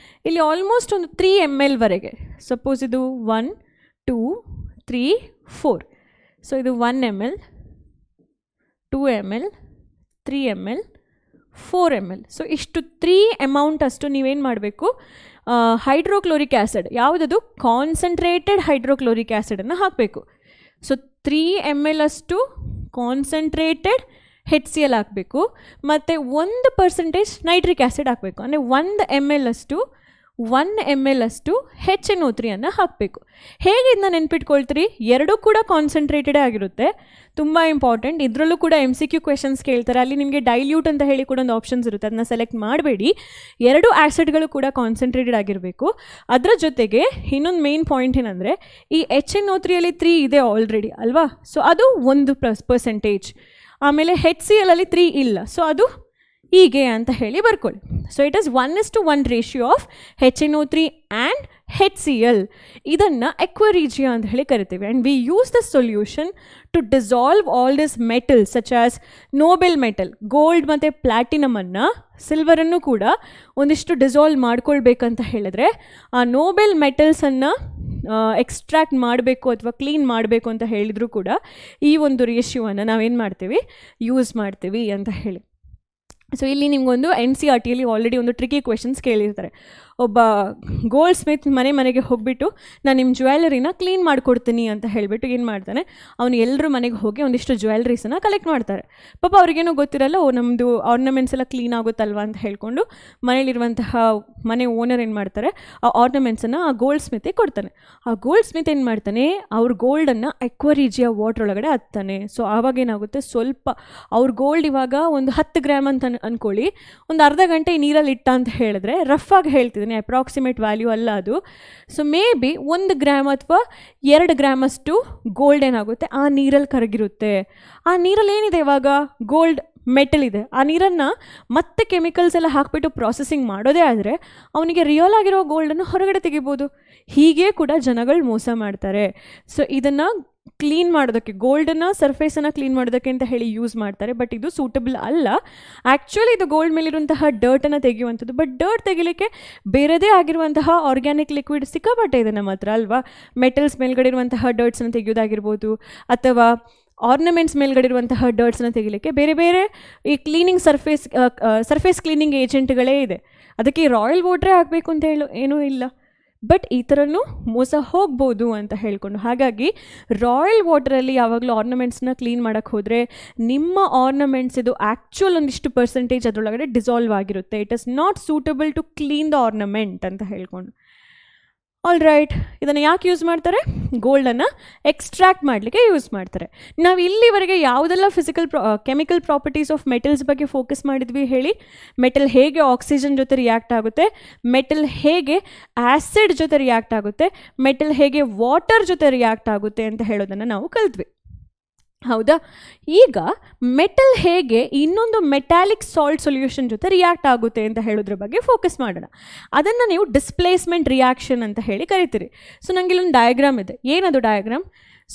ಇಲ್ಲಿ ಆಲ್ಮೋಸ್ಟ್ ಒಂದು 3 ml ವರೆಗೆ, ಸಪೋಸ್ ಇದು 1, 2, 3, 4. ಸೊ ಇದು 1 ml, 2 ml, 3 ml, 4 ml. So ಇಷ್ಟು 3 ಅಮೌಂಟ್ ಅಷ್ಟು ನೀವೇನು ಮಾಡಬೇಕು, ಹೈಡ್ರೋಕ್ಲೋರಿಕ್ ಆ್ಯಸಿಡ್, ಯಾವುದದು ಕಾನ್ಸಂಟ್ರೇಟೆಡ್ ಹೈಡ್ರೋಕ್ಲೋರಿಕ್ ಆ್ಯಸಿಡನ್ನು ಹಾಕಬೇಕು. ಸೊ 3 ml ಅಷ್ಟು ಕಾನ್ಸಂಟ್ರೇಟೆಡ್ HCl ಹಾಕಬೇಕು ಮತ್ತು 1% ನೈಟ್ರಿಕ್ ಆ್ಯಸಿಡ್ ಹಾಕಬೇಕು. ಅಂದರೆ 1 ml ಅಷ್ಟು HNO3 ಹಾಕಬೇಕು. ಹೇಗೆ ಇದನ್ನ ನೆನ್ಪಿಟ್ಕೊಳ್ತೀರಿ? ಎರಡೂ ಕೂಡ ಕಾನ್ಸಂಟ್ರೇಟೆಡೇ ಆಗಿರುತ್ತೆ. ತುಂಬ ಇಂಪಾರ್ಟೆಂಟ್. ಇದರಲ್ಲೂ ಕೂಡ MCQ ಕ್ವೆಶನ್ಸ್ ಕೇಳ್ತಾರೆ. ಅಲ್ಲಿ ನಿಮಗೆ ಡೈಲ್ಯೂಟ್ ಅಂತ ಹೇಳಿ ಕೂಡ ಒಂದು ಆಪ್ಷನ್ಸ್ ಇರುತ್ತೆ, ಅದನ್ನ ಸೆಲೆಕ್ಟ್ ಮಾಡಬೇಡಿ. ಎರಡು ಆ್ಯಸಿಡ್ಗಳು ಕೂಡ ಕಾನ್ಸಂಟ್ರೇಟೆಡ್ ಆಗಿರಬೇಕು. ಅದರ ಜೊತೆಗೆ ಇನ್ನೊಂದು ಮೇನ್ ಪಾಯಿಂಟ್ ಏನಂದರೆ ಈ HNO3 3 ಇದೆ ಆಲ್ರೆಡಿ ಅಲ್ವಾ? ಸೊ ಅದು 1%. ಆಮೇಲೆ HCl 3 ಇಲ್ಲ, ಸೊ ಅದು ಹೀಗೆ ಅಂತ ಹೇಳಿ ಬರ್ಕೊಳ್ಳಿ. So it is 1:1 ratio of HNO3 and HCl. ಇದನ್ನು ಅಕ್ವಾರೀಜಿಯಾ ಅಂತ ಹೇಳಿ ಕರಿತೀವಿ. And we use the solution to dissolve all this metals such as noble metal, gold ಮತ್ತು ಪ್ಲಾಟಿನಮನ್ನು, ಸಿಲ್ವರನ್ನು ಕೂಡ ಒಂದಿಷ್ಟು ಡಿಸಾಲ್ವ್ ಮಾಡ್ಕೊಳ್ಬೇಕಂತ ಹೇಳಿದ್ರೆ ಆ ನೋಬೆಲ್ ಮೆಟಲ್ಸನ್ನು ಎಕ್ಸ್ಟ್ರಾಕ್ಟ್ ಮಾಡಬೇಕು ಅಥವಾ ಕ್ಲೀನ್ ಮಾಡಬೇಕು ಅಂತ ಹೇಳಿದರೂ ಕೂಡ ಈ ಒಂದು ರೇಷಿಯೋವನ್ನು ನಾವೇನು ಮಾಡ್ತೀವಿ, ಯೂಸ್ ಮಾಡ್ತೀವಿ ಅಂತ ಹೇಳಿ. ಸೊ ಇಲ್ಲಿ ನಿಮಗೊಂದು NCERTಯಲ್ಲಿ ಆಲ್ರೆಡಿ ಒಂದು ಟ್ರಿಕಿ ಕ್ವೆಶನ್ಸ್ ಕೇಳಿರ್ತಾರೆ. ಒಬ್ಬ ಗೋಲ್ಡ್ ಸ್ಮಿತ್ ಮನೆಗೆ ಹೋಗಿಬಿಟ್ಟು ನಾನು ನಿಮ್ಮ ಜ್ಯುವೆಲರಿನ ಕ್ಲೀನ್ ಮಾಡಿಕೊಡ್ತೀನಿ ಅಂತ ಹೇಳಿಬಿಟ್ಟು ಏನು ಮಾಡ್ತಾನೆ, ಅವನು ಎಲ್ಲರೂ ಮನೆಗೆ ಹೋಗಿ ಒಂದಿಷ್ಟು ಜ್ಯುವೆಲ್ರೀಸನ್ನು ಕಲೆಕ್ಟ್ ಮಾಡ್ತಾರೆ. ಪಾಪ ಅವ್ರಿಗೇನೋ ಗೊತ್ತಿರಲ್ಲ, ನಮ್ಮದು ಆರ್ನಮೆಂಟ್ಸ್ ಎಲ್ಲ ಕ್ಲೀನ್ ಆಗುತ್ತಲ್ವ ಅಂತ ಹೇಳ್ಕೊಂಡು ಮನೇಲಿರುವಂತಹ ಮನೆ ಓನರ್ ಏನು ಮಾಡ್ತಾರೆ, ಆ ಆರ್ನಮೆಂಟ್ಸನ್ನು ಆ ಗೋಲ್ಡ್ ಸ್ಮಿತಿಗೆ ಕೊಡ್ತಾನೆ. ಆ ಗೋಲ್ಡ್ ಸ್ಮಿತ್ ಏನು ಮಾಡ್ತಾನೆ, ಅವ್ರ ಗೋಲ್ಡನ್ನು ಅಕ್ವಾರೀಜಿಯಾ ವಾಟರ್ ಒಳಗಡೆ ಹತ್ತಾನೆ. ಸೊ ಆವಾಗೇನಾಗುತ್ತೆ, ಸ್ವಲ್ಪ ಅವ್ರ ಗೋಲ್ಡ್ ಇವಾಗ ಒಂದು 10 ಗ್ರಾಮ್ ಅಂತ ಅಂದ್ಕೊಳ್ಳಿ, ಒಂದು ಅರ್ಧ ಗಂಟೆ ನೀರಲ್ಲಿ ಇಟ್ಟ ಅಂತ ಹೇಳಿದ್ರೆ, ರಫ್ ಆಗಿ ಹೇಳ್ತಿದ್ದೀನಿ, ಅಪ್ರಾಕ್ಸಿಮೇಟ್ ವ್ಯಾಲ್ಯೂ ಅಲ್ಲ ಅದು. ಸೊ ಮೇ ಬಿ 1 ಗ್ರಾಮ್ ಅಥವಾ 2 ಗ್ರಾಮ್ ಅಷ್ಟು ಗೋಲ್ಡ್ ಏನಾಗುತ್ತೆ ಆ ನೀರಲ್ಲಿ ಕರಗಿರುತ್ತೆ. ಆ ನೀರಲ್ಲಿ ಏನಿದೆ ಇವಾಗ, ಗೋಲ್ಡ್ ಮೆಟಲ್ ಇದೆ. ಆ ನೀರನ್ನು ಮತ್ತೆ ಕೆಮಿಕಲ್ಸ್ ಎಲ್ಲ ಹಾಕಿಬಿಟ್ಟು ಪ್ರಾಸೆಸಿಂಗ್ ಮಾಡೋದೇ ಆದರೆ ಅವನಿಗೆ ರಿಯಲ್ ಆಗಿರೋ ಗೋಲ್ಡನ್ನು ಹೊರಗಡೆ ತೆಗಿಬೋದು. ಹೀಗೆ ಕೂಡ ಜನಗಳು ಮೋಸ ಮಾಡ್ತಾರೆ. ಸೊ ಇದನ್ನು ಕ್ಲೀನ್ ಮಾಡೋದಕ್ಕೆ, ಗೋಲ್ಡನ್ನು ಸರ್ಫೇಸನ್ನು ಕ್ಲೀನ್ ಮಾಡೋದಕ್ಕೆ ಅಂತ ಹೇಳಿ ಯೂಸ್ ಮಾಡ್ತಾರೆ. ಬಟ್ ಇದು ಸೂಟಬಲ್ ಅಲ್ಲ. ಆ್ಯಕ್ಚುಲಿ ಇದು ಗೋಲ್ಡ್ ಮೇಲಿರುವಂತಹ ಡರ್ಟನ್ನು ತೆಗೆಯುವಂಥದ್ದು. ಬಟ್ ಡರ್ಟ್ ತೆಗಿಲಿಕ್ಕೆ ಬೇರೆದೇ ಆಗಿರುವಂತಹ ಆರ್ಗ್ಯಾನಿಕ್ ಲಿಕ್ವಿಡ್ ಸಿಕ್ಕಾಪಟ್ಟೆ ಇದೆ ನಮ್ಮ ಹತ್ರ ಅಲ್ವಾ. ಮೆಟಲ್ಸ್ ಮೇಲ್ಗಡೆ ಇರುವಂತಹ ಡರ್ಟ್ಸನ್ನು ತೆಗೆಯೋದಾಗಿರ್ಬೋದು, ಅಥವಾ ಆರ್ನಮೆಂಟ್ಸ್ ಮೇಲ್ಗಡೆ ಇರುವಂತಹ ಡರ್ಟ್ಸನ್ನು ತೆಗಿಲಿಕ್ಕೆ ಬೇರೆ ಬೇರೆ ಈ ಕ್ಲೀನಿಂಗ್ ಸರ್ಫೇಸ್ ಕ್ಲೀನಿಂಗ್ ಏಜೆಂಟ್ಗಳೇ ಇದೆ. ಅದಕ್ಕೆ ರಾಯಲ್ ವಾಟ್ರೇ ಆಗಬೇಕು ಅಂತ ಏನೂ ಇಲ್ಲ. ಬಟ್ ಈ ಥರನೂ ಮೋಸ ಹೋಗ್ಬೋದು ಅಂತ ಹೇಳ್ಕೊಂಡು, ಹಾಗಾಗಿ ರಾಯಲ್ ವಾಟರಲ್ಲಿ ಯಾವಾಗಲೂ ಆರ್ನಮೆಂಟ್ಸ್ನ ಕ್ಲೀನ್ ಮಾಡೋಕ್ಕೆ ಹೋದರೆ ನಿಮ್ಮ ಆರ್ನಮೆಂಟ್ಸ್ ಇದು ಆ್ಯಕ್ಚುಲ್ ಒಂದಿಷ್ಟು ಪರ್ಸೆಂಟೇಜ್ ಅದರೊಳಗಡೆ ಡಿಸಾಲ್ವ್ ಆಗಿರುತ್ತೆ. It is not suitable to clean the ornament ಅಂತ ಹೇಳ್ಕೊಂಡು. ಆಲ್ ರೈಟ್, ಇದನ್ನು ಯಾಕೆ ಯೂಸ್ ಮಾಡ್ತಾರೆ? ಗೋಲ್ಡನ್ನು ಎಕ್ಸ್ಟ್ರಾಕ್ಟ್ ಮಾಡಲಿಕ್ಕೆ ಯೂಸ್ ಮಾಡ್ತಾರೆ. ನಾವು ಇಲ್ಲಿವರೆಗೆ ಯಾವುದೆಲ್ಲ ಕೆಮಿಕಲ್ ಪ್ರಾಪರ್ಟೀಸ್ ಆಫ್ ಮೆಟಲ್ಸ್ ಬಗ್ಗೆ ಫೋಕಸ್ ಮಾಡಿದ್ವಿ ಹೇಳಿ. ಮೆಟಲ್ ಹೇಗೆ ಆಕ್ಸಿಜನ್ ಜೊತೆ ರಿಯಾಕ್ಟ್ ಆಗುತ್ತೆ, ಮೆಟಲ್ ಹೇಗೆ ಆ್ಯಸಿಡ್ ಜೊತೆ ರಿಯಾಕ್ಟ್ ಆಗುತ್ತೆ, ಮೆಟಲ್ ಹೇಗೆ ವಾಟರ್ ಜೊತೆ ರಿಯಾಕ್ಟ್ ಆಗುತ್ತೆ ಅಂತ ಹೇಳೋದನ್ನು ನಾವು ಕಲಿತ್ವಿ. ಹೌದಾ? ಈಗ ಮೆಟಲ್ ಹೇಗೆ ಇನ್ನೊಂದು ಮೆಟಾಲಿಕ್ ಸಾಲ್ಟ್ ಸೊಲ್ಯೂಷನ್ ಜೊತೆ ರಿಯಾಕ್ಟ್ ಆಗುತ್ತೆ ಅಂತ ಹೇಳೋದ್ರ ಬಗ್ಗೆ ಫೋಕಸ್ ಮಾಡೋಣ. ಅದನ್ನು ನೀವು ಡಿಸ್ಪ್ಲೇಸ್ಮೆಂಟ್ ರಿಯಾಕ್ಷನ್ ಅಂತ ಹೇಳಿ ಕರಿತೀರಿ. ಸೊ ನನಗೆ ಇಲ್ಲೊಂದು ಡಯಾಗ್ರಾಮ್ ಇದೆ. ಏನದು ಡಯಾಗ್ರಾಮ್?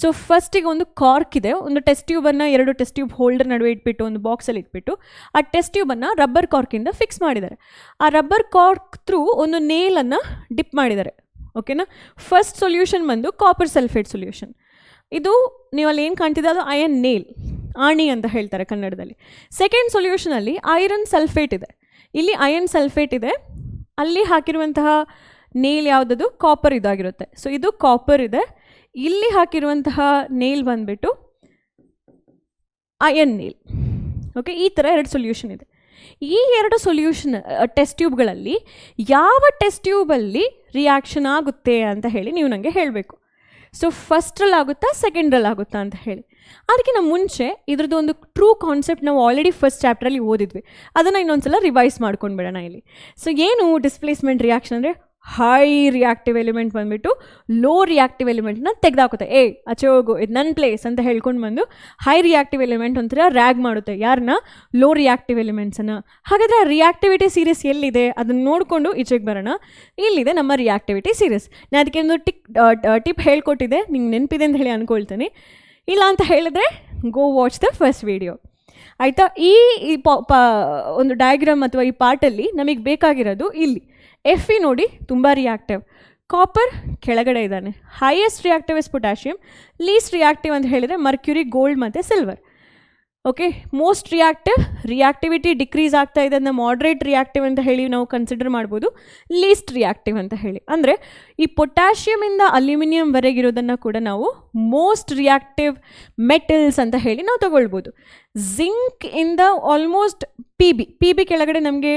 ಸೊ ಫಸ್ಟಿಗೆ ಒಂದು ಕಾರ್ಕ್ ಇದೆ, ಒಂದು ಟೆಸ್ಟ್ ಟ್ಯೂಬನ್ನು 2 ಟೆಸ್ಟ್ ಟ್ಯೂಬ್ ಹೋಲ್ಡರ್ ನಡುವೆ ಇಟ್ಬಿಟ್ಟು ಒಂದು ಬಾಕ್ಸಲ್ಲಿ ಇಟ್ಬಿಟ್ಟು ಆ ಟೆಸ್ಟ್ ಟ್ಯೂಬನ್ನು ರಬ್ಬರ್ ಕಾರ್ಕಿಂದ ಫಿಕ್ಸ್ ಮಾಡಿದ್ದಾರೆ. ಆ ರಬ್ಬರ್ ಕಾರ್ಕ್ ಥ್ರೂ ಒಂದು ನೇಲನ್ನು ಡಿಪ್ ಮಾಡಿದ್ದಾರೆ. ಓಕೆನಾ? ಫಸ್ಟ್ ಸೊಲ್ಯೂಷನ್ ಬಂದು ಕಾಪರ್ ಸಲ್ಫೇಟ್ ಸೊಲ್ಯೂಷನ್. ಇದು ನೀವು ಅಲ್ಲಿ ಏನು ಕಾಣ್ತಿದ್ದೆ ಅದು ಅಯನ್ ನೇಲ್, ಆಣಿ ಅಂತ ಹೇಳ್ತಾರೆ ಕನ್ನಡದಲ್ಲಿ. ಸೆಕೆಂಡ್ ಸೊಲ್ಯೂಷನಲ್ಲಿ ಐರನ್ ಸಲ್ಫೇಟ್ ಇದೆ. ಇಲ್ಲಿ ಅಯನ್ ಸಲ್ಫೇಟ್ ಇದೆ, ಅಲ್ಲಿ ಹಾಕಿರುವಂತಹ ನೇಲ್ ಯಾವುದದು? ಕಾಪರ್ ಇದಾಗಿರುತ್ತೆ. ಸೊ ಇದು ಕಾಪರ್ ಇದೆ. ಇಲ್ಲಿ ಹಾಕಿರುವಂತಹ ನೇಲ್ ಬಂದುಬಿಟ್ಟು ಅಯನ್ ನೇಲ್. ಓಕೆ, ಈ ಥರ 2 ಸೊಲ್ಯೂಷನ್ ಇದೆ. ಈ 2 ಸೊಲ್ಯೂಷನ್ ಟೆಸ್ಟ್ ಟ್ಯೂಬ್ಗಳಲ್ಲಿ ಯಾವ ಟೆಸ್ಟ್ ಟ್ಯೂಬಲ್ಲಿ ರಿಯಾಕ್ಷನ್ ಆಗುತ್ತೆ ಅಂತ ಹೇಳಿ ನೀವು ನನಗೆ ಹೇಳಬೇಕು. ಸೊ ಫಸ್ಟ್ರಲ್ಲಿ ಆಗುತ್ತಾ ಸೆಕೆಂಡ್ರಲ್ಲಿ ಆಗುತ್ತಾ ಅಂತ ಹೇಳಿ. ಅದಕ್ಕಿಂತ ಮುಂಚೆ ಇದ್ರದ್ದು ಒಂದು ಟ್ರೂ ಕಾನ್ಸೆಪ್ಟ್ ನಾವು ಆಲ್ರೆಡಿ ಫಸ್ಟ್ ಚಾಪ್ಟ್ರಲ್ಲಿ ಓದಿದ್ವಿ, ಅದನ್ನು ಇನ್ನೊಂದ್ಸಲ ರಿವೈಸ್ ಮಾಡ್ಕೊಂಡು ಬಿಡೋಣ ಇಲ್ಲಿ. ಸೊ ಏನು ಡಿಸ್ಪ್ಲೇಸ್ಮೆಂಟ್ ರಿಯಾಕ್ಷನ್ ಅಂದರೆ ಹೈ ರಿಯಾಕ್ಟಿವ್ ಎಲಿಮೆಂಟ್ ಬಂದುಬಿಟ್ಟು ಲೋ ರಿಯಾಕ್ಟಿವ್ ಎಲಿಮೆಂಟ್ನ ತೆಗೆದಾಕುತ್ತೆ. ಆಚೆ ಹೋಗು, ಇದು ನನ್ನ ಪ್ಲೇಸ್ ಅಂತ ಹೇಳ್ಕೊಂಡು ಬಂದು ಹೈ ರಿಯಾಕ್ಟಿವ್ ಎಲಿಮೆಂಟ್ ಒಂಥರ ರ್ಯಾಗ್ ಮಾಡುತ್ತೆ ಯಾರನ್ನ? ಲೋ ರಿಯಾಕ್ಟಿವ್ ಎಲಿಮೆಂಟ್ಸನ್ನು. ಹಾಗಾದರೆ ಆ ರಿಯಾಕ್ಟಿವಿಟಿ ಸೀರೀಸ್ ಎಲ್ಲಿದೆ ಅದನ್ನು ನೋಡಿಕೊಂಡು ಈಚೆಗೆ ಬರೋಣ. ಇಲ್ಲಿದೆ ನಮ್ಮ ರಿಯಾಕ್ಟಿವಿಟಿ ಸೀರೀಸ್. ನಾನು ಅದಕ್ಕೆ ಒಂದು ಟಿಪ್ ಹೇಳ್ಕೊಟ್ಟಿದ್ದೆ, ನಿಂಗೆ ನೆನಪಿದೆ ಅಂತ ಹೇಳಿ ಅಂದ್ಕೊಳ್ತೀನಿ. ಇಲ್ಲ ಅಂತ ಹೇಳಿದ್ರೆ ಗೋ ವಾಚ್ ದ ಫಸ್ಟ್ ವಿಡಿಯೋ, ಆಯಿತಾ? ಈ ಒಂದು ಡಯಾಗ್ರಾಮ್ ಅಥವಾ ಈ ಪಾರ್ಟಲ್ಲಿ ನಮಗೆ ಬೇಕಾಗಿರೋದು ಇಲ್ಲಿ Fe ನೋಡಿ ತುಂಬ ರಿಯಾಕ್ಟಿವ್, ಕಾಪರ್ ಕೆಳಗಡೆ ಇದ್ದಾನೆ. Highest reactive is potassium, list reactive ಅಂತ ಹೇಳಿದರೆ ಮರ್ಕ್ಯುರಿ, ಗೋಲ್ಡ್ ಮತ್ತು silver. Okay, most reactivity decrease ಆಗ್ತಾ ಇದೆ ಅದನ್ನ ಮಾಡ್ರೇಟ್ ರಿಯಾಕ್ಟಿವ್ ಅಂತ ಹೇಳಿ ನಾವು ಕನ್ಸಿಡರ್ ಮಾಡ್ಬೋದು, ಲೀಸ್ಟ್ ರಿಯಾಕ್ಟಿವ್ ಅಂತ ಹೇಳಿ. ಅಂದರೆ ಈ ಪೊಟ್ಯಾಷಿಯಮಿಂದ ಅಲ್ಯೂಮಿನಿಯಂವರೆಗಿರೋದನ್ನು ಕೂಡ ನಾವು ಮೋಸ್ಟ್ ರಿಯಾಕ್ಟಿವ್ ಮೆಟಲ್ಸ್ ಅಂತ ಹೇಳಿ ನಾವು ತಗೊಳ್ಬೋದು. ಜಿಂಕ್ ಇಂದ ಆಲ್ಮೋಸ್ಟ್ ಪಿ ಬಿ ಕೆಳಗಡೆ ನಮಗೆ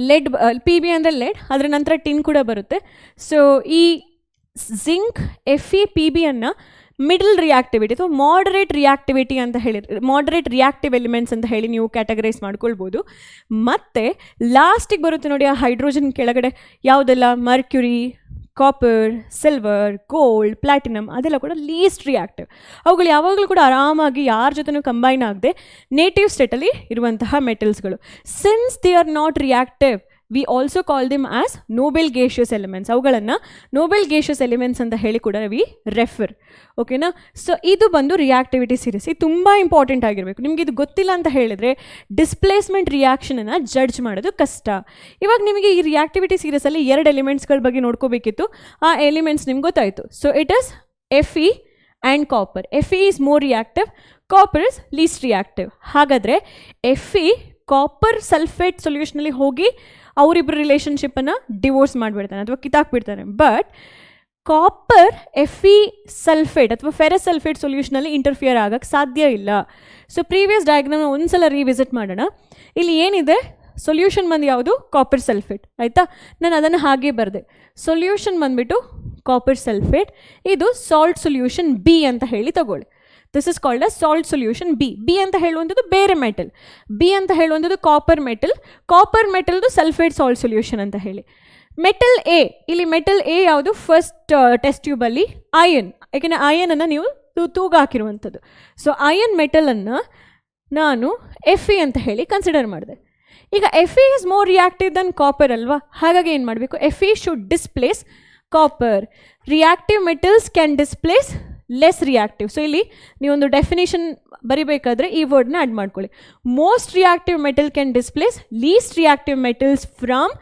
ಲೆಡ್, ಪಿ ಬಿ ಅಂದರೆ ಲೆಡ್, ಅದರ ನಂತರ ಟಿನ್ ಕೂಡ ಬರುತ್ತೆ. ಸೊ ಈ ಜಿಂಕ್, Fe, ಪಿ ಬಿಯನ್ನು ಮಿಡಲ್ ರಿಯಾಕ್ಟಿವಿಟಿ ಅಥವಾ ಮಾಡರೇಟ್ ರಿಯಾಕ್ಟಿವಿಟಿ ಅಂತ ಹೇಳಿ, ಮಾಡರೇಟ್ ರಿಯಾಕ್ಟಿವ್ ಎಲಿಮೆಂಟ್ಸ್ ಅಂತ ಹೇಳಿ ನೀವು ಕ್ಯಾಟಗರೈಸ್ ಮಾಡ್ಕೊಳ್ಬೋದು. ಮತ್ತು ಲಾಸ್ಟಿಗೆ ಬರುತ್ತೆ ನೋಡಿ ಆ ಹೈಡ್ರೋಜನ್ ಕೆಳಗಡೆ ಯಾವುದೆಲ್ಲ? Mercury, copper, silver, gold, platinum, ಅದೆಲ್ಲ ಕೂಡ ಲೀಸ್ಟ್ ರಿಯಾಕ್ಟಿವ್. ಅವುಗಳು ಯಾವಾಗಲೂ ಕೂಡ ಆರಾಮಾಗಿ ಯಾರ ಜೊತೆನೂ ಕಂಬೈನ್ ಆಗದೆ ನೇಟಿವ್ ಸ್ಟೇಟಲ್ಲಿ ಇರುವಂತಹ ಮೆಟಲ್ಸ್ಗಳು. Since they are not reactive, we also call them as noble gaseous elements. ಅವುಗಳನ್ನು ನೋಬೆಲ್ ಗೇಷಿಯಸ್ ಎಲಿಮೆಂಟ್ಸ್ ಅಂತ ಹೇಳಿ ಕೂಡ ವಿ ರೆಫರ್. ಓಕೆನಾ? ಸೊ ಇದು ಬಂದು ರಿಯಾಕ್ಟಿವಿಟಿ ಸೀರೀಸ್. ಇದು ತುಂಬ ಇಂಪಾರ್ಟೆಂಟ್ ಆಗಿರಬೇಕು. ನಿಮಗೆ ಇದು ಗೊತ್ತಿಲ್ಲ ಅಂತ ಹೇಳಿದರೆ ಡಿಸ್ಪ್ಲೇಸ್ಮೆಂಟ್ ರಿಯಾಕ್ಷನನ್ನು ಜಡ್ಜ್ ಮಾಡೋದು ಕಷ್ಟ. ಇವಾಗ ನಿಮಗೆ ಈ ರಿಯಾಕ್ಟಿವಿಟಿ ಸೀರೀಸಲ್ಲಿ 2 ಎಲಿಮೆಂಟ್ಸ್ಗಳ ಬಗ್ಗೆ ನೋಡ್ಕೋಬೇಕಿತ್ತು. ಆ ಎಲಿಮೆಂಟ್ಸ್ ನಿಮ್ಗೆ ಗೊತ್ತಾಯಿತು. So it is Fe and copper. Fe is more reactive, copper is least reactive. ಹಾಗಾದರೆ Fe ಕಾಪರ್ ಸಲ್ಫೇಟ್ ಸೊಲ್ಯೂಷನಲ್ಲಿ ಹೋಗಿ ಅವರಿಬ್ಬರು ರಿಲೇಷನ್ಶಿಪ್ಪನ್ನು ಡಿವೋರ್ಸ್ ಮಾಡಿಬಿಡ್ತಾನೆ ಅಥವಾ ಕಿತ್ತಾಕ್ಬಿಡ್ತಾನೆ. ಬಟ್ ಕಾಪರ್ Fe ಸಲ್ಫೇಟ್ ಅಥವಾ ಫೆರಸ್ ಸಲ್ಫೇಟ್ ಸೊಲ್ಯೂಷನಲ್ಲಿ ಇಂಟರ್ಫಿಯರ್ ಆಗೋಕ್ಕೆ ಸಾಧ್ಯ ಇಲ್ಲ. ಸೊ ಪ್ರೀವಿಯಸ್ ಡಯಾಗ್ರಾಮ್ನ ಒಂದ್ಸಲ ರಿವಿಸಿಟ್ ಮಾಡೋಣ. ಇಲ್ಲಿ ಏನಿದೆ? ಸೊಲ್ಯೂಷನ್ ಬಂದು ಯಾವುದು? ಕಾಪರ್ ಸಲ್ಫೇಟ್, ಆಯಿತಾ? ನಾನು ಅದನ್ನು ಹಾಗೆ ಬರೆದೆ. ಸೊಲ್ಯೂಷನ್ ಬಂದುಬಿಟ್ಟು ಕಾಪರ್ ಸಲ್ಫೇಟ್, ಇದು ಸಾಲ್ಟ್ ಸೊಲ್ಯೂಷನ್ ಬಿ ಅಂತ ಹೇಳಿ ತಗೊಳ್ಳಿ. This is called a salt solution B. B ಅಂತ ಹೇಳುವಂಥದ್ದು ಬೇರೆ ಮೆಟಲ್, ಬಿ ಅಂತ ಹೇಳುವಂಥದ್ದು ಕಾಪರ್ ಮೆಟಲ್, ಕಾಪರ್ ಮೆಟಲ್ದು ಸಲ್ಫೇಟ್ ಸಾಲ್ಟ್ ಸೊಲ್ಯೂಷನ್ ಅಂತ ಹೇಳಿ. ಮೆಟಲ್ ಎ, ಇಲ್ಲಿ ಮೆಟಲ್ ಎ ಯಾವುದು? ಫಸ್ಟ್ ಟೆಸ್ಟ್ ಟ್ಯೂಬಲ್ಲಿ ಅಯನ್, ಯಾಕೆಂದರೆ ಅಯನನ್ನು ನೀವು ತೂಗ ಹಾಕಿರುವಂಥದ್ದು. ಸೊ ಅಯನ್ ಮೆಟಲನ್ನು ನಾನು Fe ಅಂತ ಹೇಳಿ ಕನ್ಸಿಡರ್ ಮಾಡಿದೆ. ಈಗ Fe is more reactive than copper ಅಲ್ವಾ? ಹಾಗಾಗಿ ಏನು ಮಾಡಬೇಕು? Fe should displace copper. Reactive metals can displace less reactive. So ಇಲ್ಲಿ ನೀವೊಂದು ಡೆಫಿನೇಷನ್ ಬರಿಬೇಕಾದ್ರೆ ಈ ವರ್ಡ್ನ ಆ್ಯಡ್ ಮಾಡ್ಕೊಳ್ಳಿ. Most reactive metal can displace least reactive metals from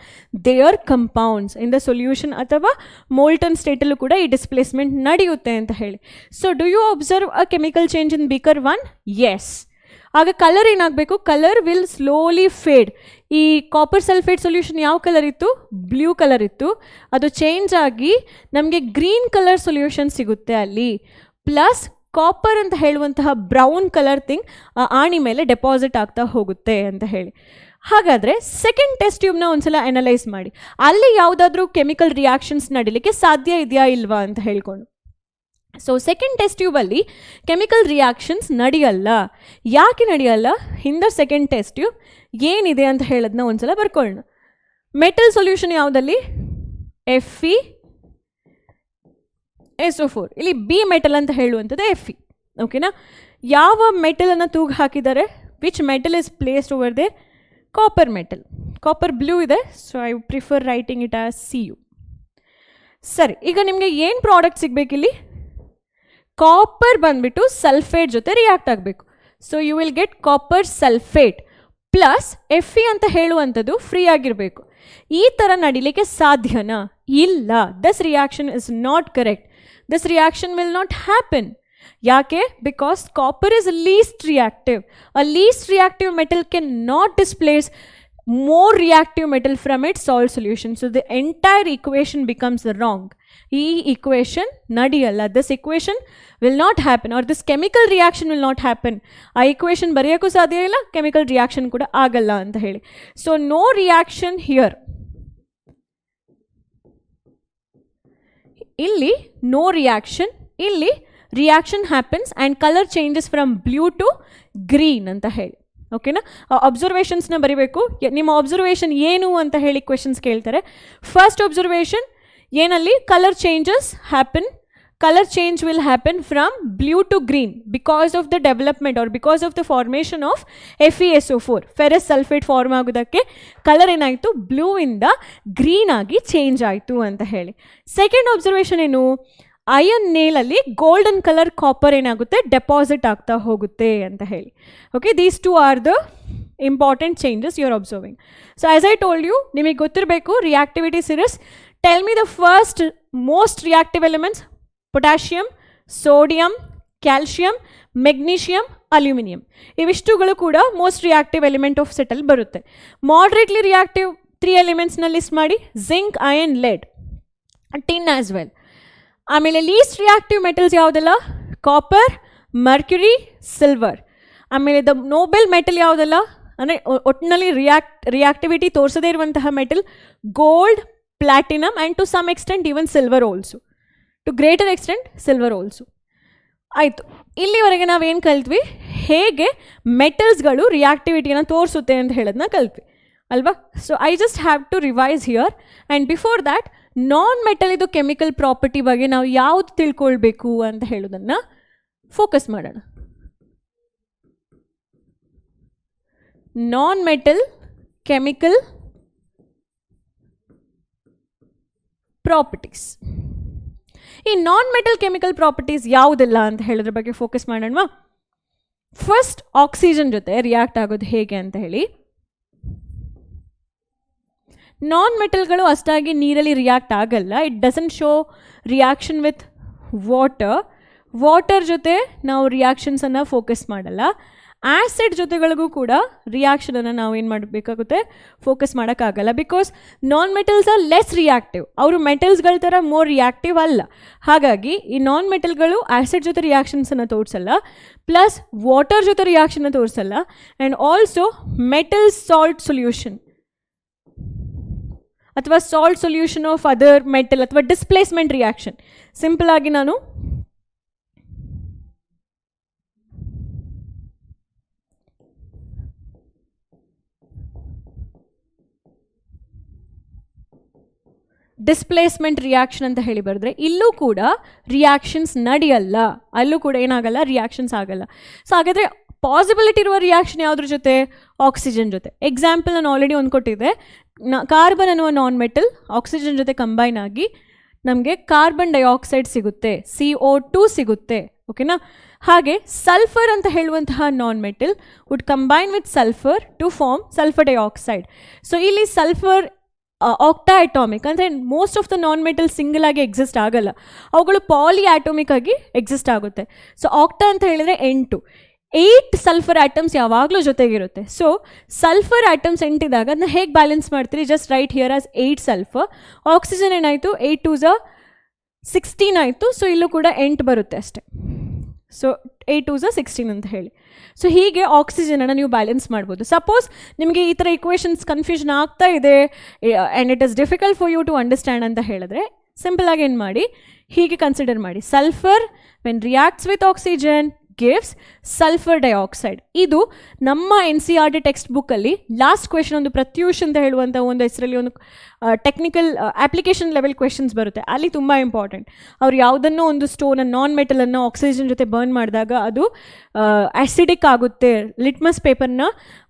their compounds in the solution ಅಥವಾ ಮೋಲ್ಟನ್ ಸ್ಟೇಟಲ್ಲೂ ಕೂಡ ಈ ಡಿಸ್ಪ್ಲೇಸ್ಮೆಂಟ್ ನಡೆಯುತ್ತೆ ಅಂತ ಹೇಳಿ. So do you observe a chemical change in beaker 1? Yes. ಆಗ ಕಲರ್ ಏನಾಗಬೇಕು? Colour will slowly fade. ಈ ಕಾಪರ್ ಸಲ್ಫೇಟ್ ಸೊಲ್ಯೂಷನ್ ಯಾವ ಕಲರ್ ಇತ್ತು? ಬ್ಲೂ ಕಲರ್ ಇತ್ತು. ಅದು ಚೇಂಜ್ ಆಗಿ ನಮಗೆ ಗ್ರೀನ್ ಕಲರ್ ಸೊಲ್ಯೂಷನ್ ಸಿಗುತ್ತೆ ಅಲ್ಲಿ. ಪ್ಲಸ್ ಕಾಪರ್ ಅಂತ ಹೇಳುವಂತಹ ಬ್ರೌನ್ ಕಲರ್ ಥಿಂಗ್ ಆಣಿ ಮೇಲೆ ಡೆಪಾಸಿಟ್ ಆಗ್ತಾ ಹೋಗುತ್ತೆ ಅಂತ ಹೇಳಿ. ಹಾಗಾದರೆ ಸೆಕೆಂಡ್ ಟೆಸ್ಟ್ ಟ್ಯೂಬ್ನ ಒಂದ್ಸಲ ಅನಲೈಸ್ ಮಾಡಿ, ಅಲ್ಲಿ ಯಾವುದಾದ್ರೂ ಕೆಮಿಕಲ್ ರಿಯಾಕ್ಷನ್ಸ್ ನಡೀಲಿಕ್ಕೆ ಸಾಧ್ಯ ಇದೆಯಾ ಇಲ್ವಾ ಅಂತ ಹೇಳ್ಕೊಂಡು. ಸೊ ಸೆಕೆಂಡ್ ಟೆಸ್ಟ್ ಟ್ಯೂಬಲ್ಲಿ ಕೆಮಿಕಲ್ ರಿಯಾಕ್ಷನ್ಸ್ ನಡೆಯಲ್ಲ. ಯಾಕೆ ನಡೆಯಲ್ಲ? ಹಿಂದೆ ಸೆಕೆಂಡ್ ಟೆಸ್ಟ್ ಟ್ಯೂಬ್ ಏನಿದೆ ಅಂತ ಹೇಳೋದನ್ನ ಒಂದ್ಸಲ ಬರ್ಕೊಳ್ಳೋಣ. ಮೆಟಲ್ ಸೊಲ್ಯೂಷನ್ ಯಾವುದಲ್ಲಿ? Fe SO4. ಇಲ್ಲಿ ಬಿ ಮೆಟಲ್ ಅಂತ ಹೇಳುವಂಥದ್ದು Fe. ಓಕೆನಾ. ಯಾವ ಮೆಟಲನ್ನು ತೂಗು ಹಾಕಿದ್ದಾರೆ, which metal is placed over there, copper metal. Copper blue ಇದೆ, so I prefer writing it as Cu. ಸರಿ, ಈಗ ನಿಮಗೆ ಏನು ಪ್ರಾಡಕ್ಟ್ ಸಿಗಬೇಕಿಲ್ಲಿ, ಕಾಪರ್ ಬಂದುಬಿಟ್ಟು ಸಲ್ಫೇಟ್ ಜೊತೆ ರಿಯಾಕ್ಟ್ ಆಗಬೇಕು. So you will get copper sulphate plus Fe ಅಂತ ಹೇಳುವಂಥದ್ದು ಫ್ರೀ ಆಗಿರಬೇಕು. ಈ ಥರ ನಡಿಲಿಕ್ಕೆ ಸಾಧ್ಯನಾ? ಇಲ್ಲ. This reaction is not correct. This reaction will not happen. ಯಾಕೆ? Because copper is least reactive. A least reactive metal can not displace more reactive metal from its salt solution. So the entire equation becomes wrong. ಈ equation ನಡಿಯಲ್ಲ. This equation will not happen, or this chemical reaction will not happen. ಆ equation ಬರೆಯೋಕ್ಕೂ ಸಾಧ್ಯ ಇಲ್ಲ, chemical reaction ಕೂಡ ಆಗಲ್ಲ ಅಂತ ಹೇಳಿ. So no reaction here. ಇಲ್ಲಿ no reaction, ಇಲ್ಲಿ reaction happens and color changes from blue to green ಅಂತ ಹೇಳಿ. ಓಕೆನಾ. ಅಬ್ಸರ್ವೇಷನ್ಸ್ನ ಬರೀಬೇಕು. ನಿಮ್ಮ ಅಬ್ಸರ್ವೇಷನ್ ಏನು ಅಂತ ಹೇಳಿ ಕ್ವೆಶನ್ಸ್ ಕೇಳ್ತಾರೆ. ಫಸ್ಟ್ ಅಬ್ಸರ್ವೇಷನ್ ಏನಲ್ಲಿ colour changes happen. Colour change will happen from blue to green because of the development or because of the formation of FeSO4, ferrous sulphate form ಆಗೋದಕ್ಕೆ ಕಲರ್ ಏನಾಯಿತು, ಬ್ಲೂ ಇಂದ green ಆಗಿ change ಆಯಿತು ಅಂತ ಹೇಳಿ. Second observation ಏನು, iron ನೇಲಲ್ಲಿ golden colour copper ಏನಾಗುತ್ತೆ, ಡೆಪಾಸಿಟ್ ಆಗ್ತಾ ಹೋಗುತ್ತೆ ಅಂತ ಹೇಳಿ. Okay, these two are the important changes you are observing. So as I told you, ನಿಮಗೆ ಗೊತ್ತಿರಬೇಕು reactivity series. Tell me the first most reactive elements. Potassium, sodium, calcium, magnesium, aluminium. ಇವಿಷ್ಟುಗಳು ಕೂಡ most reactive element of settle ಬರುತ್ತೆ. Moderately reactive 3 ಎಲಿಮೆಂಟ್ಸ್ನ list ಮಾಡಿ. Zinc, iron, lead, tin as well. ಆಮೇಲೆ least reactive metals ಯಾವುದೆಲ್ಲ, copper, mercury, silver. ಆಮೇಲೆ the noble metal ಯಾವುದೆಲ್ಲ ಅಂದರೆ ಒಟ್ಟಿನಲ್ಲಿ ರಿಯಾಕ್ಟಿವಿಟಿ ತೋರಿಸದೇ ಇರುವಂತಹ metal, gold, platinum and to some extent even silver also, to greater extent silver also. ಆಯಿತು, ಇಲ್ಲಿವರೆಗೆ ನಾವೇನು ಕಲ್ತ್ವಿ, ಹೇಗೆ ಮೆಟಲ್ಸ್ಗಳು ರಿಯಾಕ್ಟಿವಿಟಿಯನ್ನು ತೋರಿಸುತ್ತೆ ಅಂತ ಹೇಳೋದನ್ನ ಕಲ್ತ್ವಿ ಅಲ್ವಾ. So I just have to revise here. And before that non metal ಇದು ಕೆಮಿಕಲ್ ಪ್ರಾಪರ್ಟಿ ಬಗ್ಗೆ ನಾವು ಯಾವುದು ತಿಳ್ಕೊಳ್ಬೇಕು ಅಂತ ಹೇಳೋದನ್ನು ಫೋಕಸ್ ಮಾಡೋಣ. Non metal chemical properties. ಈ ನಾನ್ ಮೆಟಲ್ ಕೆಮಿಕಲ್ ಪ್ರಾಪರ್ಟೀಸ್ ಯಾವುದಿಲ್ಲ ಅಂತ ಹೇಳೋದ್ರ ಬಗ್ಗೆ ಫೋಕಸ್ ಮಾಡೋಣವಾ. ಫಸ್ಟ್ ಆಕ್ಸಿಜನ್ ಜೊತೆ ರಿಯಾಕ್ಟ್ ಆಗೋದು ಹೇಗೆ ಅಂತ ಹೇಳಿ. ನಾನ್ ಮೆಟಲ್ಗಳು ಅಷ್ಟಾಗಿ ನೀರಲ್ಲಿ ರಿಯಾಕ್ಟ್ ಆಗಲ್ಲ. It doesn't show reaction with water ಜೊತೆ ನಾವು ರಿಯಾಕ್ಷನ್ಸನ್ನು ಫೋಕಸ್ ಮಾಡಲ್ಲ. ಆ್ಯಸಿಡ್ ಜೊತೆಗಳಿಗೂ ಕೂಡ ರಿಯಾಕ್ಷನನ್ನು ನಾವು ಏನು ಮಾಡಬೇಕಾಗುತ್ತೆ, ಫೋಕಸ್ ಮಾಡೋಕ್ಕಾಗಲ್ಲ. Because non metals R less reactive. ಅವರು ಮೆಟಲ್ಸ್ಗಳ ಥರ ಮೋರ್ ರಿಯಾಕ್ಟಿವ್ ಅಲ್ಲ. ಹಾಗಾಗಿ ಈ ನಾನ್ ಮೆಟಲ್ಗಳು ಆ್ಯಸಿಡ್ ಜೊತೆ ರಿಯಾಕ್ಷನ್ಸನ್ನು ತೋರಿಸಲ್ಲ, ಪ್ಲಸ್ ವಾಟರ್ ಜೊತೆ ರಿಯಾಕ್ಷನ್ನ ತೋರಿಸಲ್ಲ, and also metal salt solution ಅಥವಾ salt solution of other metal ಅಥವಾ ಡಿಸ್ಪ್ಲೇಸ್ಮೆಂಟ್ ರಿಯಾಕ್ಷನ್. ಸಿಂಪಲ್ ಆಗಿ ನಾನು ಡಿಸ್ಪ್ಲೇಸ್ಮೆಂಟ್ ರಿಯಾಕ್ಷನ್ ಅಂತ ಹೇಳಿ ಬರೆದ್ರೆ ಇಲ್ಲೂ ಕೂಡ ರಿಯಾಕ್ಷನ್ಸ್ ನಡೆಯಲ್ಲ, ಅಲ್ಲೂ ಕೂಡ ಏನಾಗಲ್ಲ, ರಿಯಾಕ್ಷನ್ಸ್ ಆಗಲ್ಲ. ಸೊ ಹಾಗಾದರೆ ಪಾಸಿಬಿಲಿಟಿ ಇರುವ ರಿಯಾಕ್ಷನ್ ಯಾವುದ್ರ ಜೊತೆ, ಆಕ್ಸಿಜನ್ ಜೊತೆ. ಎಕ್ಸಾಂಪಲ್ ನಾನು ಆಲ್ರೆಡಿ ಒಂದು ಕೊಟ್ಟಿದ್ದೆ. ಕಾರ್ಬನ್ ಅನ್ನುವ ನಾನ್ ಮೆಟಲ್ ಆಕ್ಸಿಜನ್ ಜೊತೆ ಕಂಬೈನ್ ಆಗಿ ನಮಗೆ ಕಾರ್ಬನ್ ಡೈಆಕ್ಸೈಡ್ ಸಿಗುತ್ತೆ, CO2 ಸಿಗುತ್ತೆ. ಓಕೆನಾ. ಹಾಗೆ ಸಲ್ಫರ್ ಅಂತ ಹೇಳುವಂತಹ non metal would combine with sulphur to form sulphur dioxide. So ಇಲ್ಲಿ ಸಲ್ಫರ್ ಆಕ್ಟಾ ಅಟಾಮಿಕ್ ಅಂದರೆ most of the non metal single ಆಗಿ ಎಕ್ಸಿಸ್ಟ್ ಆಗಲ್ಲ, ಅವುಗಳು ಪಾಲಿ ಆಟೋಮಿಕ್ ಆಗಿ ಎಕ್ಸಿಸ್ಟ್ ಆಗುತ್ತೆ. ಸೊ ಆಕ್ಟಾ ಅಂತ ಹೇಳಿದರೆ 8 ಸಲ್ಫರ್ ಆಟಮ್ಸ್ ಯಾವಾಗಲೂ ಜೊತೆಗಿರುತ್ತೆ. ಸೊ ಸಲ್ಫರ್ ಆಟಮ್ಸ್ 8 ಇದ್ದಾಗ ಅದನ್ನ ಹೇಗೆ ಬ್ಯಾಲೆನ್ಸ್ ಮಾಡ್ತೀರಿ, just right here as 8 sulphur. Oxygen ಏನಾಯಿತು, 8 2 16 ಆಯಿತು. ಸೊ ಇಲ್ಲೂ ಕೂಡ 8 ಬರುತ್ತೆ ಅಷ್ಟೇ. ಸೊ 8 2 16 ಅಂತ ಹೇಳಿ. ಸೊ ಹೀಗೆ ಆಕ್ಸಿಜನನ್ನು ನೀವು ಬ್ಯಾಲೆನ್ಸ್ ಮಾಡ್ಬೋದು. ಸಪೋಸ್ ನಿಮಗೆ ಈ ಥರ ಇಕ್ವೇಷನ್ಸ್ ಕನ್ಫ್ಯೂಷನ್ ಆಗ್ತಾ ಇದೆ and it is difficult for you to understand ಅಂತ ಹೇಳಿದ್ರೆ ಸಿಂಪಲ್ ಆಗಿ ಏನು ಮಾಡಿ, ಹೀಗೆ ಕನ್ಸಿಡರ್ ಮಾಡಿ. Sulphur when reacts with oxygen gives sulfur dioxide. ಇದು ನಮ್ಮ NCERT ಟೆಕ್ಸ್ಟ್ ಬುಕ್ಕಲ್ಲಿ ಲಾಸ್ಟ್ ಕ್ವೆಶನ್, ಒಂದು ಪ್ರತ್ಯೂಷ್ ಅಂತ ಹೇಳುವಂಥ ಒಂದು ಹೆಸರಲ್ಲಿ ಒಂದು ಟೆಕ್ನಿಕಲ್ ಅಪ್ಲಿಕೇಶನ್ ಲೆವೆಲ್ ಕ್ವೆಶನ್ಸ್ ಬರುತ್ತೆ. ಅಲ್ಲಿ ತುಂಬ ಇಂಪಾರ್ಟೆಂಟ್. ಅವ್ರು ಯಾವುದನ್ನೋ ಒಂದು ಸ್ಟೋನ್ ನಾನ್ ಮೆಟಲನ್ನು ಆಕ್ಸಿಜನ್ ಜೊತೆ ಬರ್ನ್ ಮಾಡಿದಾಗ ಅದು ಆ್ಯಸಿಡಿಕ್ ಆಗುತ್ತೆ, ಲಿಟ್ಮಸ್ ಪೇಪರ್ನ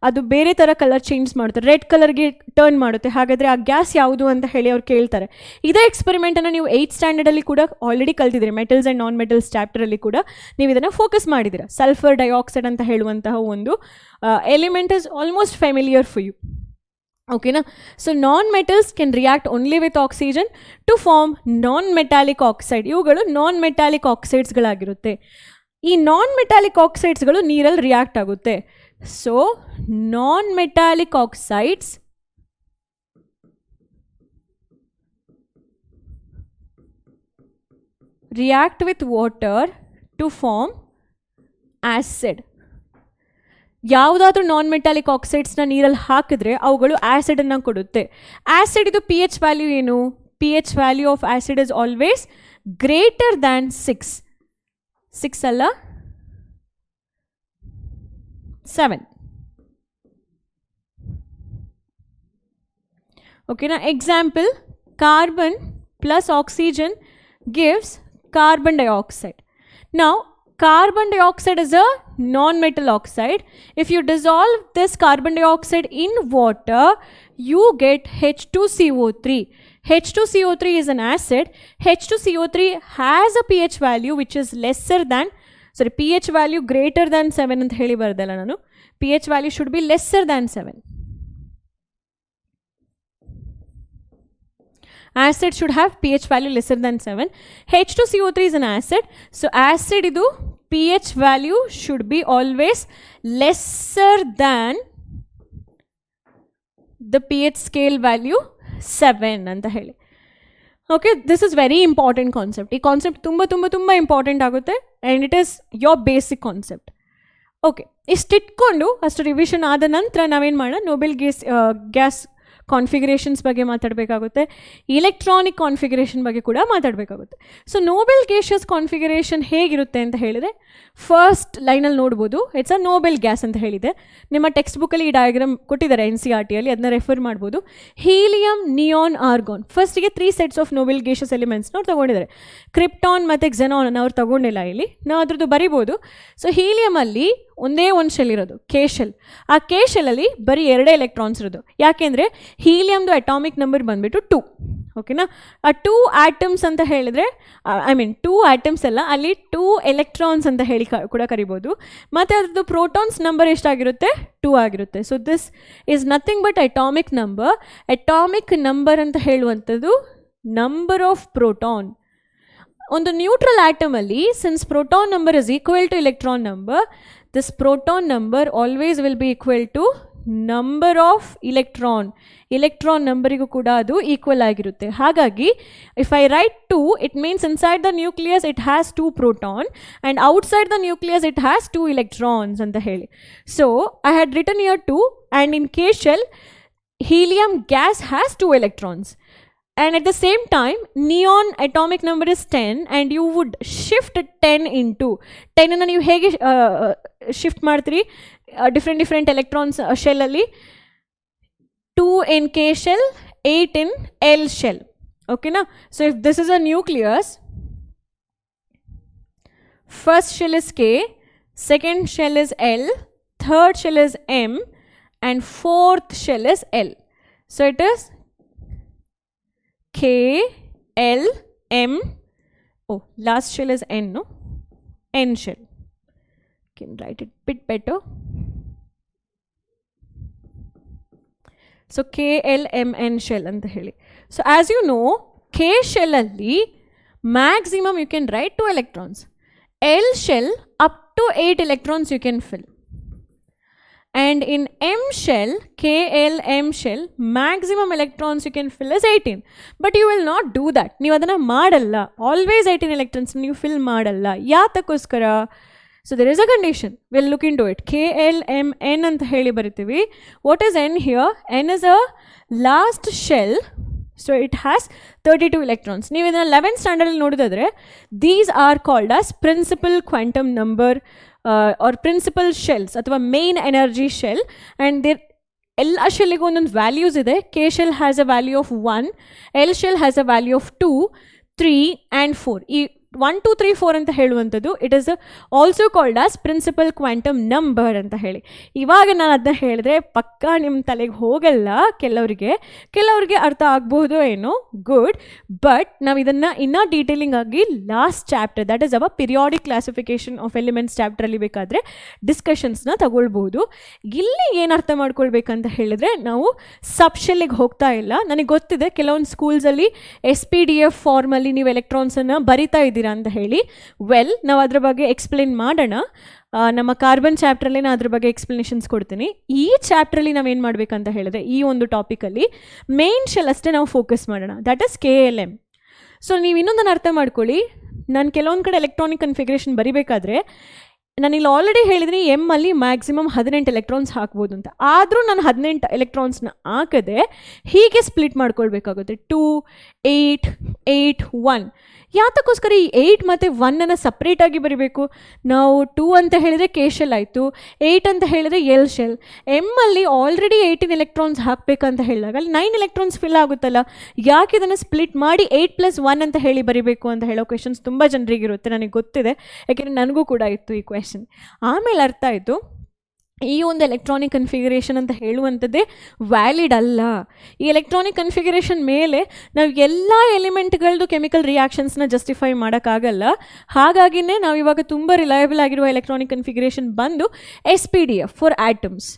ಅದು ಬೇರೆ ಥರ ಕಲರ್ ಚೇಂಜ್ ಮಾಡುತ್ತೆ, ರೆಡ್ ಕಲರ್ಗೆ ಟರ್ನ್ ಮಾಡುತ್ತೆ. ಹಾಗಾದರೆ ಆ ಗ್ಯಾಸ್ ಯಾವುದು ಅಂತ ಹೇಳಿ ಅವ್ರು ಕೇಳ್ತಾರೆ. ಇದೇ ಎಕ್ಸ್ಪೆರಿಮೆಂಟನ್ನು ನೀವು 8th ಸ್ಟ್ಯಾಂಡರ್ಡಲ್ಲಿ ಕೂಡ ಆಲ್ರೆಡಿ ಕಲ್ತಿದ್ದೀರಿ. ಮೆಟಲ್ಸ್ ಆ್ಯಂಡ್ ನಾನ್ ಮೆಟಲ್ಸ್ ಚಾಪ್ಟರಲ್ಲಿ ಕೂಡ ನೀವು ಇದನ್ನು ಫೋಕಸ್ ಮಾಡಿದ್ದೀರಾ. ಸಲ್ಫರ್ ಡೈಆಕ್ಸೈಡ್ ಅಂತ ಹೇಳುವಂತಹ ಒಂದು element is almost familiar for you. ಓಕೆನಾ? So non metals can react only with oxygen to form non metallic oxide. ಇವುಗಳು ನಾನ್ ಮೆಟಾಲಿಕ್ ಆಕ್ಸೈಡ್ಸ್ಗಳಾಗಿರುತ್ತೆ. ಈ ನಾನ್ ಮೆಟಾಲಿಕ್ ಆಕ್ಸೈಡ್ಸ್ಗಳು ನೀರಲ್ಲಿ ರಿಯಾಕ್ಟ್ ಆಗುತ್ತೆ. So non metallic oxides react with water to form acid. ಯಾವುದಾದ್ರೂ ನಾನ್ metallic ಆಕ್ಸೈಡ್ಸ್ನ ನೀರಲ್ಲಿ ಹಾಕಿದ್ರೆ ಅವುಗಳು ಆ್ಯಸಿಡನ್ನು ಕೊಡುತ್ತೆ. ಆ್ಯಸಿಡ್ ಇದು ಪಿ ಎಚ್ ವ್ಯಾಲ್ಯೂ ಏನು? P H value of acid is always greater than 6 ಅಲ್ಲ 7. ಓಕೆನಾ? Example, carbon plus oxygen gives carbon dioxide. Now carbon dioxide is a non-metal oxide. If you dissolve this carbon dioxide in water, you get H2CO3. H2CO3 is an acid. H2CO3 has a pH value which is pH value greater than 7 ಅಂತ ಹೇಳಿ ಬರ್ದಲ್ಲ ನಾನು. pH value should be lesser than 7. Acid should have pH value lesser than 7. H2CO3 is an acid. So acid idu pH value should be always lesser than the pH scale value 7 anta heli. Okay, this is very important concept. Ee concept tumba important agutte and it is your basic concept. Okay, istitkondu astu revision aada nanತರ ನಾವೇನು ಮಾಡೋಣ, Nobel gas configurations ಬಗ್ಗೆ ಮಾತಾಡಬೇಕಾಗುತ್ತೆ, electronic configuration ಬಗ್ಗೆ ಕೂಡ ಮಾತಾಡಬೇಕಾಗುತ್ತೆ. So Nobel gaseous configuration ಹೇಗಿರುತ್ತೆ ಅಂತ ಹೇಳಿದರೆ, first ಲೈನಲ್ಲಿ ನೋಡ್ಬೋದು, ಇಟ್ಸ್ ಅ ನೋಬೆಲ್ ಗ್ಯಾಸ್ ಅಂತ ಹೇಳಿದೆ. ನಿಮ್ಮ ಟೆಕ್ಸ್ಟ್ ಬುಕ್ಕಲ್ಲಿ ಈ ಡಯಾಗ್ರಾಮ್ ಕೊಟ್ಟಿದ್ದಾರೆ NCERTಯಲ್ಲಿ, ಅದನ್ನ ರೆಫರ್ ಮಾಡ್ಬೋದು. Helium, neon, argon. ಫಸ್ಟಿಗೆ 3 ಸೆಟ್ಸ್ ಆಫ್ ನೋಬೆಲ್ ಗ್ಯಾಸಿಯಸ್ ಎಲಿಮೆಂಟ್ಸ್ನ ಅವ್ರು ತೊಗೊಂಡಿದ್ದಾರೆ. ಕ್ರಿಪ್ಟಾನ್ ಮತ್ತು ಕ್ಸೆನಾನ್ ಅನ್ನು ಅವ್ರು ತೊಗೊಂಡಿಲ್ಲ ಇಲ್ಲಿ, ನಾವು ಅದ್ರದ್ದು ಬರಿಬೋದು. ಸೊ ಹೀಲಿಯಮಲ್ಲಿ ಒಂದೇ ಒಂದು ಶೆಲ್ ಇರೋದು, ಕೆ ಶೆಲ್. ಆ ಕೆ ಶೆಲ್ಲಲ್ಲಿ ಬರೀ 2 ಎಲೆಕ್ಟ್ರಾನ್ಸ್ ಇರೋದು. ಯಾಕೆಂದರೆ ಹೀಲಿಯಮ್ದು ಅಟಾಮಿಕ್ ನಂಬರ್ ಬಂದುಬಿಟ್ಟು 2. ಓಕೆನಾ? ಆ 2 ಆಟಮ್ಸ್ ಅಂತ ಹೇಳಿದರೆ, 2 ಆಟಮ್ಸ್ ಅಲ್ಲ, ಅಲ್ಲಿ 2 ಎಲೆಕ್ಟ್ರಾನ್ಸ್ ಅಂತ ಹೇಳಿ ಕೂಡ ಕರಿಬೋದು. ಮತ್ತು ಅದ್ರದ್ದು ಪ್ರೋಟಾನ್ಸ್ ನಂಬರ್ ಎಷ್ಟಾಗಿರುತ್ತೆ? 2 ಆಗಿರುತ್ತೆ. So this is nothing but atomic number. Atomic number ಅಂತ ಹೇಳುವಂಥದ್ದು ನಂಬರ್ ಆಫ್ ಪ್ರೋಟಾನ್. ಒಂದು ನ್ಯೂಟ್ರಲ್ ಆಟಮಲ್ಲಿ, since proton number is equal to electron number, this proton number always will be equal to number of electron ನಂಬರಿಗೂ ಕೂಡ ಅದು equal ಆಗಿರುತ್ತೆ. ಹಾಗಾಗಿ if I write 2, it means inside the nucleus it has 2 proton and outside the nucleus it has 2 electrons ಅಂತ ಹೇಳಿ. So I had written here 2, and in K shell helium gas has 2 electrons. And at the same time, neon atomic number is 10, and you would shift 10 into 10 ಅನ್ನು ನೀವು ಹೇಗೆ shift ಮಾಡ್ತೀರಿ? Different electrons ಶೆಲ್ಲಲ್ಲಿ 2 in K shell, 8 in L shell. ಓಕೆನಾ? So if this is a nucleus, first shell is K, second shell is L, third shell is M, and fourth shell is L. So it is K, L, M. Oh, last shell is N, no? N shell. Can write it bit better. So K, L, M, N shell anta heli. So as you know, K shell alli maximum you can write 2 electrons. L shell up to 8 electrons you can fill. And in M shell, KL M shell, maximum electrons you can fill is 18. But you will not do that. ನೀವು ಅದನ್ನು ಮಾಡಲ್ಲ. Always 18 electrons ನೀವು fill ಮಾಡಲ್ಲ. ಯಾತಕ್ಕೋಸ್ಕರ? So there is a condition. We'll look into it. KL M N ಅಂತ ಹೇಳಿ ಬರಿತೀವಿ. What is N here? N is a last shell. So it has 32 electrons. ನೀವು ಇದನ್ನು 11th ಸ್ಟ್ಯಾಂಡರ್ಡಲ್ಲಿ ನೋಡಿದ್ರೆ, these are called as principal quantum number are principal shells ಅಥವಾ main energy shell, and there ಎಲ್ಲ ಶೆಲ್ಲಿಗೂ ಒಂದೊಂದು ವ್ಯಾಲ್ಯೂಸ್ ಇದೆ. K shell has a value of 1, L shell has a value of 2, 3 and 4. ಈ 1, 2, 3, 4 ಅಂತ ಹೇಳುವಂಥದ್ದು it is also called as principal quantum number ಅಂತ ಹೇಳಿ. ಇವಾಗ ನಾನು ಅದನ್ನ ಹೇಳಿದ್ರೆ ಪಕ್ಕಾ ನಿಮ್ಮ ತಲೆಗೆ ಹೋಗಲ್ಲ, ಕೆಲವರಿಗೆ ಅರ್ಥ ಆಗ್ಬೋದು ಏನೋ, ಗುಡ್. ಬಟ್ ನಾವು ಇದನ್ನು ಇನ್ನೂ ಡೀಟೇಲಿಂಗ್ ಆಗಿ last chapter, that is our periodic classification of elements ಚಾಪ್ಟ್ರಲ್ಲಿ ಬೇಕಾದರೆ ಡಿಸ್ಕಷನ್ಸ್ನ ತಗೊಳ್ಬೋದು. ಇಲ್ಲಿ ಏನು ಅರ್ಥ ಮಾಡ್ಕೊಳ್ಬೇಕಂತ ಹೇಳಿದ್ರೆ, ನಾವು ಸಬ್ಶೆಲ್ಲಿಗೆ ಹೋಗ್ತಾ ಇಲ್ಲ. ನನಗೆ ಗೊತ್ತಿದೆ ಕೆಲವೊಂದು ಸ್ಕೂಲ್ಸಲ್ಲಿ SPDF ಫಾರ್ಮಲ್ಲಿ ನೀವು ಎಲೆಕ್ಟ್ರಾನ್ಸನ್ನು ಬರಿತಾ ಇದ್ದೀರಾ ಅಂತ ಹೇಳಿ. ನಾವು ಅದ್ರ ಬಗ್ಗೆ ಎಕ್ಸ್ಪ್ಲೇನ್ ಮಾಡೋಣ. ನಮ್ಮ ಕಾರ್ಬನ್ ಚಾಪ್ಟ್ರಲ್ಲಿ ನಾನು ಅದ್ರ ಬಗ್ಗೆ ಎಕ್ಸ್ಪ್ಲನೇಷನ್ಸ್ ಕೊಡ್ತೀನಿ. ಈ ಚಾಪ್ಟ್ರಲ್ಲಿ ನಾವೇನು ಮಾಡಬೇಕಂತ ಹೇಳಿದ್ರೆ, ಈ ಒಂದು ಟಾಪಿಕಲ್ಲಿ ಮೇನ್ ಶೆಲ್ ಅಷ್ಟೇ ನಾವು ಫೋಕಸ್ ಮಾಡೋಣ, ದಟ್ ಈಸ್ KLM. ಸೊ ನೀವು ಇನ್ನೊಂದನ್ನು ಅರ್ಥ ಮಾಡ್ಕೊಳ್ಳಿ, ನಾನು ಕೆಲವೊಂದು ಕಡೆ ಎಲೆಕ್ಟ್ರಾನಿಕ್ ಕನ್ಫಿಗರೇಷನ್ ಬರಿಬೇಕಾದ್ರೆ ನಾನಿಲ್ಲಿ ಆಲ್ರೆಡಿ ಹೇಳಿದ್ದೀನಿ ಅಲ್ಲಿ ಮ್ಯಾಕ್ಸಿಮಮ್ 18 ಎಲೆಕ್ಟ್ರಾನ್ಸ್ ಹಾಕ್ಬೋದು ಅಂತ. ಆದರೂ ನಾನು 18 ಎಲೆಕ್ಟ್ರಾನ್ಸ್ನ ಹಾಕದೆ ಹೀಗೆ ಸ್ಪ್ಲಿಟ್ ಮಾಡ್ಕೊಳ್ಬೇಕಾಗುತ್ತೆ, 2, 8, 8, 1. ಯಾತಕ್ಕೋಸ್ಕರ ಈ 8 ಮತ್ತು 1 ಸಪ್ರೇಟಾಗಿ ಬರೀಬೇಕು? ನಾವು 2 ಅಂತ ಹೇಳಿದರೆ ಕೆ ಶೆಲ್ ಆಯಿತು, 8 ಅಂತ ಹೇಳಿದರೆ ಎಲ್ ಶೆಲ್. ಅಲ್ಲಿ ಆಲ್ರೆಡಿ 18 ಎಲೆಕ್ಟ್ರಾನ್ಸ್ ಹಾಕಬೇಕಂತ ಹೇಳಿದಾಗ ಅಲ್ಲಿ 9 ಎಲೆಕ್ಟ್ರಾನ್ಸ್ ಫಿಲ್ ಆಗುತ್ತಲ್ಲ, ಯಾಕೆ ಇದನ್ನು ಸ್ಪ್ಲಿಟ್ ಮಾಡಿ 8+1 ಅಂತ ಹೇಳಿ ಬರೀಬೇಕು ಅಂತ ಹೇಳೋ ಕ್ವೆಶನ್ಸ್ ತುಂಬ ಜನರಿಗಿರುತ್ತೆ, ನನಗೆ ಗೊತ್ತಿದೆ, ಯಾಕೆಂದರೆ ನನಗೂ ಕೂಡ ಇತ್ತು ಈ ಕ್ವೆಶನ್. ಆಮೇಲೆ ಅರ್ಥ ಆಯಿತು ಈ ಒಂದು ಎಲೆಕ್ಟ್ರಾನಿಕ್ ಕನ್ಫಿಗರೇಷನ್ ಅಂತ ಹೇಳುವಂಥದ್ದೇ ವ್ಯಾಲಿಡ್ ಅಲ್ಲ. ಈ ಎಲೆಕ್ಟ್ರಾನಿಕ್ ಕನ್ಫಿಗರೇಷನ್ ಮೇಲೆ ನಾವು ಎಲ್ಲ ಎಲಿಮೆಂಟ್ಗಳದ್ದು ಕೆಮಿಕಲ್ ರಿಯಾಕ್ಷನ್ಸ್ನ ಜಸ್ಟಿಫೈ ಮಾಡೋಕ್ಕಾಗಲ್ಲ. ಹಾಗಾಗಿನೇ ನಾವು ಇವಾಗ ತುಂಬ ರಿಲಯಬಲ್ ಆಗಿರುವ ಎಲೆಕ್ಟ್ರಾನಿಕ್ ಕನ್ಫಿಗರೇಷನ್ ಬಂದು SPDF ಫಾರ್ ಆಟಮ್ಸ್.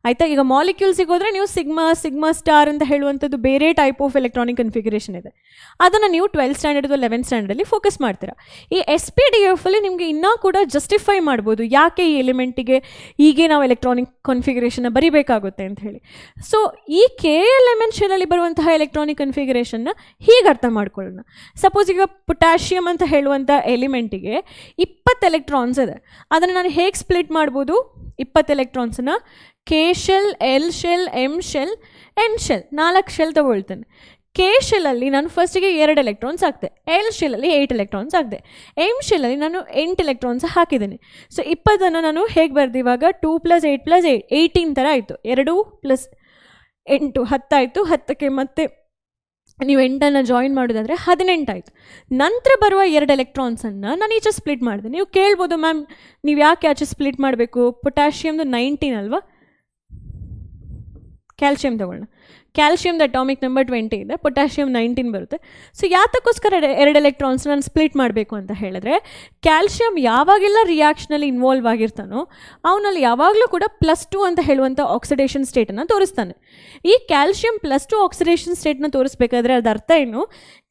ಆಯಿತಾ? ಈಗ ಮಾಲಿಕ್ಯೂಲ್ಸಿಗೆ ಹೋದರೆ ನೀವು ಸಿಗ್ಮಾ ಸ್ಟಾರ್ ಅಂತ ಹೇಳುವಂಥದ್ದು ಬೇರೆ ಟೈಪ್ ಆಫ್ ಎಲೆಕ್ಟ್ರಾನಿಕ್ ಕನ್ಫಿಗರೇಷನ್ ಇದೆ, ಅದನ್ನು ನೀವು 12th ಸ್ಟ್ಯಾಂಡರ್ಡ್ 11th ಸ್ಟ್ಯಾಂಡರ್ಡಲ್ಲಿ ಫೋಕಸ್ ಮಾಡ್ತೀರಾ. ಈ SPDFಲ್ಲಿ ನಿಮಗೆ ಇನ್ನೂ ಕೂಡ ಜಸ್ಟಿಫೈ ಮಾಡ್ಬೋದು ಯಾಕೆ ಈ ಎಲಿಮೆಂಟಿಗೆ ಹೀಗೆ ನಾವು ಎಲೆಕ್ಟ್ರಾನಿಕ್ ಕನ್ಫಿಗರೇಷನ್ನ ಬರಿಬೇಕಾಗುತ್ತೆ ಅಂತ ಹೇಳಿ. ಸೊ ಈ KLM ಶೆಲ್ಲಲ್ಲಿ ಬರುವಂತಹ ಎಲೆಕ್ಟ್ರಾನಿಕ್ ಕನ್ಫಿಗರೇಷನ್ನ ಹೀಗೆ ಅರ್ಥ ಮಾಡ್ಕೊಳ್ಳೋಣ. ಸಪೋಸ್ ಈಗ ಪೊಟ್ಯಾಷಿಯಮ್ ಅಂತ ಹೇಳುವಂಥ ಎಲಿಮೆಂಟಿಗೆ 20 ಎಲೆಕ್ಟ್ರಾನ್ಸ್ ಇದೆ, ಅದನ್ನು ನಾನು ಹೇಗೆ ಸ್ಪ್ಲಿಟ್ ಮಾಡ್ಬೋದು? 20 ಎಲೆಕ್ಟ್ರಾನ್ಸನ್ನ K shell, L shell, M shell, N shell, 4 shell ತಗೊಳ್ತೇನೆ. ಕೆ ಶೆಲ್ಲಲ್ಲಿ ನಾನು ಫಸ್ಟಿಗೆ 2 ಎಲೆಕ್ಟ್ರಾನ್ಸ್ ಹಾಕ್ತೆ, ಎಲ್ ಶೆಲ್ಲಲ್ಲಿ 8 ಎಲೆಕ್ಟ್ರಾನ್ಸ್ ಹಾಕಿದೆ, ಎಮ್ ಶೆಲ್ಲಲ್ಲಿ ನಾನು 8 ಎಲೆಕ್ಟ್ರಾನ್ಸ್ ಹಾಕಿದ್ದೇನೆ. ಸೊ 20 ನಾನು ಹೇಗೆ ಬರ್ದು ಇವಾಗ 2 + 8 + 8 18 ಥರ ಆಯಿತು. 2 + 8 10 ಆಯಿತು. 10ಕ್ಕೆ ಮತ್ತೆ ನೀವು 8 ಜಾಯಿನ್ ಮಾಡೋದಾದರೆ 18 ಆಯಿತು. ನಂತರ ಬರುವ 2 ಎಲೆಕ್ಟ್ರಾನ್ಸನ್ನು ನಾನು ಈಚೆ ಸ್ಪ್ಲಿಟ್ ಮಾಡಿದೆ. ನೀವು ಕೇಳ್ಬೋದು, ಮ್ಯಾಮ್ ನೀವು ಯಾಕೆ ಆಚೆ ಸ್ಪ್ಲಿಟ್ ಮಾಡಬೇಕು? ಪೊಟ್ಯಾಷಿಯಮ್ದು 19 ಅಲ್ವಾ? ಕ್ಯಾಲ್ಶಿಯಮ್ ತಗೊಳ್ಳೋಣ. ಕ್ಯಾಲ್ಶಿಯಮ್ದು ಅಟಾಮಿಕ್ ನಂಬರ್ 20 ಇದೆ, ಪೊಟ್ಯಾಷಿಯಮ್ 19 ಬರುತ್ತೆ. ಸೊ ಯಾತಕ್ಕೋಸ್ಕರ 2 ಎಲೆಕ್ಟ್ರಾನ್ಸ್ ನಾನು ಸ್ಪ್ಲಿಟ್ ಮಾಡಬೇಕು ಅಂತ ಹೇಳಿದ್ರೆ, ಕ್ಯಾಲ್ಶಿಯಮ್ ಯಾವಾಗೆಲ್ಲ ರಿಯಾಕ್ಷನಲ್ಲಿ ಇನ್ವಾಲ್ವ್ ಆಗಿರ್ತಾನೋ ಅವನಲ್ಲಿ ಯಾವಾಗಲೂ ಕೂಡ +2 ಅಂತ ಹೇಳುವಂಥ ಆಕ್ಸಿಡೇಷನ್ ಸ್ಟೇಟನ್ನು ತೋರಿಸ್ತಾನೆ. ಈ ಕ್ಯಾಲ್ಶಿಯಮ್ +2 ಆಕ್ಸಿಡೇಷನ್ ಸ್ಟೇಟ್ನ ತೋರಿಸ್ಬೇಕಾದ್ರೆ ಅದು ಅರ್ಥ ಏನು?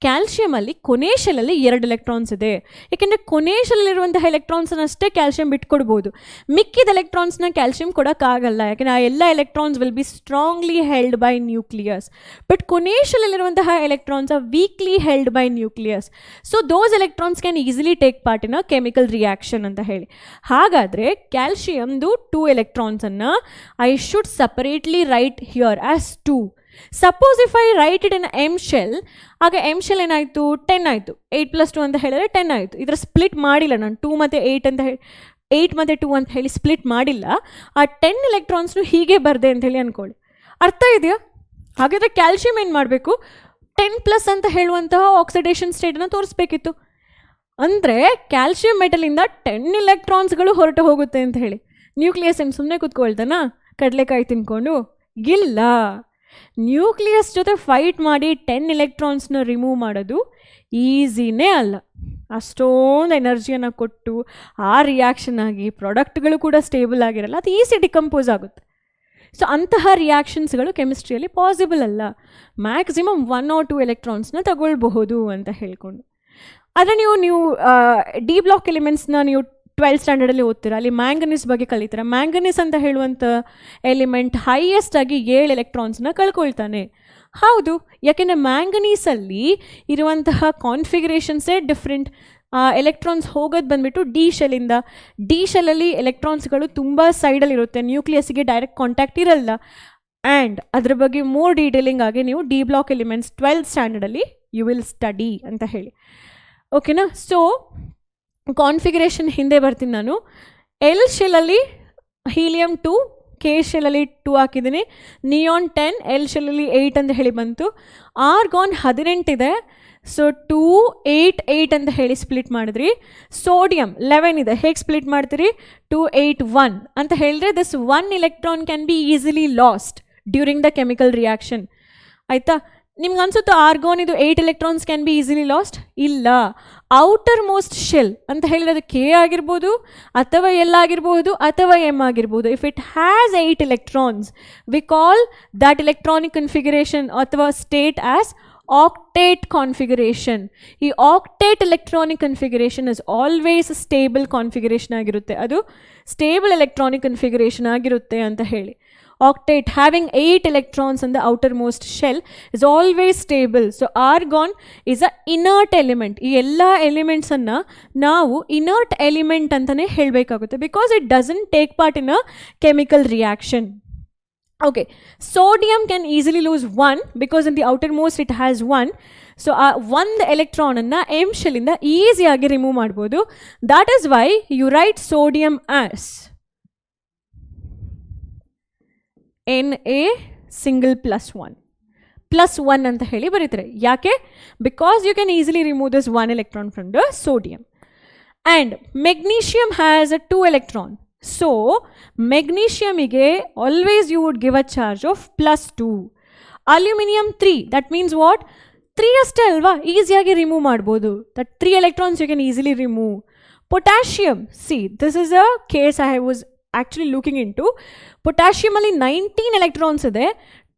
ಕ್ಯಾಲ್ಶಿಯಮಲ್ಲಿ ಕೊನೆ ಶೆಲ್ಲಲ್ಲಿ 2 ಎಲೆಕ್ಟ್ರಾನ್ಸ್ ಇದೆ. ಏಕೆಂದರೆ ಕೊನೆ ಶೆಲ್ಲಲ್ಲಿರುವಂತಹ ಎಲೆಕ್ಟ್ರಾನ್ಸನ್ನು ಅಷ್ಟೇ ಕ್ಯಾಲ್ಶಿಯಮ್ ಬಿಟ್ಕೊಡ್ಬೋದು, ಮಿಕ್ಕಿದ ಎಲೆಕ್ಟ್ರಾನ್ಸ್ನ ಕ್ಯಾಲ್ಶಿಯಮ್ ಕೊಡೋಕ್ಕಾಗಲ್ಲ. ಯಾಕೆಂದರೆ ಆ ಎಲ್ಲ electrons will be strongly held by nucleus, but ಕೊನೆ ಶೆಲ್ಲಲ್ಲಿರುವಂತಹ electrons are weakly held by nucleus. So those electrons can easily take part in a chemical reaction ಅಂತ ಹೇಳಿ. ಹಾಗಾದರೆ ಕ್ಯಾಲ್ಶಿಯಮ್ದು 2 ಎಲೆಕ್ಟ್ರಾನ್ಸನ್ನು I should separately write here as 2. Suppose if I write it in M shell, ಆಗ M shell ಏನಾಯಿತು? 10 ಆಯಿತು. 8 + 2 ಅಂತ ಹೇಳಿದ್ರೆ 10 ಆಯಿತು. ಇದರ ಸ್ಪ್ಲಿಟ್ ಮಾಡಿಲ್ಲ ನಾನು, 2 ಮತ್ತು 8 ಅಂತ ಹೇಳಿ 8 ಮತ್ತು 2 ಅಂತ ಹೇಳಿ ಸ್ಪ್ಲಿಟ್ ಮಾಡಿಲ್ಲ. ಆ 10 ಎಲೆಕ್ಟ್ರಾನ್ಸ್ನು ಹೀಗೆ ಬರ್ದೆ ಅಂತ ಹೇಳಿ ಅಂದ್ಕೊಳ್ಳಿ. ಅರ್ಥ ಇದೆಯಾ? ಹಾಗಾದರೆ ಕ್ಯಾಲ್ಶಿಯಮ್ ಏನು ಮಾಡಬೇಕು? 10+ ಅಂತ ಹೇಳುವಂತಹ ಆಕ್ಸಿಡೇಷನ್ ಸ್ಟೇಟನ್ನು ತೋರಿಸ್ಬೇಕಿತ್ತು. ಅಂದರೆ ಕ್ಯಾಲ್ಶಿಯಂ ಮೆಟಲಿಂದ 10 ಎಲೆಕ್ಟ್ರಾನ್ಸ್ಗಳು ಹೊರಟು ಹೋಗುತ್ತೆ ಅಂತ ಹೇಳಿ. ನ್ಯೂಕ್ಲಿಯಸ್ ಏನು ಸುಮ್ಮನೆ ಕೂತ್ಕೊಳ್ತಾನಾ ಕಡಲೆಕಾಯಿ ತಿನ್ಕೊಂಡು? ಇಲ್ಲ. ನ್ಯೂಕ್ಲಿಯಸ್ ಜೊತೆ ಫೈಟ್ ಮಾಡಿ 10 ಎಲೆಕ್ಟ್ರಾನ್ಸ್ನ ರಿಮೂವ್ ಮಾಡೋದು ಈಸಿನೇ ಅಲ್ಲ. ಅಷ್ಟೊಂದು ಎನರ್ಜಿಯನ್ನು ಕೊಟ್ಟು ಆ ರಿಯಾಕ್ಷನ್ ಆಗಿ ಪ್ರಾಡಕ್ಟ್ಗಳು ಕೂಡ ಸ್ಟೇಬಲ್ ಆಗಿರಲ್ಲ, ಅದು ಈಸಿ ಡಿಕಂಪೋಸ್ ಆಗುತ್ತೆ. ಸೊ ಅಂತಹ ರಿಯಾಕ್ಷನ್ಸ್ಗಳು ಕೆಮಿಸ್ಟ್ರಿಯಲ್ಲಿ ಪಾಸಿಬಲ್ ಅಲ್ಲ. ಮ್ಯಾಕ್ಸಿಮಮ್ 1 or 2 ಎಲೆಕ್ಟ್ರಾನ್ಸ್ನ ತಗೊಳ್ಬಹುದು ಅಂತ ಹೇಳ್ಕೊಂಡು. ಆದರೆ ನೀವು ಡಿ ಬ್ಲಾಕ್ ಎಲಿಮೆಂಟ್ಸ್ನ ನೀವು 12th ಸ್ಟ್ಯಾಂಡರ್ಡಲ್ಲಿ ಓದ್ತೀರಾ, ಅಲ್ಲಿ ಮ್ಯಾಂಗನೀಸ್ ಬಗ್ಗೆ ಕಲಿತೀರಾ. ಮ್ಯಾಂಗನೀಸ್ ಅಂತ ಹೇಳುವಂಥ ಎಲಿಮೆಂಟ್ ಹೈಯೆಸ್ಟ್ ಆಗಿ 7 ಎಲೆಕ್ಟ್ರಾನ್ಸ್ನ ಕಳ್ಕೊಳ್ತಾನೆ. ಹೌದು, ಯಾಕೆಂದರೆ ಮ್ಯಾಂಗನೀಸಲ್ಲಿ ಇರುವಂತಹ ಕಾನ್ಫಿಗರೇಷನ್ಸೇ ಡಿಫ್ರೆಂಟ್. ಎಲೆಕ್ಟ್ರಾನ್ಸ್ ಹೋಗೋದು ಬಂದುಬಿಟ್ಟು ಡಿ ಶೆಲ್ಲಿಂದ. ಡಿ ಶೆಲ್ಲಲ್ಲಿ ಎಲೆಕ್ಟ್ರಾನ್ಸ್ಗಳು ತುಂಬ ಸೈಡಲ್ಲಿರುತ್ತೆ, ನ್ಯೂಕ್ಲಿಯಸ್ಗೆ ಡೈರೆಕ್ಟ್ ಕಾಂಟ್ಯಾಕ್ಟ್ ಇರಲ್ಲ. ಆ್ಯಂಡ್ ಅದ್ರ ಬಗ್ಗೆ ಮೋರ್ ಡೀಟೇಲಿಂಗ್ ಆಗಿ ನೀವು ಡಿ ಬ್ಲಾಕ್ ಎಲಿಮೆಂಟ್ಸ್ 12th ಸ್ಟ್ಯಾಂಡರ್ಡಲ್ಲಿ ಯು ವಿಲ್ ಸ್ಟಡಿ ಅಂತ ಹೇಳಿ. ಓಕೆನಾ? ಸೊ ಕಾನ್ಫಿಗರೇಷನ್ ಹಿಂದೆ ಬರ್ತೀನಿ ನಾನು. ಎಲ್ ಶೆಲ್ಲಲ್ಲಿ ಹೀಲಿಯಂ 2, ಕೆ ಶೆಲ್ಲಲ್ಲಿ 2 ಹಾಕಿದ್ದೀನಿ, ನಿಯಾನ್ 10, ಎಲ್ ಶೆಲ್ಲಲ್ಲಿ 8 ಅಂತ ಹೇಳಿ ಬಂತು. ಆರ್ಗಾನ್ 18 ಇದೆ, ಸೊ 2, 8, 8 ಅಂತ ಹೇಳಿ ಸ್ಪ್ಲಿಟ್ ಮಾಡಿದ್ರಿ. ಸೋಡಿಯಂ 11 ಇದೆ, ಹೇಗೆ ಸ್ಪ್ಲಿಟ್ ಮಾಡ್ತೀರಿ? 2, 8, 1 ಅಂತ ಹೇಳಿದ್ರೆ this 1 electron can be easily last during the chemical reaction. ಆಯಿತಾ? ನಿಮ್ಗೆ ಅನ್ಸುತ್ತೋ ಆರ್ಗಾನ್ ಇದು 8 electrons can be easily last? ಇಲ್ಲ. ಔಟರ್ ಮೋಸ್ಟ್ ಶೆಲ್ ಅಂತ ಹೇಳಿದ್ರೆ ಅದು ಕೆ ಆಗಿರ್ಬೋದು, ಅಥವಾ ಎಲ್ ಆಗಿರ್ಬೋದು, ಅಥವಾ ಎಮ್ ಆಗಿರ್ಬೋದು. If it has 8 electrons, we call that electronic configuration ಅಥವಾ ಸ್ಟೇಟ್ ಆಸ್ octet configuration. ಈ octet electronic configuration is always stable configuration ಆಗಿರುತ್ತೆ, ಅದು stable electronic configuration ಆಗಿರುತ್ತೆ ಅಂತ ಹೇಳಿ. Octet having 8 electrons in the outermost shell is always stable. So argon is a inert element. ಈ ಎಲ್ಲ elements ಅನ್ನ ನಾವು inert element ಅಂತಾನೆ ಹೇಳಬೇಕಾಗುತ್ತೆ, because it doesn't take part in a chemical reaction. Okay, sodium can easily lose 1 because in the outermost it has 1. So ಒಂದು electron ಅನ್ನ M shell ಇಂದ ಈಸಿಯಾಗಿ remove ಮಾಡ್ಬೋದು. That is why you write sodium as Na single +1 ಅಂತ ಹೇಳಿ ಬರೀತಾರೆ. ಯಾಕೆ? Because you can easily remove this 1 electron from the sodium. And magnesium has a 2 electron. So ಮೆಗ್ನೀಷಿಯಮಿಗೆ always you would give a charge of +2. Aluminium 3, that means what? 3 ಅಷ್ಟೇ ಅಲ್ವಾ, ಈಸಿಯಾಗಿ remove ಮಾಡ್ಬೋದು. That 3 electrons you can easily remove. Potassium, see, this is a case I was actually looking into. Potassium ಅಲ್ಲಿ 19 electrons ಇದೆ,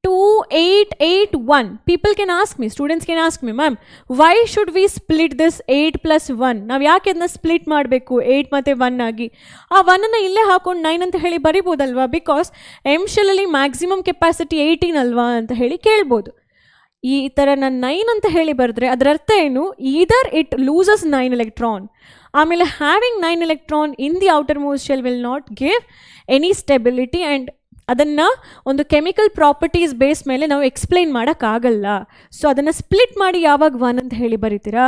2, 8, 8, 1. People can ask me, students can ask me, ma'am, why should we split this 8 + 1? ನಾವು ಯಾಕೆ ಅದನ್ನ split ಮಾಡಬೇಕು 8 ಮತ್ತು 1 ಆಗಿ? ಆ 1 ಇಲ್ಲೇ ಹಾಕೊಂಡು 9 ಅಂತ ಹೇಳಿ ಬರಿಬೋದಲ್ವಾ, ಬಿಕಾಸ್ ಎಮ್ ಶೆಲ್ಲಲ್ಲಿ ಮ್ಯಾಕ್ಸಿಮಮ್ ಕೆಪಾಸಿಟಿ 18 ಅಲ್ವಾ ಅಂತ ಹೇಳಿ ಕೇಳ್ಬೋದು. ಈ ಥರ ನಾನು 9 ಅಂತ ಹೇಳಿ ಬರೆದ್ರೆ ಅದರ ಅರ್ಥ ಏನು? ಈದರ್ ಇಟ್ ಲೂಸಸ್ 9 electron, ಆಮೇಲೆ having 9 electron in the outer most shell will not give any stability, and ಅದನ್ನು ಒಂದು ಕೆಮಿಕಲ್ ಪ್ರಾಪರ್ಟೀಸ್ ಬೇಸ್ ಮೇಲೆ ನಾವು ಎಕ್ಸ್ಪ್ಲೈನ್ ಮಾಡೋಕ್ಕಾಗಲ್ಲ. ಸೊ ಅದನ್ನು ಸ್ಪ್ಲಿಟ್ ಮಾಡಿ ಯಾವಾಗ 1 ಅಂತ ಹೇಳಿ ಬರೀತೀರಾ?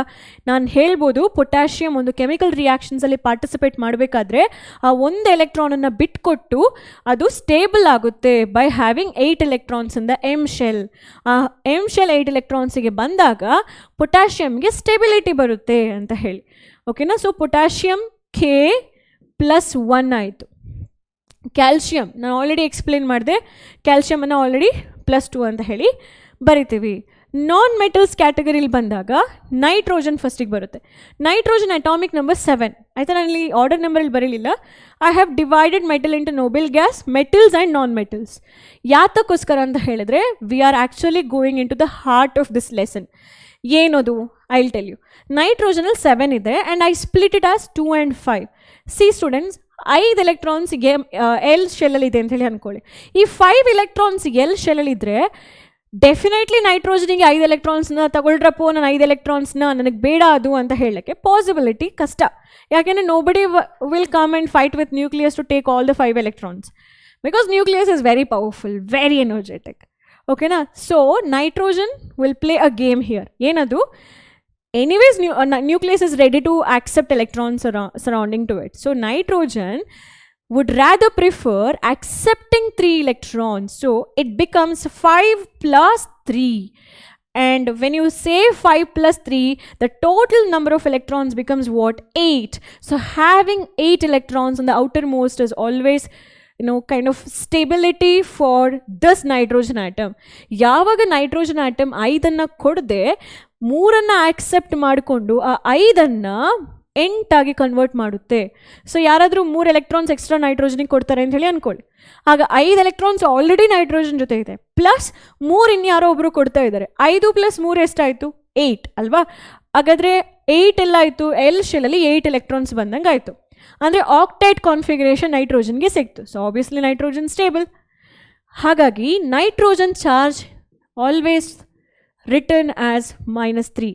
ನಾನು ಹೇಳ್ಬೋದು, ಪೊಟ್ಯಾಷಿಯಮ್ ಒಂದು ಕೆಮಿಕಲ್ ರಿಯಾಕ್ಷನ್ಸಲ್ಲಿ ಪಾರ್ಟಿಸಿಪೇಟ್ ಮಾಡಬೇಕಾದ್ರೆ ಆ ಒಂದು ಎಲೆಕ್ಟ್ರಾನನ್ನು ಬಿಟ್ಕೊಟ್ಟು ಅದು ಸ್ಟೇಬಲ್ ಆಗುತ್ತೆ by having 8 electrons in the M shell. ಆ ಎಮ್ ಶೆಲ್ 8 electronsಗೆ ಬಂದಾಗ ಪೊಟ್ಯಾಷಿಯಮ್ಗೆ ಸ್ಟೆಬಿಲಿಟಿ ಬರುತ್ತೆ ಅಂತ ಹೇಳಿ. ಓಕೆನಾ? ಸೊ ಪೊಟ್ಯಾಷಿಯಮ್ ಕೆ +1 ಆಯಿತು. ಕ್ಯಾಲ್ಶಿಯಂ ನಾನು ಆಲ್ರೆಡಿ ಎಕ್ಸ್ಪ್ಲೇನ್ ಮಾಡಿದೆ, ಕ್ಯಾಲ್ಶಿಯಮನ್ನು ಆಲ್ರೆಡಿ +2 ಅಂತ ಹೇಳಿ ಬರಿತೀವಿ. ನಾನ್ ಮೆಟಲ್ಸ್ ಕ್ಯಾಟಗರಿಲಿ ಬಂದಾಗ ನೈಟ್ರೋಜನ್ ಫಸ್ಟಿಗೆ ಬರುತ್ತೆ. Nitrogen atomic number 7. ಆಯಿತಾ? ನಾನು ಇಲ್ಲಿ ಆರ್ಡರ್ ನಂಬರಲ್ಲಿ ಬರೀಲಿಲ್ಲ. I have divided metal into noble gas, metals and non metals. ಯಾತಕ್ಕೋಸ್ಕರ ಅಂತ ಹೇಳಿದ್ರೆ we are actually going into the heart of this lesson. ಏನದು? I will tell you. ನೈಟ್ರೋಜನಲ್ಲಿ 7 ಇದೆ and I split it as 2 and 5. See students, 5 electronsಗೆ L ಶೆಲ್ಲಲ್ಲಿ ಇದೆ ಅಂತ ಹೇಳಿ ಅಂದ್ಕೊಳ್ಳಿ. ಈ 5 electrons ಎಲ್ ಶೆಲ್ಲಲ್ಲಿದ್ದರೆ ಡೆಫಿನೆಟ್ಲಿ ನೈಟ್ರೋಜನಿಗೆ 5 electronsನ ತಗೊಳ್ರಪ್ಪೋ, ನಾನು 5 electronsನ ನನಗೆ ಬೇಡ ಅದು ಅಂತ ಹೇಳೋಕ್ಕೆ ಪಾಸಿಬಿಲಿಟಿ ಕಷ್ಟ. ಯಾಕೆಂದರೆ nobody will come and fight with nucleus to take all the 5 electrons, because nucleus is very powerful, very energetic. ಓಕೆನಾ? So nitrogen will play a game here. ಏನದು? Anyways, nucleus is ready to accept electrons surrounding to it. So nitrogen would rather prefer accepting 3 electrons. So it becomes 5 + 3. And when you say 5 + 3, the total number of electrons becomes what? 8. So having 8 electrons on the outermost is always kind of stability for this nitrogen atom. ಯಾವಾಗ nitrogen atom 5 ಕೊಡದೆ 3 accept ಮಾಡಿಕೊಂಡು ಆ 5 8 convert ಮಾಡುತ್ತೆ. So ಯಾರಾದರೂ 3 electrons extra ನೈಟ್ರೋಜನಿಗೆ ಕೊಡ್ತಾರೆ ಅಂತ ಹೇಳಿ ಅಂದ್ಕೊಳ್ಳಿ. ಆಗ 5 electrons ಆಲ್ರೆಡಿ ನೈಟ್ರೋಜನ್ ಜೊತೆ ಇದೆ, ಪ್ಲಸ್ 3 ಇನ್ಯಾರೋ ಒಬ್ಬರು ಕೊಡ್ತಾ ಇದ್ದಾರೆ. 5 + 3 ಎಷ್ಟಾಯಿತು? 8 ಅಲ್ವಾ? ಹಾಗಾದರೆ 8 ಎಲ್ಲ ಆಯಿತು, ಎಲ್ ಶೆಲ್ಲಲ್ಲಿ 8 electrons ಬಂದಂಗೆ ಆಯಿತು. ಅಂದರೆ ಆಕ್ಟೇಟ್ ಕಾನ್ಫಿಗರೇಷನ್ ನೈಟ್ರೋಜನ್ಗೆ ಸಿಕ್ತು. So obviously nitrogen stable. ಹಾಗಾಗಿ nitrogen charge always return as -3.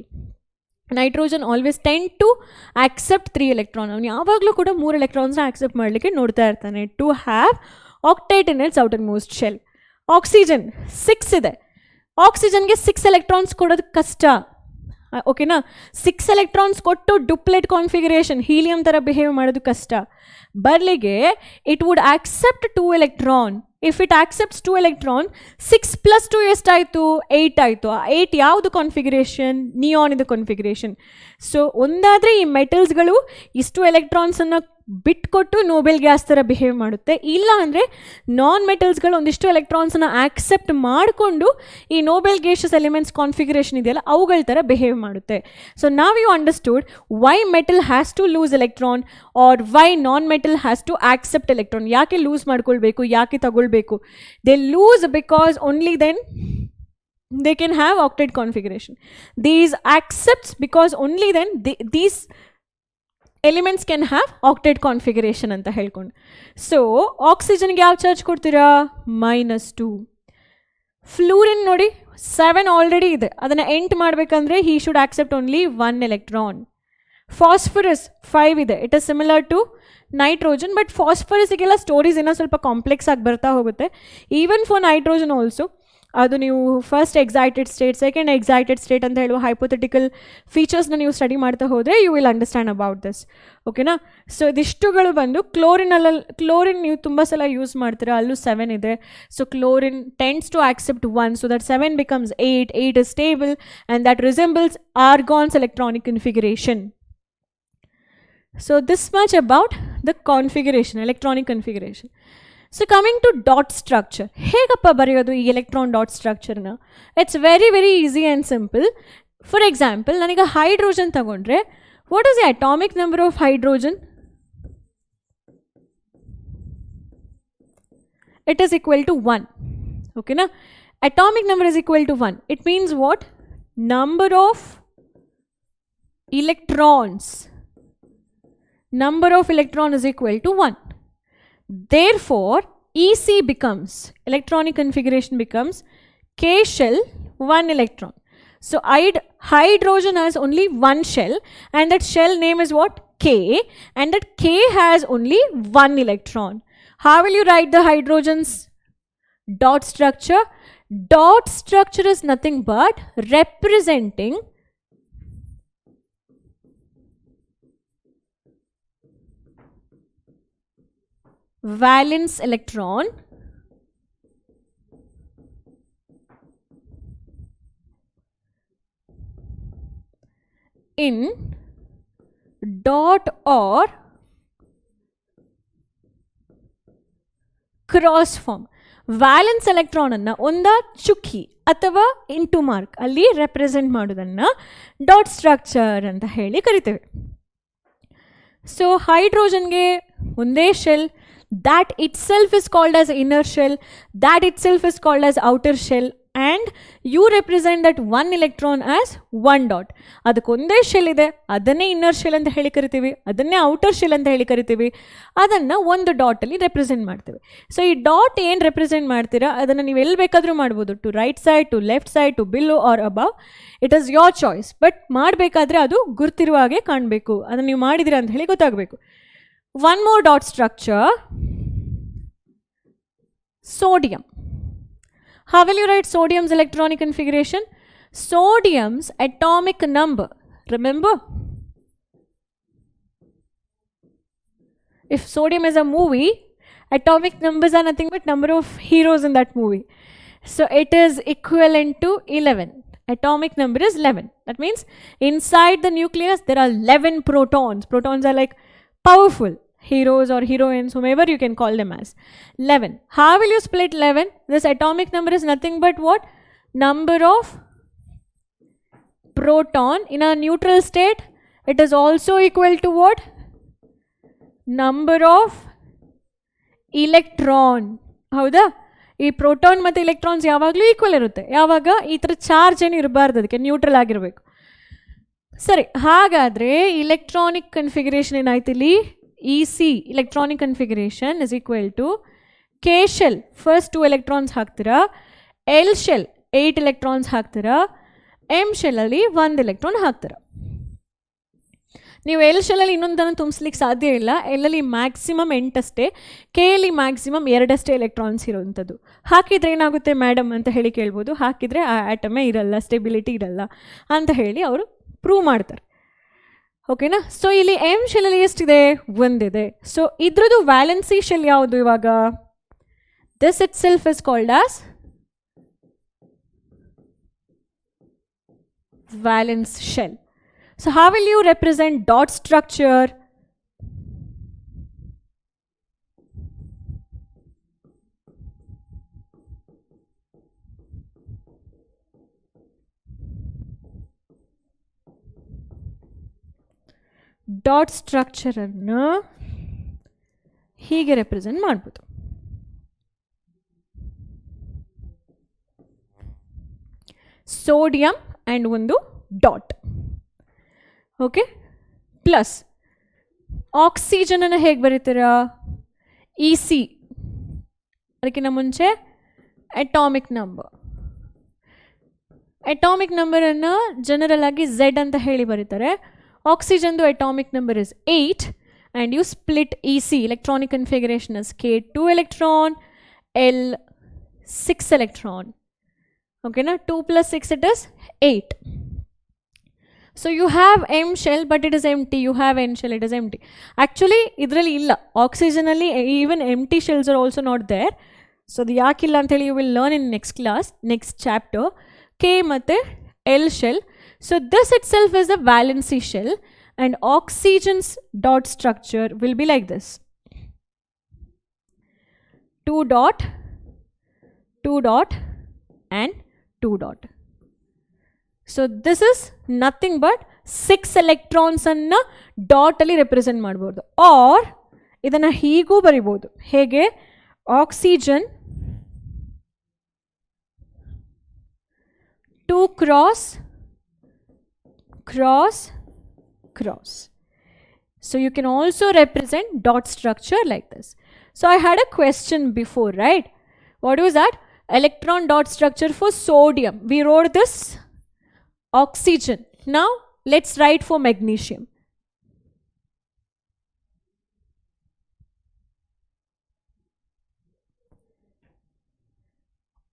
Nitrogen always tend to accept 3 electron. ಅವನು ಯಾವಾಗಲೂ ಕೂಡ 3 electronsನ ಆಕ್ಸೆಪ್ಟ್ ಮಾಡಲಿಕ್ಕೆ ನೋಡ್ತಾ ಇರ್ತಾನೆ to have octet in its outermost shell. Oxygen 6 ಇದೆ. ಆಕ್ಸಿಜನ್ಗೆ 6 electrons ಕೊಡೋದು ಕಷ್ಟ ಓಕೆನಾ. 6 ಎಲೆಕ್ಟ್ರಾನ್ಸ್ ಕೊಟ್ಟು ಡುಪ್ಲೆಟ್ ಕಾನ್ಫಿಗರೇಷನ್ ಹೀಲಿಯಂ ಥರ ಬಿಹೇವ್ ಮಾಡೋದು ಕಷ್ಟ. ಬದಲಿಗೆ it would accept 2 electron. If it accepts 2 electron, 6 + 2 ಎಷ್ಟಾಯಿತು? 8 ಆಯಿತು. ಆ 8 ಯಾವುದು ಕಾನ್ಫಿಗರೇಷನ್? ನಿಯಾನ್ ಇದು ಕಾನ್ಫಿಗರೇಷನ್. ಸೊ ಒಂದಾದರೆ ಈ ಮೆಟಲ್ಸ್ಗಳು ಇಷ್ಟು ಎಲೆಕ್ಟ್ರಾನ್ಸನ್ನು ಬಿಟ್ಕೊಟ್ಟು ನೋಬೆಲ್ ಗ್ಯಾಸ್ ಥರ ಬಿಹೇವ್ ಮಾಡುತ್ತೆ. ಇಲ್ಲ ಅಂದರೆ ನಾನ್ ಮೆಟಲ್ಸ್ಗಳು ಒಂದಿಷ್ಟು ಎಲೆಕ್ಟ್ರಾನ್ಸನ್ನು ಆಕ್ಸೆಪ್ಟ್ ಮಾಡಿಕೊಂಡು ಈ ನೋಬೆಲ್ ಗ್ಯಾಷಸ್ ಎಲಿಮೆಂಟ್ಸ್ ಕಾನ್ಫಿಗರೇಷನ್ ಇದೆಯಲ್ಲ ಅವುಗಳ ಥರ ಬಿಹೇವ್ ಮಾಡುತ್ತೆ. ಸೊ ನಾವ್ you understood why metal has to lose electron or why non metal has to accept electron. ಯಾಕೆ ಲೂಸ್ ಮಾಡ್ಕೊಳ್ಬೇಕು, ಯಾಕೆ ತಗೊಳ್ಬೇಕು? They lose because only then they can have octet configuration. These accepts because only then these elements can have octet configuration ಅಂತ ಹೇಳ್ಕೊಂಡು. So ಆಕ್ಸಿಜನ್ಗೆ ಯಾವ charge ಕೊಡ್ತೀರಾ? -2. Fluorine ನೋಡಿ 7 already ಇದೆ, ಅದನ್ನು 8 ಮಾಡಬೇಕಂದ್ರೆ he should accept only 1 electron. Phosphorus 5 ಇದೆ, it is similar to nitrogen. But ಫಾಸ್ಫರಸ್ಗೆಲ್ಲ ಸ್ಟೋರೀಸ್ ಏನೋ ಸ್ವಲ್ಪ ಕಾಂಪ್ಲೆಕ್ಸ್ ಆಗಿ ಬರ್ತಾ ಹೋಗುತ್ತೆ. ಈವನ್ ಫಾರ್ ನೈಟ್ರೋಜನ್ ಆಲ್ಸೋ ಅದು ನೀವು first excited state, second excited state ಅಂತ ಹೇಳುವ ಹೈಪೋಥೆಟಿಕಲ್ ಫೀಚರ್ಸ್ನ ನೀವು ಸ್ಟಡಿ ಮಾಡ್ತಾ ಹೋದರೆ you will understand about this. ಓಕೆನಾ. ಸೊ ಇದಿಷ್ಟುಗಳು ಬಂದು ಕ್ಲೋರಿನ್ ನೀವು ತುಂಬ ಸಲ ಯೂಸ್ ಮಾಡ್ತೀರಾ, ಅಲ್ಲೂ 7 ಇದೆ. So chlorine tends to accept 1, so that 7 becomes 8. 8 is stable and that resembles argon's electronic configuration. So this much about the configuration, electronic configuration. So coming to dot structure, ಹೇಗಪ್ಪ ಬರೆಯೋದು ಈ electron dot ಸ್ಟ್ರಕ್ಚರ್ನ? It's very very easy and simple. For example ನನಗೆ hydrogen ತಗೊಂಡ್ರೆ, what is the atomic number of hydrogen? It is equal to 1. ಓಕೆನಾ. Atomic number is equal to 1. It means what? Number of electrons. Number of electron is equal to 1. Therefore, EC becomes, electronic configuration becomes K shell 1 electron. So hydrogen has only 1 shell and that shell name is what? K, and that K has only 1 electron. How will you write the hydrogen's dot structure? Dot structure is nothing but representing valence electron in dot or cross form. Valence ಎಲೆಕ್ಟ್ರಾನನ್ನು ಒಂದ ಚುಕ್ಕಿ ಅಥವಾ into mark ಅಲ್ಲಿ represent ಮಾಡೋದನ್ನು dot structure ಅಂತ ಹೇಳಿ ಕರಿತೇವೆ. So ಹೈಡ್ರೋಜನ್ಗೆ ಒಂದೇ shell, that itself is called as inner shell, that itself is called as outer shell, and you represent that 1 electron as 1 dot. ಅದಕ್ಕೊಂದೇ shell ಇದೆ, ಅದನ್ನೇ ಇನ್ನರ್ ಶೆಲ್ ಅಂತ ಹೇಳಿ ಕರಿತೀವಿ, ಅದನ್ನೇ ಔಟರ್ ಶೆಲ್ ಅಂತ ಹೇಳಿ ಕರಿತೀವಿ, ಅದನ್ನು ಒಂದು ಡಾಟಲ್ಲಿ ರೆಪ್ರೆಸೆಂಟ್ ಮಾಡ್ತೀವಿ. ಸೊ ಈ ಡಾಟ್ ಏನು ರೆಪ್ರೆಸೆಂಟ್ ಮಾಡ್ತೀರಾ ಅದನ್ನು ನೀವು ಎಲ್ಲಿ ಬೇಕಾದರೂ ಮಾಡ್ಬೋದು, to right side, to left side, to below or above, it is your choice. But ಮಾಡಬೇಕಾದ್ರೆ ಅದು ಗುರ್ತಿರುವ ಹಾಗೆ ಕಾಣಬೇಕು, ಅದನ್ನು ನೀವು ಮಾಡಿದಿರಾ ಅಂತ ಹೇಳಿ ಗೊತ್ತಾಗಬೇಕು. One more dot structure, sodium. How will you write sodium's electronic configuration? Sodium's atomic number, remember? If sodium is a movie, atomic numbers are nothing but number of heroes in that movie. So it is equivalent to 11. Atomic number is 11. That means inside the nucleus there are 11 protons. Protons are like powerful heroes or heroines, whomever you can call them as. 11. How will you split 11? This atomic number is nothing but what? Number of proton in a neutral state. It is also equal to what? Number of electron. ಹೌದಾ? ಈ proton ಮತ್ತು electrons ಯಾವಾಗಲೂ equal ಇರುತ್ತೆ. ಯಾವಾಗ ಈ ಥರ charge ಏನು ಇರಬಾರ್ದು, ಅದಕ್ಕೆ ನ್ಯೂಟ್ರಲ್ ಆಗಿರಬೇಕು. ಸರಿ, ಹಾಗಾದರೆ ಇಲೆಕ್ಟ್ರಾನಿಕ್ ಕನ್ಫಿಗರೇಷನ್ ಏನಾಯ್ತು ಇಲ್ಲಿ? EC, electronic configuration, is equal to K shell, first 2 electrons ಹಾಕ್ತೀರಾ, L shell 8 electrons ಹಾಕ್ತೀರಾ, M shell ಅಲ್ಲಿ 1 electron ಹಾಕ್ತೀರಾ. ನೀವು L shell ಅಲ್ಲಿ ಇನ್ನೊಂದನ್ನು ತುಂಬಿಸ್ಲಿಕ್ಕೆ ಸಾಧ್ಯ ಇಲ್ಲ. L ಅಲ್ಲಿ ಮ್ಯಾಕ್ಸಿಮಮ್ 8 ಅಷ್ಟೇ, K ಅಲ್ಲಿ ಮ್ಯಾಕ್ಸಿಮಮ್ 2 ಅಷ್ಟೇ ಎಲೆಕ್ಟ್ರಾನ್ಸ್ ಇರೋವಂಥದ್ದು. ಹಾಕಿದರೆ ಏನಾಗುತ್ತೆ ಮೇಡಮ್ ಅಂತ ಹೇಳಿ ಕೇಳ್ಬೋದು. ಹಾಕಿದರೆ ಆ ಆಟಮೇ ಇರಲ್ಲ, ಸ್ಟೆಬಿಲಿಟಿ ಇರಲ್ಲ ಅಂತ ಹೇಳಿ ಅವರು ಪ್ರೂವ್ ಮಾಡ್ತಾರೆ. ಓಕೆನಾ? ಸೊ ಇಲ್ಲಿ ಎಮ್ ಶೆಲ್ಲಲ್ಲಿ ಎಷ್ಟಿದೆ? ಒಂದಿದೆ. ಸೊ ಇದ್ರದ್ದು ವ್ಯಾಲೆನ್ಸಿ ಶೆಲ್ ಯಾವುದು ಇವಾಗ? This it self is called as valence shell. So how will you represent dot structure? Dot structure ಅನ್ನು ಹೀಗೆ ರೆಪ್ರೆಸೆಂಟ್ ಮಾಡ್ಬೋದು. ಸೋಡಿಯಂ ಆ್ಯಂಡ್ ಒಂದು ಡಾಟ್. ಓಕೆ, ಪ್ಲಸ್ ಆಕ್ಸಿಜನನ್ನು ಹೇಗೆ ಬರೀತೀರಾ? ಇ ಸಿ, ಅದಕ್ಕಿಂತ ಮುಂಚೆ ಅಟಾಮಿಕ್ ನಂಬರ್. ಅಟಾಮಿಕ್ ನಂಬರನ್ನು ಜನರಲ್ ಆಗಿ ಝೆಡ್ ಅಂತ ಹೇಳಿ ಬರೀತಾರೆ. ಆಕ್ಸಿಜನ್ದು atomic number is 8 and you split E C, electronic configuration is K2 electron, L 6 electron. Okay, na 2 plus 6 it is 8. So you have M shell but it is empty. You have N shell, it is empty. Actually idralli illa, oxygen alli even empty shells are also not there. So the yakilla anteli you will learn in next class, next chapter. K matte L shell. So this itself is a valency shell and oxygen's dot structure will be like this: 2 dot, 2 dot and 2 dot. So this is nothing but 6 electrons anna dot alli represent ಮಾಡಬಹುದು. or ಇದನ್ನ ಹೀಗೂ ಬರಿಬಹುದು. ಹೇಗೆ? Oxygen 2 cross cross cross. So you can also represent dot structure like this. So I had a question before, right? What was that? Electron dot structure for sodium. We wrote this oxygen. Now let's write for magnesium.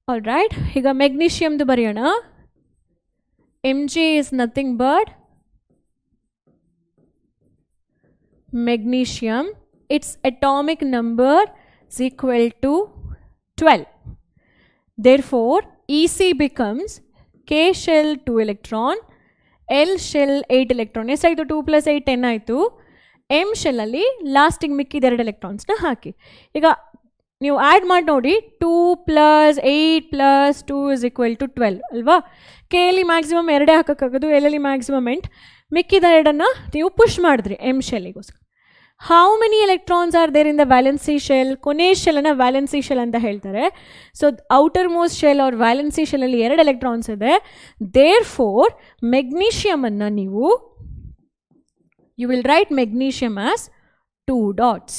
All right, higa magnesium du bariyana. Mg is nothing but magnesium. Its atomic number is equal to 12. Therefore, EC becomes K shell 2 electron, L shell 8 electron. Yes, I 2 plus 8 10 ಆಯಿತು. M shell ಅಲ್ಲಿ ಲಾಸ್ಟಿಗೆ ಮಿಕ್ಕಿದ 2 ಎಲೆಕ್ಟ್ರಾನ್ಸ್ನ ಹಾಕಿ. ಈಗ ನೀವು add ಮಾಡಿ ನೋಡಿ, 2 plus 8 plus 2 is equal to 12 ಅಲ್ವಾ? K ಅಲ್ಲಿ ಮ್ಯಾಕ್ಸಿಮಮ್ 2 ಹಾಕೋಕ್ಕಾಗೋದು, ಎಲ್ಲಲ್ಲಿ ಮ್ಯಾಕ್ಸಿಮಮ್ 8. ಮಿಕ್ಕಿದ 2 ನೀವು ಪುಷ್ ಮಾಡಿದ್ರಿ ಎಮ್ ಶೆಲ್ಲಿಗೋಸ್ಕರ. How many electrons are there in the valency shell? ಕೊನೆ ಶೆಲ್ಲನ್ನು ವ್ಯಾಲೆನ್ಸಿ ಶೆಲ್ ಅಂತ ಹೇಳ್ತಾರೆ. ಸೊ ಔಟರ್ ಮೋಸ್ಟ್ ಶೆಲ್ ಅವ್ರ ವ್ಯಾಲೆನ್ಸಿ ಶೆಲ್ಲಲ್ಲಿ 2 ಎಲೆಕ್ಟ್ರಾನ್ಸ್ ಇದೆ. ದೇರ್ ಫೋರ್ ಮೆಗ್ನೀಷಿಯಮನ್ನು ನೀವು you will write magnesium as 2 dots.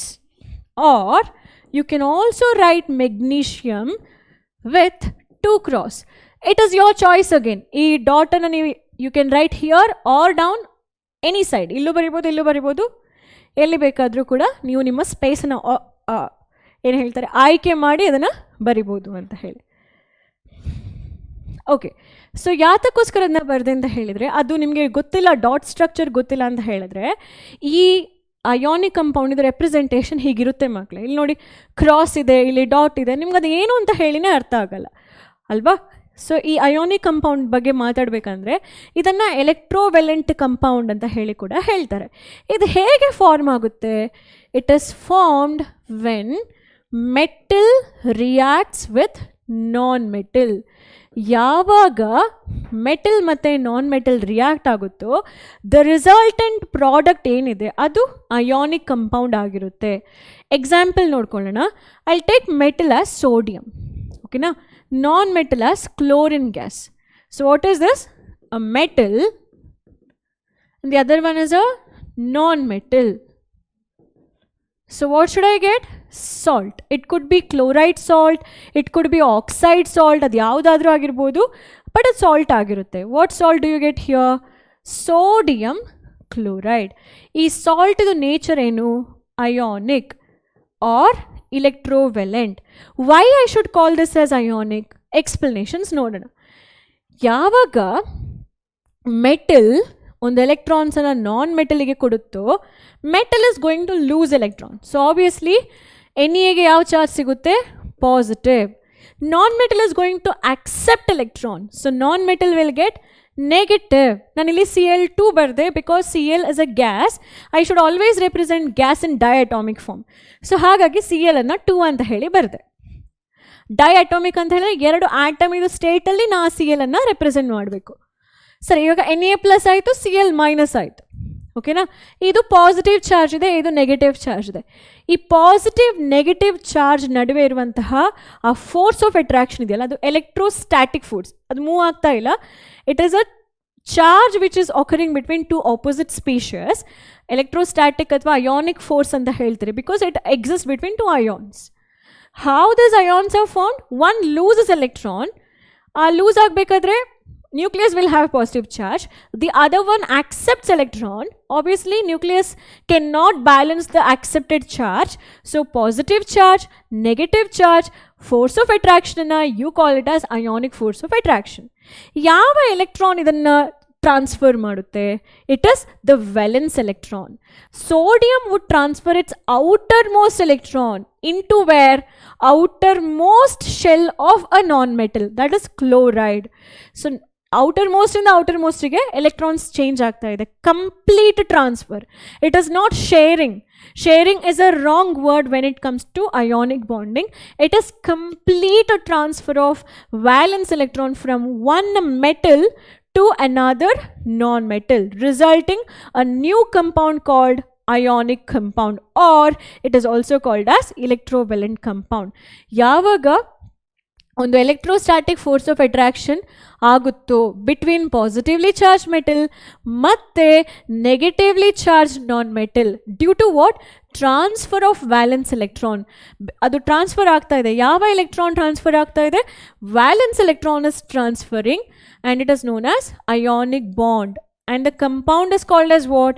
Or you can also write magnesium with 2 cross. It is your choice again. ಈ ಡಾಟ್ ಅನ್ನು ನೀವು you can write here or down any side. ಇಲ್ಲೂ ಬರಿಬೋದು, ಇಲ್ಲೂ ಬರಿಬೋದು, ಎಲ್ಲಿ ಬೇಕಾದರೂ ಕೂಡ ನೀವು ನಿಮ್ಮ ಸ್ಪೇಸನ್ನು ಏನು ಹೇಳ್ತಾರೆ ಆಯ್ಕೆ ಮಾಡಿ ಅದನ್ನು ಬರಿಬೋದು ಅಂತ ಹೇಳಿ. ಓಕೆ, ಸೊ ಯಾತಕ್ಕೋಸ್ಕರ ಅದನ್ನ ಬರೆದೆ ಅಂತ ಹೇಳಿದರೆ, ಅದು ನಿಮಗೆ ಗೊತ್ತಿಲ್ಲ, ಡಾಟ್ ಸ್ಟ್ರಕ್ಚರ್ ಗೊತ್ತಿಲ್ಲ ಅಂತ ಹೇಳಿದ್ರೆ, ಈ ಅಯಾನಿಕ್ ಕಂಪೌಂಡ್ ಇದು ರೆಪ್ರೆಸೆಂಟೇಷನ್ ಹೀಗಿರುತ್ತೆ ಮಕ್ಕಳೇ. ಇಲ್ಲಿ ನೋಡಿ, ಕ್ರಾಸ್ ಇದೆ, ಇಲ್ಲಿ ಡಾಟ್ ಇದೆ, ನಿಮ್ಗೆ ಅದು ಏನು ಅಂತ ಹೇಳಿನೇ ಅರ್ಥ ಆಗಲ್ಲ ಅಲ್ವಾ? ಸೊ ಈ ಅಯಾನಿಕ್ ಕಂಪೌಂಡ್ ಬಗ್ಗೆ ಮಾತಾಡಬೇಕಂದ್ರೆ ಇದನ್ನು ಎಲೆಕ್ಟ್ರೋವೆಲೆಂಟ್ ಕಂಪೌಂಡ್ ಅಂತ ಹೇಳಿ ಕೂಡ ಹೇಳ್ತಾರೆ. ಇದು ಹೇಗೆ ಫಾರ್ಮ್ ಆಗುತ್ತೆ? It is formed when metal reacts with non metal. ಯಾವಾಗ ಮೆಟಲ್ ಮತ್ತು ನಾನ್ ಮೆಟಲ್ ರಿಯಾಕ್ಟ್ ಆಗುತ್ತೋ ದ ರಿಸಲ್ಟೆಂಟ್ ಪ್ರಾಡಕ್ಟ್ ಏನಿದೆ ಅದು ಅಯಾನಿಕ್ ಕಂಪೌಂಡ್ ಆಗಿರುತ್ತೆ. ಎಕ್ಸಾಂಪಲ್ ನೋಡ್ಕೊಳ್ಳೋಣ. I take metal as sodium, ಓಕೆನಾ, non-metal as chlorine gas. So what is this? A metal, and the other one is a non-metal. So what should I get? Salt. It could be chloride salt, it could be oxide salt, ಅದು ಯಾವುದಾದ್ರೂ ಆಗಿರ್ಬೋದು, but ಅದು salt ಆಗಿರುತ್ತೆ. What salt do you get here? Sodium chloride. ಈ ಸಾಲ್ಟ್ದು nature ಏನು? Ionic or electrovalent. Why I should call this as ionic? Explanations ನೋಡೋಣ. ಯಾವಾಗ ಮೆಟಲ್ ಒಂದು ಎಲೆಕ್ಟ್ರಾನ್ಸನ್ನು ನಾನ್ ಮೆಟಲಿಗೆ ಕೊಡುತ್ತೋ metal is going to lose electron. So obviously ಎಗೆ ಯಾವ ಚಾರ್ಜ್ ಸಿಗುತ್ತೆ? Positive. Non metal is going to accept electron. So non metal will get negative. ನಾನಿಲ್ಲಿ Cl2 ಬರೆದೆ because Cl is a gas. I should always represent gas in diatomic form. So ಹಾಗಾಗಿ Cl ಅನ್ನು 2 ಅಂತ ಹೇಳಿ ಬರೆದೆ. ಡೈಅಟಾಮಿಕ್ ಅಂತ ಹೇಳಿದ್ರೆ 2 ಆಟಮ್ ಇದು ಸ್ಟೇಟಲ್ಲಿ ನಾ Cl ಅನ್ನು ರೆಪ್ರೆಸೆಂಟ್ ಮಾಡಬೇಕು. ಸರಿ, ಇವಾಗ Na+ ಆಯಿತು, Cl- ಆಯಿತು. ಓಕೆನಾ? ಇದು ಪಾಸಿಟಿವ್ ಚಾರ್ಜ್ ಇದೆ, ಇದು ನೆಗೆಟಿವ್ ಚಾರ್ಜ್ ಇದೆ. ಈ ಪಾಸಿಟಿವ್ ನೆಗೆಟಿವ್ ಚಾರ್ಜ್ ನಡುವೆ ಇರುವಂತಹ ಆ ಫೋರ್ಸ್ ಆಫ್ ಅಟ್ರಾಕ್ಷನ್ ಇದೆಯಲ್ಲ, ಅದು ಎಲೆಕ್ಟ್ರೋಸ್ಟ್ಯಾಟಿಕ್ ಫೋರ್ಸ್. ಅದು ಮೂವ್ ಆಗ್ತಾ ಇಲ್ಲ. It is a charge which is occurring between 2 opposite species. Electrostatic ಅಥವಾ ಅಯಾನಿಕ್ ಫೋರ್ಸ್ ಅಂತ ಹೇಳ್ತೀರಿ because it exist between 2 ions. How these ions are formed? One loses electron. Lose ಆಗಬೇಕಾದ್ರೆ nucleus will have positive charge. The other one accepts electron. Obviously, nucleus cannot balance the accepted charge. So, positive charge, negative charge, force of attraction, you call it as ionic force of attraction. ಯಾವ electron ಇದನ್ನು transfer ಮಾಡುತ್ತೆ? It is the valence electron. Sodium would transfer its outermost electron into where? Outermost shell of a non-metal, that is chloride. So outermost in the outermost ಗೆ electrons change ಆಗ್ತಾ ಇದೆ. Complete transfer. It is not sharing. Sharing is a wrong word when it comes to ionic bonding. It is complete transfer of valence electron from one metal to another non-metal, resulting a new compound called ionic compound, or it is also called as electrovalent compound. ಯಾವಾಗ ಒಂದು electrostatic force of attraction ಆಗುತ್ತೋ between positively charge metal ಮತ್ತು negatively charge non metal due to what? Transfer of valence electron. ಅದು transfer ಆಗ್ತಾ ಇದೆ. ಯಾವ electron transfer ಆಗ್ತಾ ಇದೆ? Valence electron is transferring and it is known as ionic bond, and the compound is called as what?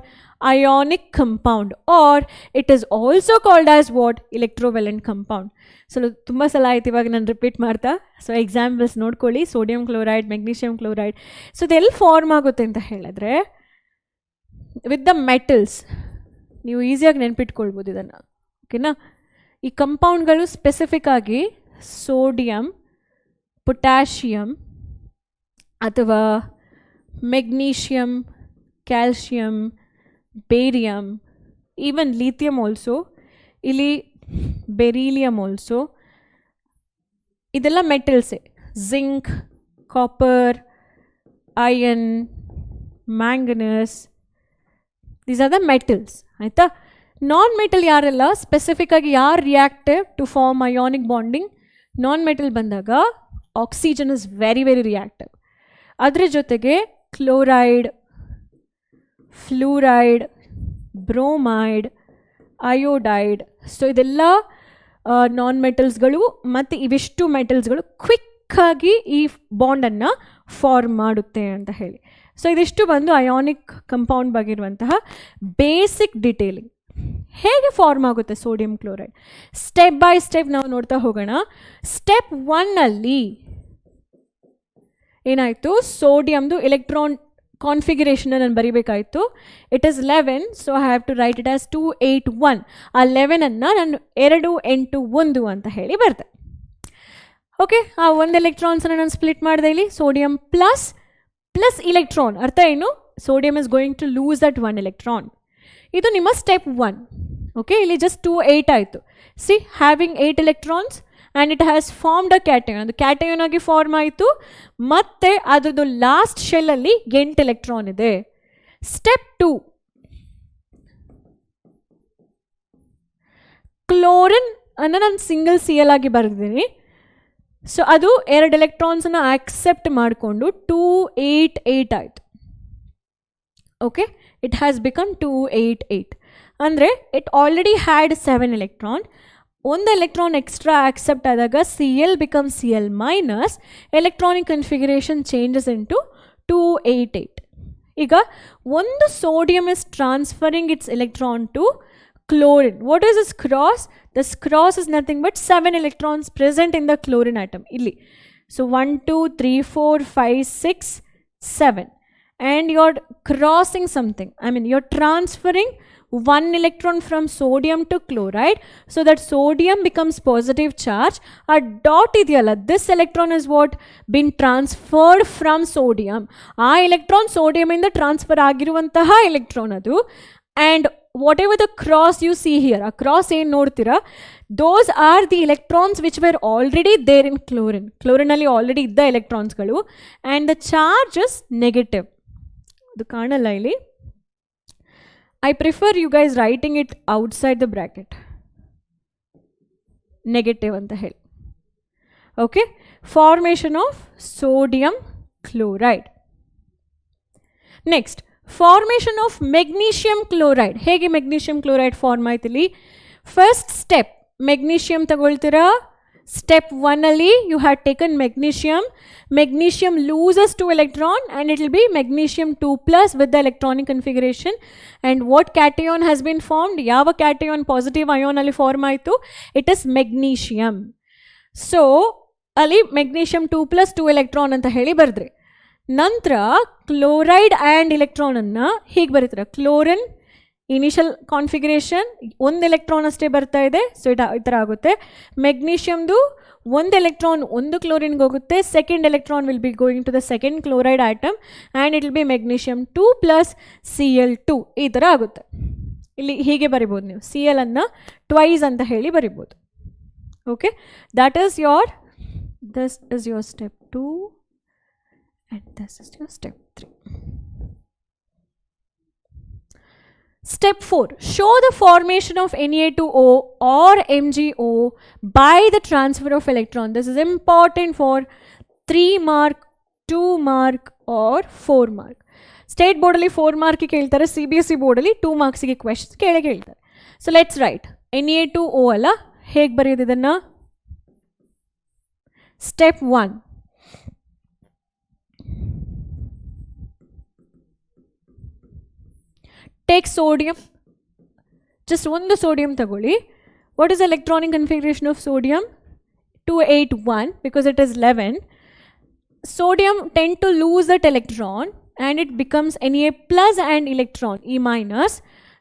Ionic compound, or it is also called as what? Electrovalent compound. So ತುಂಬ ಸಲ ಆಯ್ತು, ಇವಾಗ ನಾನು repeat ಮಾಡ್ತಾ. So examples ನೋಡ್ಕೊಳ್ಳಿ. Sodium chloride, magnesium chloride. So ಇದೆಲ್ಲಿ form ಆಗುತ್ತೆ ಅಂತ ಹೇಳಿದ್ರೆ ವಿತ್ ದ ಮೆಟಲ್ಸ್. ನೀವು ಈಸಿಯಾಗಿ ನೆನ್ಪಿಟ್ಕೊಳ್ಬೋದು ಇದನ್ನು. ಓಕೆನಾ? ಈ ಕಂಪೌಂಡ್ಗಳು ಸ್ಪೆಸಿಫಿಕ್ ಆಗಿ ಸೋಡಿಯಂ, ಪೊಟ್ಯಾಷಿಯಂ ಅಥವಾ magnesium, calcium, barium, even lithium also, ಇಲ್ಲಿ ಬೆರಿಲಿಯಂ ಆಲ್ಸೋ, ಇದೆಲ್ಲ ಮೆಟಲ್ಸೇ. Zinc, copper, iron, manganese, these are the metals. ಆಯಿತಾ? ನಾನ್ ಮೆಟಲ್ ಯಾರೆಲ್ಲ? ಸ್ಪೆಸಿಫಿಕ್ಕಾಗಿ ಯಾರು reactive to form ionic bonding? Non metal ಬಂದಾಗ oxygen is very very reactive. ಅದರ ಜೊತೆಗೆ chloride, fluoride, bromide, iodide. So ಇದೆಲ್ಲ ನಾನ್ ಮೆಟಲ್ಸ್ಗಳು ಮತ್ತು ಇವಿಷ್ಟು ಮೆಟಲ್ಸ್ಗಳು ಕ್ವಿಕ್ಕಾಗಿ ಈ ಬಾಂಡನ್ನು ಫಾರ್ಮ್ ಮಾಡುತ್ತೆ ಅಂತ ಹೇಳಿ. ಸೊ ಇದಿಷ್ಟು ಬಂದು ಅಯಾನಿಕ್ ಕಂಪೌಂಡ್ ಬಗ್ಗಿರುವಂತಹ ಬೇಸಿಕ್ ಡಿಟೇಲಿಂಗ್. ಹೇಗೆ ಫಾರ್ಮ್ ಆಗುತ್ತೆ sodium chloride? Step by step ನಾವು ನೋಡ್ತಾ ಹೋಗೋಣ. ಸ್ಟೆಪ್ 1 ಏನಾಯಿತು? ಸೋಡಿಯಮ್ದು ಎಲೆಕ್ಟ್ರಾನ್ ಕಾನ್ಫಿಗರೇಷನ್ ನಾನು ಬರೀಬೇಕಾಯಿತು. It is 11, so I have to write it as 2, 8, 1. ಆ 11ಅನ್ನು ನಾನು 2, 8, 1 ಅಂತ ಹೇಳಿ ಬರ್ತೆ. ಓಕೆ, ಆ ಒಂದು ಎಲೆಕ್ಟ್ರಾನ್ಸನ್ನು ನಾನು ಸ್ಪ್ಲಿಟ್ ಮಾಡಿದೆ ಇಲ್ಲಿ. Sodium plus electron. ಅರ್ಥ ಏನು? Sodium is going to lose that 1 electron. ಇದು ನಿಮ್ಮ ಸ್ಟೆಪ್ 1. ಓಕೆ, ಇಲ್ಲಿ ಜಸ್ಟ್ 2, 8 ಆಯಿತು. C, having 8 electrons and it has formed a cation. ಅದು ಕ್ಯಾಟಯನ್ ಆಗಿ ಫಾರ್ಮ್ ಆಯಿತು. ಮತ್ತು ಅದರದ್ದು ಲಾಸ್ಟ್ ಶೆಲ್ಲಲ್ಲಿ 8 ಎಲೆಕ್ಟ್ರಾನ್ ಇದೆ. ಸ್ಟೆಪ್ 2, ಕ್ಲೋರಿನ್ ಅನ್ನು ನಾನು ಸಿಂಗಲ್ Cl ಆಗಿ ಬರೆದಿದ್ದೀನಿ. ಸೊ ಅದು 2 ಎಲೆಕ್ಟ್ರಾನ್ಸನ್ನು ಆಕ್ಸೆಪ್ಟ್ ಮಾಡಿಕೊಂಡು 2, 8, 8 ಆಯಿತು. Okay, it has become 2, 8, 8. ಅಂದರೆ ಇಟ್ ಆಲ್ರೆಡಿ ಹ್ಯಾಡ್ 7 ಎಲೆಕ್ಟ್ರಾನ್. ಒಂದು ಎಲೆಕ್ಟ್ರಾನ್ ಎಕ್ಸ್ಟ್ರಾ ಆಕ್ಸೆಪ್ಟ್ ಆದಾಗ Cl become Cl minus, electronic configuration changes into 2, 8, 8. ಈಗ ಒಂದು sodium is transferring its electron to chlorine. What is this cross? This cross is nothing but 7 electrons present in the chlorine atom. Illi. So 1, 2, 3, 4, 5, 6, 7. and you're crossing something. I mean, you're transferring one electron from sodium to chloride, so that sodium becomes positive charge. A dot idiyalla, this electron is what been transferred from sodium. ಆ electron sodium ಇಂದ transfer ಆಗಿರುವಂತಹ electron ಅದು. And whatever the cross you see here, a cross ಏನು ನೋಡ್ತೀರಾ, those are the electrons which were already there in chlorine. Chlorine ಅಲ್ಲಿ already ಇದ್ದ electronsಗಳು, and the charge is negative. ಅದು ಕಾಣಲ್ಲ ಇಲ್ಲಿ. I prefer you guys writing it outside the bracket. Negative anta heli. Okay. Formation of sodium chloride. Next, formation of magnesium chloride. Hege magnesium chloride form aitili. First step, magnesium tagoltira. Step 1 ali you had taken magnesium. Magnesium loses 2 electron and it will be magnesium 2 plus with the electronic configuration. And what cation has been formed? Yava cation positive ion ali form aitu? It is magnesium. So ali magnesium 2 plus 2 electron anta heli bardre. Nantra chloride and electron anna hege baritara. Chlorine initial configuration ಒಂದು electron ಅಷ್ಟೇ ಬರ್ತಾ ಇದೆ, so ಈ ಥರ ಆಗುತ್ತೆ. ಮೆಗ್ನೀಷಿಯಮ್ದು ಒಂದು electron ಒಂದು ಕ್ಲೋರಿನ್ಗೆ ಹೋಗುತ್ತೆ, second electron will be going to the second chloride atom and it will be magnesium 2 plus Cl2 ಈ ಥರ ಆಗುತ್ತೆ. ಇಲ್ಲಿ ಹೀಗೆ ಬರಿಬೋದು ನೀವು, Cl ಅನ್ನು ಟ್ವೈಸ್ ಅಂತ ಹೇಳಿ ಬರಿಬೋದು. Okay, that is your, this is your step 2 and this is your step 3. Step 4. Show the formation of Na2O or MgO by the transfer of electron. This is important for 3 mark, 2 mark or 4 mark. State board ali 4 mark ki keltare, CBSE board ali 2 marks ki questions kele keltare. So let's write Na2O alla hege bariyodu idanna. Step 1. Take sodium, just one the sodium tagoli. What is the electronic configuration of sodium? 281 because it is 11. Sodium tend to lose that electron and it becomes Na plus and electron E minus.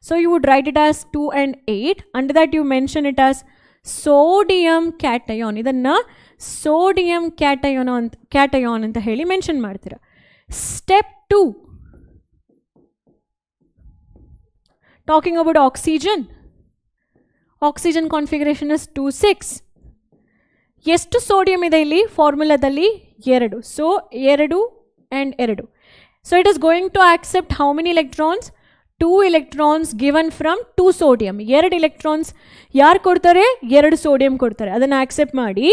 So you would write it as 2 and 8. Under that you mention it as sodium cation. Idanna sodium cation anta heli mention ಮಾಡ್ತೀರಾ. Step 2. Talking about oxygen. Oxygen configuration is 2,6. ಎಷ್ಟು sodium ಇದೆ ಇಲ್ಲಿ ಫಾರ್ಮುಲಾದಲ್ಲಿ 2. So 2 and 2. So it is going to accept how many electrons? 2 electrons given from 2 sodium. 2 electrons ಯಾರು ಕೊಡ್ತಾರೆ? 2 sodium ಕೊಡ್ತಾರೆ. ಅದನ್ನು accept ಮಾಡಿ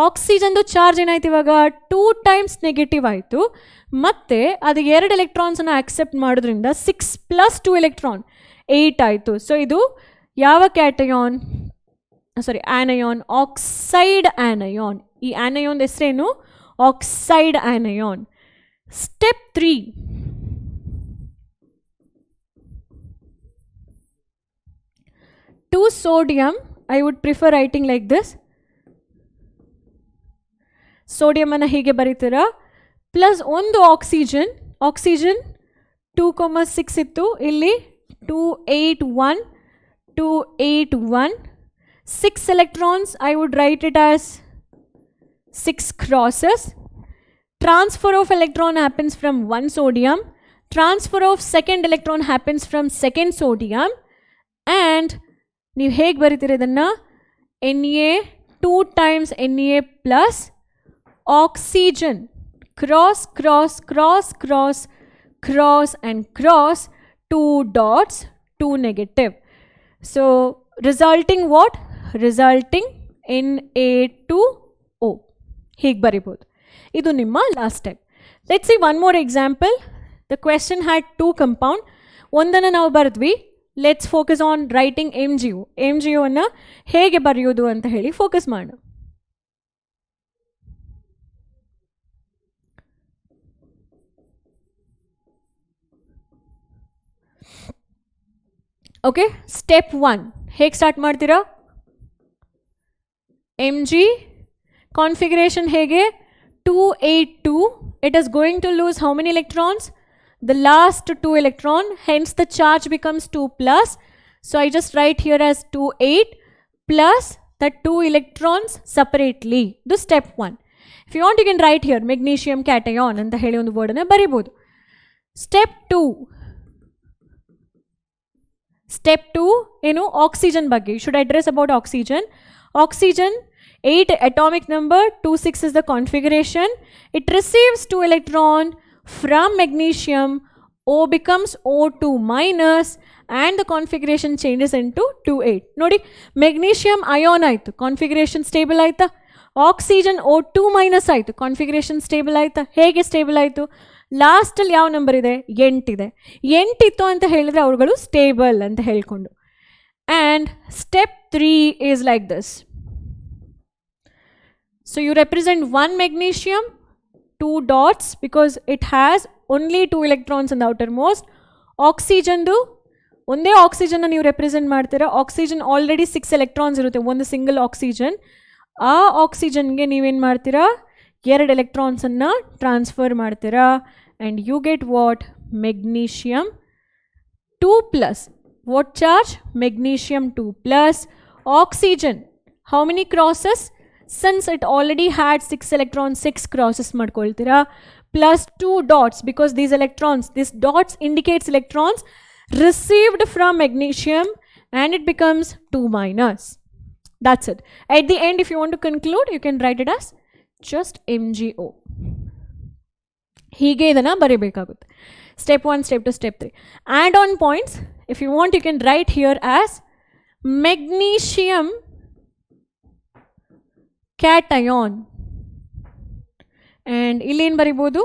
ಆಕ್ಸಿಜನ್ದು charge ಏನಾಯ್ತು ಇವಾಗ 2 times ನೆಗೆಟಿವ್ ಆಯಿತು. ಮತ್ತು ಅದು 2 ಎಲೆಕ್ಟ್ರಾನ್ಸನ್ನು ಆಕ್ಸೆಪ್ಟ್ ಮಾಡೋದ್ರಿಂದ 6 plus 2 electron 8 ಆಯಿತು. ಸೊ ಇದು ಯಾವ ಕ್ಯಾಟಯಾನ್? ಸಾರಿ, ಆನಯಾನ್, ಆಕ್ಸೈಡ್ ಆನಯಾನ್. ಈ ಆನಯಾನ್ ಹೆಸರೇನು? Oxide anion. Step 3. To sodium, I would prefer writing like this. Sodium ಅನ್ನು ಹೀಗೆ ಬರೀತೀರಾ, ಪ್ಲಸ್ ಒಂದು ಆಕ್ಸಿಜನ್. ಆಕ್ಸಿಜನ್ 2,6 ಇತ್ತು, ಇಲ್ಲಿ 281, 281. 6 electrons, I would write it as 6 crosses. Transfer of electron happens from 1 sodium. Transfer of second electron happens from second sodium. And ನೀವು ಹೇಗೆ ಬರೀತೀರಿ ಇದನ್ನು? Na 2 times Na plus oxygen. Cross, cross, cross, cross, cross and cross. 2 dots, 2 negative. So resulting what? Resulting Na2O. ಹೀಗೆ ಬರಿಬೋದು. ಇದು ನಿಮ್ಮ last step. Let's see one more example. The question had 2 compound. ಒಂದನ್ನು ನಾವು ಬರೆದ್ವಿ. Let's focus on writing MgO. MgOವನ್ನು ಹೇಗೆ ಬರೆಯೋದು ಅಂತ ಹೇಳಿ ಫೋಕಸ್ ಮಾಡೋಣ. ಓಕೆ, ಸ್ಟೆಪ್ 1 ಹೇಗೆ ಸ್ಟಾರ್ಟ್ ಮಾಡ್ತೀರಾ? Mg ಕಾನ್ಫಿಗರೇಷನ್ ಹೇಗೆ? 282. It is going to lose how many electrons? the last 2 electron, hence the charge becomes 2 plus. So I just write here as 2 8 plus the 2 electrons separately. This step 1. If you want, you can write here magnesium cation anta heli ಒಂದು word ಅನ್ನು ಬರಿಬಹುದು. Step 2 ಏನು oxygen ಬಗ್ಗೆ. You should address about oxygen. Oxygen 8 atomic number, 2 6 is the configuration. It receives 2 electron from magnesium. O becomes O2 minus and the configuration changes into 2 8. Nodi magnesium ion aitu, configuration stable aita. Oxygen O2 minus aitu, configuration stable aita. Hege stable aitu? Last ಅಲ್ಲಿ ಯಾವ number ಇದೆ? 8 ಇದೆ. 8 ಇತ್ತು ಅಂತ ಹೇಳಿದ್ರೆ ಅವುಗಳು stable ಅಂತ ಹೇಳ್ಕೊಂಡು. And step 3 is like this. So you represent one magnesium, 2 dots because it has only 2 electrons in the outermost. Oxygen du ಒಂದೇ ಆಕ್ಸಿಜನ್ ನೀವು ರೆಪ್ರೆಸೆಂಟ್ ಮಾಡ್ತೀರಾ. ಆಕ್ಸಿಜನ್ ಆಲ್ರೆಡಿ 6 ಎಲೆಕ್ಟ್ರಾನ್ಸ್ ಇರುತ್ತೆ, ಒಂದು ಸಿಂಗಲ್ ಆಕ್ಸಿಜನ್. ಆ ಆಕ್ಸಿಜನ್ಗೆ ನೀವೇನು ಮಾಡ್ತೀರಾ? 2 ಎಲೆಕ್ಟ್ರಾನ್ಸನ್ನು ಟ್ರಾನ್ಸ್ಫರ್ ಮಾಡ್ತೀರಾ. And you get what? Magnesium 2 plus. What charge? Magnesium 2 plus. Oxygen, how many crosses? Since it already had 6 electrons, 6 crosses ಮಾಡ್ಕೊಳ್ತೀರಾ. Plus 2 dots because these electrons, these dots indicates electrons received from magnesium and it becomes 2 minus. That's it. At the end, if you want to conclude, you can write it as just MgO. ಹೀಗೆ ಇದನ್ನು ಬರೀಬೇಕಾಗುತ್ತೆ. Step 1, step 2, step 3. Add on points. If you want, you can write here as magnesium cation. And ಇಲ್ಲಿ ಏನು ಬರಿಬೋದು?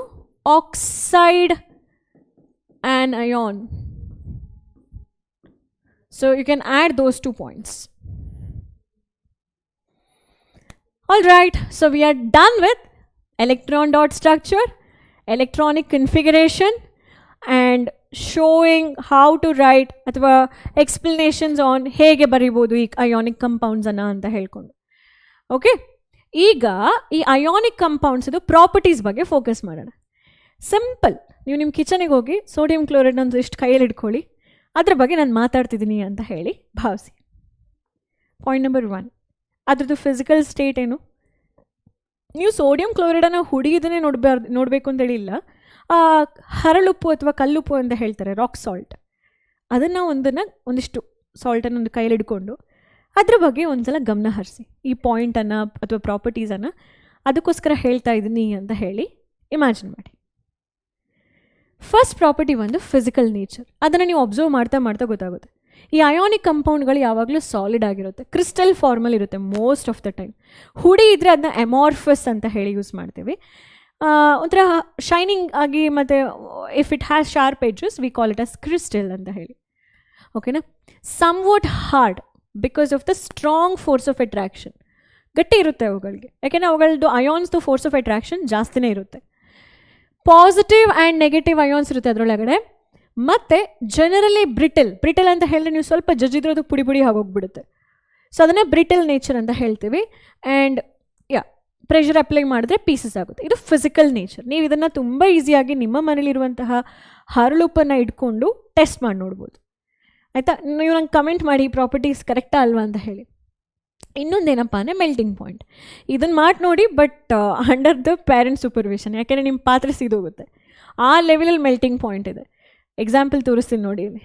Oxide anion. So you can add those 2 points. Alright, so we are done with electron dot structure, electronic configuration, and showing how to write ಅಥವಾ explanations on ಹೇಗೆ ಬರಿಬೋದು ಈ ionic compounds ಅನ್ನು ಅಂತ ಹೇಳ್ಕೊಂಡು. ಓಕೆ, ಈಗ ಈ ಅಯಾನಿಕ್ ಕಂಪೌಂಡ್ಸ್ ಇದು ಪ್ರಾಪರ್ಟೀಸ್ ಬಗ್ಗೆ ಫೋಕಸ್ ಮಾಡೋಣ. ಸಿಂಪಲ್, ನೀವು ನಿಮ್ಮ ಕಿಚನಿಗೆ ಹೋಗಿ ಸೋಡಿಯಂ ಕ್ಲೋರೈಡ್ ಒಂದು ಇಷ್ಟು ಕೈಯಲ್ಲಿ ಇಟ್ಕೊಳ್ಳಿ, ಅದ್ರ ಬಗ್ಗೆ ನಾನು ಮಾತಾಡ್ತಿದ್ದೀನಿ ಅಂತ ಹೇಳಿ ಭಾವಿಸಿ. ಪಾಯಿಂಟ್ ನಂಬರ್ 1, ಅದ್ರದ್ದು ಫಿಸಿಕಲ್ ಸ್ಟೇಟ್ ಏನು? ನೀವು ಸೋಡಿಯಂ ಕ್ಲೋರೈಡನ್ನು ಹುಡಿಯೋದನ್ನೇ ನೋಡಬೇಕು ಅಂತೇಳಿ ಇಲ್ಲ. ಹರಳುಪ್ಪು ಅಥವಾ ಕಲ್ಲುಪ್ಪು ಅಂತ ಹೇಳ್ತಾರೆ, ರಾಕ್ ಸಾಲ್ಟ್, ಅದನ್ನು ಒಂದಿಷ್ಟು ಸಾಲ್ಟನ್ನು ಒಂದು ಕೈಯಲ್ಲಿ ಹಿಡ್ಕೊಂಡು ಅದ್ರ ಬಗ್ಗೆ ಒಂದ್ಸಲ ಗಮನ ಹರಿಸಿ. ಈ ಪಾಯಿಂಟನ್ನು ಅಥವಾ ಪ್ರಾಪರ್ಟೀಸನ್ನು ಅದಕ್ಕೋಸ್ಕರ ಹೇಳ್ತಾ ಇದ್ದೀನಿ ಅಂತ ಹೇಳಿ ಇಮ್ಯಾಜಿನ್ ಮಾಡಿ. ಫಸ್ಟ್ ಪ್ರಾಪರ್ಟಿ ಒಂದು ಫಿಸಿಕಲ್ ನೇಚರ್. ಅದನ್ನು ನೀವು ಅಬ್ಸರ್ವ್ ಮಾಡ್ತಾ ಮಾಡ್ತಾ ಗೊತ್ತಾಗುತ್ತೆ. ಈ ಅಯಾನಿಕ್ ಕಂಪೌಂಡ್ಗಳು ಯಾವಾಗಲೂ ಸಾಲಿಡ್ ಆಗಿರುತ್ತೆ, ಕ್ರಿಸ್ಟಲ್ ಫಾರ್ಮಲ್ ಇರುತ್ತೆ ಮೋಸ್ಟ್ ಆಫ್ ದ ಟೈಮ್. ಹುಡಿ ಇದ್ದರೆ ಅದನ್ನ ಎಮಾರ್ಫಸ್ ಅಂತ ಹೇಳಿ ಯೂಸ್ ಮಾಡ್ತೀವಿ. ಒಂಥರ ಶೈನಿಂಗ್ ಆಗಿ, ಮತ್ತು if it has sharp edges we call it as crystal ಅಂತ ಹೇಳಿ. ಓಕೆನಾ? Somewhat hard because of the strong force of attraction. ಗಟ್ಟಿ ಇರುತ್ತೆ ಅವುಗಳಿಗೆ, ಯಾಕೆಂದರೆ ಅವುಗಳದ್ದು ಅಯಾನ್ಸ್ದು ಫೋರ್ಸ್ ಆಫ್ ಅಟ್ರಾಕ್ಷನ್ ಜಾಸ್ತಿನೇ ಇರುತ್ತೆ. ಪಾಸಿಟಿವ್ ಆ್ಯಂಡ್ ನೆಗೆಟಿವ್ ಅಯಾನ್ಸ್ ಇರುತ್ತೆ ಅದರೊಳಗಡೆ. ಮತ್ತು ಜನರಲಿ ಬ್ರಿಟಲ್ ಅಂತ ಹೇಳಿದ್ರೆ ನೀವು ಸ್ವಲ್ಪ ಜಜ್ಜಿದ್ರೋದು ಪುಡಿ ಪುಡಿ ಆಗೋಗ್ಬಿಡುತ್ತೆ. ಸೊ ಅದನ್ನೇ ಬ್ರಿಟಲ್ ನೇಚರ್ ಅಂತ ಹೇಳ್ತೀವಿ. ಆ್ಯಂಡ್ ಪ್ರೆಷರ್ ಅಪ್ಲೈ ಮಾಡಿದ್ರೆ ಪೀಸಸ್ ಆಗುತ್ತೆ. ಇದು ಫಿಸಿಕಲ್ ನೇಚರ್. ನೀವು ಇದನ್ನು ತುಂಬ ಈಸಿಯಾಗಿ ನಿಮ್ಮ ಮನೇಲಿರುವಂತಹ ಹರಳುಪ್ಪನ್ನು ಇಟ್ಕೊಂಡು ಟೆಸ್ಟ್ ಮಾಡಿ ನೋಡ್ಬೋದು. ಆಯಿತಾ? ನೀವು ನಂಗೆ ಕಮೆಂಟ್ ಮಾಡಿ ಪ್ರಾಪರ್ಟೀಸ್ ಕರೆಕ್ಟಾ ಅಲ್ವಾ ಅಂತ ಹೇಳಿ. ಇನ್ನೊಂದೇನಪ್ಪ ಅಂದರೆ ಮೆಲ್ಟಿಂಗ್ ಪಾಯಿಂಟ್. ಇದನ್ನು ಮಾಡಿ ನೋಡಿ, but under the parent supervision, ಯಾಕೆಂದರೆ ನಿಮ್ಮ ಪಾತ್ರೆ ಸಿದೋಗುತ್ತೆ. ಆ ಲೆವೆಲಲ್ಲಿ ಮೆಲ್ಟಿಂಗ್ ಪಾಯಿಂಟ್ ಇದೆ. ಎಕ್ಸಾಂಪಲ್ ತೋರಿಸ್ತೀನಿ ನೋಡಿ. ಇಲ್ಲಿ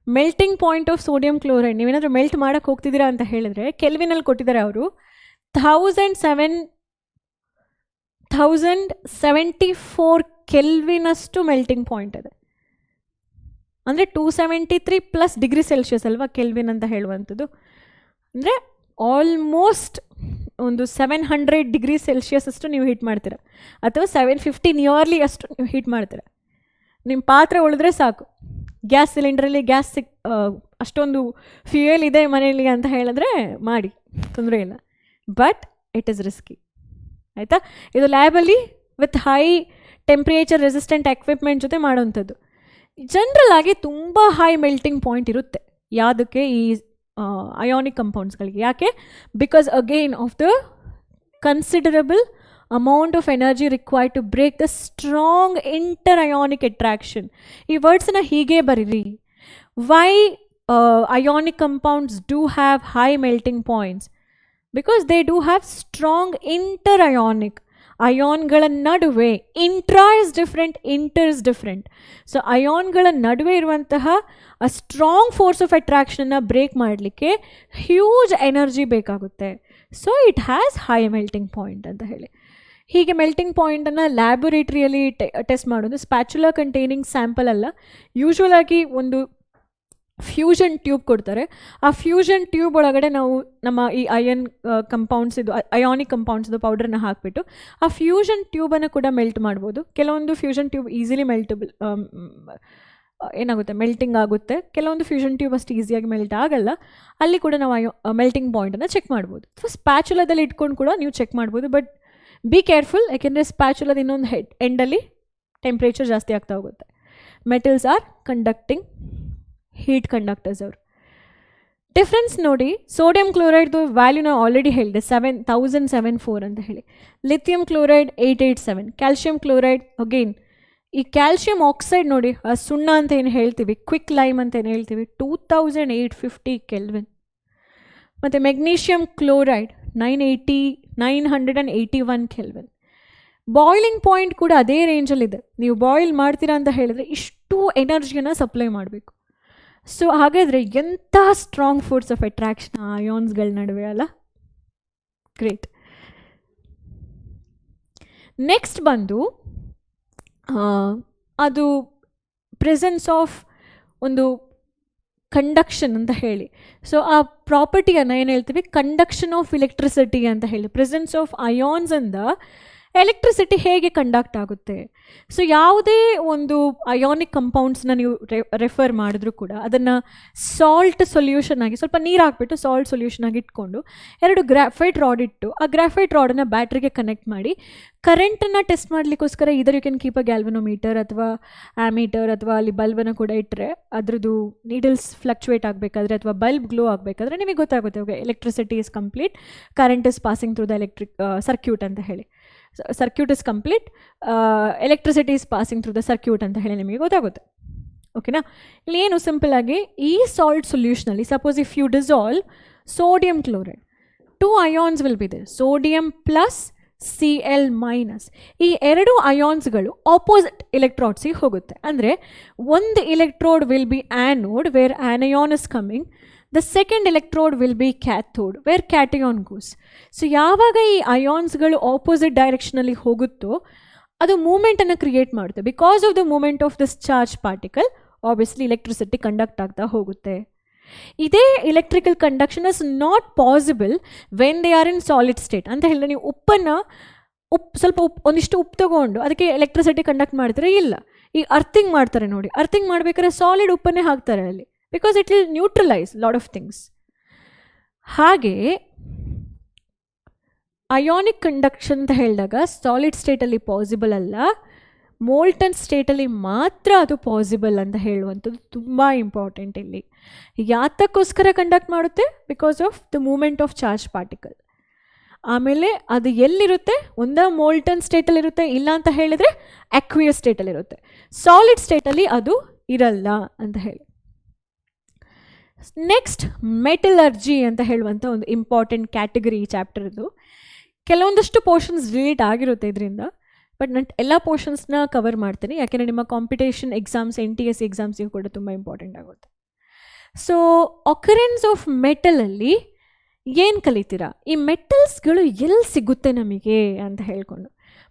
melting point of sodium chloride ನೀವೇನಾದರೂ ಮೆಲ್ಟ್ ಮಾಡೋಕ್ಕೆ ಹೋಗ್ತಿದ್ದೀರಾ ಅಂತ ಹೇಳಿದ್ರೆ ಕೆಲ್ವಿನಲ್ಲಿ ಕೊಟ್ಟಿದ್ದಾರೆ ಅವರು 1074 ಕೆಲ್ವಿನಷ್ಟು ಮೆಲ್ಟಿಂಗ್ ಪಾಯಿಂಟ್ ಇದೆ. ಅಂದರೆ 273 ಪ್ಲಸ್ ಡಿಗ್ರಿ ಸೆಲ್ಸಿಯಸ್ ಅಲ್ವಾ ಕೆಲ್ವಿನ್ ಅಂತ ಹೇಳುವಂಥದ್ದು. ಅಂದರೆ ಆಲ್ಮೋಸ್ಟ್ ಒಂದು 700 ಡಿಗ್ರಿ ಸೆಲ್ಸಿಯಸ್ ಅಷ್ಟು ನೀವು ಹೀಟ್ ಮಾಡ್ತೀರ, ಅಥವಾ 750 ನಿಯರ್ಲಿ ಅಷ್ಟು ನೀವು ಹೀಟ್ ಮಾಡ್ತೀರ. ನಿಮ್ಮ ಪಾತ್ರೆ ಉಳಿದ್ರೆ ಸಾಕು. ಗ್ಯಾಸ್ ಸಿಲಿಂಡ್ರಲ್ಲಿ ಅಷ್ಟೊಂದು ಫ್ಯೂಯಲ್ ಇದೆ ಮನೆಯಲ್ಲಿ ಅಂತ ಹೇಳಿದ್ರೆ ಮಾಡಿ, ತೊಂದರೆ ಇಲ್ಲ. But it is risky. ಆಯಿತಾ? ಇದು ಲ್ಯಾಬಲ್ಲಿ with high temperature resistant equipment ಜೊತೆ ಮಾಡೋವಂಥದ್ದು. ಜನರಲ್ ಆಗಿ ತುಂಬ ಹೈ ಮೆಲ್ಟಿಂಗ್ ಪಾಯಿಂಟ್ ಇರುತ್ತೆ. ಯಾವುದಕ್ಕೆ? ಈ ಅಯಾನಿಕ್ ಕಂಪೌಂಡ್ಸ್ಗಳಿಗೆ. ಯಾಕೆ? Because again of the considerable amount of energy required to break the strong inter-ionic attraction. ಈ ವರ್ಡ್ಸನ್ನ ಹೀಗೆ ಬರೀರಿ. Why ionic compounds do have high melting points? Because they do have strong inter-ionic. ಅಯಾನ್ಗಳ ನಡುವೆ intra is different, inter is different. So ಅಯಾನ್ಗಳ ನಡುವೆ ಇರುವಂತಹ ಆ strong force of ಅಟ್ರಾಕ್ಷನ್ನ ಬ್ರೇಕ್ ಮಾಡಲಿಕ್ಕೆ ಹ್ಯೂಜ್ ಎನರ್ಜಿ ಬೇಕಾಗುತ್ತೆ. So it has high melting point ಅಂತ ಹೇಳಿ. ಹೀಗೆ ಮೆಲ್ಟಿಂಗ್ ಪಾಯಿಂಟನ್ನು ಲ್ಯಾಬೊರೇಟ್ರಿಯಲ್ಲಿ ಟೆಸ್ಟ್ ಮಾಡೋದು. ಸ್ಪ್ಯಾಚುಲಾ ಕಂಟೈನಿಂಗ್ ಸ್ಯಾಂಪಲ್ ಅಲ್ಲ, ಯೂಶ್ವಲ್ ಆಗಿ ಒಂದು ಫ್ಯೂಷನ್ ಟ್ಯೂಬ್ ಕೊಡ್ತಾರೆ. ಆ ಫ್ಯೂಷನ್ ಟ್ಯೂಬ್ ಒಳಗಡೆ ನಾವು ನಮ್ಮ ಈ ಅಯಾನಿಕ್ ಕಂಪೌಂಡ್ಸ್ದು ಪೌಡರ್ನ ಹಾಕಿಬಿಟ್ಟು ಆ ಫ್ಯೂಷನ್ ಟ್ಯೂಬನ್ನು ಕೂಡ ಮೆಲ್ಟ್ ಮಾಡ್ಬೋದು. ಕೆಲವೊಂದು ಫ್ಯೂಷನ್ ಟ್ಯೂಬ್ ಈಸಿಲಿ ಏನಾಗುತ್ತೆ, ಮೆಲ್ಟಿಂಗ್ ಆಗುತ್ತೆ. ಕೆಲವೊಂದು ಫ್ಯೂಷನ್ ಟ್ಯೂಬ್ ಅಷ್ಟು ಈಸಿಯಾಗಿ ಮೆಲ್ಟ್ ಆಗಲ್ಲ. ಅಲ್ಲಿ ಕೂಡ ನಾವು ಮೆಲ್ಟಿಂಗ್ ಪಾಯಿಂಟನ್ನು ಚೆಕ್ ಮಾಡ್ಬೋದು. ಅಥವಾ ಸ್ಪ್ಯಾಚುಲಾದಲ್ಲಿ ಇಟ್ಕೊಂಡು ಕೂಡ ನೀವು ಚೆಕ್ ಮಾಡ್ಬೋದು. ಬಟ್ ಬಿ ಕೇರ್ಫುಲ್, ಯಾಕೆಂದರೆ ಸ್ಪ್ಯಾಚುಲಾದ ಇನ್ನೊಂದು ಎಂಡಲ್ಲಿ ಟೆಂಪ್ರೇಚರ್ ಜಾಸ್ತಿ ಆಗ್ತಾ ಹೋಗುತ್ತೆ. Metals are conducting heat conductors. ಅವರು ಡಿಫ್ರೆನ್ಸ್ ನೋಡಿ, ಸೋಡಿಯಂ ಕ್ಲೋರೈಡ್ದು ವ್ಯಾಲ್ಯೂ ನಾವು ಆಲ್ರೆಡಿ ಹೇಳಿದೆ 7074 ಅಂತ ಹೇಳಿ. Lithium chloride 887, calcium chloride again ಈ ಕ್ಯಾಲ್ಶಿಯಂ ಆಕ್ಸೈಡ್ ನೋಡಿ, ಆ ಸುಣ್ಣ ಅಂತ ಏನು ಹೇಳ್ತೀವಿ, ಕ್ವಿಕ್ ಲೈಮ್ ಅಂತ ಏನು ಹೇಳ್ತೀವಿ, 2850 ಕೆಲ್ವಿನ್. ಮತ್ತು magnesium chloride 981 kelvin. Boiling point ಕೂಡ ಅದೇ ರೇಂಜಲ್ಲಿದೆ. ನೀವು ಬಾಯ್ಲ್ ಮಾಡ್ತೀರಾ ಅಂತ ಹೇಳಿದ್ರೆ ಇಷ್ಟು ಎನರ್ಜಿಯನ್ನು ಸಪ್ಲೈ ಮಾಡಬೇಕು. ಸೊ ಹಾಗಾದರೆ ಎಂಥ ಸ್ಟ್ರಾಂಗ್ ಫೋರ್ಸ್ ಆಫ್ ಅಟ್ರಾಕ್ಷನ್ ಅಯಾನ್ಸ್ಗಳ ನಡುವೆ ಅಲ್ಲ. ಗ್ರೇಟ್. ನೆಕ್ಸ್ಟ್ ಬಂದು ಅದು ಪ್ರೆಸೆನ್ಸ್ ಆಫ್ ಒಂದು ಕಂಡಕ್ಷನ್ ಅಂತ ಹೇಳಿ. ಸೊ ಆ ಪ್ರಾಪರ್ಟಿಯನ್ನು ಏನು ಹೇಳ್ತೀವಿ, ಕಂಡಕ್ಷನ್ ಆಫ್ ಎಲೆಕ್ಟ್ರಿಸಿಟಿ ಅಂತ ಹೇಳಿ. ಪ್ರೆಸೆನ್ಸ್ ಆಫ್ ಅಯಾನ್ಸಿಂದ ಎಲೆಕ್ಟ್ರಿಸಿಟಿ ಹೇಗೆ ಕಂಡಕ್ಟ್ ಆಗುತ್ತೆ. ಸೊ ಯಾವುದೇ ಒಂದು ಅಯಾನಿಕ್ ಕಂಪೌಂಡ್ಸ್ನ ನೀವು ರೆಫರ್ ಮಾಡಿದ್ರೂ ಕೂಡ ಅದನ್ನು ಸಾಲ್ಟ್ ಸೊಲ್ಯೂಷನ್ ಆಗಿ, ಸ್ವಲ್ಪ ನೀರು ಹಾಕ್ಬಿಟ್ಟು ಸಾಲ್ಟ್ ಸೊಲ್ಯೂಷನ್ ಆಗಿ ಇಟ್ಕೊಂಡು 2 ಗ್ರಾಫೈಟ್ ರಾಡ್ ಇಟ್ಟು ಆ ಗ್ರಾಫೈಟ್ ರಾಡನ್ನು ಬ್ಯಾಟ್ರಿಗೆ ಕನೆಕ್ಟ್ ಮಾಡಿ ಕರೆಂಟನ್ನು ಟೆಸ್ಟ್ ಮಾಡಲಿಕ್ಕೋಸ್ಕರ either you can keep a galvanometer ಅಥವಾ ಆಮೀಟರ್ ಅಥವಾ ಅಲ್ಲಿ ಬಲ್ಬನ್ನು ಕೂಡ ಇಟ್ಟರೆ ಅದ್ರದ್ದು ನೀಡಲ್ಸ್ ಫ್ಲಕ್ಚುಯೇಟ್ ಆಗಬೇಕಾದ್ರೆ ಅಥವಾ ಬಲ್ಬ್ ಗ್ಲೋ ಆಗಬೇಕಾದ್ರೆ ನಿಮಗೆ ಗೊತ್ತಾಗುತ್ತೆ, okay electricity is complete, current is passing through the electric circuit ಅಂತ ಹೇಳಿ. Circuit is complete, electricity is passing through the circuit ಅಂತ ಹೇಳಿ ನಿಮಗೆ ಗೊತ್ತಾಗುತ್ತೆ. ಓಕೆನಾ. ಇಲ್ಲಿ ಏನು ಸಿಂಪಲ್ ಆಗಿ ಈ ಸಾಲ್ಟ್ ಸೊಲ್ಯೂಷನಲ್ಲಿ suppose if you dissolve sodium chloride, 2 ions will be there, sodium plus Cl minus. ಈ 2 ಅಯಾನ್ಸ್ಗಳು ಆಪೋಸಿಟ್ ಎಲೆಕ್ಟ್ರಾಡ್ಸಿಗೆ ಹೋಗುತ್ತೆ. ಅಂದರೆ ಒಂದು electrode will be anode where anion is coming, the second electrode will be cathode where cation goes. So ಯಾವಾಗ ಈ ಅಯಾನ್ಸ್ಗಳು opposite ಡೈರೆಕ್ಷನಲ್ಲಿ ಹೋಗುತ್ತೋ ಅದು ಮೂಮೆಂಟನ್ನು ಕ್ರಿಯೇಟ್ ಮಾಡುತ್ತೆ. Because of the movement of this charge particle obviously electricity conduct ಆಗ್ತಾ ಹೋಗುತ್ತೆ. ಇದೇ electrical conduction is not possible when they are in solid state ಅಂತ ಹೇಳಿದ್ರೆ, ನೀವು ಸ್ವಲ್ಪ ಒಂದಿಷ್ಟು ಉಪ್ಪು ತಗೊಂಡು ಅದಕ್ಕೆ ಎಲೆಕ್ಟ್ರಿಸಿಟಿ ಕಂಡಕ್ಟ್ ಮಾಡ್ತಾರೆ ಇಲ್ಲ. ಈ ಅರ್ಥಿಂಗ್ ಮಾಡ್ತಾರೆ ನೋಡಿ, ಅರ್ಥಿಂಗ್ ಮಾಡಬೇಕಾದ್ರೆ ಸಾಲಿಡ್ ಉಪ್ಪನ್ನೇ ಹಾಕ್ತಾರೆ ಅಲ್ಲಿ, because it will neutralise lot of things. ಹಾಗೆ ಅಯಾನಿಕ್ ಕಂಡಕ್ಷನ್ ಅಂತ ಹೇಳಿದಾಗ ಸಾಲಿಡ್ ಸ್ಟೇಟಲ್ಲಿ ಪಾಸಿಬಲ್ ಅಲ್ಲ, ಮೋಲ್ಟನ್ ಸ್ಟೇಟಲ್ಲಿ ಮಾತ್ರ ಅದು ಪಾಸಿಬಲ್ ಅಂತ ಹೇಳುವಂಥದ್ದು ತುಂಬ ಇಂಪಾರ್ಟೆಂಟ್. ಇಲ್ಲಿ ಯಾತಕ್ಕೋಸ್ಕರ ಕಂಡಕ್ಟ್ ಮಾಡುತ್ತೆ, because of the movement of charge particle. ಆಮೇಲೆ ಅದು ಎಲ್ಲಿರುತ್ತೆ, ಒಂದ ಮೋಲ್ಟನ್ ಸ್ಟೇಟಲ್ಲಿರುತ್ತೆ, ಇಲ್ಲ ಅಂತ ಹೇಳಿದರೆ ಅಕ್ವಿಯಸ್ ಸ್ಟೇಟಲ್ಲಿರುತ್ತೆ. ಸಾಲಿಡ್ ಸ್ಟೇಟಲ್ಲಿ ಅದು ಇರಲ್ಲ ಅಂತ ಹೇಳಿ. ನೆಕ್ಸ್ಟ್ ಮೆಟಲರ್ಜಿ ಅಂತ ಹೇಳುವಂಥ ಒಂದು ಇಂಪಾರ್ಟೆಂಟ್ ಕ್ಯಾಟಗರಿ ಈ ಚಾಪ್ಟರ್ದು. ಕೆಲವೊಂದಷ್ಟು ಪೋರ್ಷನ್ಸ್ ಡಿಲೀಟ್ ಆಗಿರುತ್ತೆ ಇದರಿಂದ, ಬಟ್ ನಾನು ಎಲ್ಲ ಪೋರ್ಷನ್ಸ್ನ ಕವರ್ ಮಾಡ್ತೀನಿ, ಯಾಕೆಂದರೆ ನಿಮ್ಮ ಕಾಂಪಿಟೇಷನ್ ಎಕ್ಸಾಮ್ಸ್ NTSC ಎಕ್ಸಾಮ್ಸಿಗೂ ಕೂಡ ತುಂಬ ಇಂಪಾರ್ಟೆಂಟ್ ಆಗುತ್ತೆ. ಸೊ ಅಕರೆನ್ಸ್ ಆಫ್ ಮೆಟಲಲ್ಲಿ ಏನು ಕಲಿತೀರಾ, ಈ ಮೆಟಲ್ಸ್ಗಳು ಎಲ್ಲಿ ಸಿಗುತ್ತೆ ನಮಗೆ ಅಂತ ಹೇಳ್ಕೊಂಡು.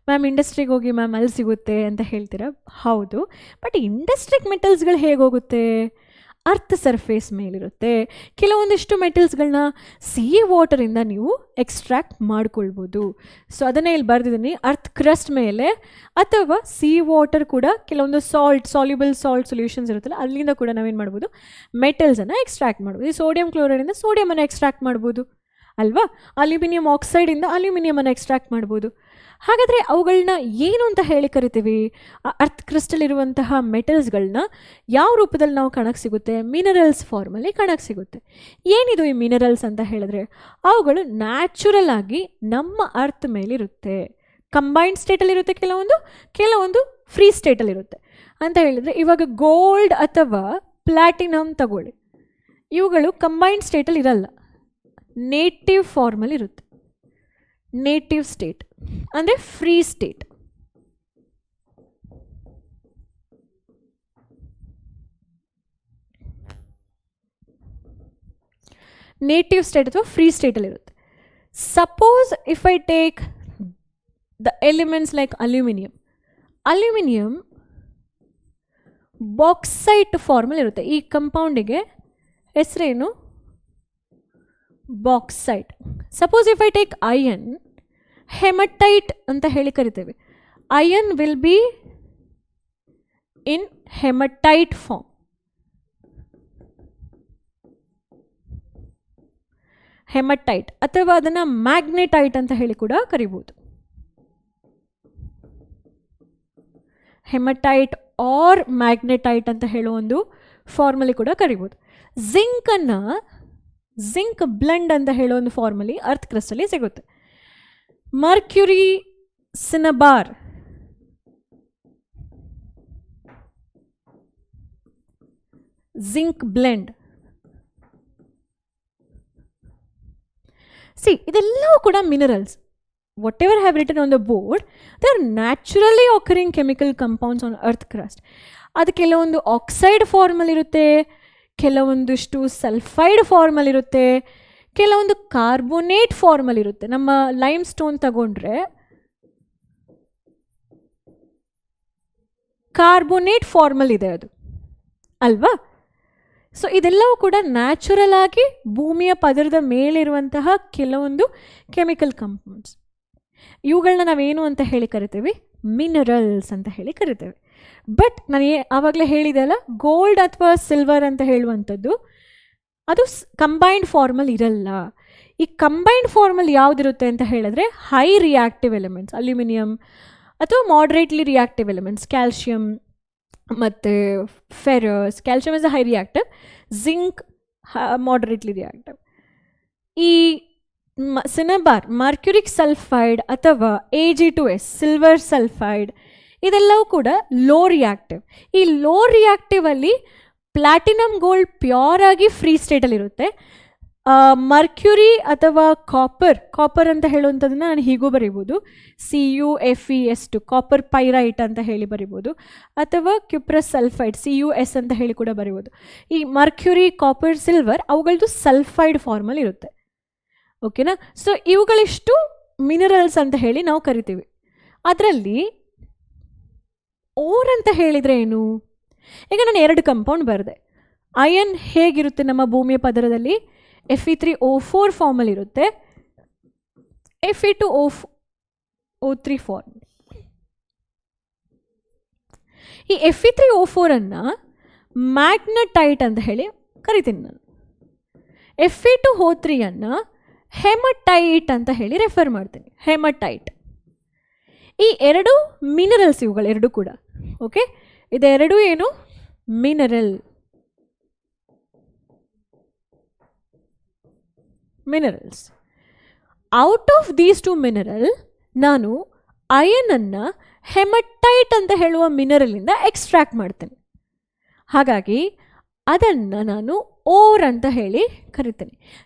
ಮ್ಯಾಮ್ ಇಂಡಸ್ಟ್ರಿಗೆ ಹೋಗಿ ಮ್ಯಾಮ್ ಅಲ್ಲಿ ಸಿಗುತ್ತೆ ಅಂತ ಹೇಳ್ತೀರಾ, ಹೌದು. ಬಟ್ ಇಂಡಸ್ಟ್ರಿಗೆ ಮೆಟಲ್ಸ್ಗಳು ಹೇಗೆ ಹೋಗುತ್ತೆ, ಅರ್ತ್ ಸರ್ಫೇಸ್ ಮೇಲಿರುತ್ತೆ. ಕೆಲವೊಂದಿಷ್ಟು ಮೆಟಲ್ಸ್ಗಳನ್ನ ಸೀ ವಾಟರಿಂದ ನೀವು ಎಕ್ಸ್ಟ್ರಾಕ್ಟ್ ಮಾಡ್ಕೊಳ್ಬೋದು. ಸೊ ಅದನ್ನೇ ಇಲ್ಲಿ ಬರೆದಿದ್ದೀನಿ, ಅರ್ತ್ ಕ್ರಸ್ಟ್ ಮೇಲೆ ಅಥವಾ ಸೀ ವಾಟರ್ ಕೂಡ ಕೆಲವೊಂದು ಸಾಲ್ಯುಬಲ್ ಸಾಲ್ಟ್ ಸೊಲ್ಯೂಷನ್ಸ್ ಇರುತ್ತಲ್ಲ, ಅಲ್ಲಿಂದ ಕೂಡ ನಾವೇನು ಮಾಡ್ಬೋದು, ಮೆಟಲ್ಸನ್ನು ಎಕ್ಸ್ಟ್ರಾಕ್ಟ್ ಮಾಡ್ಬೋದು. ಈ ಸೋಡಿಯಂ ಕ್ಲೋರೈಡಿಂದ ಸೋಡಿಯಮನ್ನು ಎಕ್ಸ್ಟ್ರಾಕ್ಟ್ ಮಾಡ್ಬೋದು ಅಲ್ವಾ, ಅಲ್ಯೂಮಿನಿಯಂ ಆಕ್ಸೈಡಿಂದ ಅಲ್ಯೂಮಿನಿಯಮನ್ನು ಎಕ್ಸ್ಟ್ರಾಕ್ಟ್ ಮಾಡ್ಬೋದು. ಹಾಗಾದರೆ ಅವುಗಳನ್ನ ಏನು ಅಂತ ಹೇಳಿ ಕರಿತೀವಿ, ಅರ್ತ್ ಕ್ರಿಸ್ಟಲ್ ಇರುವಂತಹ ಮೆಟಲ್ಸ್ಗಳನ್ನ ಯಾವ ರೂಪದಲ್ಲಿ ನಾವು ಕಾಣಕ್ಕೆ ಸಿಗುತ್ತೆ, ಮಿನರಲ್ಸ್ ಫಾರ್ಮಲ್ಲಿ ಕಾಣಕ್ಕೆ ಸಿಗುತ್ತೆ. ಏನಿದು ಈ ಮಿನರಲ್ಸ್ ಅಂತ ಹೇಳಿದ್ರೆ, ಅವುಗಳು ನ್ಯಾಚುರಲ್ ಆಗಿ ನಮ್ಮ ಅರ್ತ್ ಮೇಲಿರುತ್ತೆ. ಕಂಬೈನ್ಡ್ ಸ್ಟೇಟಲ್ಲಿರುತ್ತೆ, ಕೆಲವೊಂದು ಫ್ರೀ ಸ್ಟೇಟಲ್ಲಿರುತ್ತೆ ಅಂತ ಹೇಳಿದರೆ, ಇವಾಗ ಗೋಲ್ಡ್ ಅಥವಾ ಪ್ಲಾಟಿನಮ್ ತಗೊಳ್ಳಿ, ಇವುಗಳು ಕಂಬೈನ್ಡ್ ಸ್ಟೇಟಲ್ಲಿ ಇರಲ್ಲ, ನೇಟಿವ್ ಫಾರ್ಮಲ್ಲಿ ಇರುತ್ತೆ. ನೇಟಿವ್ ಸ್ಟೇಟ್ ಅಂದರೆ ಫ್ರೀ ಸ್ಟೇಟ್. ನೇಟಿವ್ ಸ್ಟೇಟ್ ಅಥವಾ ಫ್ರೀ ಸ್ಟೇಟಲ್ಲಿರುತ್ತೆ. Suppose if I take the elements like aluminium bauxite ಫಾರ್ಮಲ್ಲಿ ಇರುತ್ತೆ. ಈ ಕಂಪೌಂಡಿಗೆ ಹೆಸರೇನು? Bauxite. Suppose if I take iron, hematite ಅಂತ ಹೇಳಿ ಕರಿತೇವೆ. Iron will be in hematite form. Hematite ಅಥವಾ ಅದನ್ನು ಮ್ಯಾಗ್ನೆಟೈಟ್ ಅಂತ ಹೇಳಿ ಕೂಡ ಕರಿಬೋದು. ಹೆಮಟೈಟ್ ಆರ್ ಮ್ಯಾಗ್ನೆಟೈಟ್ ಅಂತ ಹೇಳೋ ಒಂದು ಫಾರ್ಮಲ್ಲಿ ಕೂಡ ಕರಿಬೋದು. ಜಿಂಕ್ ಬ್ಲೆಂಡ್ ಅಂತ ಹೇಳೋ ಒಂದು ಫಾರ್ಮಲ್ಲಿ ಅರ್ತ್ ಕ್ರಸ್ಟಲ್ಲಿ ಸಿಗುತ್ತೆ. Mercury ಸಿನಬಾರ್, zinc blend. ಇದೆಲ್ಲವೂ ಕೂಡ minerals. whatever I have written on the board, they are naturally occurring chemical compounds on earth crust. ಅದು ಕೆಲವೊಂದು ಆಕ್ಸೈಡ್ ಫಾರ್ಮಲ್ಲಿ ಇರುತ್ತೆ, ಕೆಲವೊಂದಿಷ್ಟು ಸಲ್ಫೈಡ್ ಫಾರ್ಮಲ್ಲಿ ಇರುತ್ತೆ, ಕೆಲವೊಂದು ಕಾರ್ಬೋನೇಟ್ ಫಾರ್ಮಲ್ಲಿ ಇರುತ್ತೆ. ನಮ್ಮ ಲೈಮ್ ಸ್ಟೋನ್ ತಗೊಂಡ್ರೆ ಕಾರ್ಬೋನೇಟ್ ಫಾರ್ಮಲ್ ಇದೆ ಅದು ಅಲ್ವಾ. ಸೊ ಇದೆಲ್ಲವೂ ಕೂಡ ನ್ಯಾಚುರಲ್ ಆಗಿ ಭೂಮಿಯ ಪದರದ ಮೇಲಿರುವಂತಹ ಕೆಲವೊಂದು ಕೆಮಿಕಲ್ ಕಂಪೌಂಡ್ಸ್. ಇವುಗಳನ್ನ ನಾವೇನು ಅಂತ ಹೇಳಿ ಕರಿತೇವೆ? ಮಿನರಲ್ಸ್ ಅಂತ ಹೇಳಿ ಕರಿತೇವೆ. ಬಟ್ ನಾನು ಆವಾಗಲೇ ಹೇಳಿದೆ ಅಲ್ಲ, ಗೋಲ್ಡ್ ಅಥವಾ ಸಿಲ್ವರ್ ಅಂತ ಹೇಳುವಂಥದ್ದು ಅದು ಕಂಬೈನ್ಡ್ ಫಾರ್ಮಲ್ ಇರಲ್ಲ. ಈ ಕಂಬೈನ್ಡ್ ಫಾರ್ಮಲ್ ಯಾವುದಿರುತ್ತೆ ಅಂತ ಹೇಳಿದ್ರೆ ಹೈ ರಿಯಾಕ್ಟಿವ್ ಎಲಿಮೆಂಟ್ಸ್, ಅಲ್ಯೂಮಿನಿಯಂ ಅಥವಾ ಮಾಡ್ರೇಟ್ಲಿ ರಿಯಾಕ್ಟಿವ್ ಎಲಿಮೆಂಟ್ಸ್, ಕ್ಯಾಲ್ಶಿಯಂ ಮತ್ತು ferrous. Calcium is a high reactive, zinc moderately reactive. ಈ ಸಿನಬಾರ್, ಮರ್ಕ್ಯುರಿಕ್ ಸಲ್ಫೈಡ್ ಅಥವಾ Ag2S, ಸಿಲ್ವರ್ ಸಲ್ಫೈಡ್, ಇದೆಲ್ಲವೂ ಕೂಡ ಲೋ ರಿಯಾಕ್ಟಿವ್. ಈ ಲೋ ರಿಯಾಕ್ಟಿವಲ್ಲಿ ಪ್ಲಾಟಿನಮ್ ಗೋಲ್ಡ್ ಪ್ಯೂರ್ ಆಗಿ ಫ್ರೀ ಸ್ಟೇಟಲ್ಲಿರುತ್ತೆ. ಮರ್ಕ್ಯುರಿ ಅಥವಾ ಕಾಪರ್ ಅಂತ ಹೇಳುವಂಥದ್ದನ್ನು ನಾನು ಹೀಗೂ ಬರಿಬೋದು, CuFeS, ಕಾಪರ್ ಪೈರೈಟ್ ಅಂತ ಹೇಳಿ ಬರಿಬೋದು, ಅಥವಾ ಕ್ಯುಪ್ರಸ್ ಸಲ್ಫೈಡ್ CuS ಅಂತ ಹೇಳಿ ಕೂಡ ಬರಿಬೋದು. ಈ ಮರ್ಕ್ಯುರಿ, ಕಾಪರ್, ಸಿಲ್ವರ್ ಅವುಗಳದ್ದು ಸಲ್ಫೈಡ್ ಫಾರ್ಮಲ್ಲಿ ಇರುತ್ತೆ. ಓಕೆನಾ. ಸೊ ಇವುಗಳಿಷ್ಟು ಮಿನರಲ್ಸ್ ಅಂತ ಹೇಳಿ ನಾವು ಕರಿತೀವಿ. ಅದರಲ್ಲಿ ಓರ್ ಅಂತ ಹೇಳಿದರೆ ಏನು? ಈಗ ನಾನು 2 ಕಂಪೌಂಡ್ ಬರೆದೆ. ಅಯನ್ ಹೇಗಿರುತ್ತೆ ನಮ್ಮ ಭೂಮಿಯ ಪದರದಲ್ಲಿ? Fe3O4 ಫಾರ್ಮಲ್ಲಿ ಇರುತ್ತೆ, Fe2O3 ಫಾರ್ಮ್. ಈ Fe3O4 ಅನ್ನು ಮ್ಯಾಗ್ನೆಟೈಟ್ ಅಂತ ಹೇಳಿ ಕರಿತೀನಿ ನಾನು. Fe2O3 ಅನ್ನು ಹೆಮಟೈಟ್ ಅಂತ ಹೇಳಿ ರೆಫರ್ ಮಾಡ್ತೀನಿ, ಹೆಮಟೈಟ್. ಈ 2 ಮಿನರಲ್ಸ್, ಇವುಗಳೆರಡು ಕೂಡ. ಓಕೆ, ಇದೆರಡು ಏನು? Minerals. Out of these 2 mineral ನಾನು ಅಯನನ್ನು ಹೆಮಟೈಟ್ ಅಂತ ಹೇಳುವ ಮಿನರಲಿಂದ ಎಕ್ಸ್ಟ್ರಾಕ್ಟ್ ಮಾಡ್ತೇನೆ. ಹಾಗಾಗಿ ಅದನ್ನು ನಾನು ಓರ್ ಅಂತ ಹೇಳಿ ಕರಿತೇನೆ.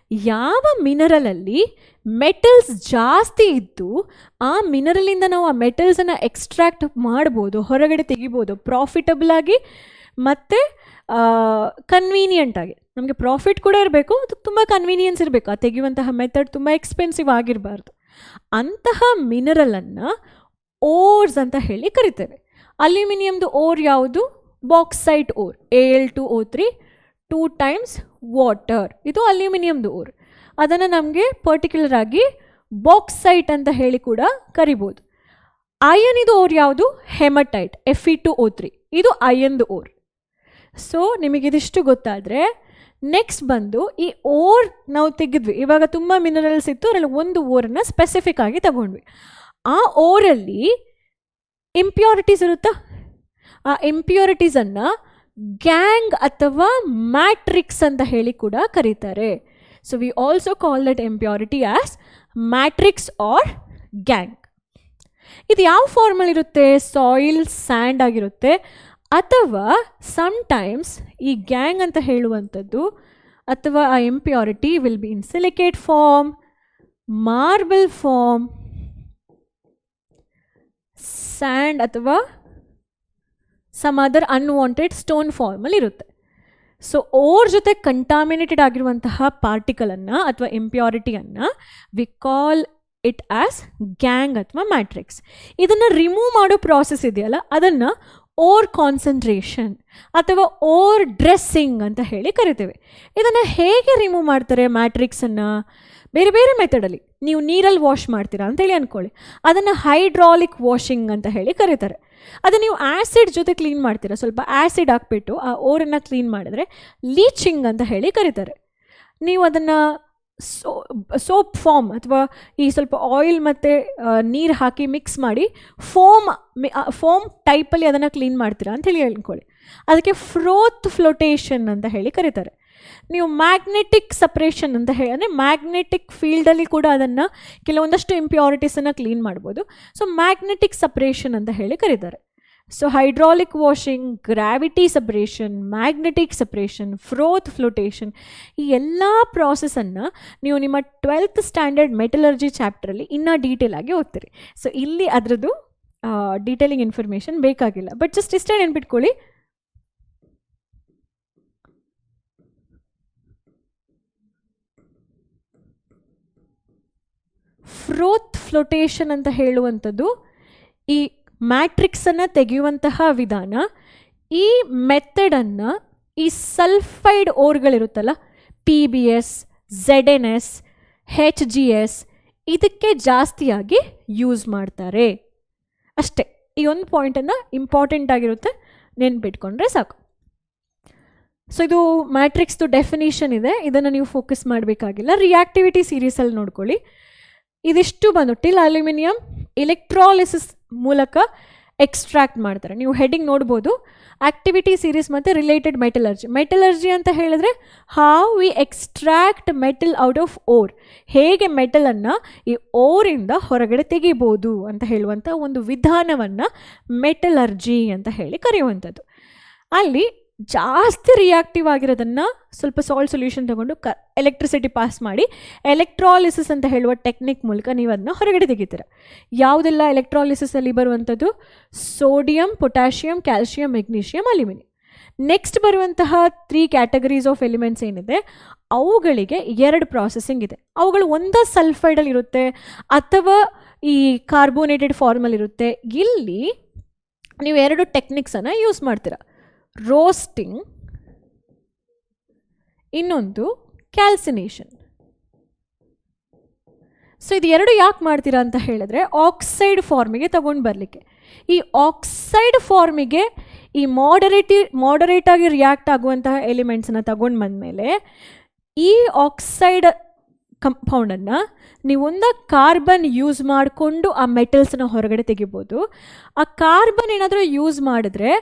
ಯಾವ ಮಿನರಲಲ್ಲಿ ಮೆಟಲ್ಸ್ ಜಾಸ್ತಿ ಇದ್ದು ಆ ಮಿನರಲಿಂದ ನಾವು ಆ ಮೆಟಲ್ಸನ್ನು ಎಕ್ಸ್ಟ್ರಾಕ್ಟ್ ಮಾಡ್ಬೋದು, ಹೊರಗಡೆ ತೆಗಿಬೋದು ಪ್ರಾಫಿಟಬಲ್ ಆಗಿ ಮತ್ತು ಕನ್ವೀನಿಯೆಂಟಾಗಿ. ನಮಗೆ ಪ್ರಾಫಿಟ್ ಕೂಡ ಇರಬೇಕು, ಅದಕ್ಕೆ ತುಂಬ ಕನ್ವೀನಿಯನ್ಸ್ ಇರಬೇಕು. ಆ ತೆಗೆಯುವಂತಹ ಮೆಥಡ್ ತುಂಬ ಎಕ್ಸ್ಪೆನ್ಸಿವ್ ಆಗಿರಬಾರ್ದು. ಅಂತಹ ಮಿನರಲನ್ನು ಓರ್ಸ್ ಅಂತ ಹೇಳಿ ಕರಿತೇವೆ. ಅಲ್ಯೂಮಿನಿಯಮ್ದು ಓರ್ ಯಾವುದು? Bauxite ore, Al2O3 2 times water. ಇದು ಅಲ್ಯೂಮಿನಿಯಮ್ದು ಓರ್. ಅದನ್ನು ನಮಗೆ ಪರ್ಟಿಕ್ಯುಲರ್ ಆಗಿ ಬಾಕ್ಸೈಟ್ ಅಂತ ಹೇಳಿ ಕೂಡ ಕರಿಬೋದು. ಅಯನ್ ಇದು ಓರ್ ಯಾವುದು? Haematite, Fe2O3. ಇದು ಅಯನ್ದು ಓರ್. ಸೊ ನಿಮಗಿದಿಷ್ಟು ಗೊತ್ತಾದರೆ ನೆಕ್ಸ್ಟ್ ಬಂದು ಈ ಓರ್ ನಾವು ತೆಗೆದ್ವಿ. ಇವಾಗ ತುಂಬ ಮಿನರಲ್ಸ್ ಇತ್ತು, ಅದರಲ್ಲಿ ಒಂದು ಓರನ್ನು ಸ್ಪೆಸಿಫಿಕ್ ಆಗಿ ತಗೊಂಡ್ವಿ. ಆ ಓರಲ್ಲಿ ಇಂಪ್ಯೂರಿಟೀಸ್ ಇರುತ್ತಾ? ಆ ಇಂಪ್ಯೂರಿಟೀಸನ್ನು ಗ್ಯಾಂಗ್ ಅಥವಾ ಮ್ಯಾಟ್ರಿಕ್ಸ್ ಅಂತ ಹೇಳಿ ಕೂಡ ಕರೀತಾರೆ. So we also call that impurity as matrix or gangue. ಇದು ಯಾವ ಫಾರ್ಮಲ್ಲಿರುತ್ತೆ? ಸಾಯಿಲ್, ಸ್ಯಾಂಡ್ ಆಗಿರುತ್ತೆ. ಅಥವಾ ಸಮ್ಟೈಮ್ಸ್ ಈ ಗ್ಯಾಂಗ್ ಅಂತ ಹೇಳುವಂಥದ್ದು ಅಥವಾ ಆ impurity will be in silicate form, marble form, sand ಅಥವಾ ಸಮ್ ಅದರ್ ಅನ್ವಾಂಟೆಡ್ ಸ್ಟೋನ್ ಫಾರ್ಮಲ್ಲಿ ಇರುತ್ತೆ. ಸೊ ಓರ್ ಜೊತೆ ಕಂಟಾಮಿನೇಟೆಡ್ ಆಗಿರುವಂತಹ ಪಾರ್ಟಿಕಲನ್ನು ಅಥವಾ ಇಂಪ್ಯೂರಿಟಿಯನ್ನು we call it as gangue ಅಥವಾ ಮ್ಯಾಟ್ರಿಕ್ಸ್. ಇದನ್ನು ರಿಮೂವ್ ಮಾಡೋ ಪ್ರಾಸೆಸ್ ಇದೆಯಲ್ಲ, ಅದನ್ನು ಓರ್ ಕಾನ್ಸಂಟ್ರೇಷನ್ ಅಥವಾ ಓರ್ ಡ್ರೆಸ್ಸಿಂಗ್ ಅಂತ ಹೇಳಿ ಕರಿತೇವೆ. ಇದನ್ನು ಹೇಗೆ ರಿಮೂವ್ ಮಾಡ್ತಾರೆ ಮ್ಯಾಟ್ರಿಕ್ಸನ್ನು? ಬೇರೆ ಬೇರೆ ಮೆಥಡಲ್ಲಿ. ನೀವು ನೀರಲ್ಲಿ ವಾಶ್ ಮಾಡ್ತೀರಾ ಅಂತೇಳಿ ಅಂದ್ಕೊಳ್ಳಿ, ಅದನ್ನು ಹೈಡ್ರಾಲಿಕ್ ವಾಷಿಂಗ್ ಅಂತ ಹೇಳಿ ಕರೀತಾರೆ. ಅದು ನೀವು ಆ್ಯಸಿಡ್ ಜೊತೆ ಕ್ಲೀನ್ ಮಾಡ್ತೀರಾ, ಸ್ವಲ್ಪ ಆ್ಯಸಿಡ್ ಹಾಕ್ಬಿಟ್ಟು ಆ ಓರನ್ನು ಕ್ಲೀನ್ ಮಾಡಿದ್ರೆ ಲೀಚಿಂಗ್ ಅಂತ ಹೇಳಿ ಕರೀತಾರೆ. ನೀವು ಅದನ್ನು ಸೋಪ್ ಫಾರ್ಮ್ ಅಥವಾ ಈ ಸ್ವಲ್ಪ ಆಯಿಲ್ ಮತ್ತು ನೀರು ಹಾಕಿ ಮಿಕ್ಸ್ ಮಾಡಿ ಫೋಮ್ ಟೈಪಲ್ಲಿ ಅದನ್ನು ಕ್ಲೀನ್ ಮಾಡ್ತೀರಾ ಅಂತ ಹೇಳಿ ಹೇಳ್ಕೊಳ್ಳಿ, ಅದಕ್ಕೆ ಫ್ಲೋಟೇಷನ್ ಅಂತ ಹೇಳಿ ಕರೀತಾರೆ. ನೀವು ಮ್ಯಾಗ್ನೆಟಿಕ್ ಸಪ್ರೇಷನ್ ಅಂತ ಹೇಳಿ, ಅಂದರೆ ಮ್ಯಾಗ್ನೆಟಿಕ್ ಫೀಲ್ಡಲ್ಲಿ ಕೂಡ ಅದನ್ನು ಕೆಲವೊಂದಷ್ಟು ಇಂಪ್ಯೂರಿಟೀಸನ್ನು ಕ್ಲೀನ್ ಮಾಡ್ಬೋದು. ಸೊ ಮ್ಯಾಗ್ನೆಟಿಕ್ ಸಪ್ರೇಷನ್ ಅಂತ ಹೇಳಿ ಕರೀತಾರೆ. So hydraulic washing, gravity separation, magnetic separation, flotation, ಈ ಎಲ್ಲ ಪ್ರಾಸೆಸನ್ನು ನೀವು ನಿಮ್ಮ 12th ಸ್ಟ್ಯಾಂಡರ್ಡ್ ಮೆಟಲರ್ಜಿ ಚಾಪ್ಟ್ರಲ್ಲಿ ಇನ್ನೂ ಡೀಟೇಲ್ ಆಗಿ ಓದ್ತೀರಿ. ಸೊ ಇಲ್ಲಿ ಅದರದ್ದು ಡೀಟೇಲಿಂಗ್ ಇನ್ಫಾರ್ಮೇಷನ್ ಬೇಕಾಗಿಲ್ಲ, ಬಟ್ ಜಸ್ಟ್ ಇಷ್ಟೇ ನೆನ್ಪಿಟ್ಕೊಳ್ಳಿ. ಫ್ಲೋಟೇಷನ್ ಅಂತ ಹೇಳುವಂಥದ್ದು ಈ ಮ್ಯಾಟ್ರಿಕ್ಸನ್ನು ತೆಗೆಯುವಂತಹ ವಿಧಾನ. ಈ ಮೆಥಡನ್ನು ಈ ಸಲ್ಫೈಡ್ ಓರ್ಗಳಿರುತ್ತಲ್ಲ, PBS, ZNS, HGS, ಇದಕ್ಕೆ ಜಾಸ್ತಿಯಾಗಿ ಯೂಸ್ ಮಾಡ್ತಾರೆ ಅಷ್ಟೇ. ಈ ಒಂದು ಪಾಯಿಂಟನ್ನು ಇಂಪಾರ್ಟೆಂಟ್ ಆಗಿರುತ್ತೆ, ನೆನ್ಪಿಟ್ಕೊಂಡ್ರೆ ಸಾಕು. ಸೊ ಇದು ಮ್ಯಾಟ್ರಿಕ್ಸ್ದು ಡೆಫಿನೇಷನ್ ಇದೆ, ಇದನ್ನು ನೀವು ಫೋಕಸ್ ಮಾಡಬೇಕಾಗಿಲ್ಲ. ರಿಯಾಕ್ಟಿವಿಟಿ ಸೀರೀಸಲ್ಲಿ ನೋಡ್ಕೊಳ್ಳಿ. ಇದಿಷ್ಟು ಬಂದು ಟಿಲ್ ಅಲ್ಯೂಮಿನಿಯಂ ಎಲೆಕ್ಟ್ರಾಲಿಸಿಸ್ ಮೂಲಕ ಎಕ್ಸ್ಟ್ರಾಕ್ಟ್ ಮಾಡ್ತಾರೆ. ನೀವು ಹೆಡ್ಡಿಂಗ್ ನೋಡ್ಬೋದು, ಆಕ್ಟಿವಿಟಿ ಸೀರೀಸ್ ಮತ್ತು ರಿಲೇಟೆಡ್ ಮೆಟಲರ್ಜಿ ಅಂತ ಹೇಳಿದ್ರೆ how we extract metal out of or, ಹೇಗೆ ಮೆಟಲನ್ನು ಈ ಓರಿಂದ ಹೊರಗಡೆ ತೆಗಿಬೋದು ಅಂತ ಹೇಳುವಂಥ ಒಂದು ವಿಧಾನವನ್ನು ಮೆಟಲರ್ಜಿ ಅಂತ ಹೇಳಿ ಕರೆಯುವಂಥದ್ದು. ಅಲ್ಲಿ ಜಾಸ್ತಿ ರಿಯಾಕ್ಟಿವ್ ಆಗಿರೋದನ್ನು ಸ್ವಲ್ಪ ಸಾಲ್ಟ್ ಸೊಲ್ಯೂಷನ್ ತಗೊಂಡು ಎಲೆಕ್ಟ್ರಿಸಿಟಿ ಪಾಸ್ ಮಾಡಿ ಎಲೆಕ್ಟ್ರಾಲಿಸಿಸ್ ಅಂತ ಹೇಳುವ ಟೆಕ್ನಿಕ್ ಮೂಲಕ ನೀವು ಅದನ್ನು ಹೊರಗಡೆ ತೆಗಿತೀರ. ಯಾವುದೆಲ್ಲ ಎಲೆಕ್ಟ್ರಾಲಿಸಿಸಲ್ಲಿ ಬರುವಂಥದ್ದು? Sodium, potassium, calcium, magnesium, aluminium. Next ಬರುವಂತಹ 3 ಕ್ಯಾಟಗರೀಸ್ ಆಫ್ ಎಲಿಮೆಂಟ್ಸ್ ಏನಿದೆ ಅವುಗಳಿಗೆ 2 ಪ್ರಾಸೆಸಿಂಗ್ ಇದೆ. ಅವುಗಳು ಒಂದೇ ಸಲ್ಫೈಡಲ್ಲಿ ಇರುತ್ತೆ ಅಥವಾ ಈ ಕಾರ್ಬೋನೇಟೆಡ್ ಫಾರ್ಮಲ್ಲಿರುತ್ತೆ. ಇಲ್ಲಿ ನೀವು 2 ಟೆಕ್ನಿಕ್ಸನ್ನು ಯೂಸ್ ಮಾಡ್ತೀರ, ರೋಸ್ಟಿಂಗ್, ಇನ್ನೊಂದು ಕ್ಯಾಲ್ಸಿನೇಷನ್. ಸೊ ಇದು 2 ಯಾಕೆ ಮಾಡ್ತೀರಾ ಅಂತ ಹೇಳಿದ್ರೆ ಆಕ್ಸೈಡ್ ಫಾರ್ಮಿಗೆ ತಗೊಂಡು ಬರಲಿಕ್ಕೆ. ಈ ಆಕ್ಸೈಡ್ ಫಾರ್ಮಿಗೆ ಈ ಮಾಡರೇಟಾಗಿ ರಿಯಾಕ್ಟ್ ಆಗುವಂತಹ ಎಲಿಮೆಂಟ್ಸನ್ನು ತಗೊಂಡು ಬಂದಮೇಲೆ ಈ ಆಕ್ಸೈಡ್ ಕಂಪೌಂಡನ್ನು ನೀವೊಂದು ಕಾರ್ಬನ್ ಯೂಸ್ ಮಾಡಿಕೊಂಡು ಆ ಮೆಟಲ್ಸನ್ನ ಹೊರಗಡೆ ತೆಗಿಬೋದು. ಆ ಕಾರ್ಬನ್ ಏನಾದರೂ ಯೂಸ್ ಮಾಡಿದ್ರೆ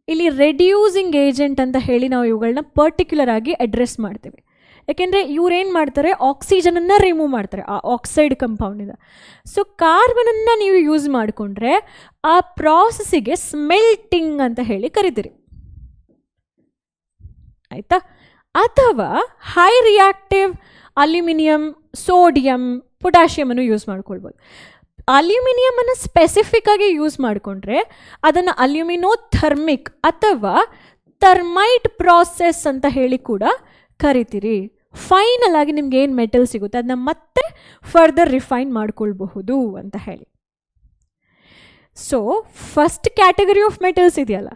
ಇಲ್ಲಿ ರೆಡ್ಯೂಸಿಂಗ್ ಏಜೆಂಟ್ ಅಂತ ಹೇಳಿ ನಾವು ಇವುಗಳನ್ನ ಪರ್ಟಿಕ್ಯುಲರ್ ಆಗಿ ಅಡ್ರೆಸ್ ಮಾಡ್ತೀವಿ. ಯಾಕೆಂದರೆ ಇವ್ರೇನು ಮಾಡ್ತಾರೆ, ಆಕ್ಸಿಜನನ್ನು ರಿಮೂವ್ ಮಾಡ್ತಾರೆ ಆ ಆಕ್ಸೈಡ್ ಕಂಪೌಂಡಿಂದ. ಸೊ ಕಾರ್ಬನನ್ನು ನೀವು ಯೂಸ್ ಮಾಡಿಕೊಂಡ್ರೆ ಆ ಪ್ರಾಸೆಸ್ಸಿಗೆ ಸ್ಮೆಲ್ಟಿಂಗ್ ಅಂತ ಹೇಳಿ ಕರಿತೀರಿ, ಆಯಿತಾ? ಅಥವಾ ಹೈ ರಿಯಾಕ್ಟಿವ್ ಅಲ್ಯೂಮಿನಿಯಂ, ಸೋಡಿಯಂ, ಪೊಟ್ಯಾಷಿಯಮನ್ನು ಯೂಸ್ ಮಾಡ್ಕೊಳ್ಬೋದು. ಅಲ್ಯೂಮಿನಿಯಮನ್ನು ಸ್ಪೆಸಿಫಿಕ್ ಆಗಿ ಯೂಸ್ ಮಾಡಿಕೊಂಡ್ರೆ ಅದನ್ನು ಅಲ್ಯೂಮಿನೋಥರ್ಮಿಕ್ ಅಥವಾ ಥರ್ಮೈಟ್ ಪ್ರಾಸೆಸ್ ಅಂತ ಹೇಳಿ ಕೂಡ ಕರಿತೀರಿ. ಫೈನಲ್ ಆಗಿ ನಿಮ್ಗೆ ಏನು ಮೆಟಲ್ ಸಿಗುತ್ತೆ ಅದನ್ನ ಮತ್ತೆ ಫರ್ದರ್ ರಿಫೈನ್ ಮಾಡ್ಕೊಳ್ಬಹುದು ಅಂತ ಹೇಳಿ. So first category of metals ಇದೆಯಲ್ಲ,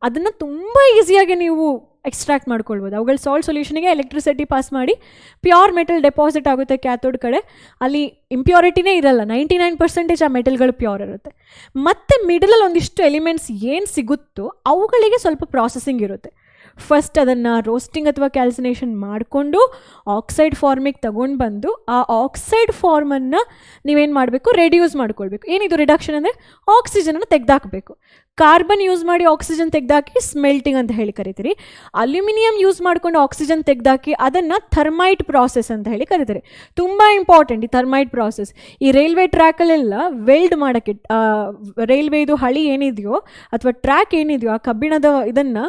ಅದನ್ನು ತುಂಬ ಈಸಿಯಾಗಿ ನೀವು ಎಕ್ಸ್ಟ್ರಾಕ್ಟ್ ಮಾಡ್ಕೊಳ್ಬೋದು. ಅವುಗಳು ಸಾಲ್ಟ್ ಸೊಲ್ಯೂಷನಿಗೆ ಎಲೆಕ್ಟ್ರಿಸಿಟಿ ಪಾಸ್ ಮಾಡಿ ಪ್ಯೂರ್ ಮೆಟಲ್ ಡೆಪಾಸಿಟ್ ಆಗುತ್ತೆ ಕ್ಯಾಥೋಡ್ ಕಡೆ. ಅಲ್ಲಿ ಇಂಪ್ಯೂರಿಟಿನೇ ಇರಲ್ಲ, 99% ಆ ಮೆಟಲ್ಗಳು ಪ್ಯೂರ್ ಇರುತ್ತೆ. ಮತ್ತು ಮಿಡಲಲ್ಲಿ ಒಂದಿಷ್ಟು ಎಲಿಮೆಂಟ್ಸ್ ಏನು ಸಿಗುತ್ತೋ ಅವುಗಳಿಗೆ ಸ್ವಲ್ಪ ಪ್ರಾಸೆಸಿಂಗ್ ಇರುತ್ತೆ. ಫಸ್ಟ್ ಅದನ್ನು ರೋಸ್ಟಿಂಗ್ ಅಥವಾ ಕ್ಯಾಲ್ಸಿನೇಷನ್ ಮಾಡಿಕೊಂಡು ಆಕ್ಸೈಡ್ ಫಾರ್ಮಿಗೆ ತಗೊಂಡು ಬಂದು ಆ ಆಕ್ಸೈಡ್ ಫಾರ್ಮನ್ನು ನೀವೇನು ಮಾಡಬೇಕು, ರೆಡ್ಯೂಸ್ ಮಾಡ್ಕೊಳ್ಬೇಕು. ಏನಿದು ರಿಡಕ್ಷನ್ ಅಂದರೆ ಆಕ್ಸಿಜನನ್ನು ತೆಗೆದಾಕಬೇಕು. ಕಾರ್ಬನ್ ಯೂಸ್ ಮಾಡಿ ಆಕ್ಸಿಜನ್ ತೆಗೆದಾಕಿ ಸ್ಮೆಲ್ಟಿಂಗ್ ಅಂತ ಹೇಳಿ ಕರಿತೀರಿ. ಅಲ್ಯೂಮಿನಿಯಂ ಯೂಸ್ ಮಾಡ್ಕೊಂಡು ಆಕ್ಸಿಜನ್ ತೆಗೆದಾಕಿ ಅದನ್ನು ಥರ್ಮೈಟ್ ಪ್ರಾಸೆಸ್ ಅಂತ ಹೇಳಿ ಕರಿತಾರೆ. ತುಂಬ ಇಂಪಾರ್ಟೆಂಟ್ ಈ ಥರ್ಮೈಟ್ ಪ್ರಾಸೆಸ್. ಈ ರೈಲ್ವೆ ಟ್ರ್ಯಾಕಲ್ಲೆಲ್ಲ ವೆಲ್ಡ್ ಮಾಡೋಕ್ಕೆ, ರೈಲ್ವೇದು ಹಳಿ ಏನಿದೆಯೋ ಅಥವಾ ಟ್ರ್ಯಾಕ್ ಏನಿದೆಯೋ ಆ ಕಬ್ಬಿಣದ ಇದನ್ನು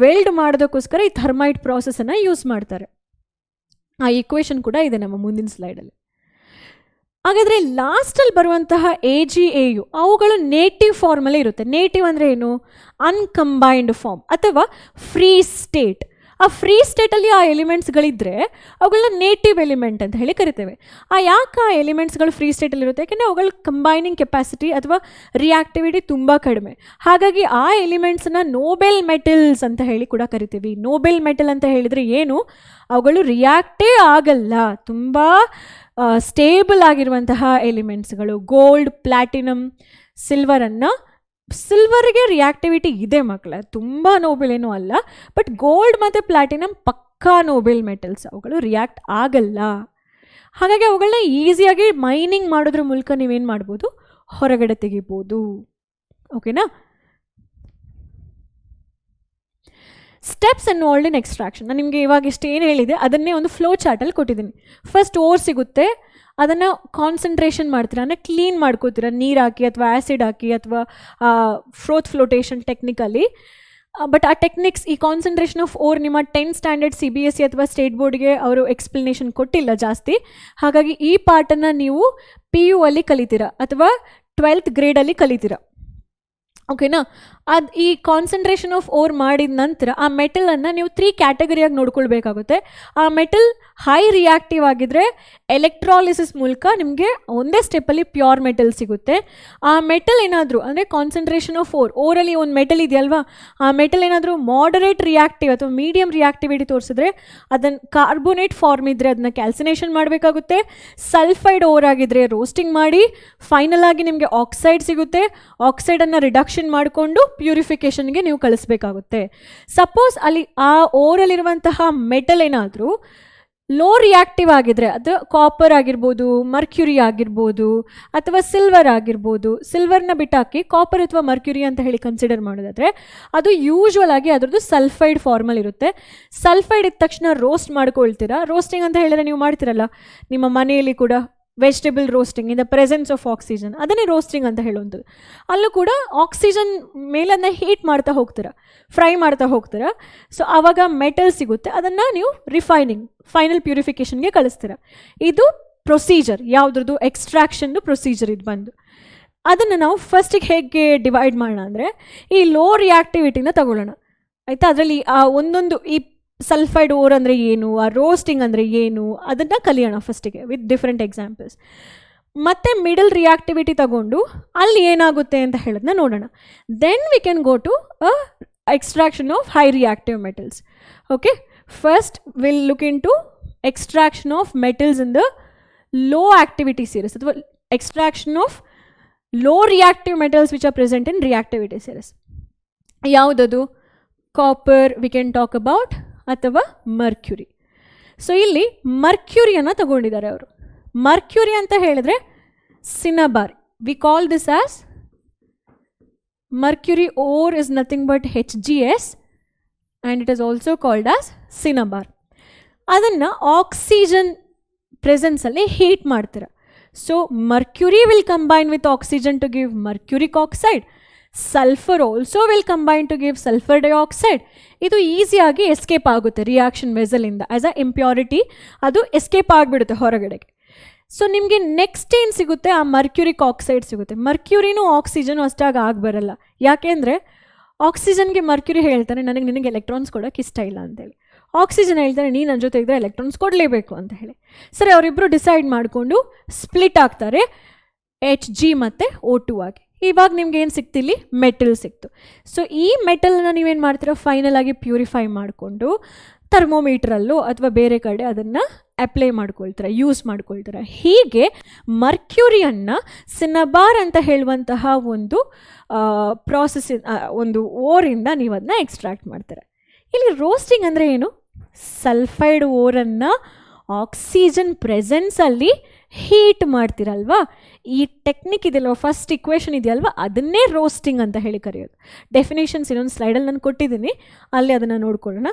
ವೆಲ್ಡ್ ಮಾಡೋದಕ್ಕೋಸ್ಕರ ಈ ಥರ್ಮೈಟ್ ಪ್ರಾಸೆಸನ್ನು ಯೂಸ್ ಮಾಡ್ತಾರೆ. ಆ ಈಕ್ವೇಷನ್ ಕೂಡ ಇದೆ ನಮ್ಮ ಮುಂದಿನ ಸ್ಲೈಡಲ್ಲಿ. ಹಾಗಾದರೆ ಲಾಸ್ಟಲ್ಲಿ ಬರುವಂತಹ AgAU ಅವುಗಳು ನೇಟಿವ್ ಫಾರ್ಮಲ್ಲೇ ಇರುತ್ತೆ. ನೇಟಿವ್ ಅಂದರೆ ಏನು? ಅನ್ಕಂಬೈನ್ಡ್ ಫಾರ್ಮ್ ಅಥವಾ ಫ್ರೀ ಸ್ಟೇಟ್. ಆ ಫ್ರೀ ಸ್ಟೇಟಲ್ಲಿ ಆ ಎಲಿಮೆಂಟ್ಸ್ಗಳಿದ್ದರೆ ಅವುಗಳನ್ನ ನೇಟಿವ್ ಎಲಿಮೆಂಟ್ ಅಂತ ಹೇಳಿ ಕರಿತೇವೆ. ಯಾಕೆ ಆ ಎಲಿಮೆಂಟ್ಸ್ಗಳು ಫ್ರೀ ಸ್ಟೇಟಲ್ಲಿರುತ್ತೆ? ಯಾಕೆಂದರೆ ಅವುಗಳ ಕಂಬೈನಿಂಗ್ ಕೆಪಾಸಿಟಿ ಅಥವಾ ರಿಯಾಕ್ಟಿವಿಟಿ ತುಂಬ ಕಡಿಮೆ. ಹಾಗಾಗಿ ಆ ಎಲಿಮೆಂಟ್ಸನ್ನ ನೋಬೆಲ್ ಮೆಟಲ್ಸ್ ಅಂತ ಹೇಳಿ ಕೂಡ ಕರಿತೀವಿ. ನೋಬೆಲ್ ಮೆಟಲ್ ಅಂತ ಹೇಳಿದರೆ ಏನು? ಅವುಗಳು ರಿಯಾಕ್ಟೇ ಆಗಲ್ಲ, ತುಂಬ ಸ್ಟೇಬಲ್ ಆಗಿರುವಂತಹ ಎಲಿಮೆಂಟ್ಸ್ಗಳು. ಗೋಲ್ಡ್, ಪ್ಲಾಟಿನಮ್, ಸಿಲ್ವರ್ಗೆ ರಿಯಾಕ್ಟಿವಿಟಿ ಇದೆ ಮಕ್ಕಳ, ತುಂಬ ನೋಬೆಲ್ ಏನೂ ಅಲ್ಲ. ಬಟ್ ಗೋಲ್ಡ್ ಮತ್ತು ಪ್ಲಾಟಿನಮ್ ಪಕ್ಕಾ ನೋಬೆಲ್ ಮೆಟಲ್ಸ್, ಅವುಗಳು ರಿಯಾಕ್ಟ್ ಆಗಲ್ಲ. ಹಾಗಾಗಿ ಅವುಗಳನ್ನ ಈಸಿಯಾಗಿ ಮೈನಿಂಗ್ ಮಾಡೋದ್ರ ಮೂಲಕ ನೀವೇನು ಮಾಡ್ಬೋದು? ಹೊರಗಡೆ ತೆಗಿಬೋದು. ಓಕೆನಾ? Steps involved in extraction. ನಾನು ನಿಮಗೆ ಇವಾಗ ಇಷ್ಟು ಏನು ಹೇಳಿದೆ ಅದನ್ನೇ ಒಂದು ಫ್ಲೋ ಚಾರ್ಟಲ್ಲಿ ಕೊಟ್ಟಿದ್ದೀನಿ. ಫಸ್ಟ್ ಓರ್ ಸಿಗುತ್ತೆ, ಅದನ್ನು ಕಾನ್ಸಂಟ್ರೇಷನ್ ಮಾಡ್ತೀರಾ, ಅಂದರೆ ಕ್ಲೀನ್ ಮಾಡ್ಕೋತೀರಾ ನೀರು ಹಾಕಿ ಅಥವಾ ಆ್ಯಸಿಡ್ ಹಾಕಿ ಅಥವಾ ಫ್ರೋತ್ ಫ್ಲೋಟೇಷನ್ ಟೆಕ್ನಿಕಲ್ಲಿ. ಬಟ್ ಆ ಟೆಕ್ನಿಕ್ಸ್, ಈ ಕಾನ್ಸಂಟ್ರೇಷನ್ ಆಫ್ ಓರ್ ನಿಮ್ಮ 10th ಸ್ಟ್ಯಾಂಡರ್ಡ್ CBSE ಅಥವಾ ಸ್ಟೇಟ್ ಬೋರ್ಡ್ಗೆ ಅವರು ಎಕ್ಸ್ಪ್ಲನೇಷನ್ ಕೊಟ್ಟಿಲ್ಲ ಜಾಸ್ತಿ. ಹಾಗಾಗಿ ಈ ಪಾರ್ಟನ್ನು ನೀವು PU ಅಲ್ಲಿ ಕಲಿತೀರಾ ಅಥವಾ 12th ಗ್ರೇಡಲ್ಲಿ ಕಲಿತೀರಾ. ಓಕೆನಾ? ಈ ಕಾನ್ಸಂಟ್ರೇಷನ್ ಆಫ್ ಓರ್ ಮಾಡಿದ ನಂತರ ಆ ಮೆಟಲನ್ನು ನೀವು 3 ಕ್ಯಾಟಗರಿಯಾಗಿ ನೋಡ್ಕೊಳ್ಬೇಕಾಗುತ್ತೆ. ಆ ಮೆಟಲ್ ಹೈ ರಿಯಾಕ್ಟಿವ್ ಆಗಿದ್ದರೆ ಎಲೆಕ್ಟ್ರಾಲಿಸಿಸ್ ಮೂಲಕ ನಿಮಗೆ ಒಂದೇ ಸ್ಟೆಪ್ಪಲ್ಲಿ ಪ್ಯೂರ್ ಮೆಟಲ್ ಸಿಗುತ್ತೆ. ಆ ಮೆಟಲ್ ಏನಾದರೂ ಅಂದರೆ ಕಾನ್ಸಂಟ್ರೇಷನ್ ಆಫ್ ಓರಲ್ಲಿ ಒಂದು ಮೆಟಲ್ ಇದೆಯಲ್ವಾ, ಆ ಮೆಟಲ್ ಏನಾದರೂ ಮಾಡರೇಟ್ ರಿಯಾಕ್ಟಿವ್ ಅಥವಾ ಮೀಡಿಯಮ್ ರಿಯಾಕ್ಟಿವಿಟಿ ತೋರಿಸಿದ್ರೆ ಅದನ್ನು ಕಾರ್ಬೋನೇಟ್ ಫಾರ್ಮ್ ಇದ್ದರೆ ಅದನ್ನ ಕ್ಯಾಲ್ಸಿನೇಷನ್ ಮಾಡಬೇಕಾಗುತ್ತೆ. ಸಲ್ಫೈಡ್ ಓರ್ ಆಗಿದ್ದರೆ ರೋಸ್ಟಿಂಗ್ ಮಾಡಿ ಫೈನಲ್ ಆಗಿ ನಿಮಗೆ ಆಕ್ಸೈಡ್ ಸಿಗುತ್ತೆ. ಆಕ್ಸೈಡನ್ನು ರಿಡಕ್ಷನ್ ಮಾಡಿಕೊಂಡು ಪ್ಯೂರಿಫಿಕೇಷನ್ಗೆ ನೀವು ಕಳಿಸ್ಬೇಕಾಗುತ್ತೆ. ಸಪೋಸ್ ಅಲ್ಲಿ ಆ ಓರಲ್ಲಿರುವಂತಹ ಮೆಟಲ್ ಏನಾದರೂ ಲೋ ರಿಯಾಕ್ಟಿವ್ ಆಗಿದ್ರೆ, ಅದು ಕಾಪರ್ ಆಗಿರ್ಬೋದು, ಮರ್ಕ್ಯುರಿ ಆಗಿರ್ಬೋದು ಅಥವಾ ಸಿಲ್ವರ್ ಆಗಿರ್ಬೋದು, ಸಿಲ್ವರ್ನ ಬಿಟ್ಟಾಕಿ ಕಾಪರ್ ಅಥವಾ ಮರ್ಕ್ಯುರಿ ಅಂತ ಹೇಳಿ ಕನ್ಸಿಡರ್ ಮಾಡೋದಾದರೆ ಅದು ಯೂಶ್ವಲ್ ಆಗಿ ಅದರದ್ದು ಸಲ್ಫೈಡ್ ಫಾರ್ಮಲ್ ಇರುತ್ತೆ. ಸಲ್ಫೈಡ್ ಇದ್ದ ತಕ್ಷಣ ರೋಸ್ಟ್ ಮಾಡ್ಕೊಳ್ತೀರಾ. ರೋಸ್ಟಿಂಗ್ ಅಂತ ಹೇಳಿದ್ರೆ ನೀವು ಮಾಡ್ತೀರಲ್ಲ ನಿಮ್ಮ ಮನೆಯಲ್ಲಿ ಕೂಡ, vegetable roasting in the presence of oxygen, ಅದನ್ನೇ ರೋಸ್ಟಿಂಗ್ ಅಂತ ಹೇಳುವಂಥದ್ದು. ಅಲ್ಲೂ ಕೂಡ ಆಕ್ಸಿಜನ್ ಮೇಲೆ ಅದನ್ನ ಹೀಟ್ ಮಾಡ್ತಾ ಹೋಗ್ತೀರಾ, ಫ್ರೈ ಮಾಡ್ತಾ ಹೋಗ್ತೀರಾ. ಸೊ ಆವಾಗ ಮೆಟಲ್ ಸಿಗುತ್ತೆ, ಅದನ್ನು ನೀವು ಫೈನಲ್ ಪ್ಯೂರಿಫಿಕೇಷನ್ಗೆ ಕಳಿಸ್ತೀರಾ. ಇದು ಪ್ರೊಸೀಜರ್, ಯಾವುದ್ರದ್ದು? ಎಕ್ಸ್ಟ್ರಾಕ್ಷನ್ದು ಪ್ರೊಸೀಜರ್ ಇದು ಬಂದು. ಅದನ್ನು ನಾವು ಫಸ್ಟಿಗೆ ಹೇಗೆ ಡಿವೈಡ್ ಮಾಡೋಣ ಅಂದರೆ, ಈ ಲೋ ರಿಯಾಕ್ಟಿವಿಟಿನ ತಗೊಳ್ಳೋಣ ಆಯಿತಾ. ಅದರಲ್ಲಿ ಆ ಒಂದೊಂದು ಈ ಸಲ್ಫೈಡ್ ಓರ್ ಅಂದರೆ ಏನು, ಆ ರೋಸ್ಟಿಂಗ್ ಅಂದರೆ ಏನು, ಅದನ್ನು ಕಲಿಯೋಣ ಫಸ್ಟಿಗೆ ವಿತ್ ಡಿಫ್ರೆಂಟ್ ಎಕ್ಸಾಂಪಲ್ಸ್. ಮತ್ತು ಮಿಡಲ್ ರಿಯಾಕ್ಟಿವಿಟಿ ತಗೊಂಡು ಅಲ್ಲಿ ಏನಾಗುತ್ತೆ ಅಂತ ಹೇಳೋದನ್ನ ನೋಡೋಣ. Then we can go to extraction of high reactive metals. Okay, first will look into extraction of metals in the low activity series ಅಥವಾ extraction of low reactive metals which are present in reactivity series. ಯಾವುದದು? Copper we can talk about, ಅಥವಾ mercury. So ಇಲ್ಲಿ ಮರ್ಕ್ಯುರಿಯನ್ನು ತಗೊಂಡಿದ್ದಾರೆ ಅವರು. Mercury ಅಂತ ಹೇಳಿದ್ರೆ cinnabar. We call this as mercury ore is nothing but HgS and it is also called as cinnabar. ಅದನ್ನು oxygen ಪ್ರೆಸೆನ್ಸಲ್ಲಿ ಹೀಟ್ ಮಾಡ್ತೀರ. So mercury will combine with oxygen to give mercuric oxide. Sulphur also will combine to give sulphur dioxide. ಇದು ಈಸಿಯಾಗಿ escape ಆಗುತ್ತೆ reaction ವೆಸಲಿಂದ. As a impurity ಅದು escape ಆಗಿಬಿಡುತ್ತೆ ಹೊರಗಡೆಗೆ. ಸೊ ನಿಮಗೆ ನೆಕ್ಸ್ಟ್ ಏನು ಸಿಗುತ್ತೆ? ಆ ಮರ್ಕ್ಯುರಿಕ್ ಆಕ್ಸೈಡ್ ಸಿಗುತ್ತೆ. ಮರ್ಕ್ಯುರಿನೂ ಆಕ್ಸಿಜನು ಅಷ್ಟಾಗಿ ಆಗಬರಲ್ಲ. ಯಾಕೆಂದರೆ ಆಕ್ಸಿಜನ್ಗೆ ಮರ್ಕ್ಯುರಿ ಹೇಳ್ತಾನೆ ನಿನಗೆ ಎಲೆಕ್ಟ್ರಾನ್ಸ್ ಕೊಡೋಕ್ಕೆ ಇಷ್ಟ ಇಲ್ಲ ಅಂತೇಳಿ. ಆಕ್ಸಿಜನ್ ಹೇಳ್ತಾನೆ ನೀನು ನನ್ನ ಜೊತೆ ಇದ್ದರೆ ಎಲೆಕ್ಟ್ರಾನ್ಸ್ ಕೊಡಲೇಬೇಕು ಅಂತ ಹೇಳಿ. ಸರಿ, ಅವರಿಬ್ಬರು ಡಿಸೈಡ್ ಮಾಡಿಕೊಂಡು ಸ್ಪ್ಲಿಟ್ ಆಗ್ತಾರೆ Hg ಮತ್ತು O2 ಆಗಿ. ಇವಾಗ ನಿಮ್ಗೆ ಏನು ಸಿಕ್ತಿಲ್ಲಿ? ಮೆಟಲ್ ಸಿಕ್ತು. ಸೊ ಈ ಮೆಟಲ್ನ ನೀವೇನು ಮಾಡ್ತೀರಾ? ಫೈನಲ್ ಆಗಿ ಪ್ಯೂರಿಫೈ ಮಾಡಿಕೊಂಡು ಥರ್ಮೋಮೀಟ್ರಲ್ಲೋ ಅಥವಾ ಬೇರೆ ಕಡೆ ಅದನ್ನು ಅಪ್ಲೈ ಮಾಡ್ಕೊಳ್ತಾರೆ, ಯೂಸ್ ಮಾಡ್ಕೊಳ್ತಾರೆ. ಹೀಗೆ ಮರ್ಕ್ಯುರಿಯನ್ನು ಸಿನಬಾರ್ ಅಂತ ಹೇಳುವಂತಹ ಒಂದು ಪ್ರಾಸೆಸ್, ಒಂದು ಓರಿಂದ ನೀವು ಅದನ್ನ ಎಕ್ಸ್ಟ್ರಾಕ್ಟ್ ಮಾಡ್ತಾರೆ. ಇಲ್ಲಿ ರೋಸ್ಟಿಂಗ್ ಅಂದರೆ ಏನು? ಸಲ್ಫೈಡ್ ಓರನ್ನು ಆಕ್ಸಿಜನ್ ಪ್ರೆಸೆನ್ಸಲ್ಲಿ ಹೀಟ್ ಮಾಡ್ತೀರಲ್ವಾ, ಈ ಟೆಕ್ನಿಕ್ ಇದೆಯಲ್ವ, ಫಸ್ಟ್ ಇಕ್ವೇಷನ್ ಇದೆಯಲ್ವ, ಅದನ್ನೇ ರೋಸ್ಟಿಂಗ್ ಅಂತ ಹೇಳಿ ಕರೆಯೋದು. ಡೆಫಿನೇಷನ್ಸ್ ಇನ್ನೊಂದು ಸ್ಲೈಡಲ್ಲಿ ನಾನು ಕೊಟ್ಟಿದ್ದೀನಿ, ಅಲ್ಲಿ ಅದನ್ನು ನೋಡ್ಕೊಳ್ಳೋಣ.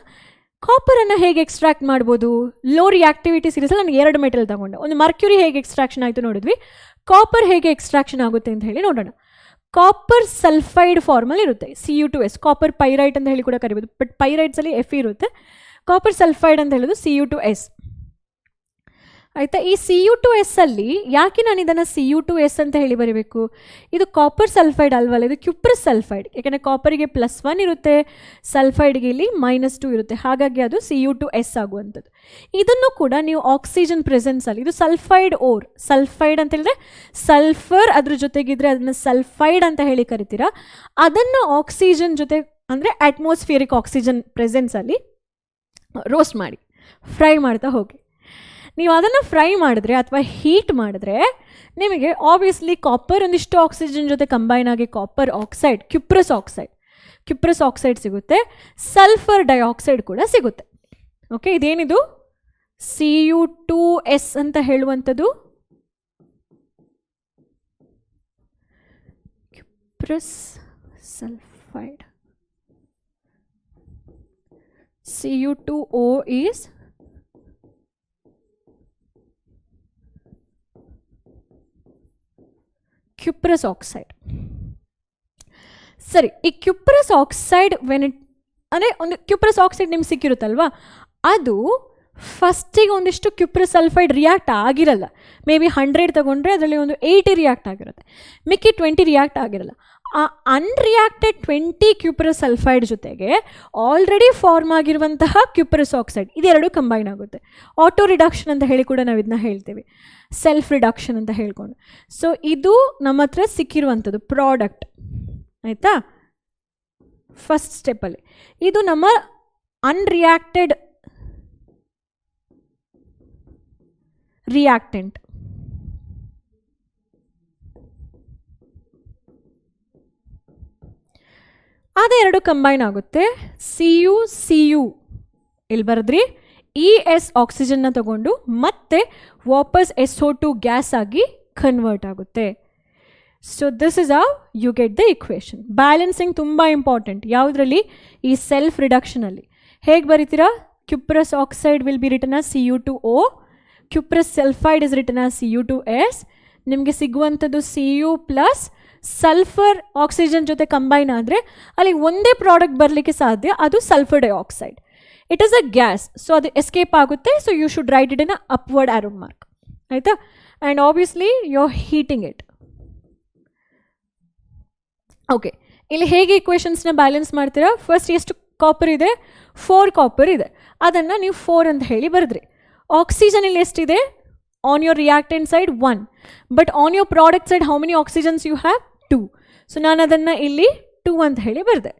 ಕಾಪರನ್ನು ಹೇಗೆ ಎಕ್ಸ್ಟ್ರಾಕ್ಟ್ ಮಾಡ್ಬೋದು? ಲೋ ರಿಯಾಕ್ಟಿವಿಟಿ ಸೀರೀಸಲ್ಲಿ ನಾನು 2 ಮೆಟಲ್ ತಗೊಂಡೆ. ಒಂದು ಮರ್ಕ್ಯೂರಿ ಹೇಗೆ ಎಕ್ಸ್ಟ್ರಾಕ್ಷನ್ ಆಯಿತು ನೋಡಿದ್ವಿ, ಕಾಪರ್ ಹೇಗೆ ಎಕ್ಸ್ಟ್ರಾಕ್ಷನ್ ಆಗುತ್ತೆ ಅಂತ ಹೇಳಿ ನೋಡೋಣ. ಕಾಪರ್ ಸಲ್ಫೈಡ್ ಫಾರ್ಮಲ್ಲಿ ಇರುತ್ತೆ, Cu2S, ಕಾಪರ್ ಪೈರೈಟ್ ಅಂತ ಹೇಳಿ ಕೂಡ ಕರಿಬೋದು, ಬಟ್ ಪೈರೈಟ್ಸಲ್ಲಿ Fe ಇರುತ್ತೆ. ಕಾಪರ್ ಸಲ್ಫೈಡ್ ಅಂತ ಹೇಳೋದು Cu2S. ಆಯಿತಾ? ಈ Cu2S ಅಲ್ಲಿ ಯಾಕೆ ನಾನು ಇದನ್ನು Cu2S ಅಂತ ಹೇಳಿ ಬರೀಬೇಕು? ಇದು ಕಾಪರ್ ಸಲ್ಫೈಡ್ ಅಲ್ವಲ್ಲ, ಇದು ಕ್ಯುಪ್ರಸ್ ಸಲ್ಫೈಡ್. ಯಾಕೆಂದರೆ ಕಾಪರಿಗೆ +1 ಇರುತ್ತೆ, ಸಲ್ಫೈಡ್ಗೆ ಇಲ್ಲಿ -2 ಇರುತ್ತೆ, ಹಾಗಾಗಿ ಅದು Cu2S ಆಗುವಂಥದ್ದು. ಇದನ್ನು ಕೂಡ ನೀವು ಆಕ್ಸಿಜನ್ ಪ್ರೆಸೆನ್ಸಲ್ಲಿ, ಇದು ಸಲ್ಫೈಡ್ ಓರ್, ಸಲ್ಫೈಡ್ ಅಂತ ಹೇಳಿದ್ರೆ ಸಲ್ಫರ್ ಅದ್ರ ಜೊತೆಗಿದ್ರೆ ಅದನ್ನು ಸಲ್ಫೈಡ್ ಅಂತ ಹೇಳಿ ಕರಿತೀರಾ. ಅದನ್ನು ಆಕ್ಸಿಜನ್ ಜೊತೆ ಅಂದರೆ ಅಟ್ಮಾಸ್ಫಿಯರಿಕ್ ಆಕ್ಸಿಜನ್ ಪ್ರೆಸೆನ್ಸಲ್ಲಿ ರೋಸ್ಟ್ ಮಾಡಿ, ಫ್ರೈ ಮಾಡ್ತಾ ಹೋಗಿ. ನೀವು ಅದನ್ನು ಫ್ರೈ ಮಾಡಿದ್ರೆ ಅಥವಾ ಹೀಟ್ ಮಾಡಿದ್ರೆ ನಿಮಗೆ ಆಬ್ವಿಯಸ್ಲಿ ಕಾಪರ್ ಒಂದಿಷ್ಟು ಆಕ್ಸಿಜನ್ ಜೊತೆ ಕಂಬೈನ್ ಆಗಿ ಕಾಪರ್ ಆಕ್ಸೈಡ್, ಕ್ಯುಪ್ರಸ್ ಆಕ್ಸೈಡ್ ಸಿಗುತ್ತೆ, ಸಲ್ಫರ್ ಡೈಆಕ್ಸೈಡ್ ಕೂಡ ಸಿಗುತ್ತೆ. ಓಕೆ, ಇದೇನಿದು Cu2S ಅಂತ ಹೇಳುವಂಥದ್ದು cuprous sulphide. Cu2O is cuprous oxide. ಸರಿ, ಈ ಕ್ಯುಪ್ರಸ್ ಆಕ್ಸೈಡ್ ಅಂದರೆ ಒಂದು ಕ್ಯುಪ್ರಸ್ ಆಕ್ಸೈಡ್ ನಿಮ್ಗೆ ಸಿಕ್ಕಿರುತ್ತಲ್ವಾ, ಅದು ಫಸ್ಟಿಗೆ ಒಂದಿಷ್ಟು ಕ್ಯುಪ್ರಸ್ ಸಲ್ಫೈಡ್ ರಿಯಾಕ್ಟ್ ಆಗಿರಲ್ಲ. ಮೇ ಬಿ 100 ತಗೊಂಡ್ರೆ ಅದರಲ್ಲಿ ಒಂದು 80 ರಿಯಾಕ್ಟ್ ಆಗಿರುತ್ತೆ, ಮಿಕ್ಕಿ 20 ರಿಯಾಕ್ಟ್ ಆಗಿರಲ್ಲ. ಆ ಅನ್ರಿಯಾಕ್ಟೆಡ್ 20 ಕ್ಯುಪ್ರಸ್ ಸಲ್ಫೈಡ್ ಜೊತೆಗೆ ಆಲ್ರೆಡಿ ಫಾರ್ಮ್ ಆಗಿರುವಂತಹ ಕ್ಯುಪ್ರಸ್ ಆಕ್ಸೈಡ್, ಇದೆರಡು ಕಂಬೈನ್ ಆಗುತ್ತೆ. ಆಟೋ ರಿಡಕ್ಷನ್ ಅಂತ ಹೇಳಿ ಕೂಡ ನಾವು ಇದನ್ನ ಹೇಳ್ತೀವಿ, ಸೆಲ್ಫ್ ರಿಡಕ್ಷನ್ ಅಂತ ಹೇಳ್ಕೊಂಡು. ಸೊ ಇದು ನಮ್ಮ ಹತ್ರ ಸಿಕ್ಕಿರುವಂಥದ್ದು ಪ್ರಾಡಕ್ಟ್, ಆಯಿತಾ? ಫಸ್ಟ್ ಸ್ಟೆಪ್ಪಲ್ಲಿ ಇದು ನಮ್ಮ ಅನ್ರಿಯಾಕ್ಟೆಡ್ ರಿಯಾಕ್ಟೆಂಟ್. ಅದೆರಡು ಕಂಬೈನ್ ಆಗುತ್ತೆ, Cu ಇಲ್ಲಿ ಬರೆದ್ರಿ, ES ಆಕ್ಸಿಜನ್ನ ತಗೊಂಡು ಮತ್ತೆ ವಾಪಸ್ SO2 ಗ್ಯಾಸ್ ಆಗಿ ಕನ್ವರ್ಟ್ ಆಗುತ್ತೆ. So this is how you get the equation. Balancing ತುಂಬ ಇಂಪಾರ್ಟೆಂಟ್. ಯಾವುದರಲ್ಲಿ? ಈ ಸೆಲ್ಫ್ ರಿಡಕ್ಷನಲ್ಲಿ. ಹೇಗೆ ಬರೀತೀರಾ? Cuprous oxide will be written as Cu2O, cuprous sulphide is written as Cu2S. ನಿಮಗೆ ಸಿಗುವಂಥದ್ದು Cu ಪ್ಲಸ್ ಸಲ್ಫರ್ ಆಕ್ಸಿಜನ್ ಜೊತೆ ಕಂಬೈನ್ ಆದರೆ ಅಲ್ಲಿ ಒಂದೇ ಪ್ರಾಡಕ್ಟ್ ಬರಲಿಕ್ಕೆ ಸಾಧ್ಯ, ಅದು sulphur dioxide. It is a gas, so ಅದು ಎಸ್ಕೇಪ್ ಆಗುತ್ತೆ. So you should write it in a upward arrow mark, ಆಯಿತಾ? And obviously you are heating it. Okay, ಇಲ್ಲಿ ಹೇಗೆ ಇಕ್ವೇಷನ್ಸ್ನ ಬ್ಯಾಲೆನ್ಸ್ ಮಾಡ್ತೀರಾ? ಫಸ್ಟ್ ಎಷ್ಟು ಕಾಪರ್ ಇದೆ? 4 ಕಾಪರ್ ಇದೆ, ಅದನ್ನು ನೀವು 4 ಅಂತ ಹೇಳಿ ಬರೆದ್ರಿ. ಆಕ್ಸಿಜನ್ ಇಲ್ಲಿ ಎಷ್ಟಿದೆ? On your reactant side 1, but on your product side how many oxygens you have? 2. So ನಾನು ಅದನ್ನು ಇಲ್ಲಿ 2 ಅಂತ ಹೇಳಿ ಬರೆದೆ.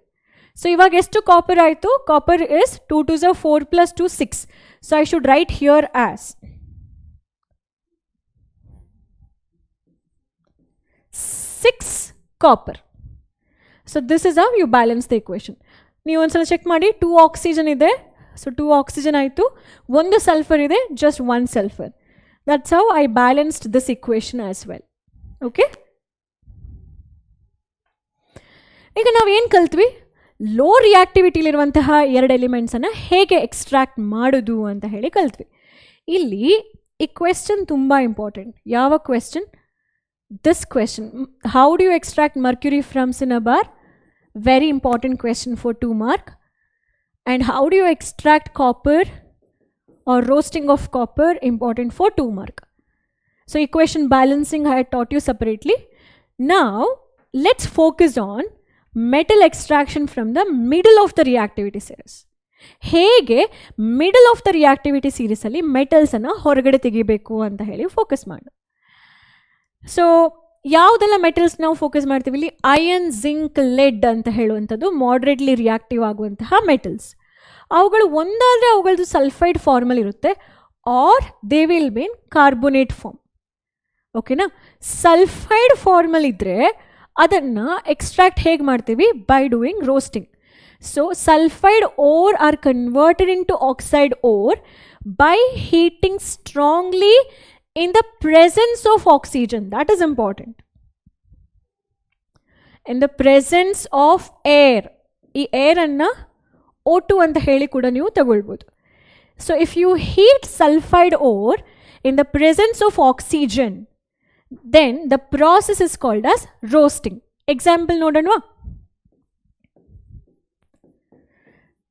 ಸೊ ಇವಾಗ ಎಷ್ಟು ಕಾಪರ್ ಆಯಿತು? Copper is 2 2s are 4 plus 2 6. So I should write here as 6 copper. So this is how you balance the equation. ನೀವು ಒಂದ್ಸಲ ಚೆಕ್ ಮಾಡಿ, 2 ಆಕ್ಸಿಜನ್ ಇದೆ, ಸೊ 2 ಆಕ್ಸಿಜನ್ ಆಯಿತು, 1 ಸಲ್ಫರ್ ಇದೆ, just 1 sulphur. That's how I balanced this equation as well. Okay, ಈಗ ನಾವೇನು ಕಲ್ತ್ವಿ? Low ರಿಯಾಕ್ಟಿವಿಟಿಲಿರುವಂತಹ 2 ಎಲಿಮೆಂಟ್ಸನ್ನು ಹೇಗೆ extract ಮಾಡೋದು ಅಂತ ಹೇಳಿ ಕಲ್ತ್ವಿ. ಇಲ್ಲಿ ಈ ಕ್ವೆಶ್ಚನ್ ತುಂಬ ಇಂಪಾರ್ಟೆಂಟ್. ಯಾವ question? This question, how do you extract mercury from cinnabar? Very important question for 2 mark. And how do you extract copper or roasting of copper? Important for 2 mark. So equation balancing I had taught you separately. Now let's focus on metal extraction from the middle of the reactivity series. ಹೇಗೆ middle of the reactivity ಸೀರೀಸಲ್ಲಿ ಮೆಟಲ್ಸನ್ನು ಹೊರಗಡೆ ತೆಗಿಬೇಕು ಅಂತ ಹೇಳಿ focus ಮಾಡು. So ಯಾವುದೆಲ್ಲ metals ನಾವು focus ಮಾಡ್ತೀವಿ ಇಲ್ಲಿ? ಐರನ್, ಜಿಂಕ್, ಲೆಡ್ ಅಂತ ಹೇಳುವಂಥದ್ದು ಮಾಡ್ರೇಟ್ಲಿ ರಿಯಾಕ್ಟಿವ್ ಆಗುವಂತಹ ಮೆಟಲ್ಸ್. ಅವುಗಳು ಒಂದಾದರೆ ಅವುಗಳದ್ದು ಸಲ್ಫೈಡ್ ಫಾರ್ಮಲ್ಲಿ ಇರುತ್ತೆ, or they will be in carbonate form. ಓಕೆನಾ? ಸಲ್ಫೈಡ್ ಫಾರ್ಮಲ್ಲಿ ಇದ್ದರೆ ಅದನ್ನು ಎಕ್ಸ್ಟ್ರಾಕ್ಟ್ ಹೇಗೆ ಮಾಡ್ತೀವಿ? By doing roasting. So sulphide ore are converted into oxide ore by heating strongly in the presence of oxygen, that is important. In the presence of air, ಈ air ಅನ್ನ O2 ಅಂತ ಹೇಳಿ ಕೂಡ ನೀವು ತಗೊಳ್ಬೋದು. So if you heat sulphide ore in the presence of oxygen, then the process is called as roasting. Example ನೋಡೋಣವಾ?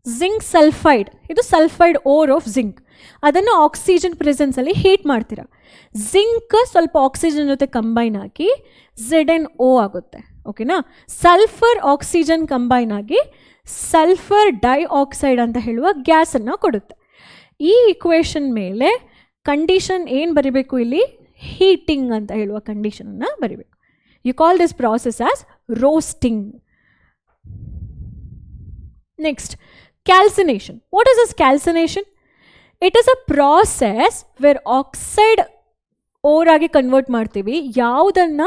Zinc sulphide, ಇದು sulphide ore of zinc. ಅದನ್ನು ಆಕ್ಸಿಜನ್ ಪ್ರೆಸೆನ್ಸಲ್ಲಿ ಹೀಟ್ ಮಾಡ್ತೀರಾ. ಜಿಂಕ್ ಸ್ವಲ್ಪ ಆಕ್ಸಿಜನ್ ಜೊತೆ ಕಂಬೈನ್ ಆಗಿ ZnO ಆಗುತ್ತೆ. ಓಕೆನಾ? ಸಲ್ಫರ್ ಆಕ್ಸಿಜನ್ ಕಂಬೈನ್ ಆಗಿ ಸಲ್ಫರ್ ಡೈಆಕ್ಸೈಡ್ ಅಂತ ಹೇಳುವ ಗ್ಯಾಸನ್ನು ಕೊಡುತ್ತೆ. ಈ ಇಕ್ವೇಷನ್ ಮೇಲೆ ಕಂಡೀಷನ್ ಏನು ಬರಿಬೇಕು ಇಲ್ಲಿ? ಹೀಟಿಂಗ್ ಅಂತ ಹೇಳುವ ಕಂಡೀಷನನ್ನು ಬರಿಬೇಕು. You call this process as roasting. Next, calcination. What is this calcination? It is a process where oxide ore ಆಗಿ ಕನ್ವರ್ಟ್ ಮಾಡ್ತೀವಿ. ಯಾವುದನ್ನ?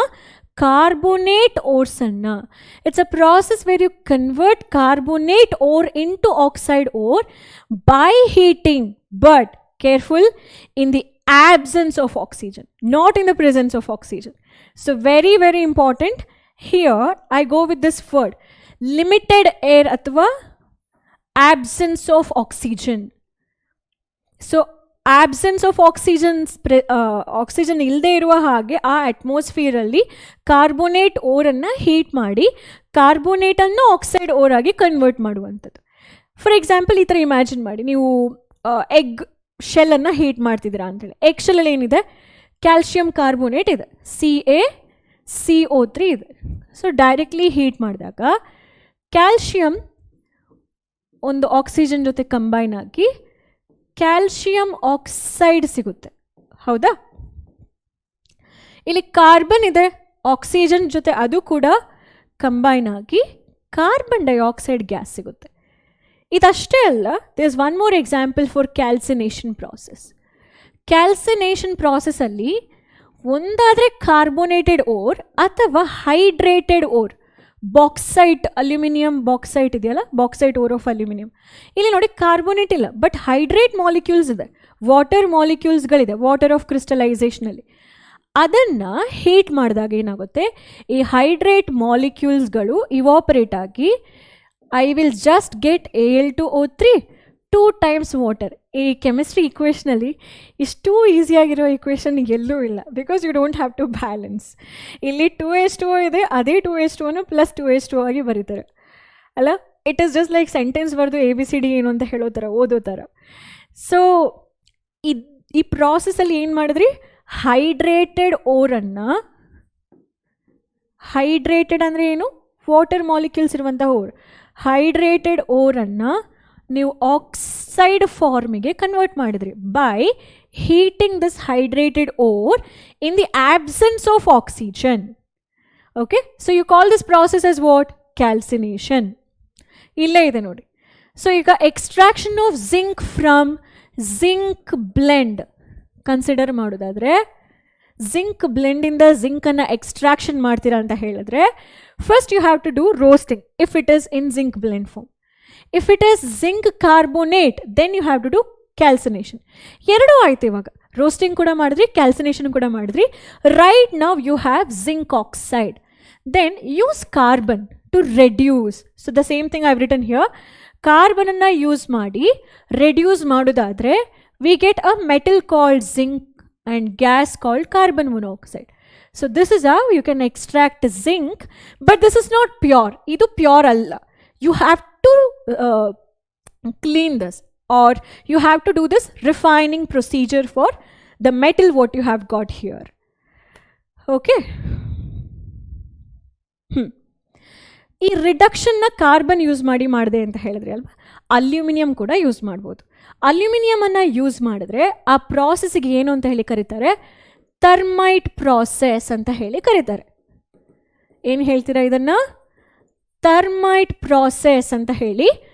ಕಾರ್ಬೋನೇಟ್ ಓರ್ಸ್ ಅನ್ನ. It's a process where you convert carbonate ore into oxide ore by heating, but careful, in the absence of oxygen, not in the presence of oxygen. So very very important. Here I go with this word, limited air ಅಥವಾ absence of oxygen. So absence of oxygen, oxygen ಇಲ್ಲದೆ ಇರುವ ಹಾಗೆ ಆ ಅಟ್ಮಾಸ್ಫಿಯರಲ್ಲಿ carbonate ಓರನ್ನು heat ಮಾಡಿ ಕಾರ್ಬೋನೇಟನ್ನು oxide or ಆಗಿ convert ಮಾಡುವಂಥದ್ದು. For example, ಈ ಥರ ಇಮ್ಯಾಜಿನ್ ಮಾಡಿ, ನೀವು ಎಗ್ ಶೆಲ್ಲನ್ನು ಹೀಟ್ ಮಾಡ್ತಿದ್ದೀರಾ ಅಂತೇಳಿ. ಎಗ್ ಶೆಲ್ಲಲ್ಲಿ ಏನಿದೆ? ಕ್ಯಾಲ್ಶಿಯಂ ಕಾರ್ಬೋನೇಟ್ ಇದೆ, CaCO3 ಇದೆ. ಸೊ ಡೈರೆಕ್ಟ್ಲಿ ಹೀಟ್ ಮಾಡಿದಾಗ ಕ್ಯಾಲ್ಶಿಯಂ ಒಂದು ಆಕ್ಸಿಜನ್ ಜೊತೆ ಕಂಬೈನ್ ಆಗಿ ಕ್ಯಾಲ್ಶಿಯಂ ಆಕ್ಸೈಡ್ ಸಿಗುತ್ತೆ. ಹೌದಾ? ಇಲ್ಲಿ ಕಾರ್ಬನ್ ಇದೆ, ಆಕ್ಸಿಜನ್ ಜೊತೆ ಅದು ಕೂಡ ಕಂಬೈನ್ ಆಗಿ ಕಾರ್ಬನ್ ಡೈಆಕ್ಸೈಡ್ ಗ್ಯಾಸ್ ಸಿಗುತ್ತೆ. ಇದಷ್ಟೇ ಅಲ್ಲ, there is one more example for calcination process. Calcination ಪ್ರಾಸೆಸ್ಸಲ್ಲಿ ಒಂದಾದರೆ ಕಾರ್ಬೋನೇಟೆಡ್ ಓರ್ ಅಥವಾ hydrated ore, bauxite, aluminium bauxite ಇದೆಯಲ್ಲ, ಬಾಕ್ಸೈಟ್ ಓರ್ ಆಫ್ ಅಲ್ಯೂಮಿನಿಯಂ. ಇಲ್ಲಿ ನೋಡಿ ಕಾರ್ಬೋನೇಟ್ ಇಲ್ಲ, ಬಟ್ ಹೈಡ್ರೇಟ್ ಮಾಲಿಕ್ಯೂಲ್ಸ್ ಇದೆ, ವಾಟರ್ ಮಾಲಿಕ್ಯೂಲ್ಸ್ಗಳಿದೆ, ವಾಟರ್ ಆಫ್ ಕ್ರಿಸ್ಟಲೈಸೇಷನಲ್ಲಿ. ಅದನ್ನು ಹೀಟ್ ಮಾಡಿದಾಗ ಏನಾಗುತ್ತೆ? ಈ ಹೈಡ್ರೇಟ್ ಮಾಲಿಕ್ಯೂಲ್ಸ್ಗಳು ಇವಾಪರೇಟ್ ಆಗಿ I will just get Al2O3 2 times water. ಈ ಕೆಮಿಸ್ಟ್ರಿ ಇಕ್ವೇಷನಲ್ಲಿ ಇಷ್ಟು ಈಸಿಯಾಗಿರೋ ಇಕ್ವೇಷನ್ ಎಲ್ಲೂ ಇಲ್ಲ, because you don't have to balance. ಇಲ್ಲಿ 2H2O ಇದೆ, ಅದೇ 2H2O ಪ್ಲಸ್ 2H2O ಆಗಿ ಬರೀತಾರೆ ಅಲ್ಲ. It is just like sentence ಬರೆದು ABCD ಏನು ಅಂತ ಹೇಳೋ ಥರ, ಓದೋ ಥರ. ಸೊ ಈ ಪ್ರಾಸೆಸಲ್ಲಿ ಏನು ಮಾಡಿದ್ರಿ? ಹೈಡ್ರೇಟೆಡ್ ಓರನ್ನು, ಹೈಡ್ರೇಟೆಡ್ ಅಂದರೆ ಏನು? ವಾಟರ್ ಮಾಲಿಕ್ಯೂಲ್ಸ್ ಇರುವಂಥ ಓರ್. ಹೈಡ್ರೇಟೆಡ್ ಓರನ್ನು ನೀವು ಆಕ್ಸೈಡ್ ಫಾರ್ಮಿಗೆ ಕನ್ವರ್ಟ್ ಮಾಡಿದ್ರಿ by heating this hydrated ore in the absence of oxygen. Okay, so you call this process as what? Calcination. ಇಲ್ಲೇ ಇದೆ ನೋಡಿ. ಸೊ ಈಗ extraction of zinc from zinc blende consider ಮಾಡೋದಾದರೆ, ಜಿಂಕ್ ಬ್ಲೆಂಡಿಂದ ಜಿಂಕನ್ನು ಎಕ್ಸ್ಟ್ರಾಕ್ಷನ್ ಮಾಡ್ತೀರಾ ಅಂತ ಹೇಳಿದ್ರೆ, first you have to do roasting if it is in zinc blende form. If it is zinc carbonate, then you have to do calcination. ಎರಡೂ ಆಯ್ತು. ಇವಾಗ roasting ಕೂಡ ಮಾಡಿದ್ರಿ, ಕ್ಯಾಲ್ಸಿನೇಷನ್ ಕೂಡ ಮಾಡಿದ್ರಿ. Right now you have zinc oxide. Then use carbon to reduce. So the same thing I have written here. ಕಾರ್ಬನನ್ನು use ಮಾಡಿ reduce ಮಾಡೋದಾದರೆ we get a metal called zinc and gas called carbon monoxide. So this is how you can extract zinc, but this is not pure. ಇದು pure ಅಲ್ಲ. You have to clean this, or you have to do this refining procedure for the metal what you have got here. Okay. ಈ ರಿಡಕ್ಷನ್ನ carbon use ಮಾಡಿದೆ ಅಂತ ಹೇಳಿದ್ರಿ ಅಲ್ವಾ, aluminium ಕೂಡ use ಮಾಡ್ಬೋದು. ಅಲ್ಯೂಮಿನಿಯಮನ್ನು use ಮಾಡಿದ್ರೆ ಆ ಪ್ರಾಸೆಸ್ಗೆ ಏನು ಅಂತ ಹೇಳಿ ಕರೀತಾರೆ? ಥರ್ಮೈಟ್ ಪ್ರಾಸೆಸ್ ಅಂತ ಹೇಳಿ ಕರೀತಾರೆ. ಏನು ಹೇಳ್ತೀರಾ ಇದನ್ನು? ಥರ್ಮೈಟ್ ಪ್ರಾಸೆಸ್ ಅಂತ ಹೇಳಿ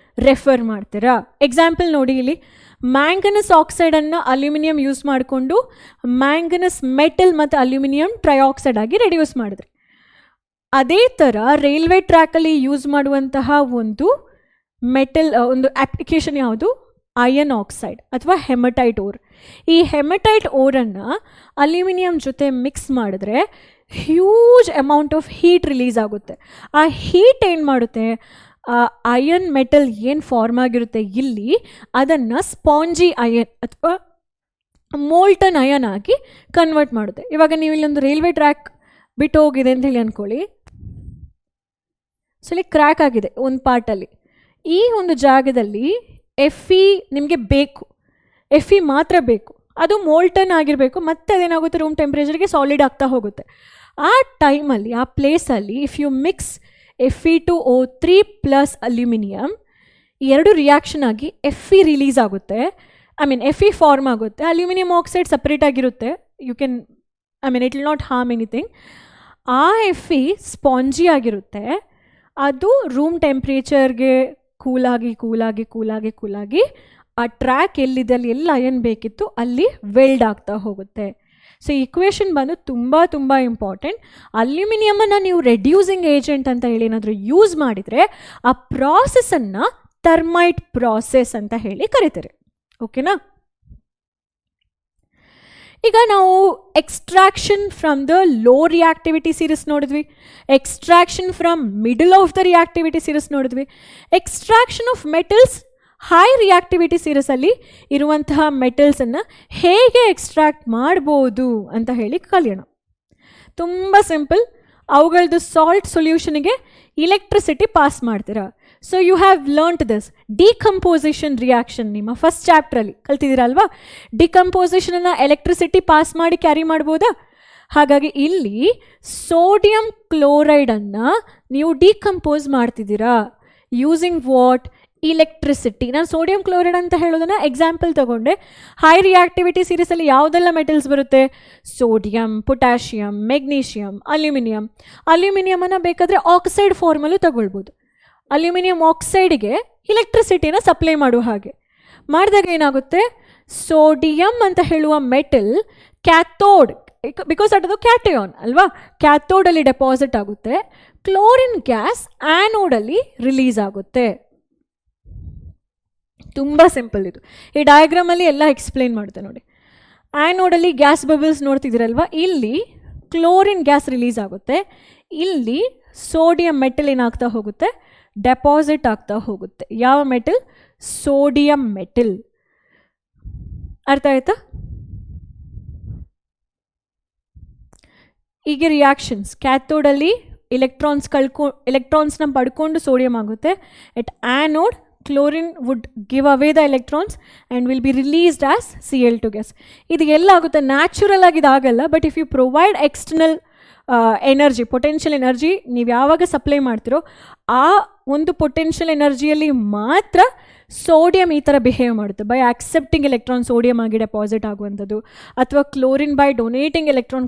ರೆಫರ್ ಮಾಡ್ತೀರಾ. ಎಕ್ಸಾಂಪಲ್ ನೋಡಿ, ಇಲ್ಲಿ ಮ್ಯಾಂಗನಸ್ ಆಕ್ಸೈಡನ್ನು ಅಲ್ಯೂಮಿನಿಯಂ ಯೂಸ್ ಮಾಡಿಕೊಂಡು ಮ್ಯಾಂಗನಸ್ ಮೆಟಲ್ ಮತ್ತು ಅಲ್ಯೂಮಿನಿಯಂ ಟ್ರೈಆಕ್ಸೈಡ್ ಆಗಿ ರೆಡ್ಯೂಸ್ ಮಾಡಿದ್ರಿ. ಅದೇ ಥರ ರೈಲ್ವೆ ಟ್ರ್ಯಾಕಲ್ಲಿ ಯೂಸ್ ಮಾಡುವಂತಹ ಒಂದು ಮೆಟಲ್ ಒಂದು ಅಪ್ಲಿಕೇಶನ್ ಯಾವುದು? ಅಯನ್ ಆಕ್ಸೈಡ್ ಅಥವಾ ಹೆಮಟೈಟ್ ಓರ್. ಈ ಹೆಮಟೈಟ್ ಓರನ್ನು ಅಲ್ಯೂಮಿನಿಯಂ ಜೊತೆ ಮಿಕ್ಸ್ ಮಾಡಿದ್ರೆ huge amount of heat release ಆಗುತ್ತೆ. ಆ ಹೀಟ್ ಏನು ಮಾಡುತ್ತೆ, ಅಯನ್ ಮೆಟಲ್ ಏನು ಫಾರ್ಮ್ ಆಗಿರುತ್ತೆ ಇಲ್ಲಿ ಅದನ್ನು ಸ್ಪಾಂಜಿ ಅಯನ್ ಅಥವಾ ಮೋಲ್ಟನ್ ಅಯನ್ ಆಗಿ ಕನ್ವರ್ಟ್ ಮಾಡುತ್ತೆ. ಇವಾಗ ನೀವು ಇಲ್ಲೊಂದು ರೈಲ್ವೆ ಟ್ರ್ಯಾಕ್ ಬಿಟ್ಟು ಹೋಗಿದೆ ಅಂತ ಹೇಳಿ ಅಂದ್ಕೊಳ್ಳಿ. ಸೊ ಇಲ್ಲಿ ಕ್ರ್ಯಾಕ್ ಆಗಿದೆ ಒಂದು ಪಾರ್ಟಲ್ಲಿ. ಈ ಒಂದು ಜಾಗದಲ್ಲಿ ಎಫ್ ಇ ನಿಮಗೆ ಬೇಕು, ಎಫ್ ಇ ಮಾತ್ರ ಬೇಕು. ಅದು ಮೋಲ್ಟನ್ ಆಗಿರಬೇಕು. ಮತ್ತೆ ಅದೇನಾಗುತ್ತೆ, ರೂಮ್ ಟೆಂಪ್ರೇಚರ್ಗೆ ಸಾಲಿಡ್ ಆಗ್ತಾ ಹೋಗುತ್ತೆ. ಆ ಟೈಮಲ್ಲಿ ಆ ಪ್ಲೇಸಲ್ಲಿ if you mix Fe2O3 plus aluminium, ಈ ಎರಡು ರಿಯಾಕ್ಷನ್ ಆಗಿ ಎಫ್ ಇ ರಿಲೀಸ್ ಆಗುತ್ತೆ. ಎಫ್ ಇ ಫಾರ್ಮ್ ಆಗುತ್ತೆ. ಅಲ್ಯೂಮಿನಿಯಂ ಆಕ್ಸೈಡ್ ಸಪ್ರೇಟ್ ಆಗಿರುತ್ತೆ. You can it will not harm anything. ಆ ಎಫ್ ಇ ಸ್ಪಾಂಜಿ ಆಗಿರುತ್ತೆ. ಅದು ರೂಮ್ ಟೆಂಪ್ರೇಚರ್ಗೆ ಕೂಲಾಗಿ ಕೂಲಾಗಿ ಕೂಲಾಗಿ ಕೂಲಾಗಿ ಆ ಟ್ರ್ಯಾಕ್ ಎಲ್ಲಿದೆ ಅಲ್ಲಿ ಎಲ್ಲ ಅಯನ್ ಬೇಕಿತ್ತು ಅಲ್ಲಿ ವೆಲ್ಡ್ ಆಗ್ತಾ ಹೋಗುತ್ತೆ. ಸೊ ಈಕ್ವೇಷನ್ ಬಂದು ತುಂಬ ತುಂಬ ಇಂಪಾರ್ಟೆಂಟ್. ಅಲ್ಯೂಮಿನಿಯಮನ್ನು ನೀವು ರೆಡ್ಯೂಸಿಂಗ್ ಏಜೆಂಟ್ ಅಂತ ಹೇಳಿ ಏನಾದರೂ ಯೂಸ್ ಮಾಡಿದರೆ ಆ ಪ್ರಾಸೆಸನ್ನು ಥರ್ಮೈಟ್ ಪ್ರಾಸೆಸ್ ಅಂತ ಹೇಳಿ ಕರೀತಾರೆ. ಓಕೆನಾ? ಈಗ ನಾವು extraction from the low reactivity series ನೋಡಿದ್ವಿ, extraction from middle of the reactivity series ನೋಡಿದ್ವಿ, extraction of metals high reactivity ಸೀರೀಸಲ್ಲಿ ಇರುವಂತಹ ಮೆಟಲ್ಸನ್ನು ಹೇಗೆ ಎಕ್ಸ್ಟ್ರಾಕ್ಟ್ ಮಾಡ್ಬೋದು ಅಂತ ಹೇಳಿ ಕಲಿಯೋಣ. ತುಂಬ ಸಿಂಪಲ್. ಅವುಗಳದ್ದು ಸಾಲ್ಟ್ ಸೊಲ್ಯೂಷನ್ಗೆ ಇಲೆಕ್ಟ್ರಿಸಿಟಿ ಪಾಸ್ ಮಾಡ್ತೀರಾ. So you have learned this decomposition reaction. ನಿಮ್ಮ ಫಸ್ಟ್ ಚಾಪ್ಟ್ರಲ್ಲಿ ಕಲ್ತಿದ್ದೀರಲ್ವಾ? ಡಿಕಂಪೋಸಿಷನನ್ನು ಎಲೆಕ್ಟ್ರಿಸಿಟಿ ಪಾಸ್ ಮಾಡಿ ಕ್ಯಾರಿ ಮಾಡ್ಬೋದಾ? ಹಾಗಾಗಿ ಇಲ್ಲಿ ಸೋಡಿಯಂ ಕ್ಲೋರೈಡನ್ನು ನೀವು ಡಿಕಂಪೋಸ್ ಮಾಡ್ತಿದ್ದೀರಾ ಯೂಸಿಂಗ್ ವಾಟ್? ಇಲೆಕ್ಟ್ರಿಸಿಟಿ. ನಾನು ಸೋಡಿಯಂ ಕ್ಲೋರೈಡ್ ಅಂತ ಹೇಳೋದನ್ನು ಎಕ್ಸಾಂಪಲ್ ತಗೊಂಡೆ. ಹೈ ರಿಯಾಕ್ಟಿವಿಟಿ ಸೀರೀಸಲ್ಲಿ ಯಾವುದೆಲ್ಲ ಮೆಟಲ್ಸ್ ಬರುತ್ತೆ? Sodium, potassium, magnesium, aluminium. ಅಲ್ಯೂಮಿನಿಯಮನ್ನು ಬೇಕಾದರೆ ಆಕ್ಸೈಡ್ ಫಾರ್ಮಲ್ಲೂ ತಗೊಳ್ಬೋದು. ಅಲ್ಯೂಮಿನಿಯಂ ಆಕ್ಸೈಡ್ಗೆ ಇಲೆಕ್ಟ್ರಿಸಿಟಿನ ಸಪ್ಲೈ ಮಾಡುವ ಹಾಗೆ ಮಾಡಿದಾಗ ಏನಾಗುತ್ತೆ, ಸೋಡಿಯಂ ಅಂತ ಹೇಳುವ ಮೆಟಲ್ ಕ್ಯಾಥೋಡ್, ಬಿಕಾಸ್ ಅದು ಕ್ಯಾಟಯಾನ್ ಅಲ್ವಾ, ಕ್ಯಾಥೋಡಲ್ಲಿ ಡೆಪಾಸಿಟ್ ಆಗುತ್ತೆ. ಕ್ಲೋರಿನ್ ಗ್ಯಾಸ್ ಆ್ಯನೋಡಲ್ಲಿ ರಿಲೀಸ್ ಆಗುತ್ತೆ. ತುಂಬ ಸಿಂಪಲ್ ಇದು. ಈ ಡಯಾಗ್ರಾಮಲ್ಲಿ ಎಲ್ಲ ಎಕ್ಸ್ಪ್ಲೇನ್ ಮಾಡುತ್ತೆ ನೋಡಿ. ಆ್ಯನೋಡಲ್ಲಿ ಗ್ಯಾಸ್ ಬಬಲ್ಸ್ ನೋಡ್ತಿದ್ದೀರಲ್ವ, ಇಲ್ಲಿ ಕ್ಲೋರಿನ್ ಗ್ಯಾಸ್ ರಿಲೀಸ್ ಆಗುತ್ತೆ. ಇಲ್ಲಿ ಸೋಡಿಯಂ ಮೆಟಲ್ ಏನಾಗ್ತಾ ಹೋಗುತ್ತೆ, ಡೆಪಾಸಿಟ್ ಆಗ್ತಾ ಹೋಗುತ್ತೆ. ಯಾವ ಮೆಟಲ್? Sodium metal. ಅರ್ಥ ಆಯ್ತಾ? ಈಗ ರಿಯಾಕ್ಷನ್ಸ್, ಕ್ಯಾಥೋಡಲ್ಲಿ ಎಲೆಕ್ಟ್ರಾನ್ಸ್ನ ಪಡ್ಕೊಂಡು ಸೋಡಿಯಂ ಆಗುತ್ತೆ. ಎಟ್ anode chlorine would give away the electrons and will be released as Cl2 gas. ಇದು ಎಲ್ಲ ಆಗುತ್ತೆ, ನ್ಯಾಚುರಲ್ ಆಗಿ ಇದಾಗಲ್ಲ. But if you provide external energy, potential energy ನೀವು ಯಾವಾಗ ಸಪ್ಲೈ ಮಾಡ್ತಿರೋ ಆ ಒಂದು ಪೊಟೆನ್ಷಿಯಲ್ ಎನರ್ಜಿಯಲ್ಲಿ ಮಾತ್ರ ಸೋಡಿಯಂ ಈ ಥರ ಬಿಹೇವ್ ಮಾಡುತ್ತೆ. ಬೈ ಆಕ್ಸೆಪ್ಟಿಂಗ್ ಎಲೆಕ್ಟ್ರಾನ್ ಸೋಡಿಯಂ ಆಗಿ ಡೆಪಾಸಿಟ್ ಆಗುವಂಥದ್ದು, ಅಥವಾ chlorine by donating electron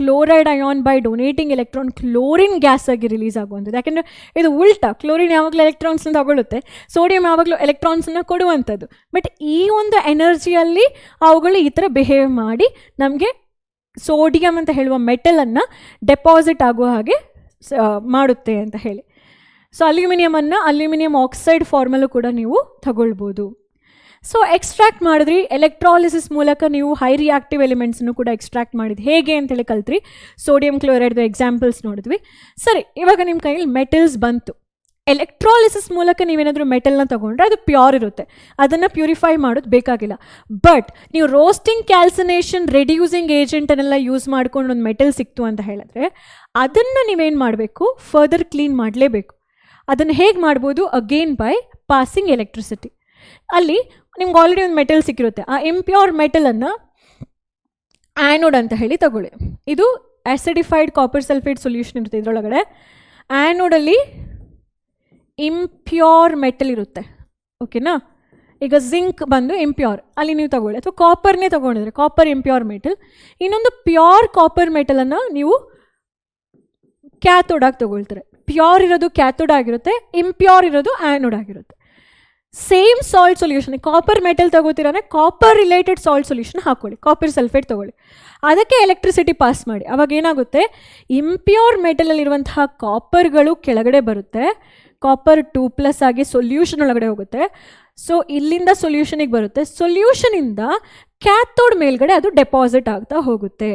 chloride ion by donating electron chlorine gas ಆಗಿ ರಿಲೀಸ್ ಆಗುವಂಥದ್ದು. ಯಾಕೆಂದರೆ ಇದು ಉಲ್ಟಾ, ಕ್ಲೋರಿನ್ ಯಾವಾಗಲೂ ಎಲೆಕ್ಟ್ರಾನ್ಸ್ನ ತಗೊಳ್ಳುತ್ತೆ, ಸೋಡಿಯಂ ಯಾವಾಗಲೂ ಎಲೆಕ್ಟ್ರಾನ್ಸನ್ನು ಕೊಡುವಂಥದ್ದು. ಬಟ್ ಈ ಒಂದು ಎನರ್ಜಿಯಲ್ಲಿ ಅವುಗಳು ಈ ಥರ ಬಿಹೇವ್ ಮಾಡಿ ನಮಗೆ ಸೋಡಿಯಂ ಅಂತ ಹೇಳುವ ಮೆಟಲನ್ನು ಡೆಪಾಸಿಟ್ ಆಗುವ ಹಾಗೆ ಮಾಡುತ್ತೆ ಅಂತ ಹೇಳಿ. ಸೊ ಅಲ್ಯೂಮಿನಿಯಂ ಆಕ್ಸೈಡ್ ಫಾರ್ಮಲ್ಲೂ ಕೂಡ ನೀವು ತಗೊಳ್ಬೋದು. ಸೊ ಎಕ್ಸ್ಟ್ರಾಕ್ಟ್ ಮಾಡಿದ್ರಿ, ಎಲೆಕ್ಟ್ರಾಲಿಸಿಸ್ ಮೂಲಕ ನೀವು ಹೈ ರಿಯಾಕ್ಟಿವ್ ಎಲಿಮೆಂಟ್ಸನ್ನು ಕೂಡ ಎಕ್ಸ್ಟ್ರಾಕ್ಟ್ ಮಾಡಿದ್ವಿ. ಹೇಗೆ ಅಂತೇಳಿ ಕಲ್ತ್ರಿ. ಸೋಡಿಯಂ ಕ್ಲೋರೈಡ್ದು ಎಕ್ಸಾಂಪಲ್ಸ್ ನೋಡಿದ್ವಿ. ಸರಿ, ಇವಾಗ ನಿಮ್ಮ ಕೈಯಲ್ಲಿ ಮೆಟಲ್ಸ್ ಬಂತು. ಎಲೆಕ್ಟ್ರಾಲಿಸಿಸ್ ಮೂಲಕ ನೀವೇನಾದರೂ ಮೆಟಲ್ನ ತೊಗೊಂಡ್ರೆ ಅದು ಪ್ಯೂರ್ ಇರುತ್ತೆ, ಅದನ್ನು ಪ್ಯೂರಿಫೈ ಮಾಡೋದು ಬೇಕಾಗಿಲ್ಲ. ಬಟ್ ನೀವು ರೋಸ್ಟಿಂಗ್, ಕ್ಯಾಲ್ಸಿನೇಷನ್, ರೆಡ್ಯೂಸಿಂಗ್ ಏಜೆಂಟನ್ನೆಲ್ಲ ಯೂಸ್ ಮಾಡ್ಕೊಂಡು ಒಂದು ಮೆಟಲ್ ಸಿಕ್ತು ಅಂತ ಹೇಳಿದ್ರೆ ಅದನ್ನು ನೀವೇನು ಮಾಡಬೇಕು, ಫರ್ದರ್ ಕ್ಲೀನ್ ಮಾಡಲೇಬೇಕು. ಅದನ್ನು ಹೇಗೆ ಮಾಡ್ಬೋದು? Again by passing electricity. ಅಲ್ಲಿ ನಿಮ್ಗೆ ಆಲ್ರೆಡಿ ಒಂದು ಮೆಟಲ್ ಸಿಕ್ಕಿರುತ್ತೆ, ಆ ಇಂಪ್ಯೂರ್ ಮೆಟಲನ್ನು ಆ್ಯನೋಡ್ ಅಂತ ಹೇಳಿ ತಗೊಳ್ಳಿ. ಇದು ಆ್ಯಸಿಡಿಫೈಡ್ ಕಾಪರ್ ಸಲ್ಫೇಟ್ ಸೊಲ್ಯೂಷನ್ ಇರುತ್ತೆ ಇದರೊಳಗಡೆ. ಆ್ಯನೋಡಲ್ಲಿ ಇಂಪ್ಯೂರ್ ಮೆಟಲ್ ಇರುತ್ತೆ, ಓಕೆನಾ. ಈಗ ಜಿಂಕ್ ಬಂದು ಇಂಪ್ಯೂರ್, ಅಲ್ಲಿ ನೀವು ತಗೊಳ್ಳಿ. ಅಥವಾ ಕಾಪರ್ನೇ ತೊಗೊಂಡಿದ್ರೆ ಕಾಪರ್ ಇಂಪ್ಯೂರ್ ಮೆಟಲ್. ಇನ್ನೊಂದು ಪ್ಯೂರ್ ಕಾಪರ್ ಮೆಟಲನ್ನು ನೀವು ಕ್ಯಾಥೋಡ್ ಆಗಿ ತೊಗೊಳ್ತಾರೆ. ಪ್ಯೂರ್ ಇರೋದು ಕ್ಯಾಥೋಡ್ ಆಗಿರುತ್ತೆ, ಇಂಪ್ಯೂರ್ ಇರೋದು ಆ್ಯನೋಡ್ ಆಗಿರುತ್ತೆ. Same salt solution, copper metal ತಗೋತೀರಾನೆ ಕಾಪರ್ ರಿಲೇಟೆಡ್ ಸಾಲ್ಟ್ ಸೊಲ್ಯೂಷನ್ ಹಾಕ್ಕೊಳ್ಳಿ, ಕಾಪರ್ ಸಲ್ಫೇಟ್ ತೊಗೊಳ್ಳಿ, ಅದಕ್ಕೆ ಎಲೆಕ್ಟ್ರಿಸಿಟಿ ಪಾಸ್ ಮಾಡಿ. ಅವಾಗ ಏನಾಗುತ್ತೆ, ಇಂಪ್ಯೂರ್ ಮೆಟಲಲ್ಲಿರುವಂತಹ ಕಾಪರ್ಗಳು ಕೆಳಗಡೆ ಬರುತ್ತೆ, ಕಾಪರ್ 2+ ಆಗಿ ಸೊಲ್ಯೂಷನ್ ಒಳಗಡೆ ಹೋಗುತ್ತೆ. ಸೊ ಇಲ್ಲಿಂದ ಸೊಲ್ಯೂಷನಿಗೆ ಬರುತ್ತೆ. ಸೊಲ್ಯೂಷನಿಂದ ಕ್ಯಾಥೋಡ್ ಮೇಲ್ಗಡೆ ಅದು ಡೆಪಾಸಿಟ್ ಆಗ್ತಾ ಹೋಗುತ್ತೆ.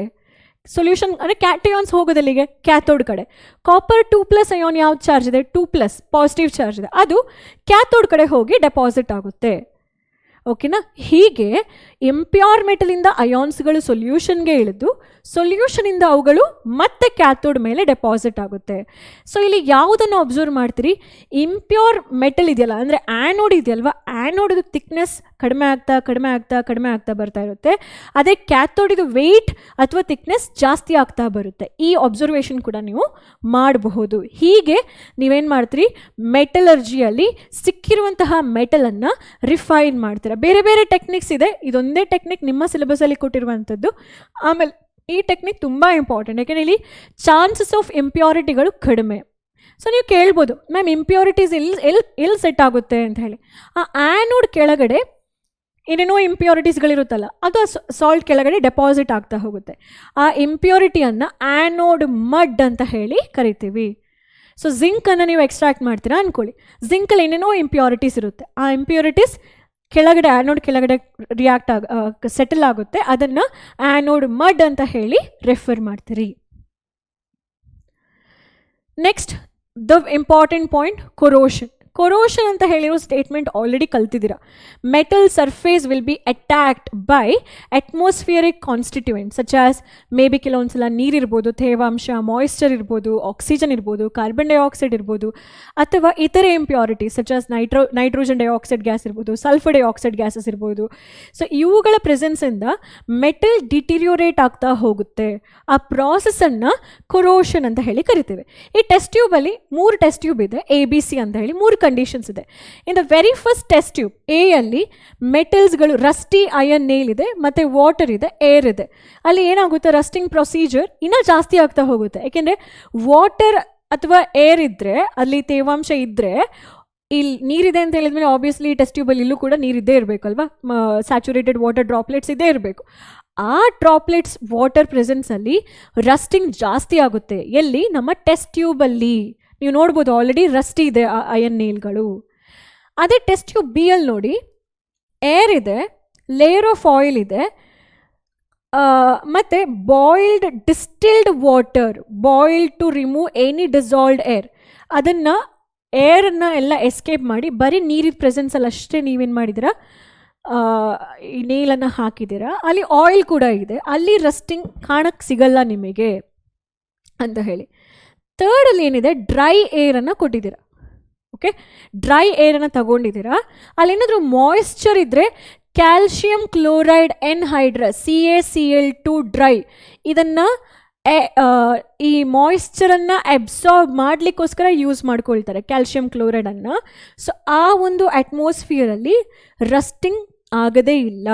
ಸೊಲ್ಯೂಷನ್ ಅಂದರೆ ಕ್ಯಾಟಿಯಾನ್ಸ್ ಹೋಗೋದಲ್ಲಿಗೆ ಕ್ಯಾಥೋಡ್ ಕಡೆ. ಕಾಪರ್ 2+ ಅಯಾನ್ ಯಾವ್ದು ಚಾರ್ಜ್ ಇದೆ, 2+ ಪಾಸಿಟಿವ್ ಚಾರ್ಜ್ ಇದೆ, ಅದು ಕ್ಯಾಥೋಡ್ ಕಡೆ ಹೋಗಿ ಡೆಪಾಸಿಟ್ ಆಗುತ್ತೆ. ಓಕೆನಾ. ಹೀಗೆ ಇಂಪ್ಯೂರ್ ಮೆಟಲಿಂದ ಅಯಾನ್ಸ್ಗಳು ಸೊಲ್ಯೂಷನ್ಗೆ ಇಳಿದು ಸೊಲ್ಯೂಷನಿಂದ ಅವುಗಳು ಮತ್ತೆ ಕ್ಯಾಥೋಡ್ ಮೇಲೆ ಡೆಪಾಸಿಟ್ ಆಗುತ್ತೆ. ಸೊ ಇಲ್ಲಿ ಯಾವುದನ್ನು ಅಬ್ಸರ್ವ್ ಮಾಡ್ತೀರಿ, ಇಂಪ್ಯೂರ್ ಮೆಟಲ್ ಇದೆಯಲ್ಲ, ಅಂದರೆ ಆ್ಯನೋಡ್ ಇದೆಯಲ್ವಾ, ಆ್ಯನೋಡಿದು ಥಿಕ್ನೆಸ್ ಕಡಿಮೆ ಆಗ್ತಾ ಕಡಿಮೆ ಆಗ್ತಾ ಕಡಿಮೆ ಆಗ್ತಾ ಬರ್ತಾ ಇರುತ್ತೆ. ಅದೇ ಕ್ಯಾಥೋಡಿದು ವೆಯ್ಟ್ ಅಥವಾ ಥಿಕ್ನೆಸ್ ಜಾಸ್ತಿ ಆಗ್ತಾ ಬರುತ್ತೆ. ಈ ಅಬ್ಸರ್ವೇಷನ್ ಕೂಡ ನೀವು ಮಾಡಬಹುದು. ಹೀಗೆ ನೀವೇನು ಮಾಡ್ತೀರಿ, ಮೆಟಲರ್ಜಿಯಲ್ಲಿ ಸಿಕ್ಕಿರುವಂತಹ ಮೆಟಲನ್ನು ರಿಫೈನ್ ಮಾಡ್ತೀರಾ. ಬೇರೆ ಬೇರೆ ಟೆಕ್ನಿಕ್ಸ್ ಇದೆ, ಇದೊಂದೇ ಟೆಕ್ನಿಕ್ ನಿಮ್ಮ ಸಿಲೆಬಸಲ್ಲಿ ಕೊಟ್ಟಿರುವಂಥದ್ದು. ಆಮೇಲೆ ಈ ಟೆಕ್ನಿಕ್ ತುಂಬ ಇಂಪಾರ್ಟೆಂಟ್, ಯಾಕೆಂದರೆ ಇಲ್ಲಿ ಚಾನ್ಸಸ್ ಆಫ್ ಇಂಪ್ಯೂರಿಟಿಗಳು ಕಡಿಮೆ. ಸೊ ನೀವು ಕೇಳ್ಬೋದು, ಮ್ಯಾಮ್ ಇಂಪ್ಯೂರಿಟೀಸ್ ಎಲ್ಲಿ ಸೆಟ್ ಆಗುತ್ತೆ ಅಂತ ಹೇಳಿ. ಆ ಆ್ಯನೋಡ್ ಕೆಳಗಡೆ ಏನೇನೋ ಇಂಪ್ಯೂರಿಟೀಸ್ಗಳಿರುತ್ತಲ್ಲ, ಅದು ಸಾಲ್ಟ್ ಕೆಳಗಡೆ ಡೆಪಾಸಿಟ್ ಆಗ್ತಾ ಹೋಗುತ್ತೆ. ಆ ಇಂಪ್ಯೂರಿಟಿಯನ್ನು ಆ್ಯನೋಡ್ ಮಡ್ ಅಂತ ಹೇಳಿ ಕರಿತೀವಿ. ಸೊ ಜಿಂಕನ್ನು ನೀವು ಎಕ್ಸ್ಟ್ರಾಕ್ಟ್ ಮಾಡ್ತೀರಾ ಅಂದ್ಕೊಳ್ಳಿ, ಜಿಂಕಲ್ಲಿ ಏನೇನೋ ಇಂಪ್ಯೂರಿಟೀಸ್ ಇರುತ್ತೆ. ಆ ಇಂಪ್ಯೂರಿಟೀಸ್ ಕೆಳಗಡೆ ಆ್ಯನೋಡ್ ಕೆಳಗಡೆ ಸೆಟಲ್ ಆಗುತ್ತೆ. ಅದನ್ನು ಆ್ಯನೋಡ್ ಮಡ್ ಅಂತ ಹೇಳಿ ರೆಫರ್ ಮಾಡ್ತೀರಿ. Next the important point, corrosion. Corrosion ಅಂತ ಹೇಳಿರೋ ಸ್ಟೇಟ್ಮೆಂಟ್ ಆಲ್ರೆಡಿ ಕಲ್ತಿದ್ದೀರಾ. Metal surface will be attacked by atmospheric constituents such as may be ಕೆಲವೊಂದ್ಸಲ ನೀರಿರ್ಬೋದು, ತೇವಾಂಶ, ಮಾಯಿಶ್ಚರ್ ಇರ್ಬೋದು, ಆಕ್ಸಿಜನ್ ಇರ್ಬೋದು, ಕಾರ್ಬನ್ ಡೈಆಕ್ಸೈಡ್ ಇರ್ಬೋದು, ಅಥವಾ ಇತರೆ impurities such as nitrogen dioxide gas ಇರ್ಬೋದು, ಸಲ್ಫರ್ ಡೈಆಕ್ಸೈಡ್ ಗ್ಯಾಸಸ್ ಇರ್ಬೋದು. ಸೊ ಇವುಗಳ ಪ್ರೆಸೆನ್ಸಿಂದ ಮೆಟಲ್ ಡಿಟಿರಿಯೋರೇಟ್ ಆಗ್ತಾ ಹೋಗುತ್ತೆ. ಆ ಪ್ರಾಸೆಸನ್ನು ಕೊರೋಷನ್ ಅಂತ ಹೇಳಿ ಕರಿತೇವೆ. ಈ ಟೆಸ್ಟ್ ಟ್ಯೂಬಲ್ಲಿ 3 ಟೆಸ್ಟ್ ಟ್ಯೂಬ್ ಇದೆ, ABC ಅಂತ ಹೇಳಿ 3 ಕಂಡೀಷನ್ಸ್ ಇದೆ. In the very first test tube ಎಯಲ್ಲಿ ಮೆಟಲ್ಸ್ಗಳು, ರಸ್ಟಿ ಅಯನ್ ನೇಲ್ ಇದೆ, ಮತ್ತು ವಾಟರ್ ಇದೆ, ಏರ್ ಇದೆ. ಅಲ್ಲಿ ಏನಾಗುತ್ತೆ, ರಸ್ಟಿಂಗ್ ಪ್ರೊಸೀಜರ್ ಇನ್ನೂ ಜಾಸ್ತಿ ಆಗ್ತಾ ಹೋಗುತ್ತೆ. ಯಾಕೆಂದರೆ ವಾಟರ್ ಅಥವಾ ಏರ್ ಇದ್ದರೆ, ಅಲ್ಲಿ ತೇವಾಂಶ ಇದ್ದರೆ, ಇಲ್ಲಿ ನೀರಿದೆ ಅಂತ ಹೇಳಿದ್ಮೇಲೆ ಆಬ್ವಿಯಸ್ಲಿ ಟೆಸ್ಟ್ ಟ್ಯೂಬಲ್ಲಿ ಇಲ್ಲೂ ಕೂಡ ನೀರಿದ್ದೇ ಇರಬೇಕಲ್ವಾ, ಸ್ಯಾಚುರೇಟೆಡ್ ವಾಟರ್ ಡ್ರಾಪ್ಲೆಟ್ಸ್ ಇದ್ದೇ ಇರಬೇಕು. ಆ ಡ್ರಾಪ್ಲೆಟ್ಸ್ ವಾಟರ್ ಪ್ರೆಸೆನ್ಸಲ್ಲಿ ರಸ್ಟಿಂಗ್ ಜಾಸ್ತಿ ಆಗುತ್ತೆ. ಎಲ್ಲಿ, ನಮ್ಮ ಟೆಸ್ಟ್ ಟ್ಯೂಬಲ್ಲಿ ನೀವು ನೋಡ್ಬೋದು ಆಲ್ರೆಡಿ ರಸ್ಟಿ ಇದೆ ಆ ಅಯನ್ ನೇಲ್ಗಳು. ಅದೇ ಟೆಸ್ಟ್ ಟ್ಯೂಬ್ ಬಿಯಲ್ಲಿ ನೋಡಿ, ಏರ್ ಇದೆ, ಲೇಯರ್ ಆಫ್ ಆಯಿಲ್ ಇದೆ, ಮತ್ತು boiled distilled water, boiled to remove any dissolved air. ಅದನ್ನು ಏರನ್ನು ಎಲ್ಲ ಎಸ್ಕೇಪ್ ಮಾಡಿ ಬರೀ ನೀರಿನ ಪ್ರೆಸೆನ್ಸಲ್ಲಿ ಅಷ್ಟೇ ನೀವೇನು ಮಾಡಿದ್ದೀರಾ, ಈ ನೇಲನ್ನು ಹಾಕಿದ್ದೀರಾ. ಅಲ್ಲಿ ಆಯಿಲ್ ಕೂಡ ಇದೆ, ಅಲ್ಲಿ ರಸ್ಟಿಂಗ್ ಕಾಣಕ್ಕೆ ಸಿಗಲ್ಲ ನಿಮಗೆ ಅಂತ ಹೇಳಿ. ಥರ್ಡಲ್ಲಿ ಏನಿದೆ, ಡ್ರೈ ಏರನ್ನು ಕೊಟ್ಟಿದ್ದೀರಾ. ಓಕೆ, ಡ್ರೈ ಏರನ್ನು ತಗೊಂಡಿದ್ದೀರಾ. ಅಲ್ಲೇನಾದರೂ ಮಾಯಿಶ್ಚರ್ ಇದ್ದರೆ calcium chloride anhydrous CaCl2 dry, ಇದನ್ನು ಈ ಮಾಯಿಶ್ಚರನ್ನು ಅಬ್ಸಾರ್ಬ್ ಮಾಡಲಿಕ್ಕೋಸ್ಕರ ಯೂಸ್ ಮಾಡ್ಕೊಳ್ತಾರೆ ಕ್ಯಾಲ್ಶಿಯಂ ಕ್ಲೋರೈಡನ್ನು. ಸೊ ಆ ಒಂದು ಅಟ್ಮಾಸ್ಫಿಯರಲ್ಲಿ ರಸ್ಟಿಂಗ್ ಆಗದೇ ಇಲ್ಲ.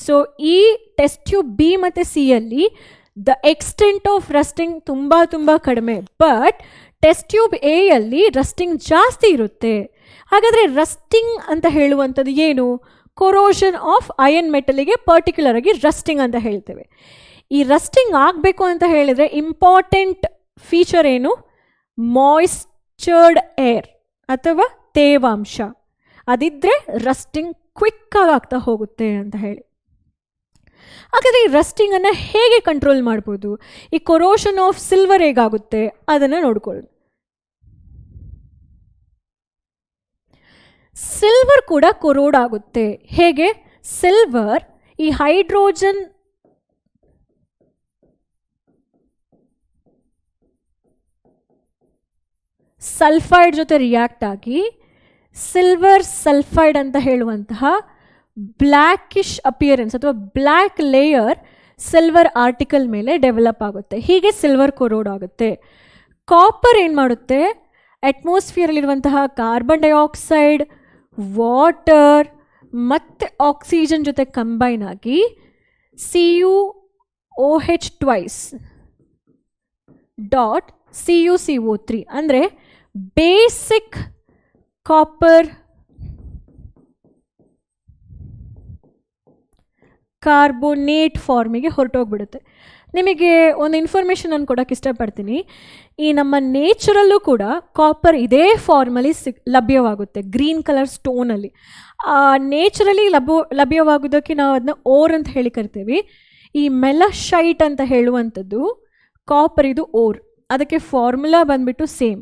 ಸೊ ಈ ಟೆಸ್ಟ್ ಟ್ಯೂಬ್ B ಮತ್ತು Cಯಲ್ಲಿ ದ ಎಕ್ಸ್ಟೆಂಟ್ ಆಫ್ ರಸ್ಟಿಂಗ್ ತುಂಬ ಕಡಿಮೆ. ಬಟ್ ಟೆಸ್ಟ್ ಟ್ಯೂಬ್ ಎಯಲ್ಲಿ ರಸ್ಟಿಂಗ್ ಜಾಸ್ತಿ ಇರುತ್ತೆ. ಹಾಗಾದರೆ ರಸ್ಟಿಂಗ್ ಅಂತ ಹೇಳುವಂಥದ್ದು ಏನು, ಕೊರೋಷನ್ ಆಫ್ ಅಯನ್ ಮೆಟಲಿಗೆ ಪರ್ಟಿಕ್ಯುಲರ್ ಆಗಿ ರಸ್ಟಿಂಗ್ ಅಂತ ಹೇಳ್ತೇವೆ. ಈ ರಸ್ಟಿಂಗ್ ಆಗಬೇಕು ಅಂತ ಹೇಳಿದರೆ ಇಂಪಾರ್ಟೆಂಟ್ ಫೀಚರ್ ಏನು, ಮಾಯಿಶ್ಚರ್ಡ್ ಏರ್ ಅಥವಾ ತೇವಾಂಶ ಅದಿದ್ದರೆ ರಸ್ಟಿಂಗ್ ಕ್ವಿಕ್ಕಾಗಿ ಆಗ್ತಾ ಹೋಗುತ್ತೆ ಅಂತ ಹೇಳಿ. ಹಾಗಾದರೆ ಈ ರಸ್ಟಿಂಗನ್ನು ಹೇಗೆ ಕಂಟ್ರೋಲ್ ಮಾಡ್ಬೋದು, ಈ ಕೊರೋಷನ್ ಆಫ್ ಸಿಲ್ವರ್ ಹೇಗಾಗುತ್ತೆ ಅದನ್ನು ನೋಡ್ಕೊಳ್ಳಿ. ಸಿಲ್ವರ್ ಕೂಡ ಕೊರೋಡ್ ಆಗುತ್ತೆ. ಹೇಗೆ, ಸಿಲ್ವರ್ ಈ ಹೈಡ್ರೋಜನ್ ಸಲ್ಫೈಡ್ ಜೊತೆ ರಿಯಾಕ್ಟ್ ಆಗಿ ಸಿಲ್ವರ್ ಸಲ್ಫೈಡ್ ಅಂತ ಹೇಳುವಂತಹ ಬ್ಲ್ಯಾಕಿಶ್ ಅಪಿಯರೆನ್ಸ್ ಅಥವಾ ಬ್ಲ್ಯಾಕ್ ಲೇಯರ್ ಸಿಲ್ವರ್ ಆರ್ಟಿಕಲ್ ಮೇಲೆ ಡೆವಲಪ್ ಆಗುತ್ತೆ. ಹೀಗೆ ಸಿಲ್ವರ್ ಕೊರೋಡ್ ಆಗುತ್ತೆ. ಕಾಪರ್ ಏನು ಮಾಡುತ್ತೆ, ಅಟ್ಮಾಸ್ಫಿಯರಲ್ಲಿರುವಂತಹ ಕಾರ್ಬನ್ ಡೈಆಕ್ಸೈಡ್, ವಾಟರ್ ಮತ್ತು ಆಕ್ಸಿಜನ್ ಜೊತೆ ಕಂಬೈನ್ ಆಗಿ CuOH ಟ್ವೈಸ್ ಡಾಟ್ CuCO3 ಅಂದರೆ ಬೇಸಿಕ್ ಕಾಪರ್ ಕಾರ್ಬೋನೇಟ್ ಫಾರ್ಮಿಗೆ ಹೊರಟೋಗ್ಬಿಡುತ್ತೆ. ನಿಮಗೆ ಒಂದು ಇನ್ಫಾರ್ಮೇಷನ್ ನಾನು ಕೊಡೋಕ್ಕೆ ಇಷ್ಟಪಡ್ತೀನಿ. ಈ ನಮ್ಮ ನೇಚರಲ್ಲೂ ಕೂಡ ಕಾಪರ್ ಇದೇ ಫಾರ್ಮಲ್ಲಿ ಲಭ್ಯವಾಗುತ್ತೆ, ಗ್ರೀನ್ ಕಲರ್ ಸ್ಟೋನಲ್ಲಿ. ನೇಚರಲಿ ಲಭ್ಯವಾಗೋದಕ್ಕೆ ನಾವು ಅದನ್ನ ಓರ್ ಅಂತ ಹೇಳಿ ಕರಿತೀವಿ. ಈ ಮೆಲಶೈಟ್ ಅಂತ ಹೇಳುವಂಥದ್ದು ಕಾಪರ್, ಇದು ಓರ್. ಅದಕ್ಕೆ ಫಾರ್ಮುಲಾ ಬಂದ್ಬಿಟ್ಟು ಸೇಮ್,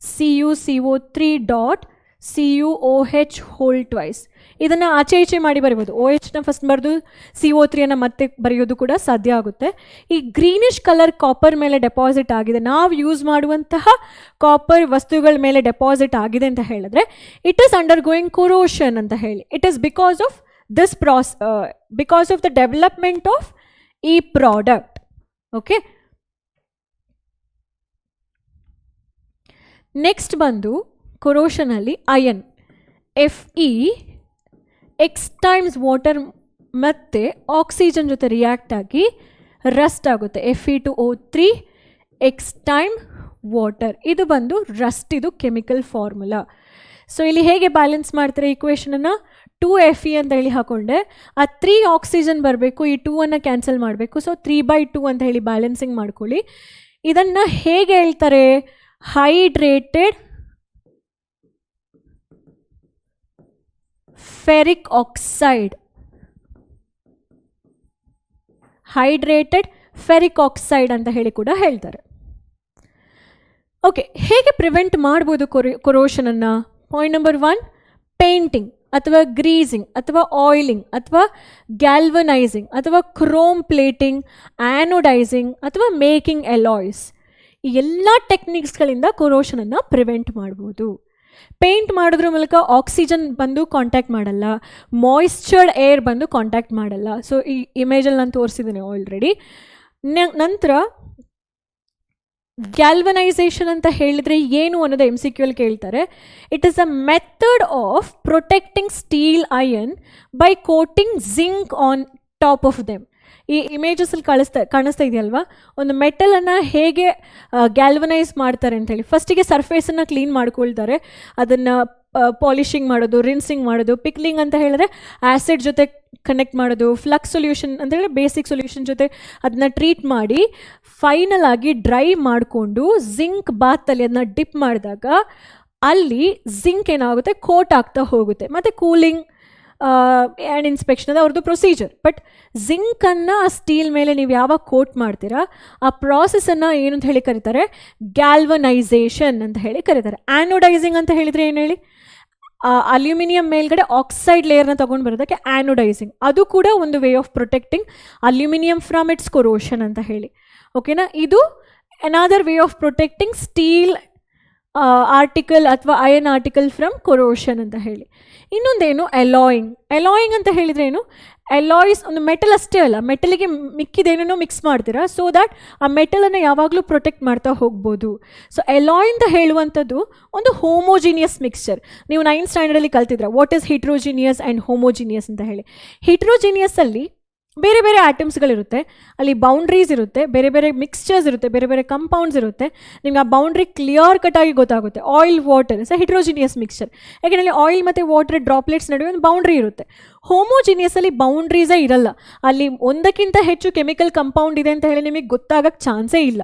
CuCO3.CuOH2. ಇದನ್ನು ಆಚೆ ಈಚೆ ಮಾಡಿ ಬರೀಬೋದು. OHನ ಫಸ್ಟ್ ಬರೆದು CO3 ಮತ್ತೆ ಬರೆಯೋದು ಕೂಡ ಸಾಧ್ಯ ಆಗುತ್ತೆ. ಈ ಗ್ರೀನಿಶ್ ಕಲರ್ ಕಾಪರ್ ಮೇಲೆ ಡೆಪಾಸಿಟ್ ಆಗಿದೆ, ನಾವು ಯೂಸ್ ಮಾಡುವಂತಹ ಕಾಪರ್ ವಸ್ತುಗಳ ಮೇಲೆ ಡೆಪಾಸಿಟ್ ಆಗಿದೆ ಅಂತ ಹೇಳಿದ್ರೆ it is undergoing corrosion ಅಂತ ಹೇಳಿ. It is because of this because of the development of ಈ ಪ್ರಾಡಕ್ಟ್. ಓಕೆ, ನೆಕ್ಸ್ಟ್ ಬಂದು ಕೊರೋಷನಲ್ಲಿ iron Fe X times water ಮತ್ತು ಆಕ್ಸಿಜನ್ ಜೊತೆ ರಿಯಾಕ್ಟ್ ಆಗಿ ರಸ್ಟ್ ಆಗುತ್ತೆ. Fe2O3 X ಟೈಮ್ ವಾಟರ್, ಇದು ಬಂದು ರಸ್ಟ್, ಇದು ಕೆಮಿಕಲ್ ಫಾರ್ಮುಲಾ. ಸೊ ಇಲ್ಲಿ ಹೇಗೆ ಬ್ಯಾಲೆನ್ಸ್ ಮಾಡ್ತಾರೆ ಈಕ್ವೇಷನನ್ನು? 2Fe ಅಂತ ಹೇಳಿ ಹಾಕೊಂಡೆ, ಆ 3 ಆಕ್ಸಿಜನ್ ಬರಬೇಕು, ಈ 2 ಕ್ಯಾನ್ಸಲ್ ಮಾಡಬೇಕು. ಸೊ 3/2 ಅಂತ ಹೇಳಿ ಬ್ಯಾಲೆನ್ಸಿಂಗ್ ಮಾಡ್ಕೊಳ್ಳಿ. ಇದನ್ನು ಹೇಗೆ ಹೇಳ್ತಾರೆ? Hydrated ferric oxide, hydrated ferric oxide ಅಂತ ಹೇಳಿ ಕೂಡ ಹೇಳ್ತಾರೆ. ಓಕೆ, ಹೇಗೆ ಪ್ರಿವೆಂಟ್ ಮಾಡ್ಬೋದು ಕೊರೋಷನನ್ನು? ಪಾಯಿಂಟ್ ನಂಬರ್ 1, ಪೇಂಟಿಂಗ್ ಅಥವಾ ಗ್ರೀಸಿಂಗ್ ಅಥವಾ ಆಯಿಲಿಂಗ್ ಅಥವಾ ಗ್ಯಾಲ್ವನೈಸಿಂಗ್ ಅಥವಾ ಕ್ರೋಮ್ ಪ್ಲೇಟಿಂಗ್, ಆ್ಯನೋಡೈಸಿಂಗ್ ಅಥವಾ ಮೇಕಿಂಗ್ ಎಲಾಯ್ಸ್, ಈ ಎಲ್ಲ ಟೆಕ್ನಿಕ್ಸ್ಗಳಿಂದ ಕೊರೋಷನನ್ನು ಪ್ರಿವೆಂಟ್ ಮಾಡ್ಬೋದು. ಪೇಂಟ್ ಮಾಡೋದ್ರ ಮೂಲಕ ಆಕ್ಸಿಜನ್ ಬಂದು ಕಾಂಟ್ಯಾಕ್ಟ್ ಮಾಡಲ್ಲ, ಮಾಯಿಶ್ಚರ್ಡ್ ಏರ್ ಬಂದು ಕಾಂಟ್ಯಾಕ್ಟ್ ಮಾಡಲ್ಲ. ಸೊ ಈ ಇಮೇಜಲ್ಲಿ ನಾನು ತೋರಿಸಿದ್ದೀನಿ ಆಲ್ರೆಡಿ. ನಂತರ ಗ್ಯಾಲ್ವನೈಸೇಷನ್ ಅಂತ ಹೇಳಿದರೆ ಏನು ಅನ್ನೋದು MCQ ಅಲ್ಲಿ ಕೇಳ್ತಾರೆ. It is a method of protecting steel iron by coating zinc on top of them. ಈ ಇಮೇಜಸಲ್ಲಿ ಕಾಣಿಸ್ತಾ ಇದೆಯಲ್ವಾ, ಒಂದು ಮೆಟಲನ್ನು ಹೇಗೆ ಗ್ಯಾಲ್ವನೈಸ್ ಮಾಡ್ತಾರೆ ಅಂತೇಳಿ. ಫಸ್ಟಿಗೆ ಸರ್ಫೇಸನ್ನು ಕ್ಲೀನ್ ಮಾಡ್ಕೊಳ್ತಾರೆ, ಅದನ್ನು ಪಾಲಿಷಿಂಗ್ ಮಾಡೋದು, ರಿನ್ಸಿಂಗ್ ಮಾಡೋದು. ಪಿಕ್ಲಿಂಗ್ ಅಂತ ಹೇಳಿದ್ರೆ ಆ್ಯಸಿಡ್ ಜೊತೆ ಕನೆಕ್ಟ್ ಮಾಡೋದು, ಫ್ಲಕ್ಸ್ ಸೊಲ್ಯೂಷನ್ ಅಂತ ಹೇಳಿದ್ರೆ ಬೇಸಿಕ್ ಸೊಲ್ಯೂಷನ್ ಜೊತೆ ಅದನ್ನ ಟ್ರೀಟ್ ಮಾಡಿ ಫೈನಲ್ ಆಗಿ ಡ್ರೈ ಮಾಡಿಕೊಂಡು ಜಿಂಕ್ ಬಾತಲ್ಲಿ ಅದನ್ನ ಡಿಪ್ ಮಾಡಿದಾಗ ಅಲ್ಲಿ ಜಿಂಕ್ ಏನಾಗುತ್ತೆ, ಕೋಟ್ ಆಗ್ತಾ ಹೋಗುತ್ತೆ. ಮತ್ತು ಕೂಲಿಂಗ್ ಆ್ಯಂಡ್ ಇನ್ಸ್ಪೆಕ್ಷನ್ ಅದು ಅವ್ರದ್ದು ಪ್ರೊಸೀಜರ್. ಬಟ್ ಜಿಂಕನ್ನು ಆ ಸ್ಟೀಲ್ ಮೇಲೆ ನೀವು ಯಾವಾಗ ಕೋಟ್ ಮಾಡ್ತೀರಾ ಆ ಪ್ರಾಸೆಸನ್ನು ಏನು ಅಂತ ಹೇಳಿ ಕರೀತಾರೆ? ಗ್ಯಾಲ್ವನೈಸೇಷನ್ ಅಂತ ಹೇಳಿ ಕರೀತಾರೆ. ಆ್ಯನೋಡೈಸಿಂಗ್ ಅಂತ ಹೇಳಿದರೆ ಏನು ಹೇಳಿ? ಅಲ್ಯೂಮಿನಿಯಂ ಮೇಲ್ಗಡೆ ಆಕ್ಸೈಡ್ ಲೇಯರ್ನ ತೊಗೊಂಡು ಬರೋದಕ್ಕೆ ಆ್ಯನೋಡೈಸಿಂಗ್, ಅದು ಕೂಡ ಒಂದು way of protecting aluminium from its corrosion ಅಂತ ಹೇಳಿ. ಓಕೆನಾ? ಇದು another way of protecting steel article ಅಥವಾ ಅಯನ್ ಆರ್ಟಿಕಲ್ ಫ್ರಮ್ ಕೊರೋಷನ್ ಅಂತ ಹೇಳಿ. ಇನ್ನೊಂದೇನು? ಎಲಾಯಿಂಗ್. ಎಲಾಯಿಂಗ್ ಅಂತ ಹೇಳಿದರೆ ಏನು? ಎಲಾಯ್ಸ್ ಒಂದು ಮೆಟಲ್ ಅಷ್ಟೇ ಅಲ್ಲ, ಮೆಟಲಿಗೆ ಮಿಕ್ಕಿದೇನೇನೋ ಮಿಕ್ಸ್ ಮಾಡ್ತೀರಾ, ಸೊ ದ್ಯಾಟ್ ಆ ಮೆಟಲನ್ನು ಯಾವಾಗಲೂ ಪ್ರೊಟೆಕ್ಟ್ ಮಾಡ್ತಾ ಹೋಗ್ಬೋದು. ಸೊ ಎಲಾಯ್ ಅಂತ ಹೇಳುವಂಥದ್ದು ಒಂದು ಹೋಮೋಜಿನಿಯಸ್ ಮಿಕ್ಸ್ಚರ್. ನೀವು 9th ಸ್ಟ್ಯಾಂಡರ್ಡಲ್ಲಿ ಕಲ್ತಿದ್ರ what is heterogeneous and homogeneous ಅಂತ ಹೇಳಿ. ಹಿಟ್ರೋಜಿನಿಯಸ್ಸಲ್ಲಿ ಬೇರೆ ಬೇರೆ ಆಟಮ್ಸ್ಗಳಿರುತ್ತೆ, ಅಲ್ಲಿ ಬೌಂಡ್ರೀಸ್ ಇರುತ್ತೆ, ಬೇರೆ ಬೇರೆ ಮಿಕ್ಸ್ಚರ್ಸ್ ಇರುತ್ತೆ, ಬೇರೆ ಬೇರೆ ಕಂಪೌಂಡ್ಸ್ ಇರುತ್ತೆ. ನಿಮ್ಗೆ ಆ ಬೌಂಡ್ರಿ ಕ್ಲಿಯರ್ ಕಟಾಗಿ ಗೊತ್ತಾಗುತ್ತೆ. ಆಯಿಲ್ ವಾಟರ್ ಇಸ್ ಹಿಟ್ರೋಜಿನಿಯಸ್ ಮಿಕ್ಸ್ಚರ್, ಯಾಕೆಂದರೆ ಆಯಿಲ್ ಮತ್ತು ವಾಟರ್ ಡ್ರಾಪ್ಲೆಟ್ಸ್ ನಡುವೆ ಒಂದು ಬೌಂಡ್ರಿ ಇರುತ್ತೆ. ಹೋಮೋಜಿನಿಯಸ್ಸಲ್ಲಿ ಬೌಂಡ್ರೀಸೇ ಇರಲ್ಲ, ಅಲ್ಲಿ ಒಂದಕ್ಕಿಂತ ಹೆಚ್ಚು ಕೆಮಿಕಲ್ ಕಂಪೌಂಡ್ ಇದೆ ಅಂತ ಹೇಳಿ ನಿಮಗೆ ಗೊತ್ತಾಗಕ್ಕೆ ಚಾನ್ಸೇ ಇಲ್ಲ.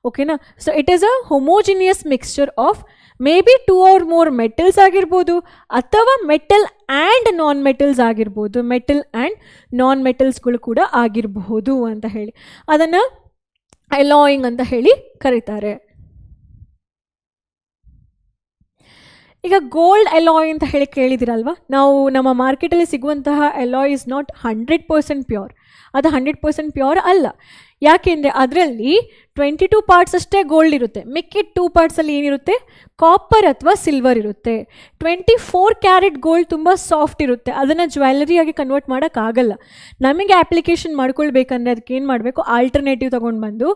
ಓಕೆನಾ? So it is a homogeneous mixture of may be 2 or more metals ಆಗಿರ್ಬೋದು, ಅಥವಾ ಮೆಟಲ್ ಆ್ಯಂಡ್ ನಾನ್ ಮೆಟಲ್ಸ್ ಆಗಿರ್ಬೋದು, ಮೆಟಲ್ ಆ್ಯಂಡ್ ನಾನ್ ಮೆಟಲ್ಸ್ಗಳು ಕೂಡ ಆಗಿರಬಹುದು ಅಂತ ಹೇಳಿ ಅದನ್ನು ಎಲಾಯಿಂಗ್ ಅಂತ ಹೇಳಿ ಕರೀತಾರೆ. ಈಗ ಗೋಲ್ಡ್ ಎಲಾಯ್ ಅಂತ ಹೇಳಿ ಕೇಳಿದಿರಲ್ವ, ನಾವು ನಮ್ಮ ಮಾರ್ಕೆಟಲ್ಲಿ ಸಿಗುವಂತಹ ಎಲಾಯ್ ಇಸ್ ನಾಟ್ 100% ಪ್ಯೂರ್. ಅದು 100% ಪ್ಯೂರ್ ಅಲ್ಲ. ಯಾಕೆಂದರೆ ಅದರಲ್ಲಿ 22 ಪಾರ್ಟ್ಸ್ ಅಷ್ಟೇ ಗೋಲ್ಡ್ ಇರುತ್ತೆ, ಮಿಕ್ಕಿದ 2 ಪಾರ್ಟ್ಸಲ್ಲಿ ಏನಿರುತ್ತೆ? ಕಾಪರ್ ಅಥವಾ ಸಿಲ್ವರ್ ಇರುತ್ತೆ. 24 ಕ್ಯಾರೆಟ್ ಗೋಲ್ಡ್ ತುಂಬ ಸಾಫ್ಟ್ ಇರುತ್ತೆ, ಅದನ್ನು ಜ್ಯುವೆಲರಿಯಾಗಿ ಕನ್ವರ್ಟ್ ಮಾಡೋಕ್ಕಾಗಲ್ಲ. ನಮಗೆ ಅಪ್ಲಿಕೇಶನ್ ಮಾಡ್ಕೊಳ್ಬೇಕಂದ್ರೆ ಅದಕ್ಕೆ ಏನು ಮಾಡಬೇಕು? ಆಲ್ಟರ್ನೇಟಿವ್ ತೊಗೊಂಡು ಬಂದು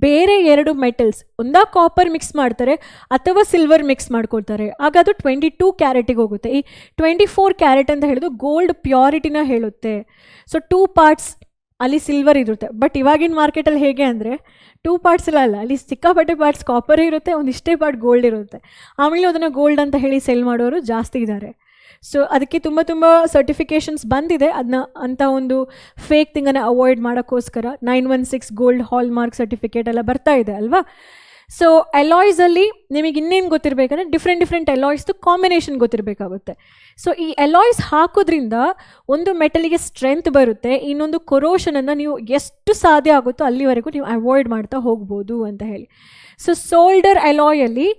ಬೇರೆ 2 ಮೆಟಲ್ಸ್, ಒಂದಾ ಕಾಪರ್ ಮಿಕ್ಸ್ ಮಾಡ್ತಾರೆ ಅಥವಾ ಸಿಲ್ವರ್ ಮಿಕ್ಸ್ ಮಾಡ್ಕೊಳ್ತಾರೆ, ಆಗ ಅದು 22 ಕ್ಯಾರೆಟಿಗೆ ಹೋಗುತ್ತೆ. ಈ 24 ಕ್ಯಾರೆಟ್ ಅಂತ ಹೇಳಿದು ಗೋಲ್ಡ್ ಪ್ಯೂರಿಟಿನ ಹೇಳುತ್ತೆ. ಸೊ 2 ಪಾರ್ಟ್ಸ್ ಅಲ್ಲಿ ಸಿಲ್ವರ್ ಇರುತ್ತೆ. ಬಟ್ ಇವಾಗಿನ ಮಾರ್ಕೆಟಲ್ಲಿ ಹೇಗೆ ಅಂದರೆ 2 ಪಾರ್ಟ್ಸ್ ಎಲ್ಲ ಅಲ್ಲ, ಅಲ್ಲಿ ಸಿಕ್ಕಾಪಟ್ಟೆ ಪಾರ್ಟ್ಸ್ ಕಾಪರೇ ಇರುತ್ತೆ, ಒಂದಿಷ್ಟೇ ಪಾರ್ಟ್ ಗೋಲ್ಡ್ ಇರುತ್ತೆ. ಆಮೇಲೆ ಅದನ್ನು ಗೋಲ್ಡ್ ಅಂತ ಹೇಳಿ ಸೆಲ್ ಮಾಡೋರು ಜಾಸ್ತಿ ಇದ್ದಾರೆ. ಸೊ ಅದಕ್ಕೆ ತುಂಬ ಸರ್ಟಿಫಿಕೇಷನ್ಸ್ ಬಂದಿದೆ. ಅದನ್ನ ಅಂಥ ಒಂದು ಫೇಕ್ ಥಿಂಗನ್ನು ಅವಾಯ್ಡ್ ಮಾಡೋಕ್ಕೋಸ್ಕರ 916 ಗೋಲ್ಡ್ ಹಾಲ್ ಮಾರ್ಕ್ ಸರ್ಟಿಫಿಕೇಟ್ ಎಲ್ಲ ಬರ್ತಾ ಇದೆ ಅಲ್ವಾ. ಸೊ ಅಲಾಯ್ಸಲ್ಲಿ ನಿಮಗೆ ಇನ್ನೇನು ಗೊತ್ತಿರಬೇಕಂದ್ರೆ ಡಿಫ್ರೆಂಟ್ ಅಲಾಯ್ಸ್ದು ಕಾಂಬಿನೇಷನ್ ಗೊತ್ತಿರಬೇಕಾಗುತ್ತೆ. ಸೊ ಈ ಅಲಾಯ್ಸ್ ಹಾಕೋದ್ರಿಂದ ಒಂದು ಮೆಟಲಿಗೆ ಸ್ಟ್ರೆಂತ್ ಬರುತ್ತೆ, ಇನ್ನೊಂದು ಕೊರೋಷನನ್ನು ನೀವು ಎಷ್ಟು ಸಾಧ್ಯ ಆಗುತ್ತೋ ಅಲ್ಲಿವರೆಗೂ ನೀವು ಅವಾಯ್ಡ್ ಮಾಡ್ತಾ ಹೋಗ್ಬೋದು ಅಂತ ಹೇಳಿ. ಸೊ ಸೋಲ್ಡರ್ ಅಲಾಯಲ್ಲಿ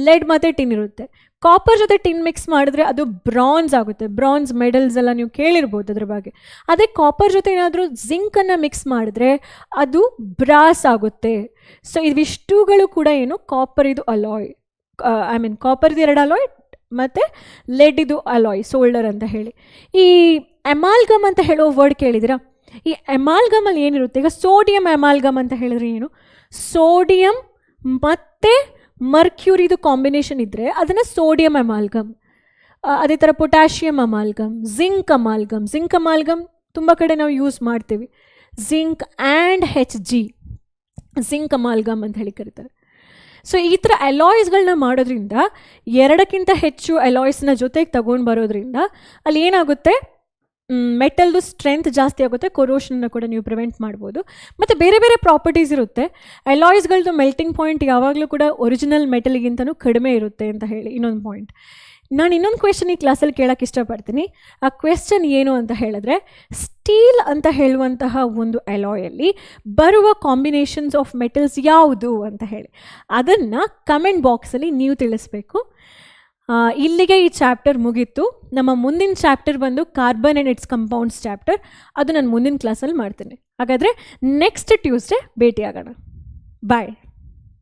ಲೆಡ್ ಮತ್ತು ಟಿನ್ ಇರುತ್ತೆ. ಕಾಪರ್ ಜೊತೆ ಟಿನ್ ಮಿಕ್ಸ್ ಮಾಡಿದ್ರೆ ಅದು ಬ್ರಾನ್ಸ್ ಆಗುತ್ತೆ. ಬ್ರಾನ್ಸ್ ಮೆಡಲ್ಸ್ ಎಲ್ಲ ನೀವು ಕೇಳಿರ್ಬೋದು ಅದ್ರ ಬಗ್ಗೆ. ಅದೇ ಕಾಪರ್ ಜೊತೆ ಏನಾದರೂ ಜಿಂಕನ್ನು ಮಿಕ್ಸ್ ಮಾಡಿದ್ರೆ ಅದು ಬ್ರಾಸ್ ಆಗುತ್ತೆ. ಸೊ ಇವಿಷ್ಟುಗಳು ಕೂಡ ಏನು ಕಾಪರ್ ಇದು ಅಲಾಯ್, ಕಾಪರ್ದು 2 ಅಲಾಯ್ ಮತ್ತು ಲೆಡ್ ಇದು ಅಲಾಯ್, ಸೋಲ್ಡರ್ ಅಂತ ಹೇಳಿ. ಈ ಎಮಾಲ್ಗಮ್ ಅಂತ ಹೇಳೋ ವರ್ಡ್ ಕೇಳಿದಿರಾ? ಈ ಎಮಾಲ್ಗಮಲ್ಲಿ ಏನಿರುತ್ತೆ, ಈಗ ಸೋಡಿಯಂ ಎಮಾಲ್ಗಮ್ ಅಂತ ಹೇಳಿದ್ರೆ ಏನು, ಸೋಡಿಯಂ ಮತ್ತು ಮರ್ಕ್ಯೂರಿದು ಕಾಂಬಿನೇಷನ್ ಇದ್ದರೆ ಅದನ್ನು ಸೋಡಿಯಂ ಅಮಾಲ್ಗಮ್. ಅದೇ ಥರ ಪೊಟ್ಯಾಷಿಯಮ್ ಅಮಾಲ್ಗಮ್, ಜಿಂಕ್ ಅಮಾಲ್ಗಮ್ ತುಂಬ ಕಡೆ ನಾವು ಯೂಸ್ ಮಾಡ್ತೀವಿ. Zinc and Hg, zinc amalgam ಅಂತ ಹೇಳಿ ಕರೀತಾರೆ. ಸೊ ಈ ಥರ ಅಲಾಯ್ಸ್ಗಳನ್ನ ಮಾಡೋದ್ರಿಂದ 2ಕ್ಕಿಂತ ಹೆಚ್ಚು ಅಲಾಯ್ಸ್ನ ಜೊತೆಗೆ ತಗೊಂಡು ಬರೋದ್ರಿಂದ ಅಲ್ಲಿ ಏನಾಗುತ್ತೆ, ಮೆಟಲ್ದು ಸ್ಟ್ರೆಂತ್ ಜಾಸ್ತಿ ಆಗುತ್ತೆ, ಕೊರೋಷನ್ನ ಕೂಡ ನೀವು ಪ್ರಿವೆಂಟ್ ಮಾಡ್ಬೋದು. ಮತ್ತು ಬೇರೆ ಪ್ರಾಪರ್ಟೀಸ್ ಇರುತ್ತೆ. ಅಲಾಯ್ಸ್ಗಳದ್ದು ಮೆಲ್ಟಿಂಗ್ ಪಾಯಿಂಟ್ ಯಾವಾಗಲೂ ಕೂಡ ಒರಿಜಿನಲ್ ಮೆಟಲ್ಗಿಂತನೂ ಕಡಿಮೆ ಇರುತ್ತೆ ಅಂತ ಹೇಳಿ ಇನ್ನೊಂದು ಪಾಯಿಂಟ್. ನಾನು ಇನ್ನೊಂದು ಕ್ವೆಶ್ಚನ್ ಈ ಕ್ಲಾಸಲ್ಲಿ ಕೇಳೋಕ್ಕೆ ಇಷ್ಟಪಡ್ತೀನಿ. ಆ ಕ್ವೆಶ್ಚನ್ ಏನು ಅಂತ ಹೇಳಿದ್ರೆ, ಸ್ಟೀಲ್ ಅಂತ ಹೇಳುವಂತಹ ಒಂದು ಅಲಾಯಲ್ಲಿ ಬರುವ ಕಾಂಬಿನೇಷನ್ಸ್ ಆಫ್ ಮೆಟಲ್ಸ್ ಯಾವುದು ಅಂತ ಹೇಳಿ ಅದನ್ನು ಕಮೆಂಟ್ ಬಾಕ್ಸಲ್ಲಿ ನೀವು ತಿಳಿಸ್ಬೇಕು. ಇಲ್ಲಿಗೆ ಈ ಚಾಪ್ಟರ್ ಮುಗೀತು. ನಮ್ಮ ಮುಂದಿನ ಚಾಪ್ಟರ್ ಬಂದು carbon and it's compounds chapter. ಅದು ನಾನು ಮುಂದಿನ ಕ್ಲಾಸಲ್ಲಿ ಮಾಡ್ತೀನಿ. ಹಾಗಾದರೆ ನೆಕ್ಸ್ಟ್ ಟ್ಯೂಸ್ಡೇ ಭೇಟಿಯಾಗೋಣ. ಬಾಯ್.